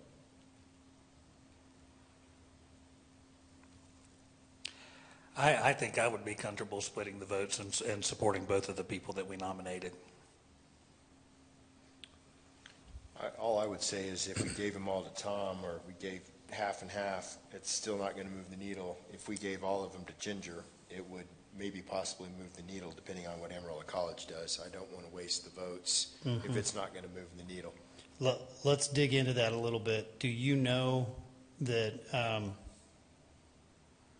I think I would be comfortable splitting the votes and supporting both of the people that we nominated. All I would say is if we gave them all to Tom, or we gave half and half, it's still not going to move the needle. If we gave all of them to Ginger, it would maybe possibly move the needle depending on what Amarillo College does. I don't want to waste the votes if it's not going to move the needle. Let's dig into that a little bit. Do you know that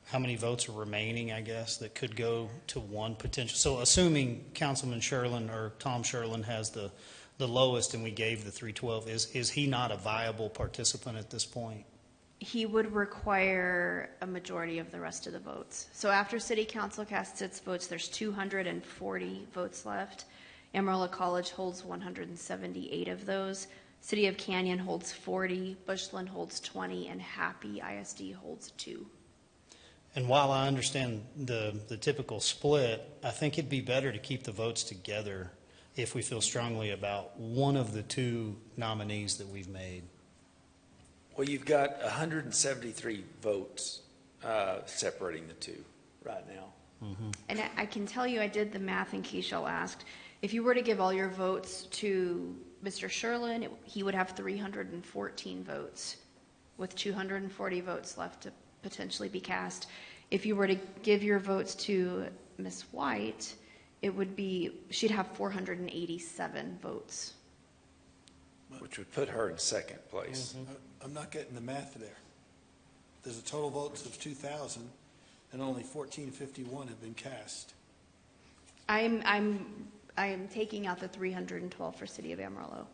how many votes are remaining, I guess, that could go to one potential? So assuming Councilman Sherlin or Tom Sherlin has the lowest and we gave the 312, is he not a viable participant at this point? He would require a majority of the rest of the votes. So after City Council casts its votes, there's 240 votes left. Amarillo College holds 178 of those. City of Canyon holds 40, Bushland holds 20, and Happy ISD holds 2. And while I understand the typical split, I think it'd be better to keep the votes together if we feel strongly about one of the 2 nominees that we've made. Well, you've got 173 votes separating the 2 right now. And I can tell you, I did the math in case y'all asked. If you were to give all your votes to Mr. Sherlin, he would have 314 votes, with 240 votes left to potentially be cast. If you were to give your votes to Ms. White, she'd have 487 votes. Which would put her in second place. I'm not getting the math there. There's a total votes of 2,000, and only 1,451 have been cast. I am taking out the 312 for City of Amarillo.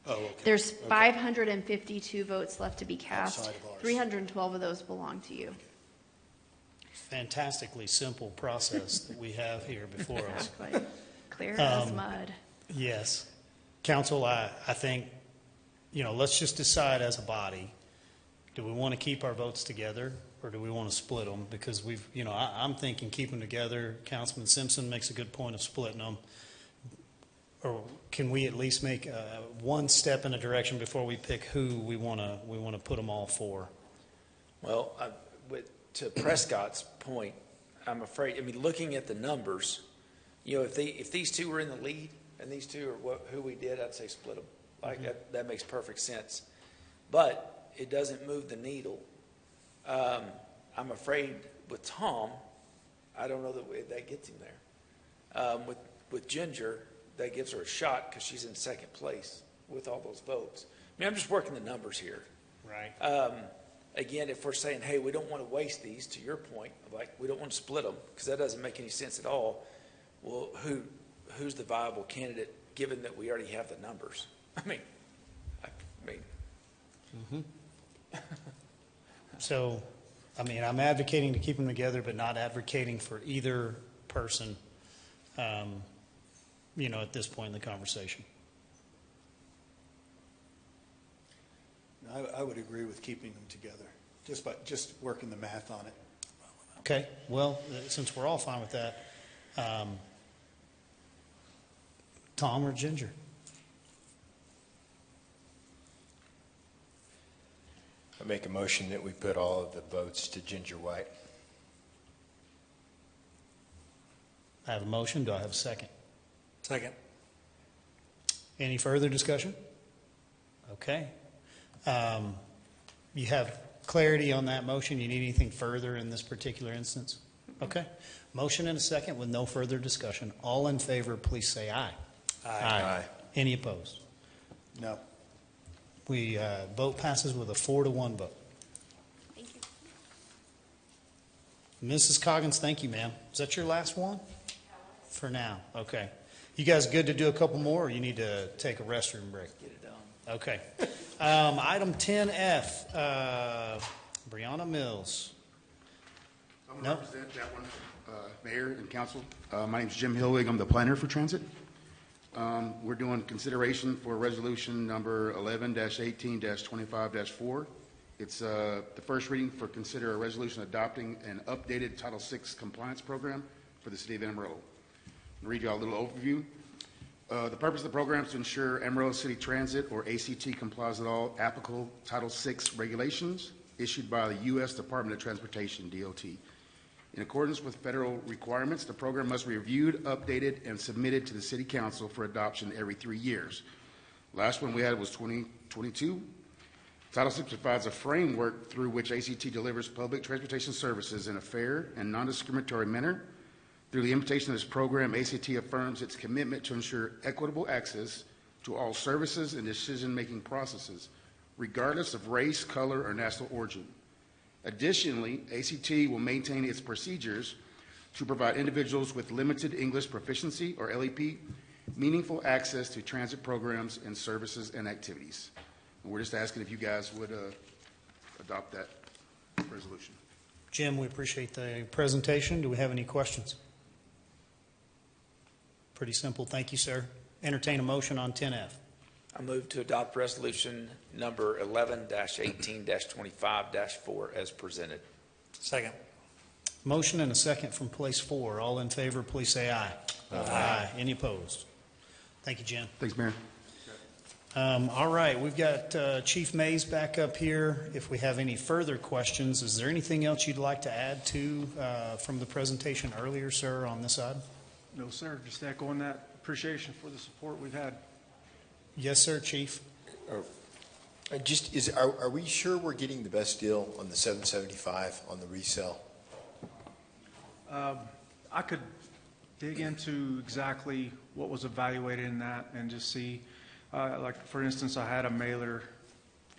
Oh, okay. There's 552 votes left to be cast. Outside of ours. 312 of those belong to you. Fantastically simple process that we have here before us. Exactly. Clear as mud. Yes. Council, I think, let's just decide as a body, do we want to keep our votes together or do we want to split them? Because I'm thinking keep them together. Councilman Simpson makes a good point of splitting them. Or can we at least make one step in a direction before we pick who we want to put them all for? Well, to Prescott's point, I'm afraid, looking at the numbers, if these two were in the lead and these two are who we did, I'd say split them. That makes perfect sense. But it doesn't move the needle. I'm afraid with Tom, I don't know that gets him there. With Ginger, that gives her a shot because she's in second place with all those votes. I'm just working the numbers here. Right. Again, if we're saying, hey, we don't want to waste these, to your point, we don't want to split them because that doesn't make any sense at all. Well, who's the viable candidate given that we already have the numbers? So, I'm advocating to keep them together, but not advocating for either person, at this point in the conversation. I would agree with keeping them together, just working the math on it. Okay, well, since we're all fine with that, Tom or Ginger? I make a motion that we put all of the votes to Ginger White. I have a motion. Do I have a second? Second. Any further discussion? Okay. You have clarity on that motion? You need anything further in this particular instance? Okay. Motion and a second with no further discussion. All in favor, please say aye. Aye. Any opposed? No. We vote passes with a 4-1 vote. Thank you. Mrs. Coggins, thank you, ma'am. Is that your last one? For now. Okay. You guys good to do a couple more, or you need to take a restroom break? Get it done. Okay. Item 10F, Brianna Mills. I'm going to represent that one, Mayor and Council. My name is Jim Hillwig. I'm the planner for transit. We're doing consideration for resolution number 11-18-25-4. It's the first reading for consider a resolution adopting an updated Title VI compliance program for the City of Amarillo. I'll read you all a little overview. The purpose of the program is to ensure Amarillo City Transit, or ACT, complies with all applicable Title VI regulations issued by the U.S. Department of Transportation, DOT. In accordance with federal requirements, the program must be reviewed, updated, and submitted to the City Council for adoption every 3 years. Last one we had was 2022. Title VI provides a framework through which ACT delivers public transportation services in a fair and non-discriminatory manner. Through the implementation of this program, ACT affirms its commitment to ensure equitable access to all services and decision-making processes, regardless of race, color, or national origin. Additionally, ACT will maintain its procedures to provide individuals with limited English proficiency, or LEP, meaningful access to transit programs and services and activities. And we're just asking if you guys would adopt that resolution. Jim, we appreciate the presentation. Do we have any questions? Pretty simple. Thank you, sir. Entertain a motion on 10F. I move to adopt resolution number 11-18-25-4 as presented. Second. Motion and a second from place 4. All in favor, please say aye. Aye. Any opposed? Thank you, Jim. Thanks, Mayor. All right, we've got Chief Mays back up here. If we have any further questions, is there anything else you'd like to add to from the presentation earlier, sir, on this item? No, sir. Just echoing that appreciation for the support we've had. Yes, sir, Chief. Are we sure we're getting the best deal on the 775 on the resale? I could dig into exactly what was evaluated in that and just see, like, for instance, I had a mailer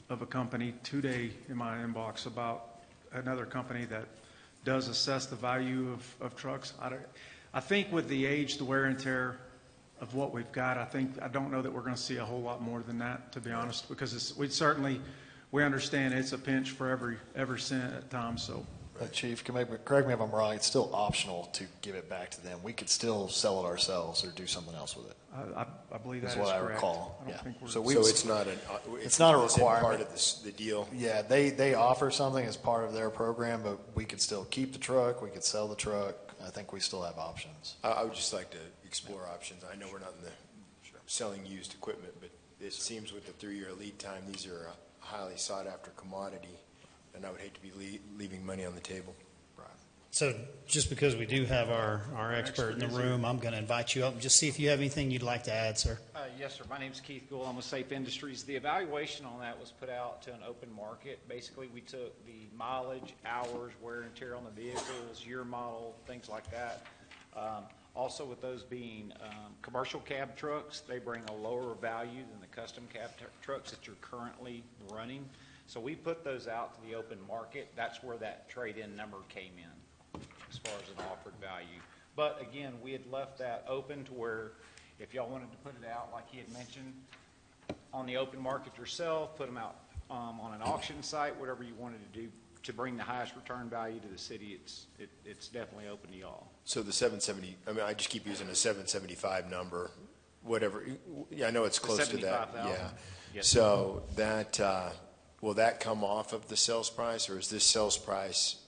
of a company today in my inbox about another company that does assess the value of trucks. I think with the age, the wear and tear of what we've got, I don't know that we're going to see a whole lot more than that, to be honest, because we understand it's a pinch for every cent at times. So, Chief, correct me if I'm wrong. It's still optional to give it back to them. We could still sell it ourselves or do something else with it. I believe that is what I correct. recall. I don't think we're- So it's not it's not a it's requirement. part of the deal. Yeah, they offer something as part of their program, but we could still keep the truck. We could sell the truck. I think we still have options. I would just like to explore options. I know we're not in the selling used equipment, but it seems with the 3-year lead time, these are a highly sought after commodity, and I would hate to be leaving money on the table. So just because we do have our expert in the room, I'm going to invite you up and just see if you have anything you'd like to add, sir. Yes, sir. My name's Keith Gould. I'm with Safe Industries. The evaluation on that was put out to an open market. Basically, we took the mileage, hours, wear and tear on the vehicles, year model, things like that. Also, with those being commercial cab trucks, they bring a lower value than the custom cab trucks that you're currently running. So we put those out to the open market. That's where that trade-in number came in as far as an offered value. But again, we had left that open to where if y'all wanted to put it out, like he had mentioned, on the open market yourself, put them out on an auction site, whatever you wanted to do to bring the highest return value to the city, it's definitely open to y'all. So the 770, I mean, I just keep using a 775 number, whatever. Yeah, I know it's close to that. Yeah. Yes. So that, will that come off of the sales price, or is this sales price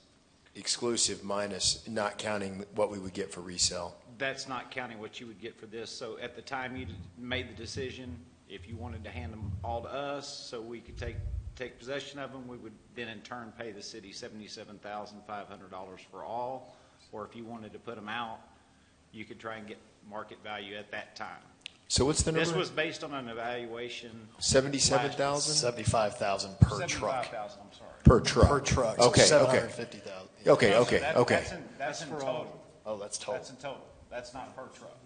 exclusive minus not counting what we would get for resale? That's not counting what you would get for this. So at the time you made the decision, if you wanted to hand them all to us so we could take possession of them, we would then in turn pay the city $77,500 for all. Or if you wanted to put them out, you could try and get market value at that time. So what's the number? This was based on an evaluation. 77,000? 75,000 per truck. 75,000, I'm sorry. Per truck. Per truck. Okay, so okay. 750,000. Okay. That's in total. Oh, that's total. That's in total. That's not per truck.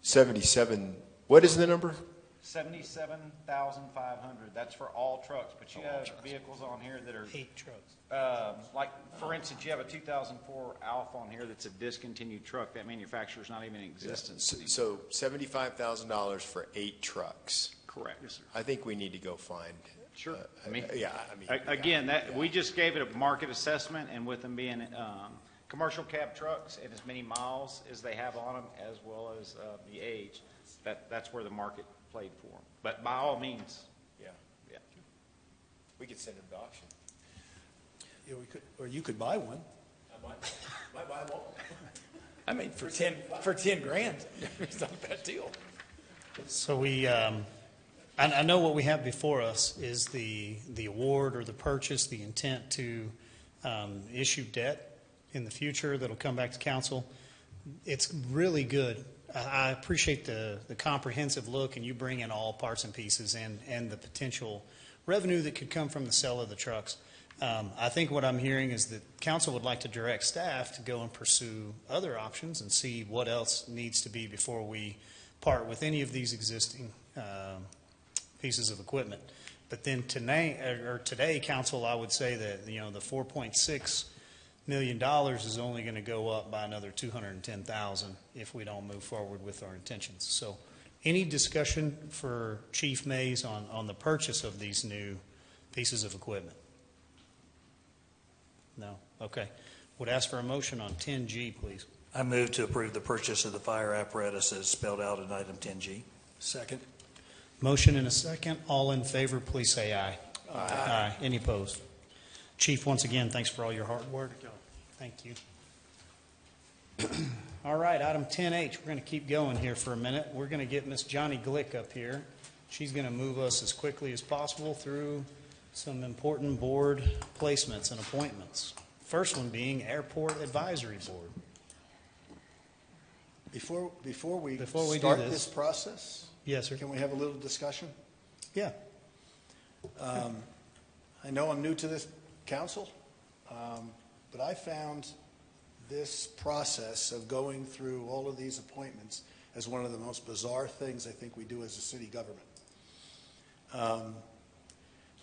77. What is the number? 77,500. That's for all trucks. But you have vehicles on here that are 8 trucks. Like for instance, you have a 2004 Alfa on here that's a discontinued truck. That manufacturer's not even in existence. So $75,000 for 8 trucks. Correct. Yes, sir. I think we need to go find. Sure. Again, we just gave it a market assessment, and with them being commercial cab trucks and as many miles as they have on them, as well as the age, that's where the market played for them. But by all means, yeah. We could send them to auction. Yeah, we could, or you could buy one. I might buy one. I mean, for 10 grand, it's not a bad deal. So we, I know what we have before us is the award or the purchase, the intent to issue debt in the future that'll come back to council. It's really good. I appreciate the comprehensive look, and you bring in all parts and pieces and the potential revenue that could come from the sale of the trucks. I think what I'm hearing is that council would like to direct staff to go and pursue other options and see what else needs to be before we part with any of these existing pieces of equipment. But then today, council, I would say that the $4.6 million is only going to go up by another $210,000 if we don't move forward with our intentions. So, any discussion for Chief Mays on the purchase of these new pieces of equipment? No. Okay. Would ask for a motion on 10G, please. I move to approve the purchase of the fire apparatus as spelled out in item 10G. Second. Motion and a second. All in favor, please say aye. Aye. Aye. Any opposed? Chief, once again, thanks for all your hard work. Thank you. All right, item 10H. We're going to keep going here for a minute. We're going to get Miss Johnny Glick up here. She's going to move us as quickly as possible through some important board placements and appointments. First one being Airport Advisory Board. Before we do start this. this process, Yes, sir. can we have a little discussion? Yeah. I know I'm new to this council, but I found this process of going through all of these appointments as one of the most bizarre things I think we do as a city government.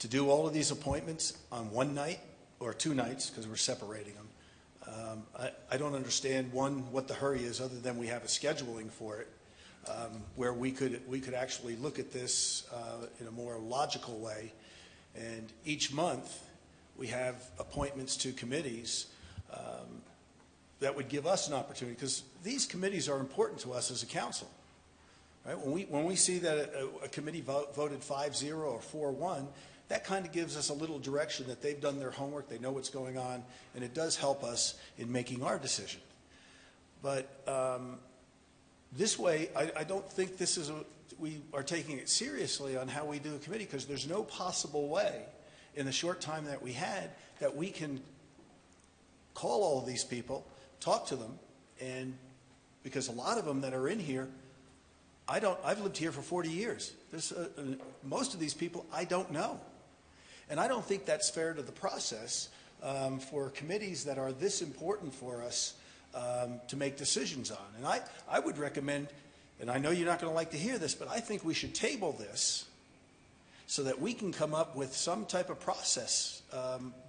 To do all of these appointments on one night or 2 nights, because we're separating them, I don't understand, one, what the hurry is other than we have a scheduling for it, where we could actually look at this in a more logical way. And each month we have appointments to committees that would give us an opportunity, because these committees are important to us as a council. Right? When we see that a committee voted 5-0 or 4-1, that kind of gives us a little direction that they've done their homework, they know what's going on, and it does help us in making our decision. But this way, I don't think we are taking it seriously on how we do a committee, because there's no possible way in the short time that we had that we can call all of these people, talk to them, and because a lot of them that are in here, I've lived here for 40 years. Most of these people I don't know. And I don't think that's fair to the process for committees that are this important for us to make decisions on. And I would recommend, and I know you're not going to like to hear this, but I think we should table this so that we can come up with some type of process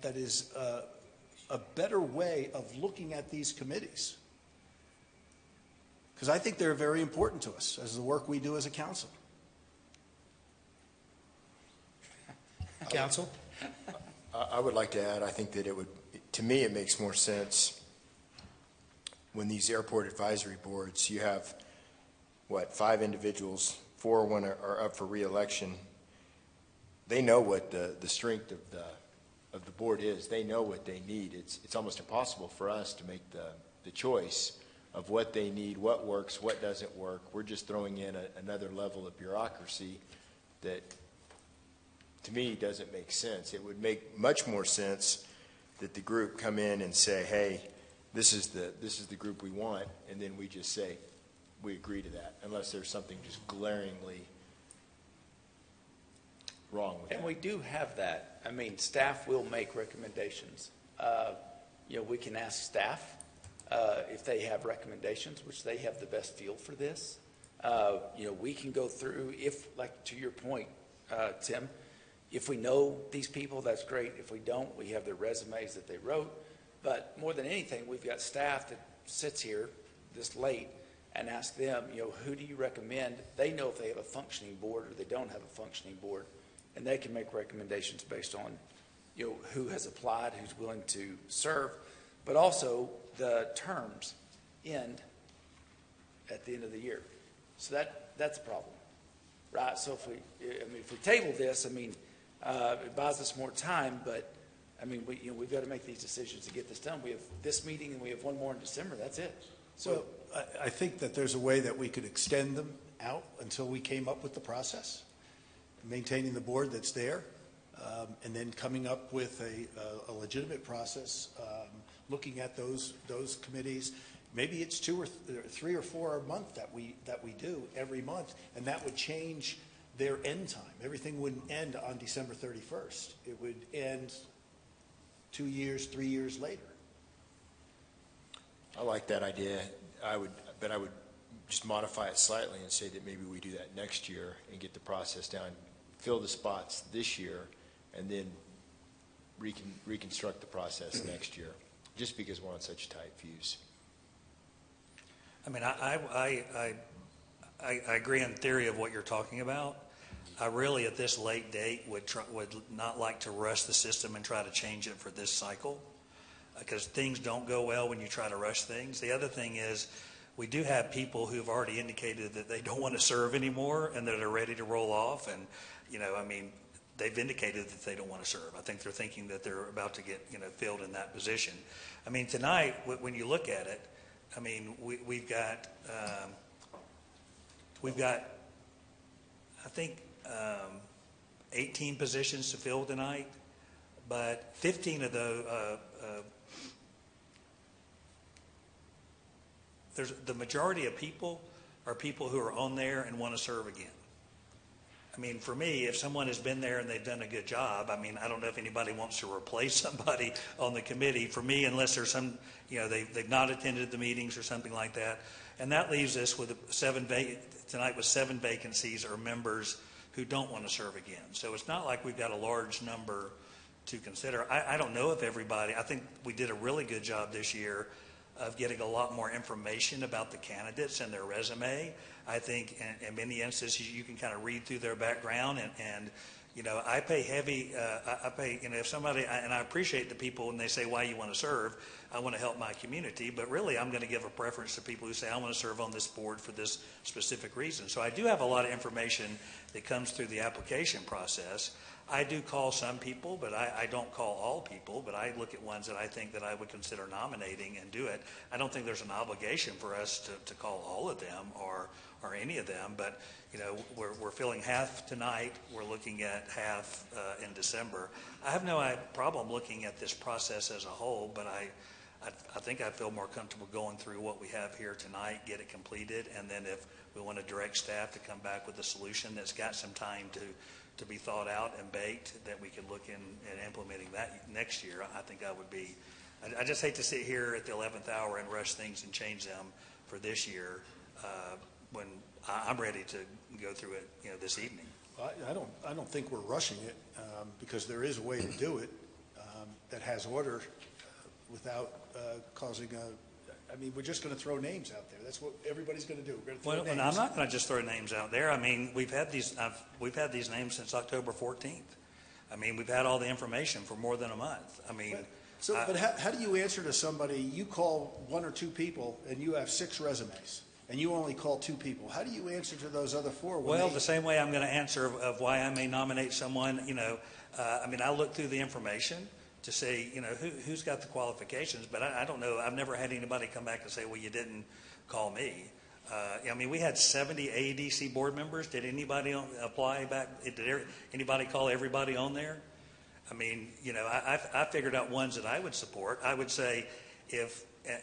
that is a better way of looking at these committees. Because I think they're very important to us as the work we do as a council. Council? I would like to add, I think that to me, it makes more sense when these airport advisory boards, you have, 5 individuals, 4 are up for re-election. They know what the strength of the board is. They know what they need. It's almost impossible for us to make the choice of what they need, what works, what doesn't work. We're just throwing in another level of bureaucracy that, to me, doesn't make sense. It would make much more sense that the group come in and say, hey, this is the group we want, and then we just say we agree to that, unless there's something just glaringly wrong with And that. we do have that. I mean, staff will make recommendations. We can ask staff if they have recommendations, which they have the best feel for this. We can go through, if, like to your point, Tim, if we know these people, that's great. If we don't, we have their resumes that they wrote. But more than anything, we've got staff that sits here this late and ask them, who do you recommend? They know if they have a functioning board or they don't have a functioning board, and they can make recommendations based on, who has applied, who's willing to serve, but also the terms end at the end of the year. So that's a problem, right? So if we table this, it buys us more time, but we've got to make these decisions to get this done. We have this meeting and we have one more in December. That's it. So I think that there's a way that we could extend them out until we came up with the process, maintaining the board that's there, and then coming up with a legitimate process, looking at those committees. Maybe it's 2 or 3 or 4 a month that we do every month, and that would change their end time. Everything wouldn't end on December 31st. It would end 2 years, 3 years later. I like that idea. I would just modify it slightly and say that maybe we do that next year and get the process down, fill the spots this year, and then reconstruct the process next year, just because we're on such a tight fuse. I agree in theory of what you're talking about. I really, at this late date, would not like to rush the system and try to change it for this cycle, because things don't go well when you try to rush things. The other thing is, we do have people who've already indicated that they don't want to serve anymore and that are ready to roll off. And, they've indicated that they don't want to serve. I think they're thinking that they're about to get, filled in that position. Tonight, when you look at it, we've got, I think, 18 positions to fill tonight, but 15 of those, the majority of people are people who are on there and want to serve again. I mean, for me, if someone has been there and they've done a good job, I mean, I don't know if anybody wants to replace somebody on the committee. For me, unless there's some, they've not attended the meetings or something like that. And that leaves us with tonight with 7 vacancies or members who don't want to serve again. So it's not like we've got a large number to consider. I don't know if everybody, I think we did a really good job this year of getting a lot more information about the candidates and their resume. I think in many instances you can kind of read through their background and I pay heavy, if somebody, and I appreciate the people when they say why you want to serve, I want to help my community, but really I'm going to give a preference to people who say I want to serve on this board for this specific reason. So I do have a lot of information that comes through the application process. I do call some people, but I don't call all people, but I look at ones that I think that I would consider nominating and do it. I don't think there's an obligation for us to call all of them or any of them, but we're filling half tonight. We're looking at half in December. I have no problem looking at this process as a whole, but I think I feel more comfortable going through what we have here tonight, get it completed, and then if we want to direct staff to come back with a solution that's got some time to be thought out and baked, that we can look in at implementing that next year, I think I would be. I just hate to sit here at the 11th hour and rush things and change them for this year when I'm ready to go through it, this evening. I don't think we're rushing it because there is a way to do it that has order without causing I mean, we're just going to throw names out there. That's what everybody's going to do. We're going to throw names. And I'm not going to just throw names out there. I mean, we've had these names since October 14th. I mean, we've had all the information for more than a month. I mean, but how do you answer to somebody? You call 1 or 2 people, and you have 6 resumes, and you only call 2 people. How do you answer to those other 4? Well, the same way I'm going to answer of why I may nominate someone. I mean, I look through the information to say, who's got the qualifications, but I don't know. I've never had anybody come back and say, well, you didn't call me. I mean, we had 70 ADC board members. Did anybody apply back? Did anybody call everybody on there? I mean, I figured out ones that I would support. I would say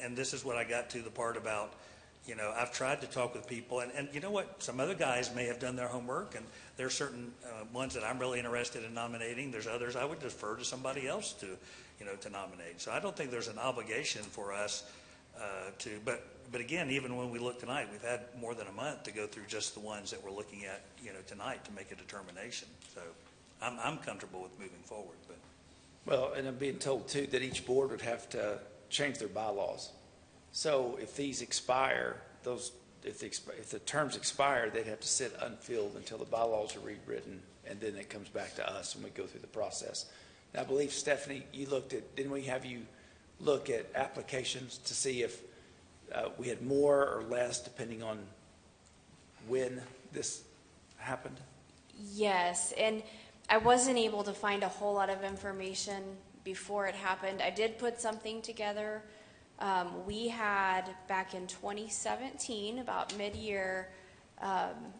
and this is what I got to the part about, I've tried to talk with people, and you know what? Some other guys may have done their homework, and there are certain ones that I'm really interested in nominating. There's others I would defer to somebody else to nominate. So I don't think there's an obligation for us but again, even when we look tonight, we've had more than a month to go through just the ones that we're looking at, tonight to make a determination. So I'm comfortable with moving forward. But well, and I'm being told too that each board would have to change their bylaws. So if these expire, if the terms expire, they'd have to sit unfilled until the bylaws are rewritten, and then it comes back to us and we go through the process. And I believe, Stephanie, didn't we have you look at applications to see if we had more or less depending on when this happened? Yes, and I wasn't able to find a whole lot of information before it happened. I did put something together. We had back in 2017, about mid-year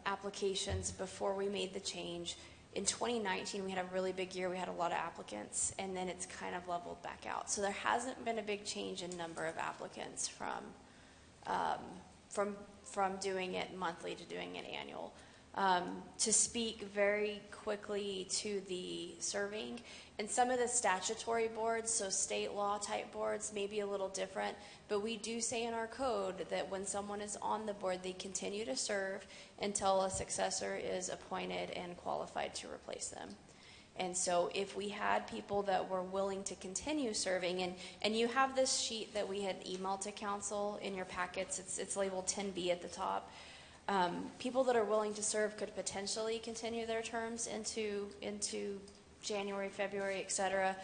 applications before we made the change. In 2019, we had a really big year. We had a lot of applicants, and then it's kind of leveled back out. So there hasn't been a big change in number of applicants from doing it monthly to doing it annual. To speak very quickly to the serving, and some of the statutory boards, so state law type boards, may be a little different, but we do say in our code that when someone is on the board, they continue to serve until a successor is appointed and qualified to replace them. And so if we had people that were willing to continue serving, and you have this sheet that we had emailed to council in your packets, it's labeled 10B at the top. People that are willing to serve could potentially continue their terms into January, February, et cetera.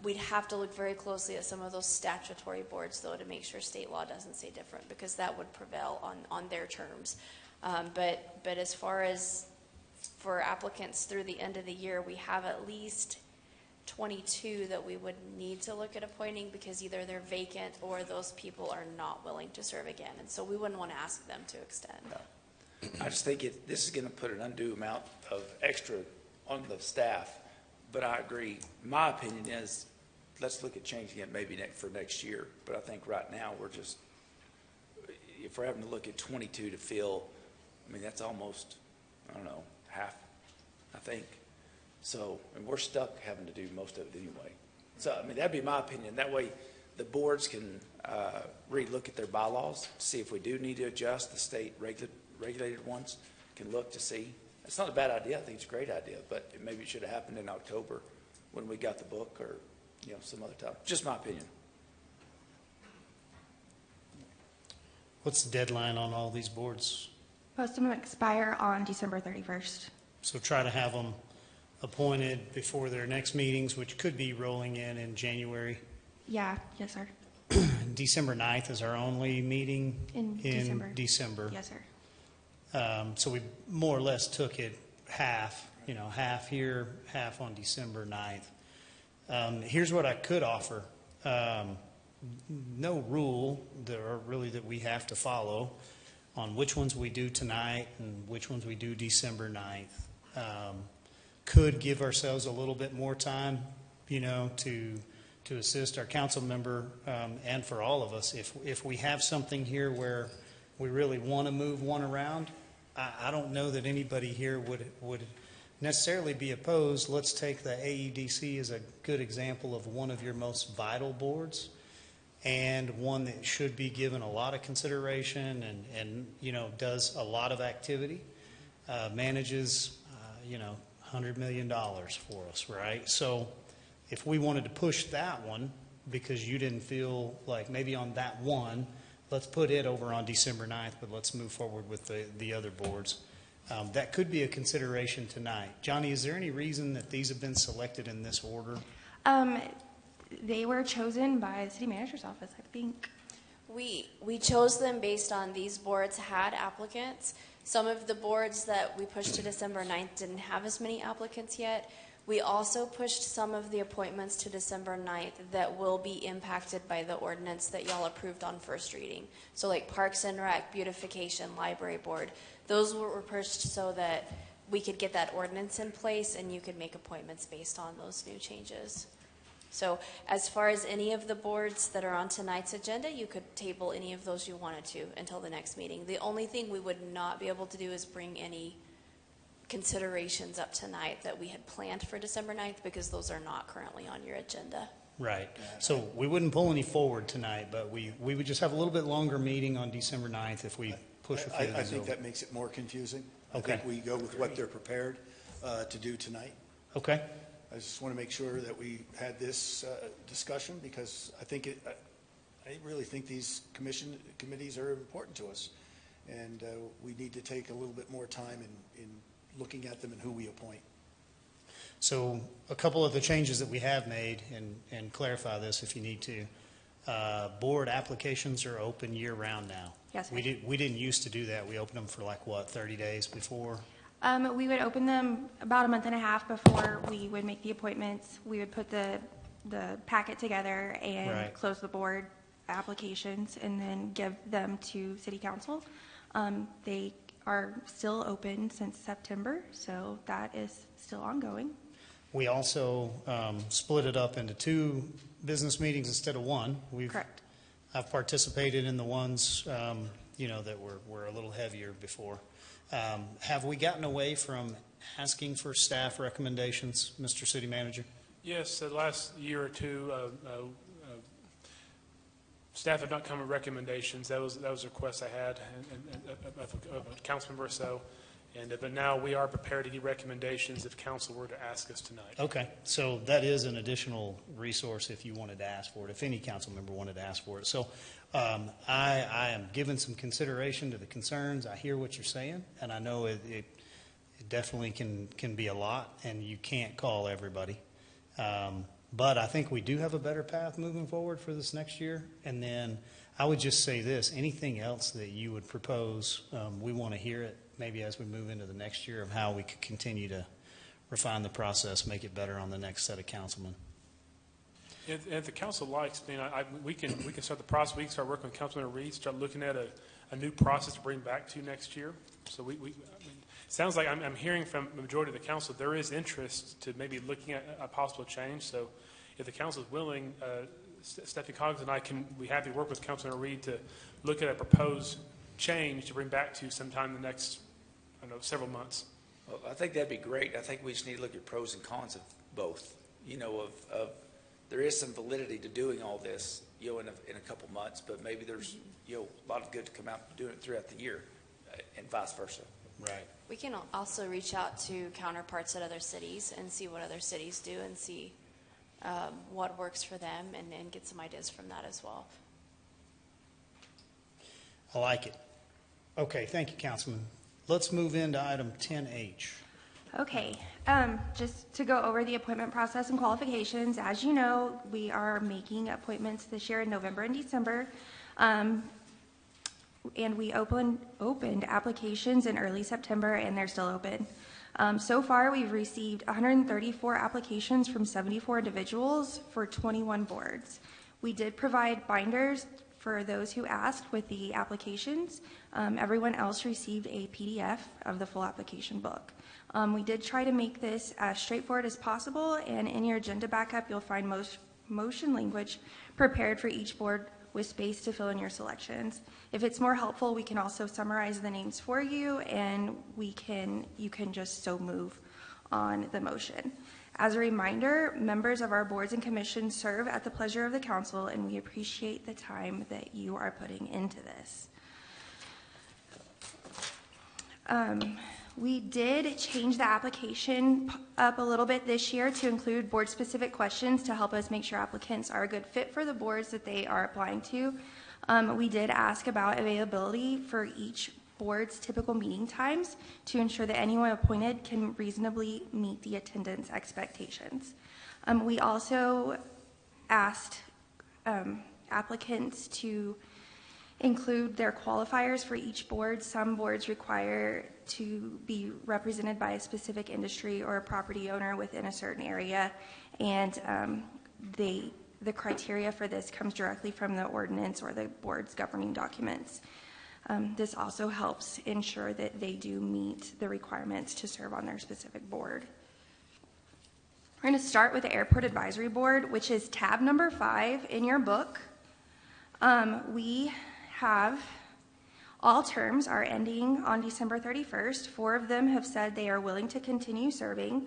We'd have to look very closely at some of those statutory boards, though, to make sure state law doesn't say different, because that would prevail on their terms. But as far as for applicants through the end of the year, we have at least 22 that we would need to look at appointing, because either they're vacant or those people are not willing to serve again. And so we wouldn't want to ask them to extend. No. I just think this is going to put an undue amount of extra on the staff. But I agree. My opinion is let's look at changing it maybe for next year. But I think right now we're just, if we're having to look at 22 to fill, I mean, that's almost, I don't know, half, I think. So, and we're stuck having to do most of it anyway. So, I mean, that'd be my opinion. That way, the boards can re-look at their bylaws, see if we do need to adjust. The state regulated ones can look to see. It's not a bad idea. I think it's a great idea, but maybe it should have happened in October when we got the book, or some other time. Just my opinion. What's the deadline on all these boards? Most of them expire on December 31st. So try to have them appointed before their next meetings, which could be rolling in January. Yeah, yes, sir. December 9th is our only meeting In December. Yes, sir. So we more or less took it half, half here, half on December 9th. Here's what I could offer. No rule that we have to follow on which ones we do tonight and which ones we do December 9th. Could give ourselves a little bit more time, to assist our council member and for all of us. If we have something here where we really want to move one around, I don't know that anybody here would necessarily be opposed. Let's take the AEDC as a good example of one of your most vital boards, and one that should be given a lot of consideration and does a lot of activity, manages $100 million for us, right? So if we wanted to push that one because you didn't feel like maybe on that one, let's put it over on December 9th, but let's move forward with the other boards. That could be a consideration tonight. Johnny, is there any reason that these have been selected in this order? They were chosen by the city manager's office, I think. We chose them based on these boards had applicants. Some of the boards that we pushed to December 9th didn't have as many applicants yet. We also pushed some of the appointments to December 9th that will be impacted by the ordinance that y'all approved on first reading. So like Parks and Rec, Beautification, Library Board, those were pushed so that we could get that ordinance in place and you could make appointments based on those new changes. So as far as any of the boards that are on tonight's agenda, you could table any of those you wanted to until the next meeting. The only thing we would not be able to do is bring any considerations up tonight that we had planned for December 9th because those are not currently on your agenda. Right. So we wouldn't pull any forward tonight, but we would just have a little bit longer meeting on December 9th if we push a few of these I think over. that makes it more confusing. Okay. I think we go with what they're prepared to do tonight. Okay. I just want to make sure that we had this discussion because I really think these committees are important to us, and we need to take a little bit more time in looking at them and who we appoint. So a couple of the changes that we have made, and clarify this if you need to, board applications are open year-round now. Yes, we didn't used to do that. We opened them for 30 days before? We would open them about a month and a half before we would make the appointments. We would put the packet together and Right. close the board applications and then give them to city council. They are still open since September, so that is still ongoing. We also split it up into 2 business meetings instead of 1. Correct. I've participated in the ones that were a little heavier before. Have we gotten away from asking for staff recommendations, Mr. City Manager? Yes, the last year or two, staff have not come with recommendations. That was a request I had of a council member or so. But now we are prepared to give recommendations if council were to ask us tonight. Okay, so that is an additional resource if you wanted to ask for it, if any council member wanted to ask for it. So I am giving some consideration to the concerns. I hear what you're saying, and I know it definitely can be a lot, and you can't call everybody. But I think we do have a better path moving forward for this next year. And then I would just say this, anything else that you would propose, we want to hear it maybe as we move into the next year of how we could continue to refine the process, make it better on the next set of councilmen. And if the council likes, we can start the process. We can start working with Councilman Reed, start looking at a new process to bring back to you next year. So it sounds like I'm hearing from the majority of the council there is interest to maybe looking at a possible change. So if the council is willing, Stephanie Coggins and I can be happy to work with Councilman Reed to look at a proposed change to bring back to you sometime in the next, I don't know, several months. Well, I think that'd be great. I think we just need to look at pros and cons of both. You know, of there is some validity to doing all this, you know, in a couple months, but maybe there's, you know, a lot of good to come out doing it throughout the year, and vice versa. Right. We can also reach out to counterparts at other cities and see what other cities do and see what works for them and get some ideas from that as well. I like it. Okay, thank you, Councilman. Let's move into item 10H. Okay, just to go over the appointment process and qualifications, as you know, we are making appointments this year in November and December. And we opened applications in early September, and they're still open. So far, we've received 134 applications from 74 individuals for 21 boards. We did provide binders for those who asked with the applications. Everyone else received a PDF of the full application book. We did try to make this as straightforward as possible, and in your agenda backup, you'll find motion language prepared for each board with space to fill in your selections. If it's more helpful, we can also summarize the names for you, and you can just so move on the motion. As a reminder, members of our boards and commissions serve at the pleasure of the council, and we appreciate the time that you are putting into this. We did change the application up a little bit this year to include board-specific questions to help us make sure applicants are a good fit for the boards that they are applying to. We did ask about availability for each board's typical meeting times to ensure that anyone appointed can reasonably meet the attendance expectations. We also asked applicants to include their qualifiers for each board. Some boards require to be represented by a specific industry or a property owner within a certain area, and the criteria for this comes directly from the ordinance or the board's governing documents. This also helps ensure that they do meet the requirements to serve on their specific board. We're going to start with the Airport Advisory Board, which is tab number 5 in your book. We have all terms are ending on December 31st. 4 of them have said they are willing to continue serving.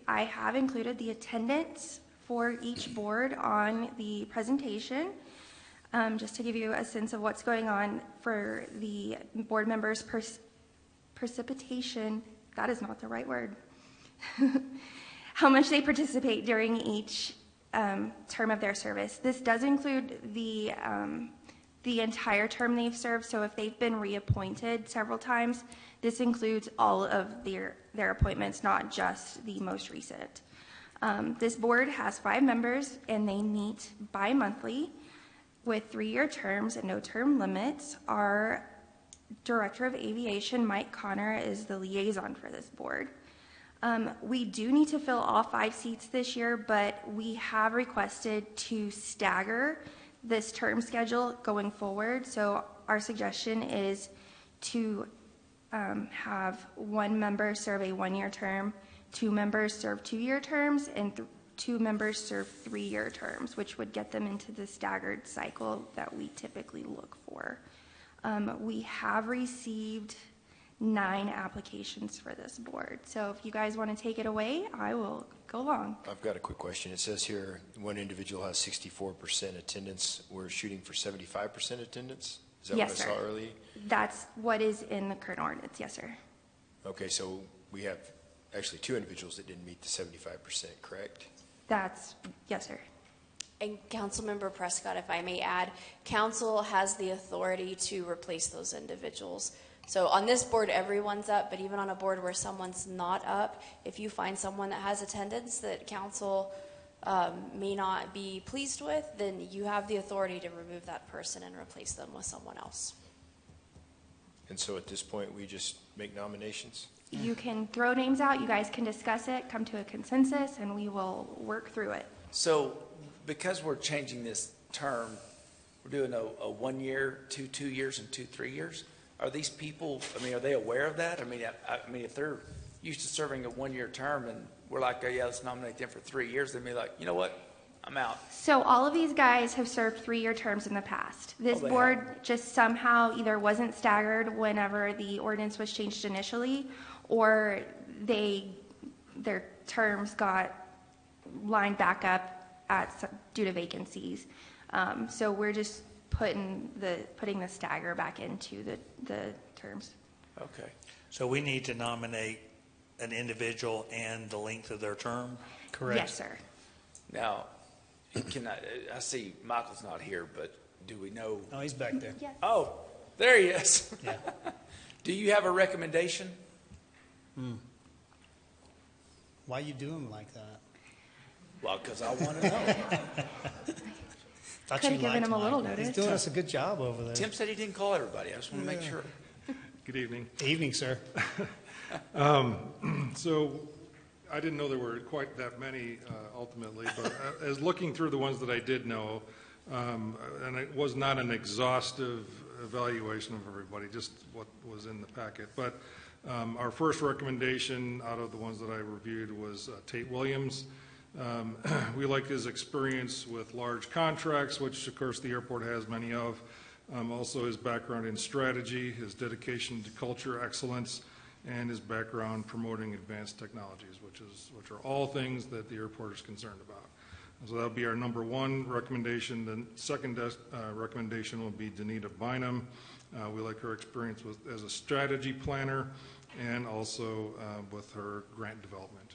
I have included the attendance for each board on the presentation, just to give you a sense of what's going on for the board members' precipitation. That is not the right word. How much they participate during each term of their service. This does include the entire term they've served, so if they've been reappointed several times, this includes all of their appointments, not just the most recent. This board has 5 members, and they meet bi-monthly with 3-year terms and no term limits. Our Director of Aviation, Mike Connor, is the liaison for this board. We do need to fill all 5 seats this year, but we have requested to stagger this term schedule going forward. So our suggestion is to have 1 member serve a 1-year term, 2 members serve 2-year terms, and 2 members serve 3-year terms, which would get them into the staggered cycle that we typically look for. We have received 9 applications for this board. So if you guys want to take it away, I will go along. I've got a quick question. It says here one individual has 64% attendance. We're shooting for 75% attendance? Is that Yes, what I sir. saw earlier? That's what is in the current ordinance, yes, sir. Okay, so we have actually 2 individuals that didn't meet the 75%, correct? Yes, sir. And Councilmember Prescott, if I may add, council has the authority to replace those individuals. So on this board, everyone's up, but even on a board where someone's not up, if you find someone that has attendance that council may not be pleased with, then you have the authority to remove that person and replace them with someone else. And so at this point, we just make nominations? You can throw names out, you guys can discuss it, come to a consensus, and we will work through it. So because we're changing this term, we're doing a 1 year, 2 years, and 2 3 years. Are these people, I mean, are they aware of that? I mean, if they're used to serving a 1-year term and we're like, oh yeah, let's nominate them for 3 years, they'd be like, you know what? I'm out. So all of these guys have served 3-year terms in the past. This Oh, they board have. just somehow either wasn't staggered whenever the ordinance was changed initially, or their terms got lined back up due to vacancies. So we're just putting the stagger back into the terms. Okay. So we need to nominate an individual and the length of their term? Correct. Yes, sir. Now, I see Michael's not here, but do we know? Oh, he's back there. Yes. Oh, there he is. Yeah. Do you have a recommendation? Why you do him like that? Well, because I want to know. Thought Could've you given liked him a little Mike. He's notice. doing us a good job over there. Tim said he didn't call everybody. I just want to make sure. Good evening. Evening, sir. So I didn't know there were quite that many ultimately, but as looking through the ones that I did know, and it was not an exhaustive evaluation of everybody, just what was in the packet. But our first recommendation out of the ones that I reviewed was Tate Williams. We like his experience with large contracts, which of course the airport has many of. Also his background in strategy, his dedication to culture excellence, and his background promoting advanced technologies, which are all things that the airport is concerned about. So that would be our number one recommendation. The second recommendation will be Danita Bynum. We like her experience as a strategy planner and also with her grant development.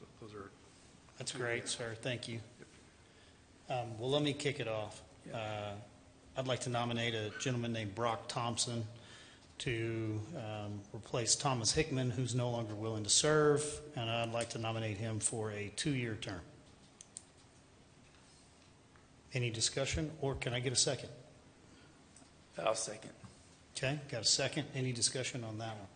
So those are. That's great, sir. Thank you. Well, let me kick it off. I'd like to nominate a gentleman named Brock Thompson to replace Thomas Hickman, who's no longer willing to serve, and I'd like to nominate him for a 2-year term. Any discussion, or can I get a second? I'll second. Okay, got a second. Any discussion on that one?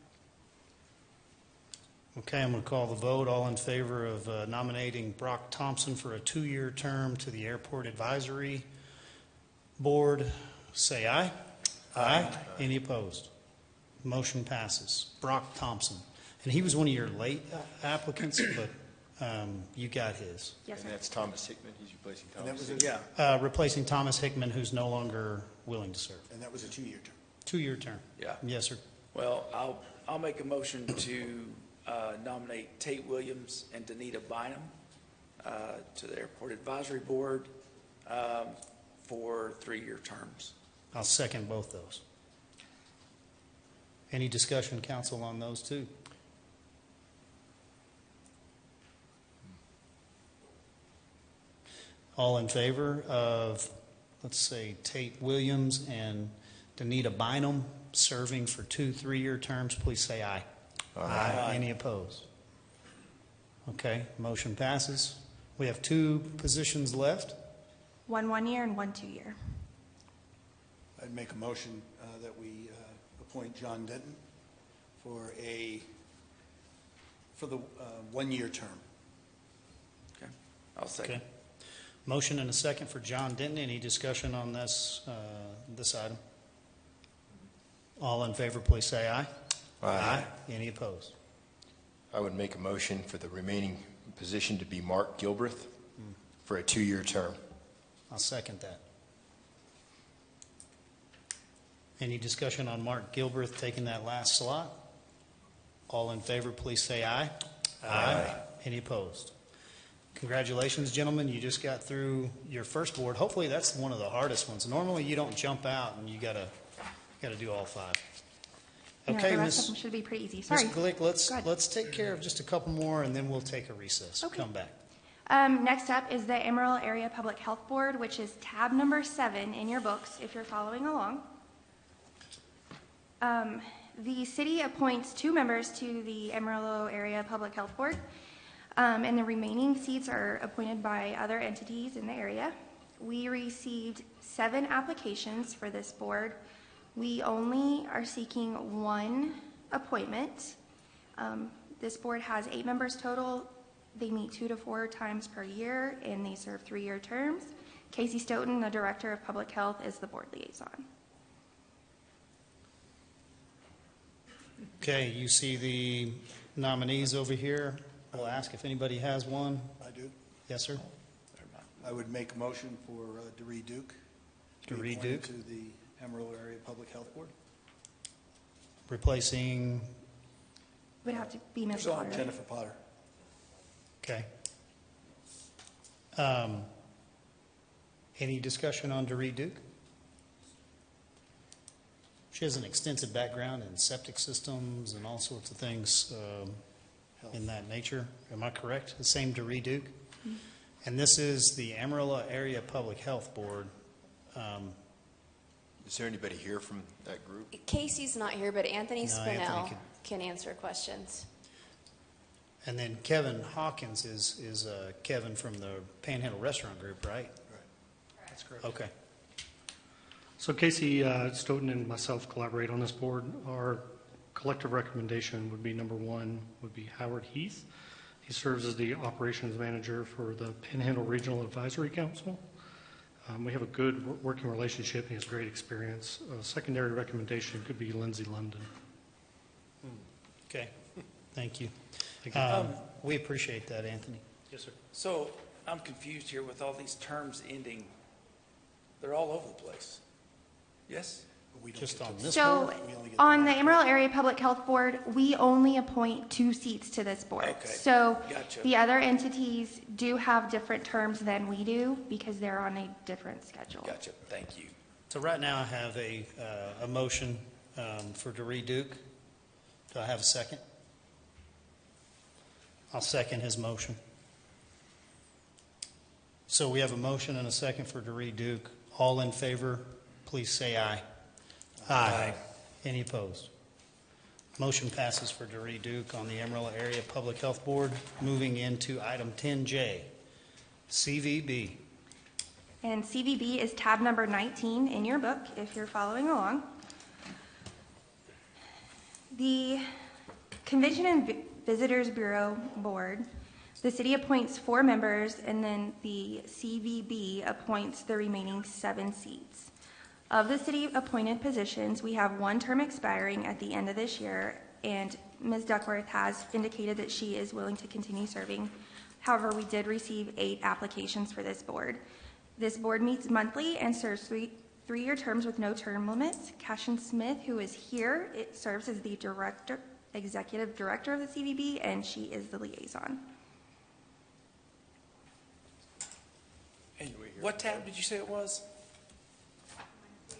Okay, I'm going to call the vote. All in favor of nominating Brock Thompson for a 2-year term to the Airport Advisory Board, say aye. Aye. Any opposed? Motion passes. Brock Thompson. And he was one of your late applicants, but you got his. Yes, sir. And that's Thomas Hickman. He's replacing And that Thomas. was a, Yeah. Replacing Thomas Hickman, who's no longer willing to serve. and that was a 2-year term. 2-year term. Yeah. Yes, sir. Well, I'll make a motion to nominate Tate Williams and Danita Bynum to the Airport Advisory Board for 3-year terms. I'll second both those. Any discussion, council, on those two? All in favor of, let's say, Tate Williams and Danita Bynum serving for 2 3-year terms, please say aye. Aye. Any opposed? Okay, motion passes. We have 2 positions left. 1 year and 1 2-year. I'd make a motion that we appoint John Denton for the 1-year term. Okay. I'll second. Okay. Motion and a second for John Denton. Any discussion on this item? All in favor, please say aye. Aye. Any opposed? I would make a motion for the remaining position to be Mark Gilbreth for a 2-year term. I'll second that. Any discussion on Mark Gilbreth taking that last slot? All in favor, please say aye. Aye. Any opposed? Congratulations, gentlemen. You just got through your first board. Hopefully that's one of the hardest ones. Normally you don't jump out and you gotta do all 5. No, Okay, the rest of Ms. them should be pretty easy. Sorry. Ms. Glick, let's Go ahead. let's take care of just a couple more and then we'll take a recess. Okay. Come back. Next up is the Amarillo Area Public Health Board, which is tab number 7 in your books if you're following along. The city appoints 2 members to the Amarillo Area Public Health Board, and the remaining seats are appointed by other entities in the area. We received 7 applications for this board. We only are seeking 1 appointment. This board has 8 members total. They meet 2 to 4 times per year, and they serve 3-year terms. Casey Stoughton, the Director of Public Health, is the board liaison. Okay, you see the nominees over here. I'll ask if anybody has one. I do. Yes, sir. I would make a motion for Doree Duke to be Doree appointed Duke? to the Amarillo Area Public Health Board. Replacing, Would have to be Ms. Potter. Jennifer Potter. okay. Any discussion on Doree Duke? She has an extensive background in septic systems and all sorts of things in that nature. Am I correct? The same Doree Duke? Mm-hmm. And this is the Amarillo Area Public Health Board. Is there anybody here from that group? Casey's not here, but Anthony No, Anthony Spinell can answer questions. And then Kevin Hawkins is Kevin from the Panhandle Restaurant Group, right? That's correct. Okay. So Casey Stoughton and myself collaborate on this board. Our collective recommendation would be number one would be Howard Heath. He serves as the operations manager for the Panhandle Regional Advisory Council. We have a good working relationship. He has great experience. A secondary recommendation could be Lindsay London. Okay. Thank you. Thank you. We appreciate that, Anthony. Yes, sir. So I'm confused here with all these terms ending. They're all over the place. Yes? Just on this So, board? on the Amarillo Area Public Health Board, we only appoint 2 seats to this board. Okay. So, Gotcha. the other entities do have different terms than we do because they're on a different schedule. Gotcha. Thank you. So right now I have a motion for Doree Duke. Do I have a second? I'll second his motion. So we have a motion and a second for Doree Duke. All in favor, please say aye. Aye. Any opposed? Motion passes for Doree Duke on the Amarillo Area Public Health Board. Moving into item 10J, CVB. And CVB is tab number 19 in your book, if you're following along. The Convention and Visitors Bureau Board, the city appoints 4 members, and then the CVB appoints the remaining 7 seats. Of the city-appointed positions, we have 1 term expiring at the end of this year, and Ms. Duckworth has indicated that she is willing to continue serving. However, we did receive 8 applications for this board. This board meets monthly and serves 3-year terms with no term limits. Cashin Smith, who is here, it serves as the executive director of the CVB, and she is the liaison. And what tab did you say it was?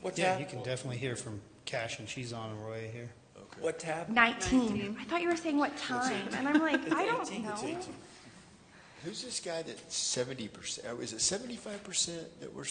What Yeah, tab? you can definitely hear from Cash, and she's on her way here. What tab? 19. I thought you were saying what time, and I'm like, I don't know. Who's this guy that's 70%? Is it 75% that we're?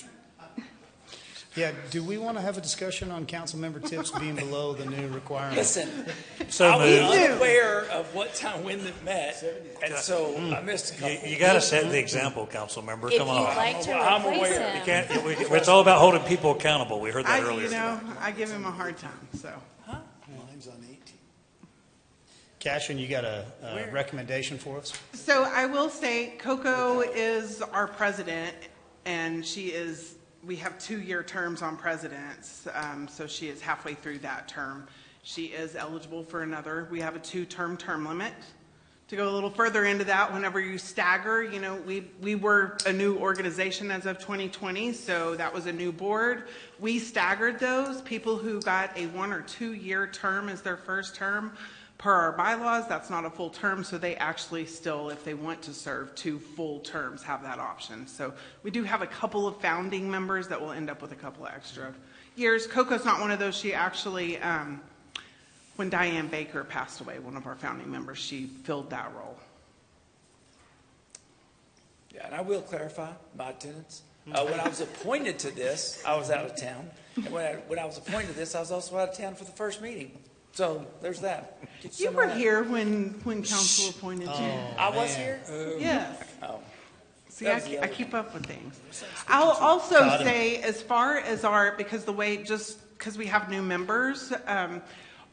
Yeah, do we want to have a discussion on council member tips being below the new requirements? Listen, So I was moved. unaware of what time when it met, and so I missed a couple. You got to set the example, council member. If Come you'd on. like to I'm replace aware. him. You can't, it's all about holding people accountable. We heard that earlier. I give him a hard time, so. Mine's on 18. Cashin, you got a recommendation for us? So I will say Coco is our president, and we have 2-year terms on presidents, so she is halfway through that term. She is eligible for another. We have a 2-term term limit. To go a little further into that, whenever you stagger, we were a new organization as of 2020, so that was a new board. We staggered those. People who got a 1 or 2-year term as their first term, per our bylaws, that's not a full term, so they actually still, if they want to serve 2 full terms, have that option. So we do have a couple of founding members that will end up with a couple of extra years. Coco's not one of those. She actually, when Diane Baker passed away, one of our founding members, she filled that role. Yeah, and I will clarify my attendance. When I was appointed to this, I was out of town. And when I was appointed to this, I was also out of town for the first meeting. So there's that. You were here when council appointed you. I was here? Yes. Oh. See, I keep up with things. I'll also say, as far as because we have new members,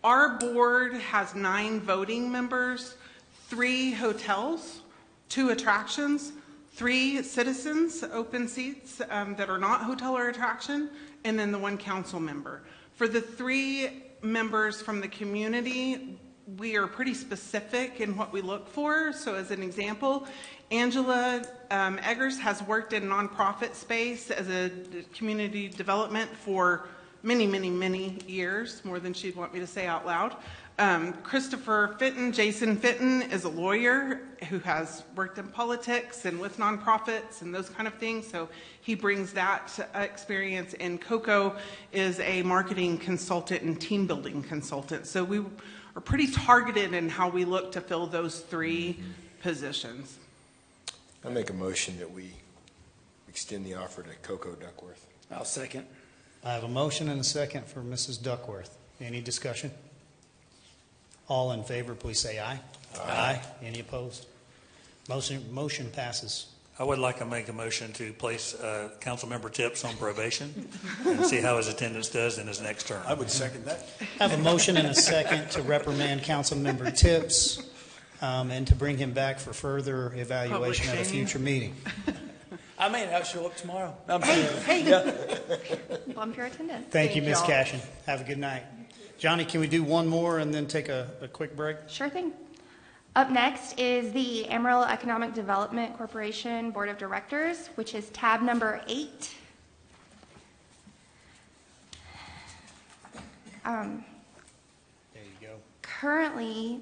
our board has 9 voting members, 3 hotels, 2 attractions, 3 citizens, open seats that are not hotel or attraction, and then the 1 council member. For the 3 members from the community, we are pretty specific in what we look for. So as an example, Angela Eggers has worked in nonprofit space as a community development for many, many, many years, more than she'd want me to say out loud. Christopher Fitton, Jason Fitton, is a lawyer who has worked in politics and with nonprofits and those kind of things. So he brings that experience. And Coco is a marketing consultant and team building consultant. So we are pretty targeted in how we look to fill those three positions. I make a motion that we extend the offer to Coco Duckworth. I'll second. I have a motion and a second for Mrs. Duckworth. Any discussion? All in favor, please say aye. Aye. Any opposed? Motion passes. I would like to make a motion to place Councilmember Tips on probation and see how his attendance does in his next term. I would second that. I have a motion and a second to reprimand Councilmember Tips and to bring him back for further evaluation at a future meeting. I may not show up tomorrow. Hey. Yeah. Bump your attendance. Thank you, Ms. y'all. Cashin. Have a good night. Johnny, can we do one more and then take a quick break? Sure thing. Up next is the Amarillo Economic Development Corporation Board of Directors, which is tab number 8. There you go. Currently,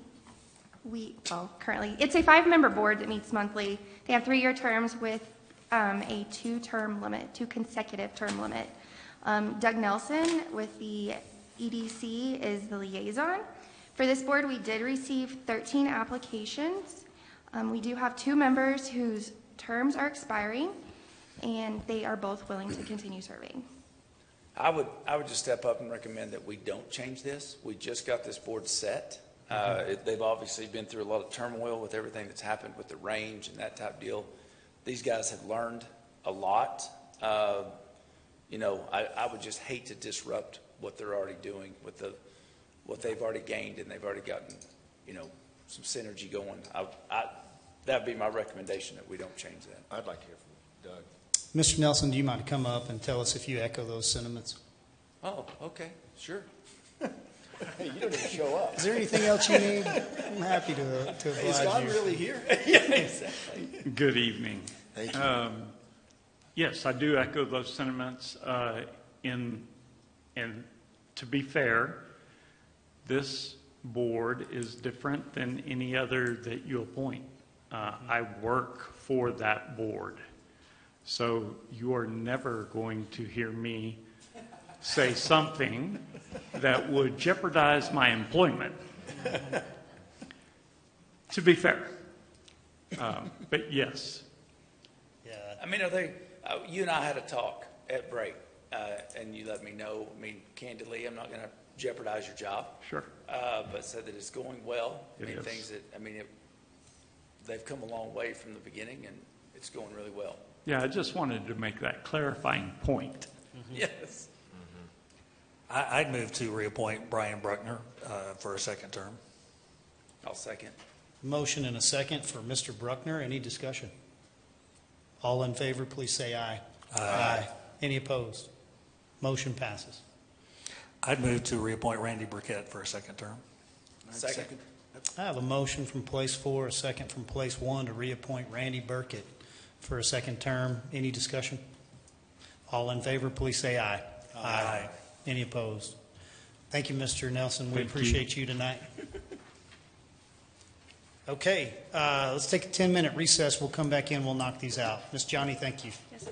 it's a 5-member board that meets monthly. They have 3-year terms with a 2 consecutive term limit. Doug Nelson with the EDC is the liaison. For this board, we did receive 13 applications. We do have 2 members whose terms are expiring, and they are both willing to continue serving. I would just step up and recommend that we don't change this. We just got this board set. They've obviously been through a lot of turmoil with everything that's happened with the range and that type of deal. These guys have learned a lot. I would just hate to disrupt what they're already doing with what they've already gained, and they've already gotten, some synergy going. That'd be my recommendation, that we don't change that. I'd like to hear from Doug. Mr. Nelson, do you mind to come up and tell us if you echo those sentiments? Oh, okay, sure. Hey, you don't even show up. Is there anything else you need? I'm happy to oblige Is God you. really here? Yeah, exactly. Good evening. Thank you. Yes, I do echo those sentiments. And to be fair, this board is different than any other that you appoint. I work for that board. So you are never going to hear me say something that would jeopardize my employment. To be fair. But yes. Yeah. I mean, you and I had a talk at break, and you let me know, candidly, I'm not going to jeopardize your job. Sure. But said that it's going well. It is. Things that, they've come a long way from the beginning, and it's going really well. Yeah, I just wanted to make that clarifying point. Yes. I'd move to reappoint Brian Bruckner for a second term. I'll second. Motion and a second for Mr. Bruckner. Any discussion? All in favor, please say aye. Aye. Any opposed? Motion passes. I'd move to reappoint Randy Burkett for a second term. Second. I have a motion from place 4, a second from place 1 to reappoint Randy Burkett for a second term. Any discussion? All in favor, please say aye. Aye. Any opposed? Thank you, Mr. Nelson. We appreciate you tonight. Okay, let's take a 10-minute recess. We'll come back in. We'll knock these out. Ms. Johnny, thank you. Yes.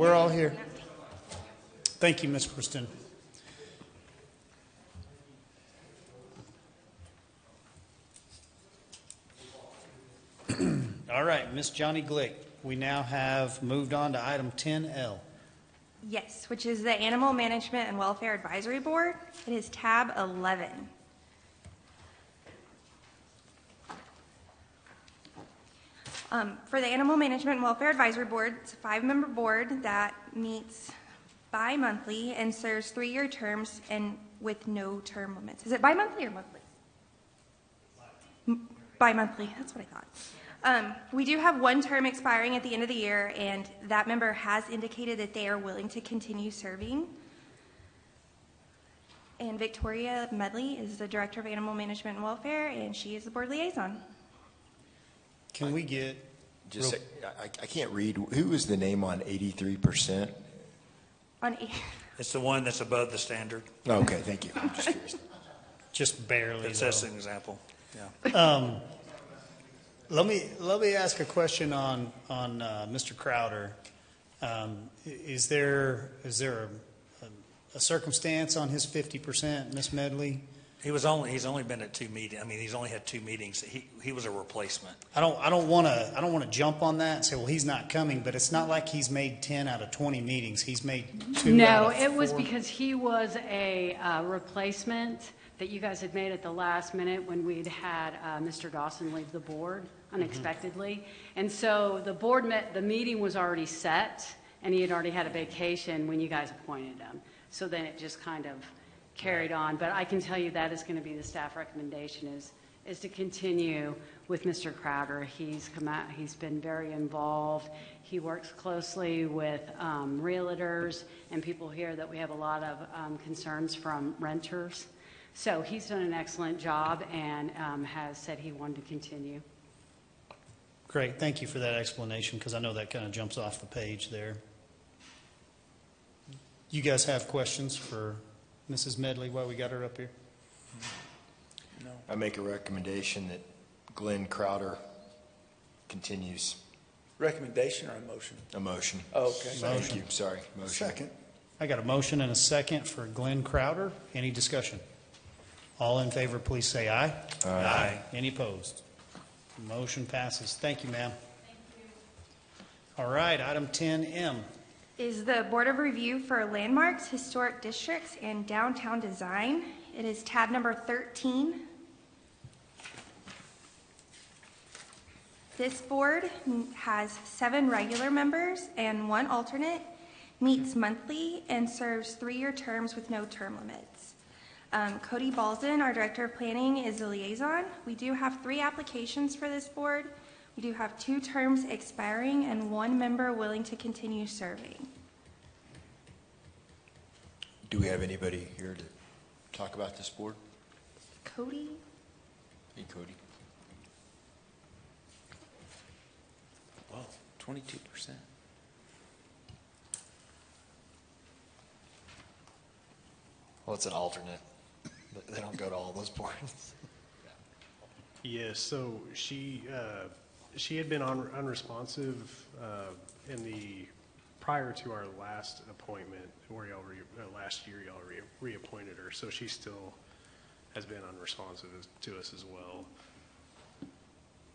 We're all here. Thank you, Ms. Kristen. All right, Ms. Johnny Glick, we now have moved on to item 10L. Yes, which is the Animal Management and Welfare Advisory Board. It is tab 11. For the Animal Management and Welfare Advisory Board, it's a 5-member board that meets bi-monthly and serves 3-year terms and with no term limits. Is it bi-monthly or monthly? Bi-monthly, that's what I thought. We do have 1 term expiring at the end of the year, and that member has indicated that they are willing to continue serving. And Victoria Medley is the Director of Animal Management and Welfare, and she is the board liaison. Can we get... Just I can't read. Who is the name on 83%? It's the one that's above the standard. Oh, okay, thank you. I'm just curious. Just barely. It says an example. Yeah. Let me ask a question on Mr. Crowder. Is there a circumstance on his 50%, Ms. Medley? He's only been at 2 meetings. I mean, he's only had 2 meetings. He was a replacement. I don't want to jump on that and say, well, he's not coming, but it's not like he's made 10 out of 20 meetings. He's made 2 out of 4. No, it was because he was a replacement that you guys had made at the last minute when we'd had Mr. Dawson leave the board unexpectedly. And so the board the meeting was already set, and he had already had a vacation when you guys appointed him. So then it just kind of carried on. But I can tell you that is going to be the staff recommendation is to continue with Mr. Crowder. He's come out, he's been very involved. He works closely with realtors and people here that we have a lot of concerns from renters. So he's done an excellent job and has said he wanted to continue. Great. Thank you for that explanation, because I know that kind of jumps off the page there. You guys have questions for Mrs. Medley while we got her up here? No. I make a recommendation that Glenn Crowder continues. Recommendation or a motion? A motion. Oh, okay. Thank you. Sorry. Motion. Second. I got a motion and a second for Glenn Crowder. Any discussion? All in favor, please say aye. Aye. Any opposed? Motion passes. Thank you, ma'am. Thank you. All right, item 10M. Is the Board of Review for Landmarks, Historic Districts, and Downtown Design. It is tab number 13. This board has 7 regular members and 1 alternate, meets monthly, and serves 3-year terms with no term limits. Cody Balzan, our Director of Planning, is the liaison. We do have 3 applications for this board. We do have 2 terms expiring and 1 member willing to continue serving. Do we have anybody here to talk about this board? Cody? Hey, Cody. Wow, 22%. Well, it's an alternate. They don't go to all those boards. Yes, so she had been unresponsive prior to our last appointment, where last year y'all reappointed her. So she still has been unresponsive to us as well.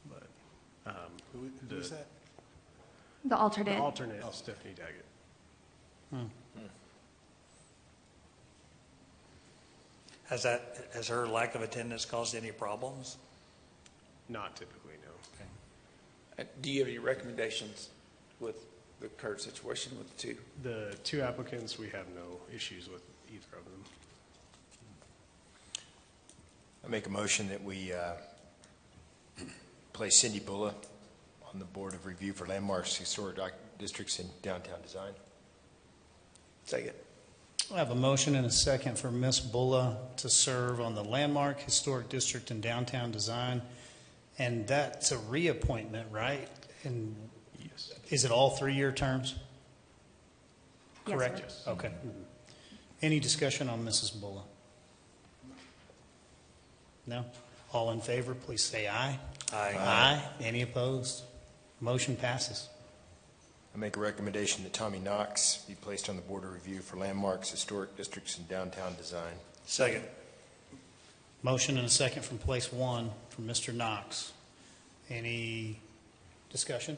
But who is that? The alternate. The alternate, Stephanie Daggett. Has her lack of attendance caused any problems? Not typically, no. Okay. Do you have any recommendations with the current situation with the 2? The 2 applicants, we have no issues with either of them. I make a motion that we place Cindy Bulla on the Board of Review for Landmarks, Historic Districts, and Downtown Design. Second. I have a motion and a second for Ms. Bulla to serve on the Landmark, Historic District, and Downtown Design. And that's a reappointment, right? And yes. Is it all 3-year terms? Yes, correct? Yes. Okay. Any discussion on Mrs. Bulla? No? All in favor, please say aye. Aye. Aye. Any opposed? Motion passes. I make a recommendation that Tommy Knox be placed on the Board of Review for landmarks, historic districts, and downtown design. Second. Motion and a second from place one from Mr. Knox. Any discussion?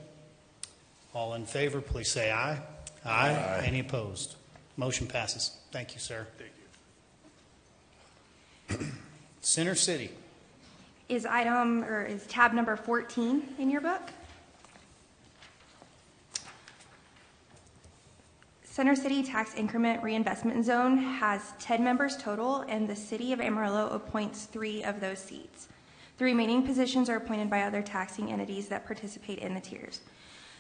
All in favor, please say aye. Aye. Aye. Any opposed? Motion passes. Thank you, sir. Thank you. Center City. Is tab number 14 in your book? Center City Tax Increment Reinvestment Zone has 10 members total, and the City of Amarillo appoints 3 of those seats. The remaining positions are appointed by other taxing entities that participate in the tiers.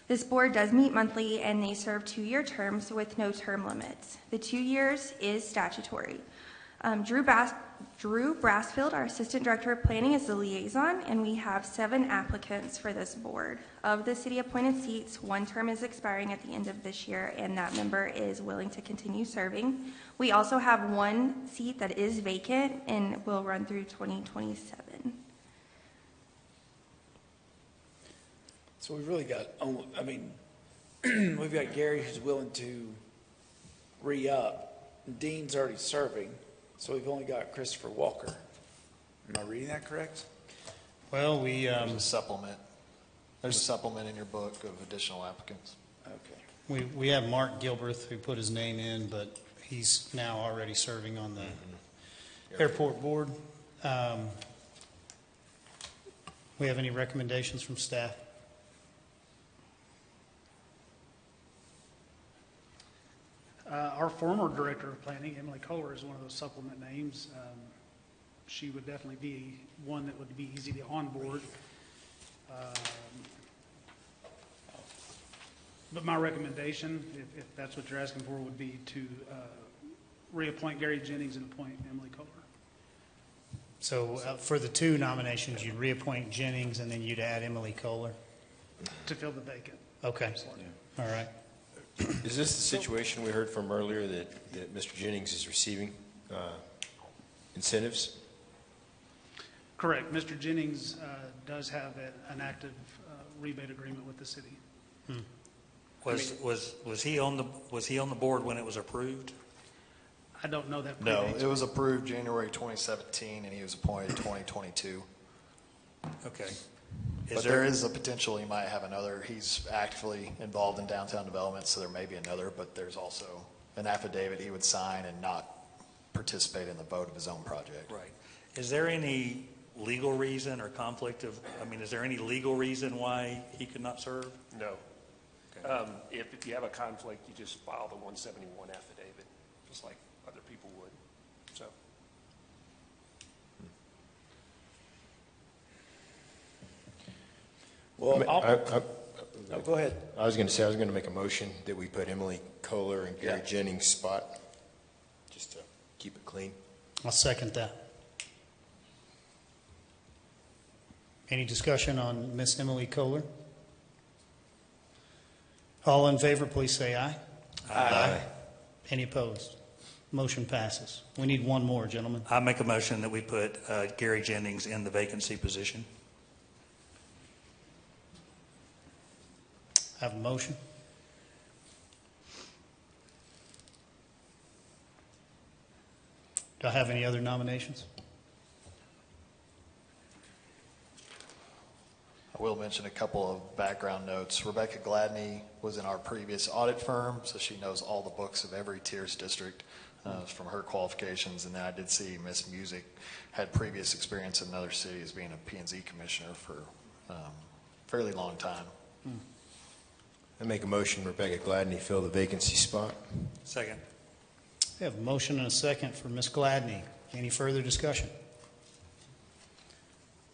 This board does meet monthly, and they serve 2-year terms with no term limits. The 2 years is statutory. Drew Brassfield, our Assistant Director of Planning, is the liaison, and we have 7 applicants for this board. Of the city-appointed seats, 1 term is expiring at the end of this year, and that member is willing to continue serving. We also have 1 seat that is vacant and will run through 2027. So we've really got, we've got Gary who's willing to re-up. Dean's already serving, so we've only got Christopher Walker. Am I reading that correct? Well, There's a supplement. There's a supplement in your book of additional applicants. Okay. we have Mark Gilberth who put his name in, but he's now already serving on the airport board. We have any recommendations from staff? Our former Director of Planning, Emily Kohler, is one of those supplement names. She would definitely be one that would be easy to onboard. But my recommendation, if that's what you're asking for, would be to reappoint Gary Jennings and appoint Emily Kohler. So for the 2 nominations, you'd reappoint Jennings and then you'd add Emily Kohler? To fill the vacant. Okay. All right. Is this the situation we heard from earlier that Mr. Jennings is receiving incentives? Correct. Mr. Jennings does have an active rebate agreement with the city. Was he on the board when it was approved? I don't know that. No, it was approved January 2017, and he was appointed 2022. Okay. But there is a potential he might have another. He's actively involved in downtown development, so there may be another, but there's also an affidavit he would sign and not participate in the vote of his own project. Right. Is there any legal reason or conflict of, is there any legal reason why he could not serve? No. Okay. If you have a conflict, you just file the 171 affidavit, just like other people would. So. Well, no, go ahead. I was going to make a motion that we put Emily Kohler in Gary Jennings' spot, just to keep it clean. I'll second that. Any discussion on Miss Emily Kohler? All in favor, please say aye. Aye. Any opposed? Motion passes. We need 1 more, gentlemen. I make a motion that we put Gary Jennings in the vacancy position. Have a motion? Do I have any other nominations? I will mention a couple of background notes. Rebecca Gladney was in our previous audit firm, so she knows all the books of every tiers district from her qualifications. And then I did see Miss Music had previous experience in another city as being a P&Z commissioner for a fairly long time. I make a motion Rebecca Gladney fill the vacancy spot. Second. We have a motion and a second for Miss Gladney. Any further discussion?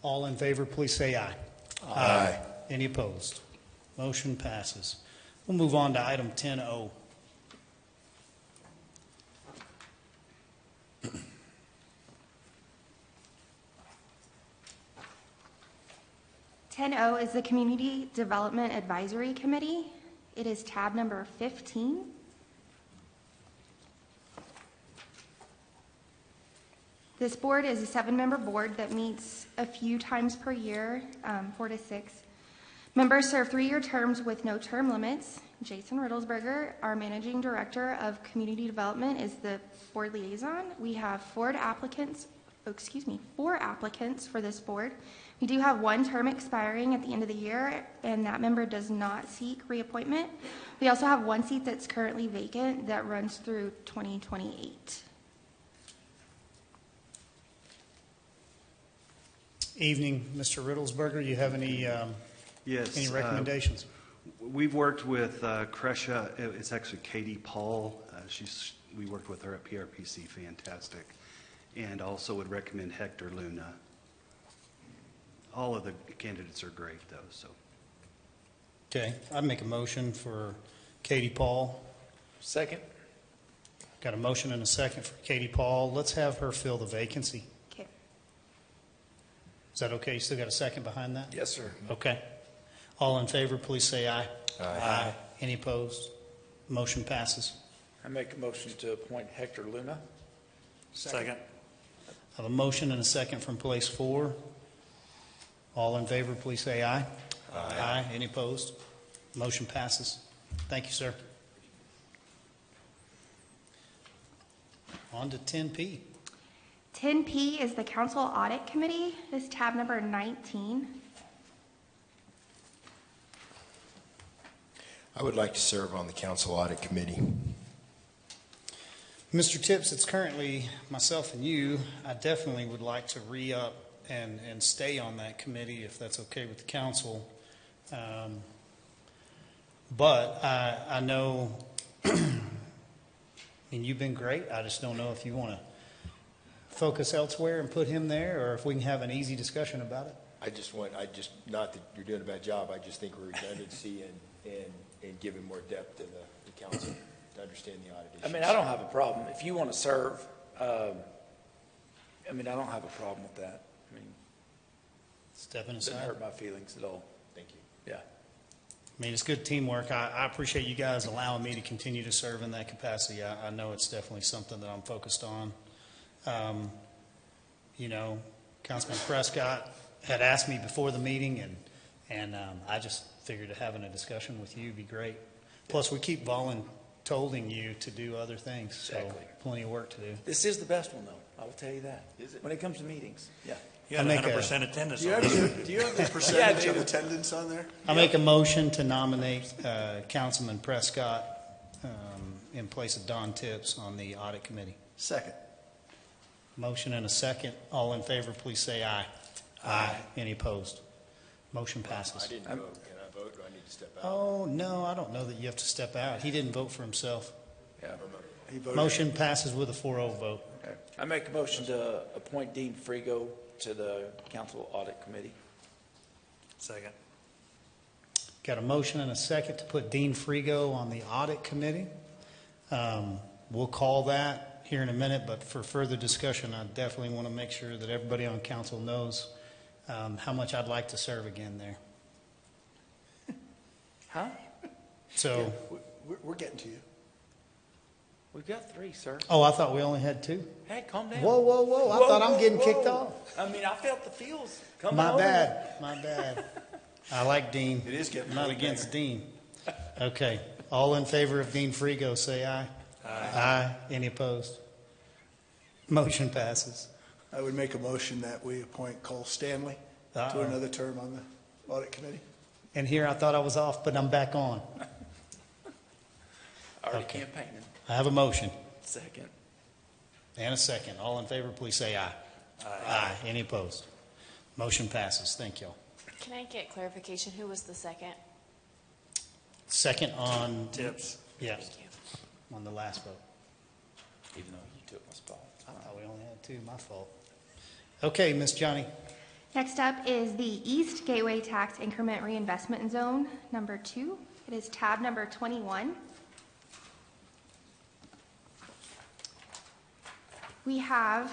All in favor, please say aye. Aye. Any opposed? Motion passes. We'll move on to item 10O. .10O is the Community Development Advisory Committee. It is tab number 15. This board is a 7-member board that meets a few times per year, 4 to 6. Members serve 3-year terms with no term limits. Jason Riddlesberger, our Managing Director of Community Development, is the board liaison. We have 4 applicants for this board. We do have 1 term expiring at the end of the year, and that member does not seek reappointment. We also have 1 seat that's currently vacant that runs through 2028. Evening, Mr. Riddlesberger. You have any Yes. any recommendations? We've worked with Crescia. It's actually Katie Paul. We worked with her at PRPC. Fantastic. And also would recommend Hector Luna. All of the candidates are great, though. So. Okay, I'd make a motion for Katie Paul. Second. Got a motion and a second for Katie Paul. Let's have her fill the vacancy. Okay. Is that okay? You still got a second behind that? Yes, sir. Okay. All in favor, please say aye. Aye. Any opposed? Motion passes. I make a motion to appoint Hector Luna. Second. I have a motion and a second from place 4. All in favor, please say aye. Aye. Any opposed? Motion passes. Thank you, sir. On to 10P. 10P is the Council Audit Committee. This is tab number 19. I would like to serve on the Council Audit Committee. Mr. Tips, it's currently myself and you. I definitely would like to re-up and stay on that committee if that's okay with the council. But I know, and you've been great. I just don't know if you want to focus elsewhere and put him there, or if we can have an easy discussion about it. Not that you're doing a bad job, I just think redundancy and giving more depth to the council to understand the audit issues. I mean, I don't have a problem. If you want to serve, I don't have a problem with that. I mean, stepping it doesn't aside. hurt my feelings at all. Thank you. Yeah. I mean, it's good teamwork. I appreciate you guys allowing me to continue to serve in that capacity. I know it's definitely something that I'm focused on. Councilman Prescott had asked me before the meeting, and I just figured having a discussion with you would be great. Plus, we keep voluntolding you to do other things, so Exactly. plenty of work to do. This is the best one, though. I will tell you that. Is it? When it comes to meetings, yeah. You had 100% attendance Do you on have this. do you have the percentage of attendance on there? I make a motion to nominate Councilman Prescott in place of Don Tips on the Audit Committee. Second. Motion and a second. All in favor, please say aye. Aye. Any opposed? Motion passes. I didn't vote. Can I vote? Do I need to step out? Oh, no, I don't know that you have to step out. He didn't vote for himself. Yeah. He voted. Motion passes with a 4-0 vote. Okay. I make a motion to appoint Dean Frigo to the Council Audit Committee. Second. Got a motion and a second to put Dean Frigo on the Audit Committee. We'll call that here in a minute, but for further discussion, I definitely want to make sure that everybody on council knows how much I'd like to serve again there. Huh? So, We're getting to you. We've got 3, sir. oh, I thought we only had 2. Hey, calm down. Whoa, whoa, whoa. I thought I'm getting kicked off. I mean, I felt the feels. Come My on. bad. My bad. I like Dean. It is getting I'm not really against Dean. Okay. All in favor of Dean Frigo, say aye. Aye. Any opposed? Motion passes. I would make a motion that we appoint Cole Stanley Uh-oh. to another term on the Audit Committee. And here I thought I was off, but I'm back on. Already Okay. campaigning. I have a motion Second. and a second. All in favor, please say aye. Aye. Any opposed? Motion passes. Thank y'all. Can I get clarification? Who was the second? Second on Tips. Yeah, Thank you. on the last vote. Even though you took my spot. I thought we only had 2. My fault. Okay, Miss Johnny. Next up is the East Gateway Tax Increment Reinvestment Zone, number 2. It is tab number 21. We have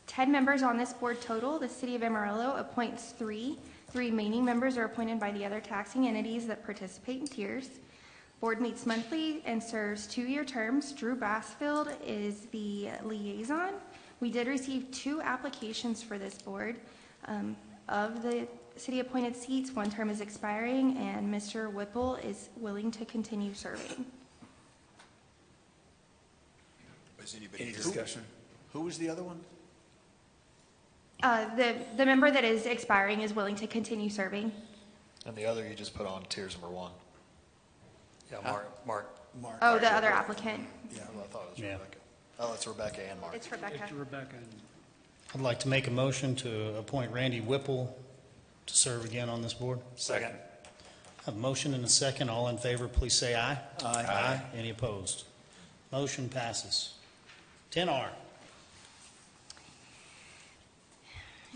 10 members on this board total. The City of Amarillo appoints 3. The remaining members are appointed by the other taxing entities that participate in tiers. Board meets monthly and serves 2-year terms. Drew Bassfield is the liaison. We did receive 2 applications for this board. Of the city-appointed seats. One term is expiring, and Mr. Whipple is willing to continue serving. Is anybody Any here? discussion? Who was the other one? The member that is expiring is willing to continue serving. And the other you just put on tiers number 1. Yeah, Mark. Mark. Oh, the other applicant. Yeah. I thought it was Yeah. Rebecca. Oh, it's Rebecca and Mark. It's Rebecca. It's Rebecca. I'd like to make a motion to appoint Randy Whipple to serve again on this board. Second. I have a motion and a second. All in favor, please say aye. Aye. Any opposed? Motion passes. 10R.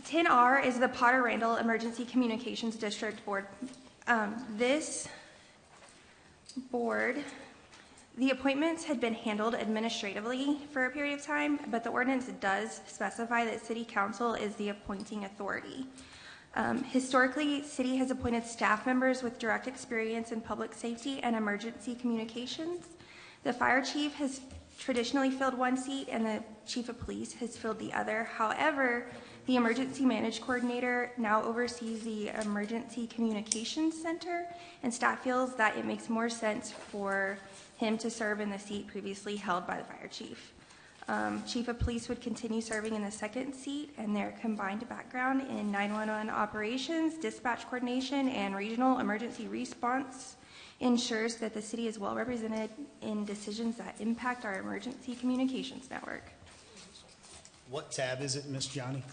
10R is the Potter Randall Emergency Communications District Board. This board, the appointments had been handled administratively for a period of time, but the ordinance does specify that City Council is the appointing authority. Historically, City has appointed staff members with direct experience in public safety and emergency communications. The fire chief has traditionally filled one seat, and the chief of police has filled the other. However, the emergency managed coordinator now oversees the emergency communications center, and staff feels that it makes more sense for him to serve in the seat previously held by the fire chief. Chief of police would continue serving in the second seat, and their combined background in 911 operations, dispatch coordination, and regional emergency response ensures that the city is well represented in decisions that impact our emergency communications network. What tab is it, Miss Johnny?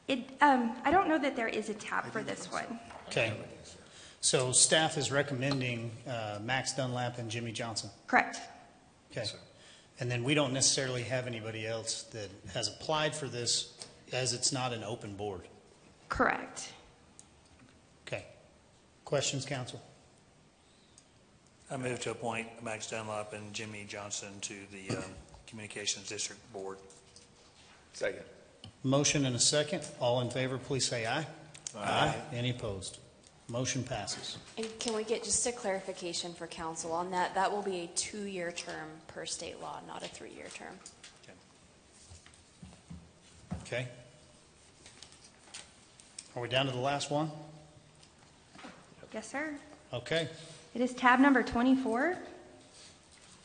I don't know that there is a tab for this one. Okay. So staff is recommending Max Dunlap and Jimmy Johnson. Correct. Okay. And then we don't necessarily have anybody else that has applied for this, as it's not an open board. Correct. Okay. Questions, council? I move to appoint Max Dunlap and Jimmy Johnson to the Communications District Board. Second. Motion and a second. All in favor, please say aye. Aye. Any opposed? Motion passes. And can we get just a clarification for council on that? That will be a 2-year term per state law, not a 3-year term. Okay. Are we down to the last one? Yes, sir. Okay. It is tab number 24,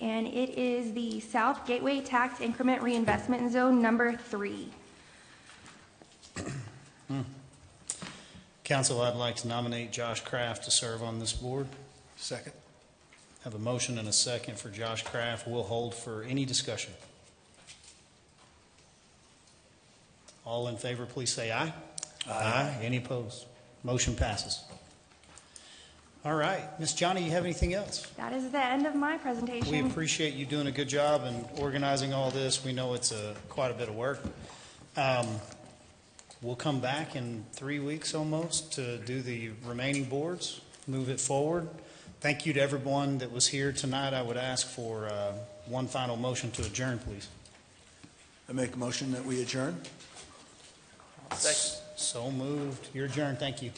and it is the South Gateway Tax Increment Reinvestment Zone number 3. Council, I'd like to nominate Josh Kraft to serve on this board. Second. Have a motion and a second for Josh Kraft. We'll hold for any discussion. All in favor, please say aye. Aye. Any opposed? Motion passes. All right. Ms. Johnny, you have anything else? That is the end of my presentation. We appreciate you doing a good job in organizing all this. We know it's quite a bit of work. We'll come back in 3 weeks almost to do the remaining boards, move it forward. Thank you to everyone that was here tonight. I would ask for one final motion to adjourn, please. I make a motion that we adjourn. Second. So moved. You're adjourned. Thank you.